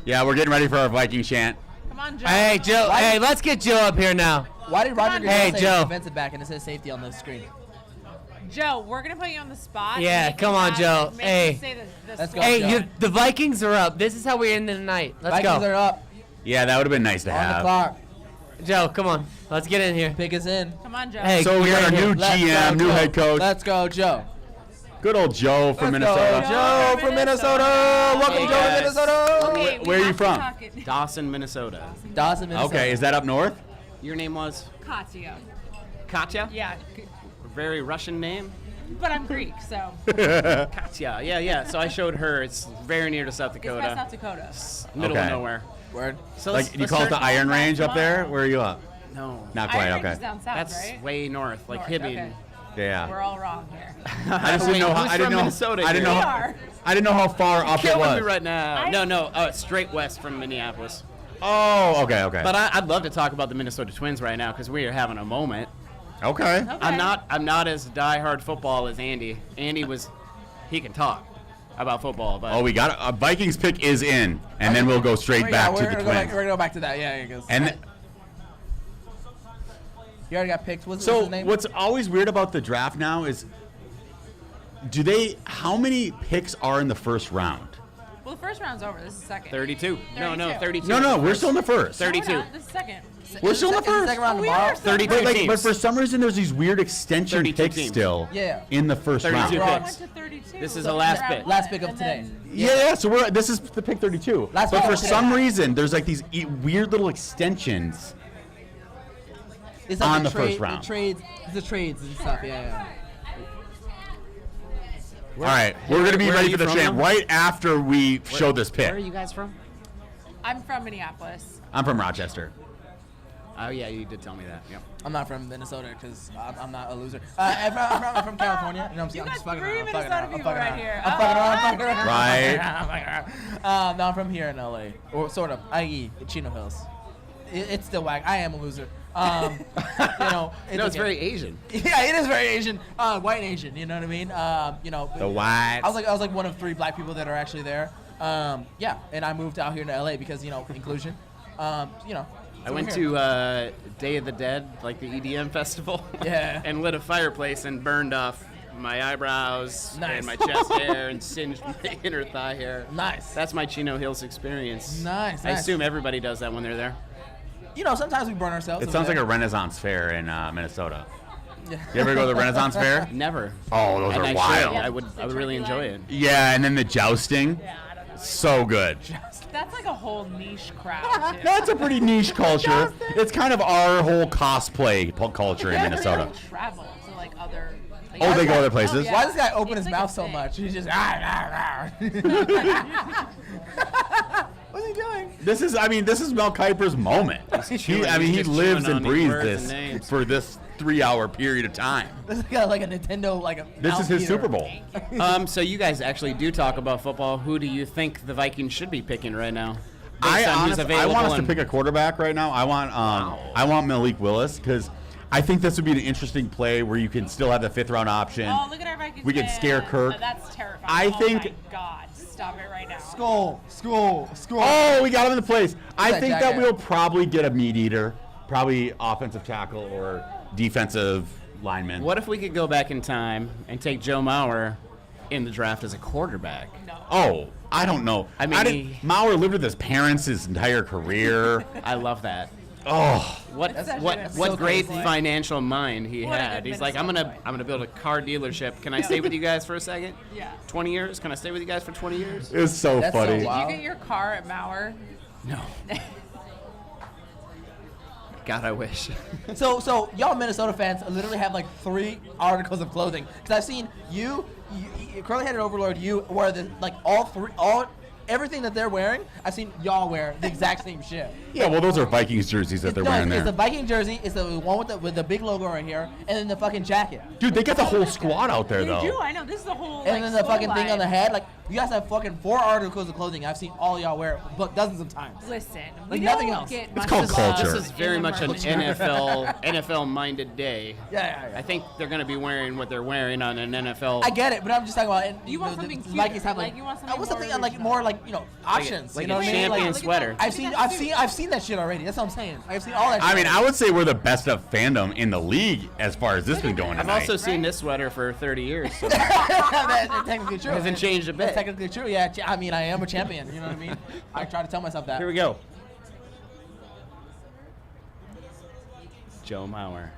Yeah, we're getting ready for our Viking chant. Come on, Joe. Hey, Joe. Hey, let's get Joe up here now. why did Roger Goodell Hey, say Joe. defensive back and it says safety on the screen? Joe, we're gonna put you on the spot. Yeah, Make come you on, have- Joe. make Hey. you say the Let's go. score. Hey, Joe. the Vikings are up. This is how we end the night. Let's Vikings go. are up Yeah, that would have been nice to on the have. clock. Joe, come on. Let's get in here. Pick us in. Come on, Joe. Hey, So we you're got our in here. new Let's GM, go, new Joe. head coach. Let's go, Joe. Good old Joe from Let's go, Minnesota. Joe from Minnesota. Welcome, Hey, Joe to guys. Minnesota. Okay, we Where are you have to from? talk it- Dawson, Minnesota. Dawson, Minnesota. Okay, is that up north? Your name was Katya. Katya? Yeah, A very Russian name. but I'm Greek, so Katya. Yeah. So I showed her. It's very near to South it's by Dakota. South Dakota. Middle Okay. of nowhere. Word. So Like, you call it the start- Iron Range up there? Where are you up? No. Not quite, Iron Range okay. is down south, That's right? way north, like North, Hibbing. okay. We're Yeah. all wrong here. I just didn't know how. Who's I didn't from know. Minnesota I didn't here? know. We How, are. I didn't know how far up it Killing was. me right now. I- No. Straight west from Minneapolis. Oh, okay. But I'd love to talk about the Minnesota Twins right now because we are having a moment. Okay. Okay. I'm not as diehard football as Andy. Andy he can talk about football, but Oh, we got a Vikings pick is in, and then we'll go straight back to the We're Twins. gonna go back to that. Yeah, it goes. And th- you already got picked. What's so his name? what's always weird about the draft now is, how many picks are in the first round? Well, the first round's over. This is second. 32. No, 32. No, we're still in the first. 32. No, we're not. This is second. We're still in the first. Second round Oh, we tomorrow. are still- 32 But, teams. but for some reason, there's these weird extension 32 picks teams. still Yeah. in the first 32 round. round. picks. Went to 32. This is So the last we're at pick. one, Last pick of and today. then- Yeah, so this is the pick 32. Last but pick for of today. some reason, there's like these weird little extensions. It's on the trade, first round. The trades and stuff. Yeah. All right, we're going to be where are ready you for the from chant now? right after we show this Where are pick. you guys from? I'm from Minneapolis. I'm from Rochester. Oh yeah, you did tell me that. Yep. I'm not from Minnesota because I'm not a loser. I'm from California. You know what I'm saying? You I'm just got fucking three around. Minnesota people right here. I'm fucking around. I'm fucking around. Right. No, I'm from here in LA, or sort of, i.e., Chino Hills. It's still whack. I am a loser. You know, No, it's okay. very Asian. Yeah, it is very Asian. White and Asian. You know what I mean? You know. The whites. I was like one of 3 black people that are actually there. Yeah, and I moved out here to LA because inclusion. You know. I went to Day of the Dead, like the EDM festival. Yeah. And lit a fireplace and burned off my eyebrows Nice. and my chest hair and singed my inner thigh hair. Nice. That's my Chino Hills experience. Nice. I assume everybody does that when they're there. You know, sometimes we burn ourselves. It over sounds like there. a Renaissance fair in Minnesota. Yeah. You ever go to the Renaissance fair? Never. Oh, those And are I wild. should. I would really enjoy it. Yeah, and then the jousting. Yeah, I don't know. So good. That's like a whole niche crowd. Too. That's a pretty niche culture. It's kind of our whole cosplay culture in Minnesota. Travel to like other. Like, Oh, they go other places? yeah. Why does this guy open It's his like a mouth so thing. much? He's just What's he doing? This is Mel Kiper's moment. He just lives chewing and on these breathes words this and names. for this 3-hour period of time. This guy like a Nintendo This is his Super Bowl. So you guys actually do talk about football. Who do you think the Vikings should be picking right now? I Based on who's available want us to and- pick a quarterback right now. I want Malik Willis because I think this would be an interesting play where you can still have the 5th-round option. Oh, look at our Vikings. We could scare Kirk. Oh, that's terrifying. I think- Oh my God, stop it right now. Skull. Oh, we got him in the place. I that think that jacket? we'll probably get a meat eater, probably offensive tackle or defensive lineman. What if we could go back in time and take Joe Mauer in the draft as a quarterback? No. Oh, I don't know. I mean, Mauer lived with his parents his entire career. I love that. Oh, What That's what actually- what so great crazy. financial mind he What a had. good He's like, I'm gonna build a car dealership. Can I stay with you guys for a second? Yeah. 20 years? Can I stay with you guys for 20 years? it was so That's funny. so wild. Did you get your car at Mauer? No. God, I wish. So y'all Minnesota fans literally have like 3 articles of clothing because I've seen you curly-headed overlord, you wear the everything that they're wearing. I've seen y'all wear the exact same shit. Yeah, well, those are Vikings jerseys that they're wearing It's the there. Viking jersey. It's the one with the big logo right here, and then the fucking jacket. Dude, they got the whole squad out there, They though. do. I know. This is the whole. And then the slow fucking thing on the life. head. Like, you guys have fucking 4 articles of clothing. I've seen all y'all wear it, but dozens of times. Listen, Like we nothing don't else. Get It's much called love culture. This is very in much an America. NFL-minded day. Yeah. I think they're going to be wearing what they're wearing on an NFL. I get it, but I'm just talking about. And You want the something Vikings cuter, have like, you want something what's more something like original. more like options. like you know a what I mean? champion Like, sweater. I've seen that shit already. That's what I'm saying. I've seen all that. I shit mean, I would say we're the best of fandom in the league as far as this been going I've tonight. also seen this sweater for 30 years. So that's technically true. It hasn't changed a bit. That's technically true. Yeah, I mean, I am a champion. You know what I mean? I try to tell myself that. Here we go. Joe Mauer.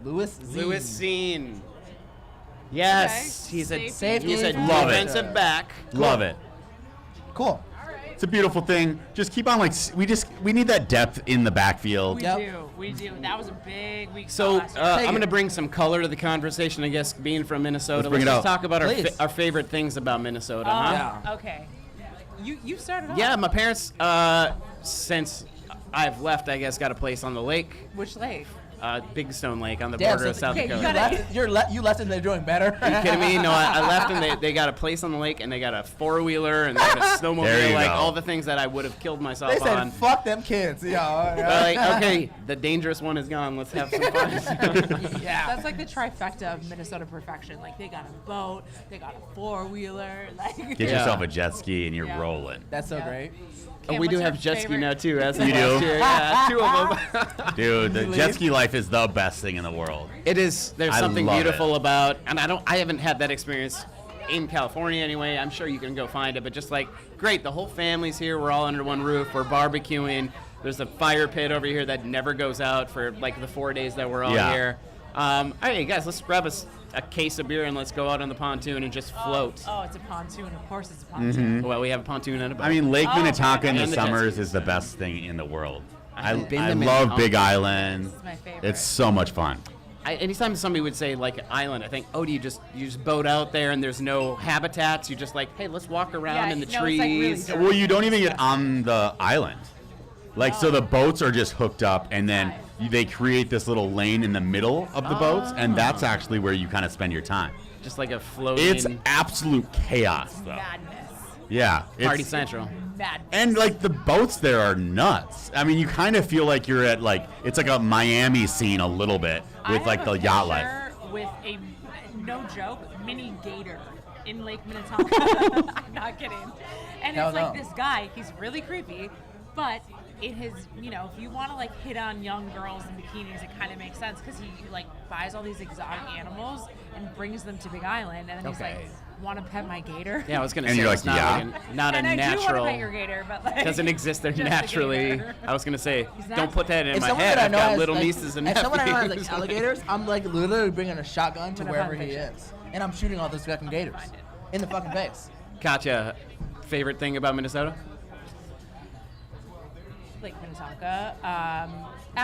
Louis Z. Louis Zine. Yes, Okay. he's a Safety. he's a Love it. defensive back. Love it. Cool. It's a beautiful thing. Just keep on we need that depth in the backfield. We Yep. do. We do. That was a big week. So last year. I'm going to bring some color to the conversation. I guess being from Minnesota, Let's bring it just out. talk about Please. our favorite things about Minnesota. huh? Yeah. Okay. You started off. Yeah, my parents, since I've left, I guess, got a place on the lake, Which lake? Big Stone Lake on the Damn, border of South okay, you Dakota. gotta- You left and they're doing better. Are you kidding me? No, I left and they got a place on the lake and they got a 4-wheeler and they got a There snowmobile, you like go. all the things that I would have killed myself They said, on. "Fuck them kids." Yeah. But like, okay, the dangerous one is gone. Let's have some fun. Yeah. That's like the trifecta of Minnesota perfection. Like they got a boat, they got a 4-wheeler. Like Get Yeah. yourself a jet ski and you're Yeah. rolling. That's so Yeah. great. Oh, Cam, we do what's have your jet ski favorite- now too. As of You do? last year. Yeah, 2 of them. Dude, the jet ski life is the best thing in the world. It is. There's I something love beautiful it. about, and I haven't had that experience in California anyway. I'm sure you can go find it, but just like, great, the whole family's here. We're all under one roof. We're barbecuing. There's a fire pit over here that never goes out for like the 4 days that we're all Yeah. here. All right, guys, let's grab a case of beer and let's go out on the pontoon and just float. Oh, it's a pontoon. Of course, it's a pontoon. Well, we have a pontoon and a boat. I mean, Lake Oh, Minnetonka in the and the jet summers skis. is the best thing in the world. I I've been to love Minnetonka. Big Island. It's my favorite. It's so much fun. anytime somebody would say like an island, I think, oh, do you just boat out there and there's no habitats? You're just like, hey, let's walk around in the trees. Well, you don't even get on the island. Like, so the boats are just hooked up, and then they create this little lane in the middle of the boats, and that's actually where you kind of spend your time. Just like a floating. It's absolute chaos, though. Madness. Yeah. Party Central. Madness. And, like, the boats there are nuts. I mean, you kind of feel like you're at, like, it's like a Miami scene a little bit with, like, the yacht life. With a, no joke, mini gator in Lake Minnetonka. I'm not kidding. And it's like this guy, he's really creepy, but it has, you know, if you want to like hit on young girls in bikinis, it kind of makes sense because he like buys all these exotic animals and brings them to Big Island, and then he's like, "Want to pet my gator?" Yeah, I was gonna And say you're it's like, not, yeah. like not and a I natural. do want to pet your gator, but like Doesn't exist there just a naturally. gator. I was gonna say, He's don't put that in If my someone head. that I I've know got has, little like, nieces and if nephews. someone I know has like alligators, I'm like literally bringing a shotgun to I'm gonna wherever find he pictures. is, and I'm shooting all those fucking gators in the fucking face. Katya, favorite thing about Minnesota? Lake Minnetonka. I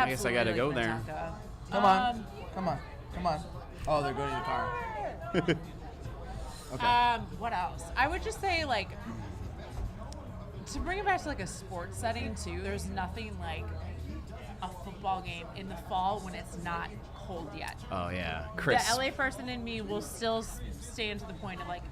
guess I gotta absolutely go Lake there. Minnetonka. Come on, come on, come on. Oh, they're going to the car. Okay. What else? I would just say, like, to bring it back to like a sports setting too. There's nothing like a football game in the fall when it's not cold yet. Oh yeah, The Chris. LA person in me will still stand to the point of like,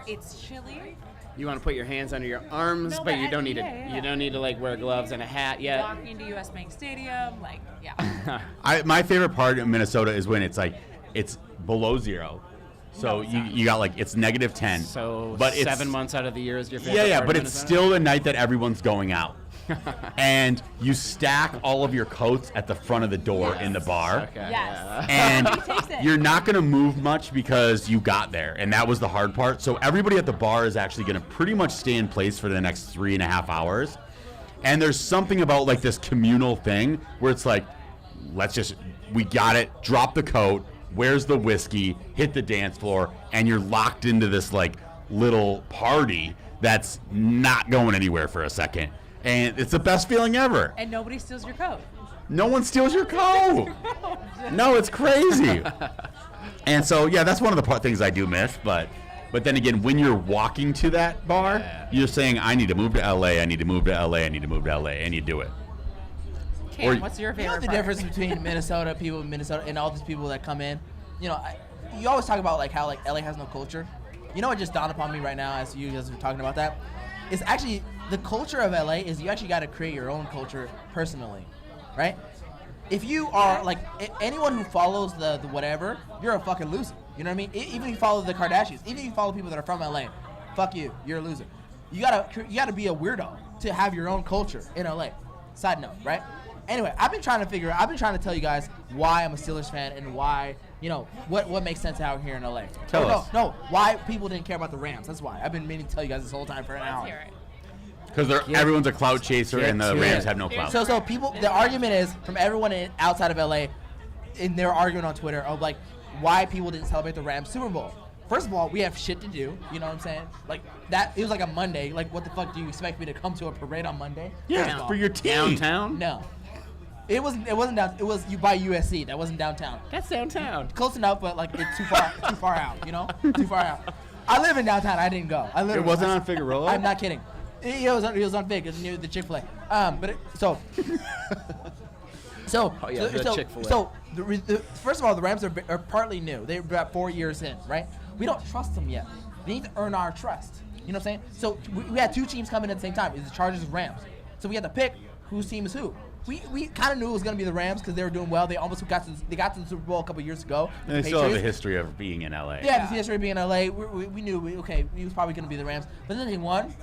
it's chilly. You want to put your hands under your arms, No, but you but don't need yeah. to. You don't need to like wear gloves and a hat yet. Walking to US Bank Stadium, like, yeah. My favorite part of Minnesota is when it's like, it's below zero. So you got like, it's -10. So but it's 7 months out of the year is your favorite. Yeah, part but of it's Minnesota? still the night that everyone's going out. And you stack all of your coats at the front of the door in the bar. Okay. Yes. And He takes it. you're not going to move much because you got there. And that was the hard part. So everybody at the bar is actually going to pretty much stay in place for the next 3.5 hours. And there's something about like this communal thing where it's like, we got it, drop the coat, where's the whiskey, hit the dance floor, and you're locked into this like little party that's not going anywhere for a second. And it's the best feeling ever. And nobody steals your coat. No one steals your coat. No, it's crazy. And so, yeah, that's one of the things I do miss. But then again, when you're walking to that bar, you're saying, I need to move to LA, I need to move to LA, I need to move to LA, and you do it. Cam, what's your You favorite know the part? difference between Minnesota people in Minnesota and all these people that come in? You know, you always talk about like how like LA has no culture. You know what just dawned upon me right now as you guys were talking about that? It's actually the culture of LA is you actually got to create your own culture personally, right? If you are like anyone who follows the whatever, you're a fucking loser. You know what I mean? Even if you follow the Kardashians, even if you follow people that are from LA, fuck you, you're a loser. You gotta be a weirdo to have your own culture in LA. Side note, right? Anyway, I've been trying to tell you guys why I'm a Steelers fan and why, you know, what makes sense out here in LA. Tell us. No, why people didn't care about the Rams. That's why. I've been meaning to tell you guys this whole time for an hour. Hear it. Because everyone's a clout chaser and the to Rams it. have no clout. So people, the argument is from everyone outside of LA, and they're arguing on Twitter of like why people didn't celebrate the Rams Super Bowl. First of all, we have shit to do. You know what I'm saying? Like that. It was like a Monday. Like what the fuck do you expect me to come to a parade on Monday? First of all. for your team. Downtown? No. It wasn't down. It was you by USC. That wasn't downtown. That's downtown. Close enough, but like it's too far out. You know, too far out. I live in downtown. I didn't go. I It wasn't on Figueroa? I'm not kidding. It was on Fig. It was near the Chick-fil-A. So Oh, yeah, the Chick-fil-A. So first of all, the Rams are partly new. They're about 4 years in, right? We don't trust them yet. They need to earn our trust. You know what I'm saying? So we had two teams coming at the same time. It's the Chargers and Rams. So we had to pick whose team is who. We kind of knew it was going to be the Rams because they were doing well. They almost got to the Super Bowl a couple years ago. And they still have a history of being in LA. Yeah, the history of being in LA. We knew, he was probably going to be the Rams. But then they won.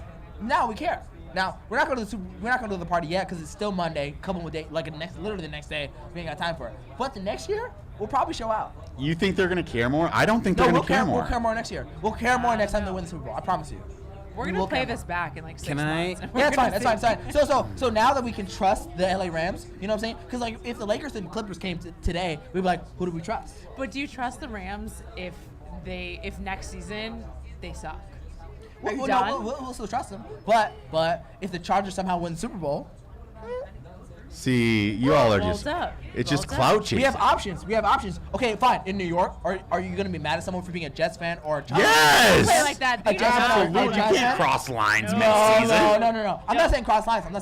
Now we care. Now we're not going to the party yet because it's still Monday. Couple of days, literally the next day. We ain't got time for it. But the next year, we'll probably show out. You think they're going to care more? I don't think they're going to care more. We'll care more next year. We'll care more next time they win the Super Bowl. I promise you. We're We gonna will play care this more. back in like 6 Can I- months. and Yeah, we're that's gonna fine. see- That's fine. So now that we can trust the LA Rams, you know what I'm saying? Because like if the Lakers and Clippers came today, we'd be like, who do we trust? But do you trust the Rams if next season they suck? Are you No, done? we'll still trust them. But if the Chargers somehow win the Super Bowl, See, you all are Balls just. up. It's just Balls clout up. chasing. We have options. We have options. Okay, fine. In New York, are you gonna be mad at someone for being a Jets fan or a Giants Yes! Don't play like that. A Jets fan or a Absolutely. You Giants can't fan? cross lines No, mid-season. no. I'm not saying cross lines. But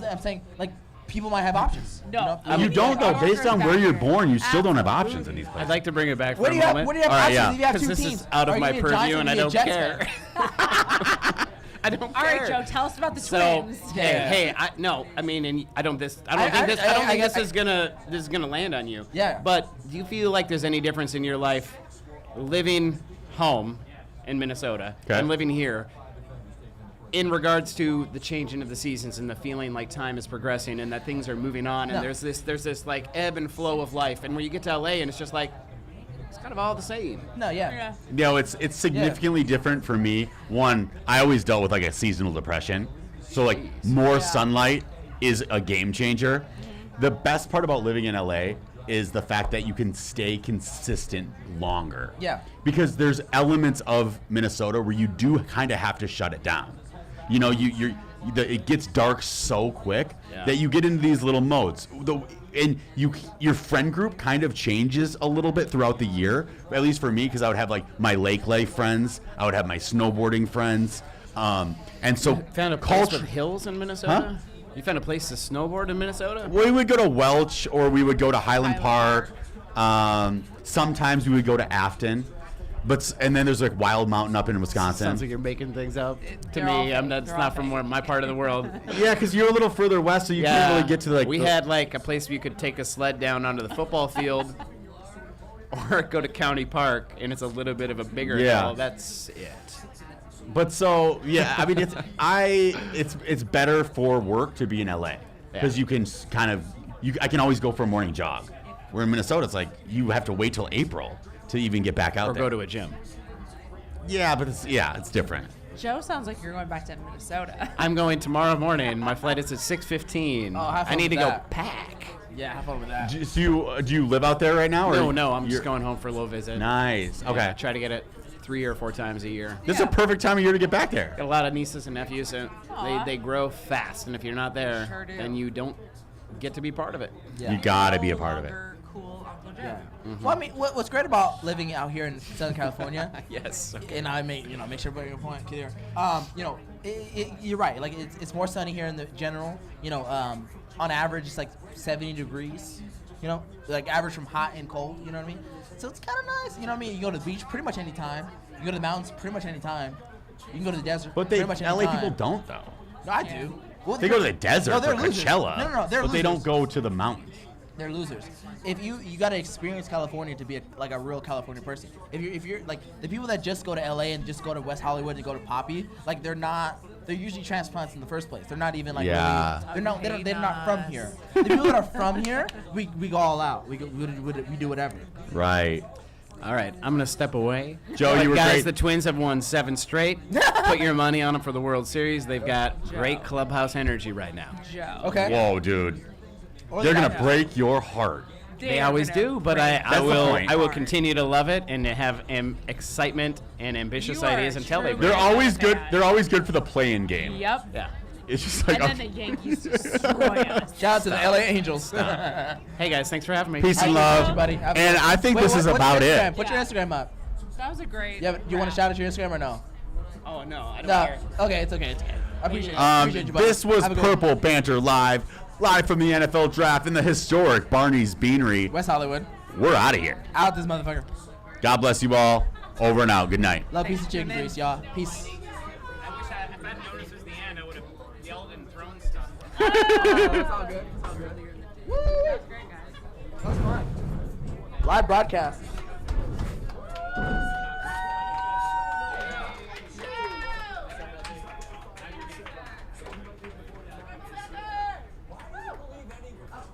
I'm saying like people might have options. No. You don't though. Based on where you're born, you still don't have options in these I'd places. like to bring it back for What do a you have? moment. What do you have All right, options if you have Because two this teams? is out of Are you my gonna be a Giants purview or and you I gonna don't be a Jets care. fan? I don't All care. right, Joe, tell us about the So, twins. hey, I mean, and I don't think this is gonna land on you. Yeah. But do you feel like there's any difference in your life living home in Minnesota Okay. and living here in regards to the changing of the seasons and the feeling like time is progressing and that things are moving on and No. there's this like ebb and flow of life, and when you get to LA and it's just like it's kind of all the same. No, yeah. No, it's significantly different for me. One, I always dealt with like a seasonal depression, so like more sunlight is a game changer. The best part about living in LA is the fact that you can stay consistent longer. Yeah. Because there's elements of Minnesota where you do kind of have to shut it down. You know, it gets dark so quick that you get into these little modes. Your friend group kind of changes a little bit throughout the year, at least for me, because I would have like my lake life friends, I would have my snowboarding friends, and so Found a place with hills in Minnesota? Huh? You found a place to snowboard in Minnesota? We would go to Welch or we would go to Highland Park. Sometimes we would go to Afton. And then there's like Wild Mountain up in Wisconsin. Sounds like you're making things up. To They're all me, fake. that's They're not all from fake. my part of the world. Yeah, because you're a little further west, so you can't really get to like. We had like a place where you could take a sled down onto the football field, or go to County Park, and it's a little bit of a bigger Yeah. hill. That's it. But so yeah, I mean it's better for work to be in LA because you can I can always go for a morning jog. Where in Minnesota, it's like you have to wait till April to even get back out Or there. go to a gym. Yeah, but it's different. Joe sounds like you're going back to Minnesota. I'm going tomorrow morning. My flight is at 6:15. Oh, have fun I need to with go that. pack. Yeah, have fun with that. Do you live out there right now? Or No, I'm just you're- going home for a little visit. Nice. Okay. Yeah, try to get it 3 or 4 times a year. This is a perfect time of year to get back there. Got a lot of nieces and nephews, and Aw. they grow fast. And if you're not there, Sure do. then you don't get to be part of it. Yeah. You gotta be a part of it. Longer, Cool Uncle Joe. Well, I mean, what's great about living out here in Southern California, Yes. and I make sure everybody get a point clear. You're right. Like it's more sunny here in the general. On average, it's like 70 degrees. Like average from hot and cold. You know what I mean? So it's kind of nice. You know what I mean? You go to the beach pretty much any time. You go to the mountains pretty much any time. You can go to the desert. But pretty much any LA time. people don't though. No, I do. Well, They go to the desert No, for they're losers. Coachella. No, they're but they don't losers. go to the mountains. They're losers. If you got to experience California to be a real California person. If you're like the people that just go to LA and just go to West Hollywood and go to Poppy, like they're usually transplants in the first place. They're not even like Yeah. really, they're not from here. The people that are from here, we go all out. We do whatever. Right. All right, I'm gonna step away. Joe, you were guys. great. The Twins have won 7 straight. Put your money on them for the World Series. They've got great clubhouse energy right now. Joe. Okay. Whoa, dude. They're gonna break your heart. They always do, but I That's the point. will continue to love it and have excitement and ambitious You are ideas until they truly- They're break. always good. They're always good for the play-in game. Yep. Yeah. It's just like And then the Yankees destroy us. Shout out to the LA Angels. Hey guys, thanks for having me. peace and Thank love. you, buddy. Have And fun. I think Wait, this is what's about your it. Instagram? Put your Instagram up. That was a great. Yeah, but you want to shout out your Instagram or no? Oh no, I don't No. care. Okay, it's okay. I appreciate you, buddy. This was Have a good one. Purple Banter live from the NFL Draft in the historic Barney's Beanery. West Hollywood. We're out of here. Out this motherfucker. God bless you all. Over and out. Good night. Love, piece of chicken grease, y'all. Peace. I wish if I hadn't noticed this was the end, I would have yelled and thrown stuff. It's all good. Woo! That's fun. Live broadcast.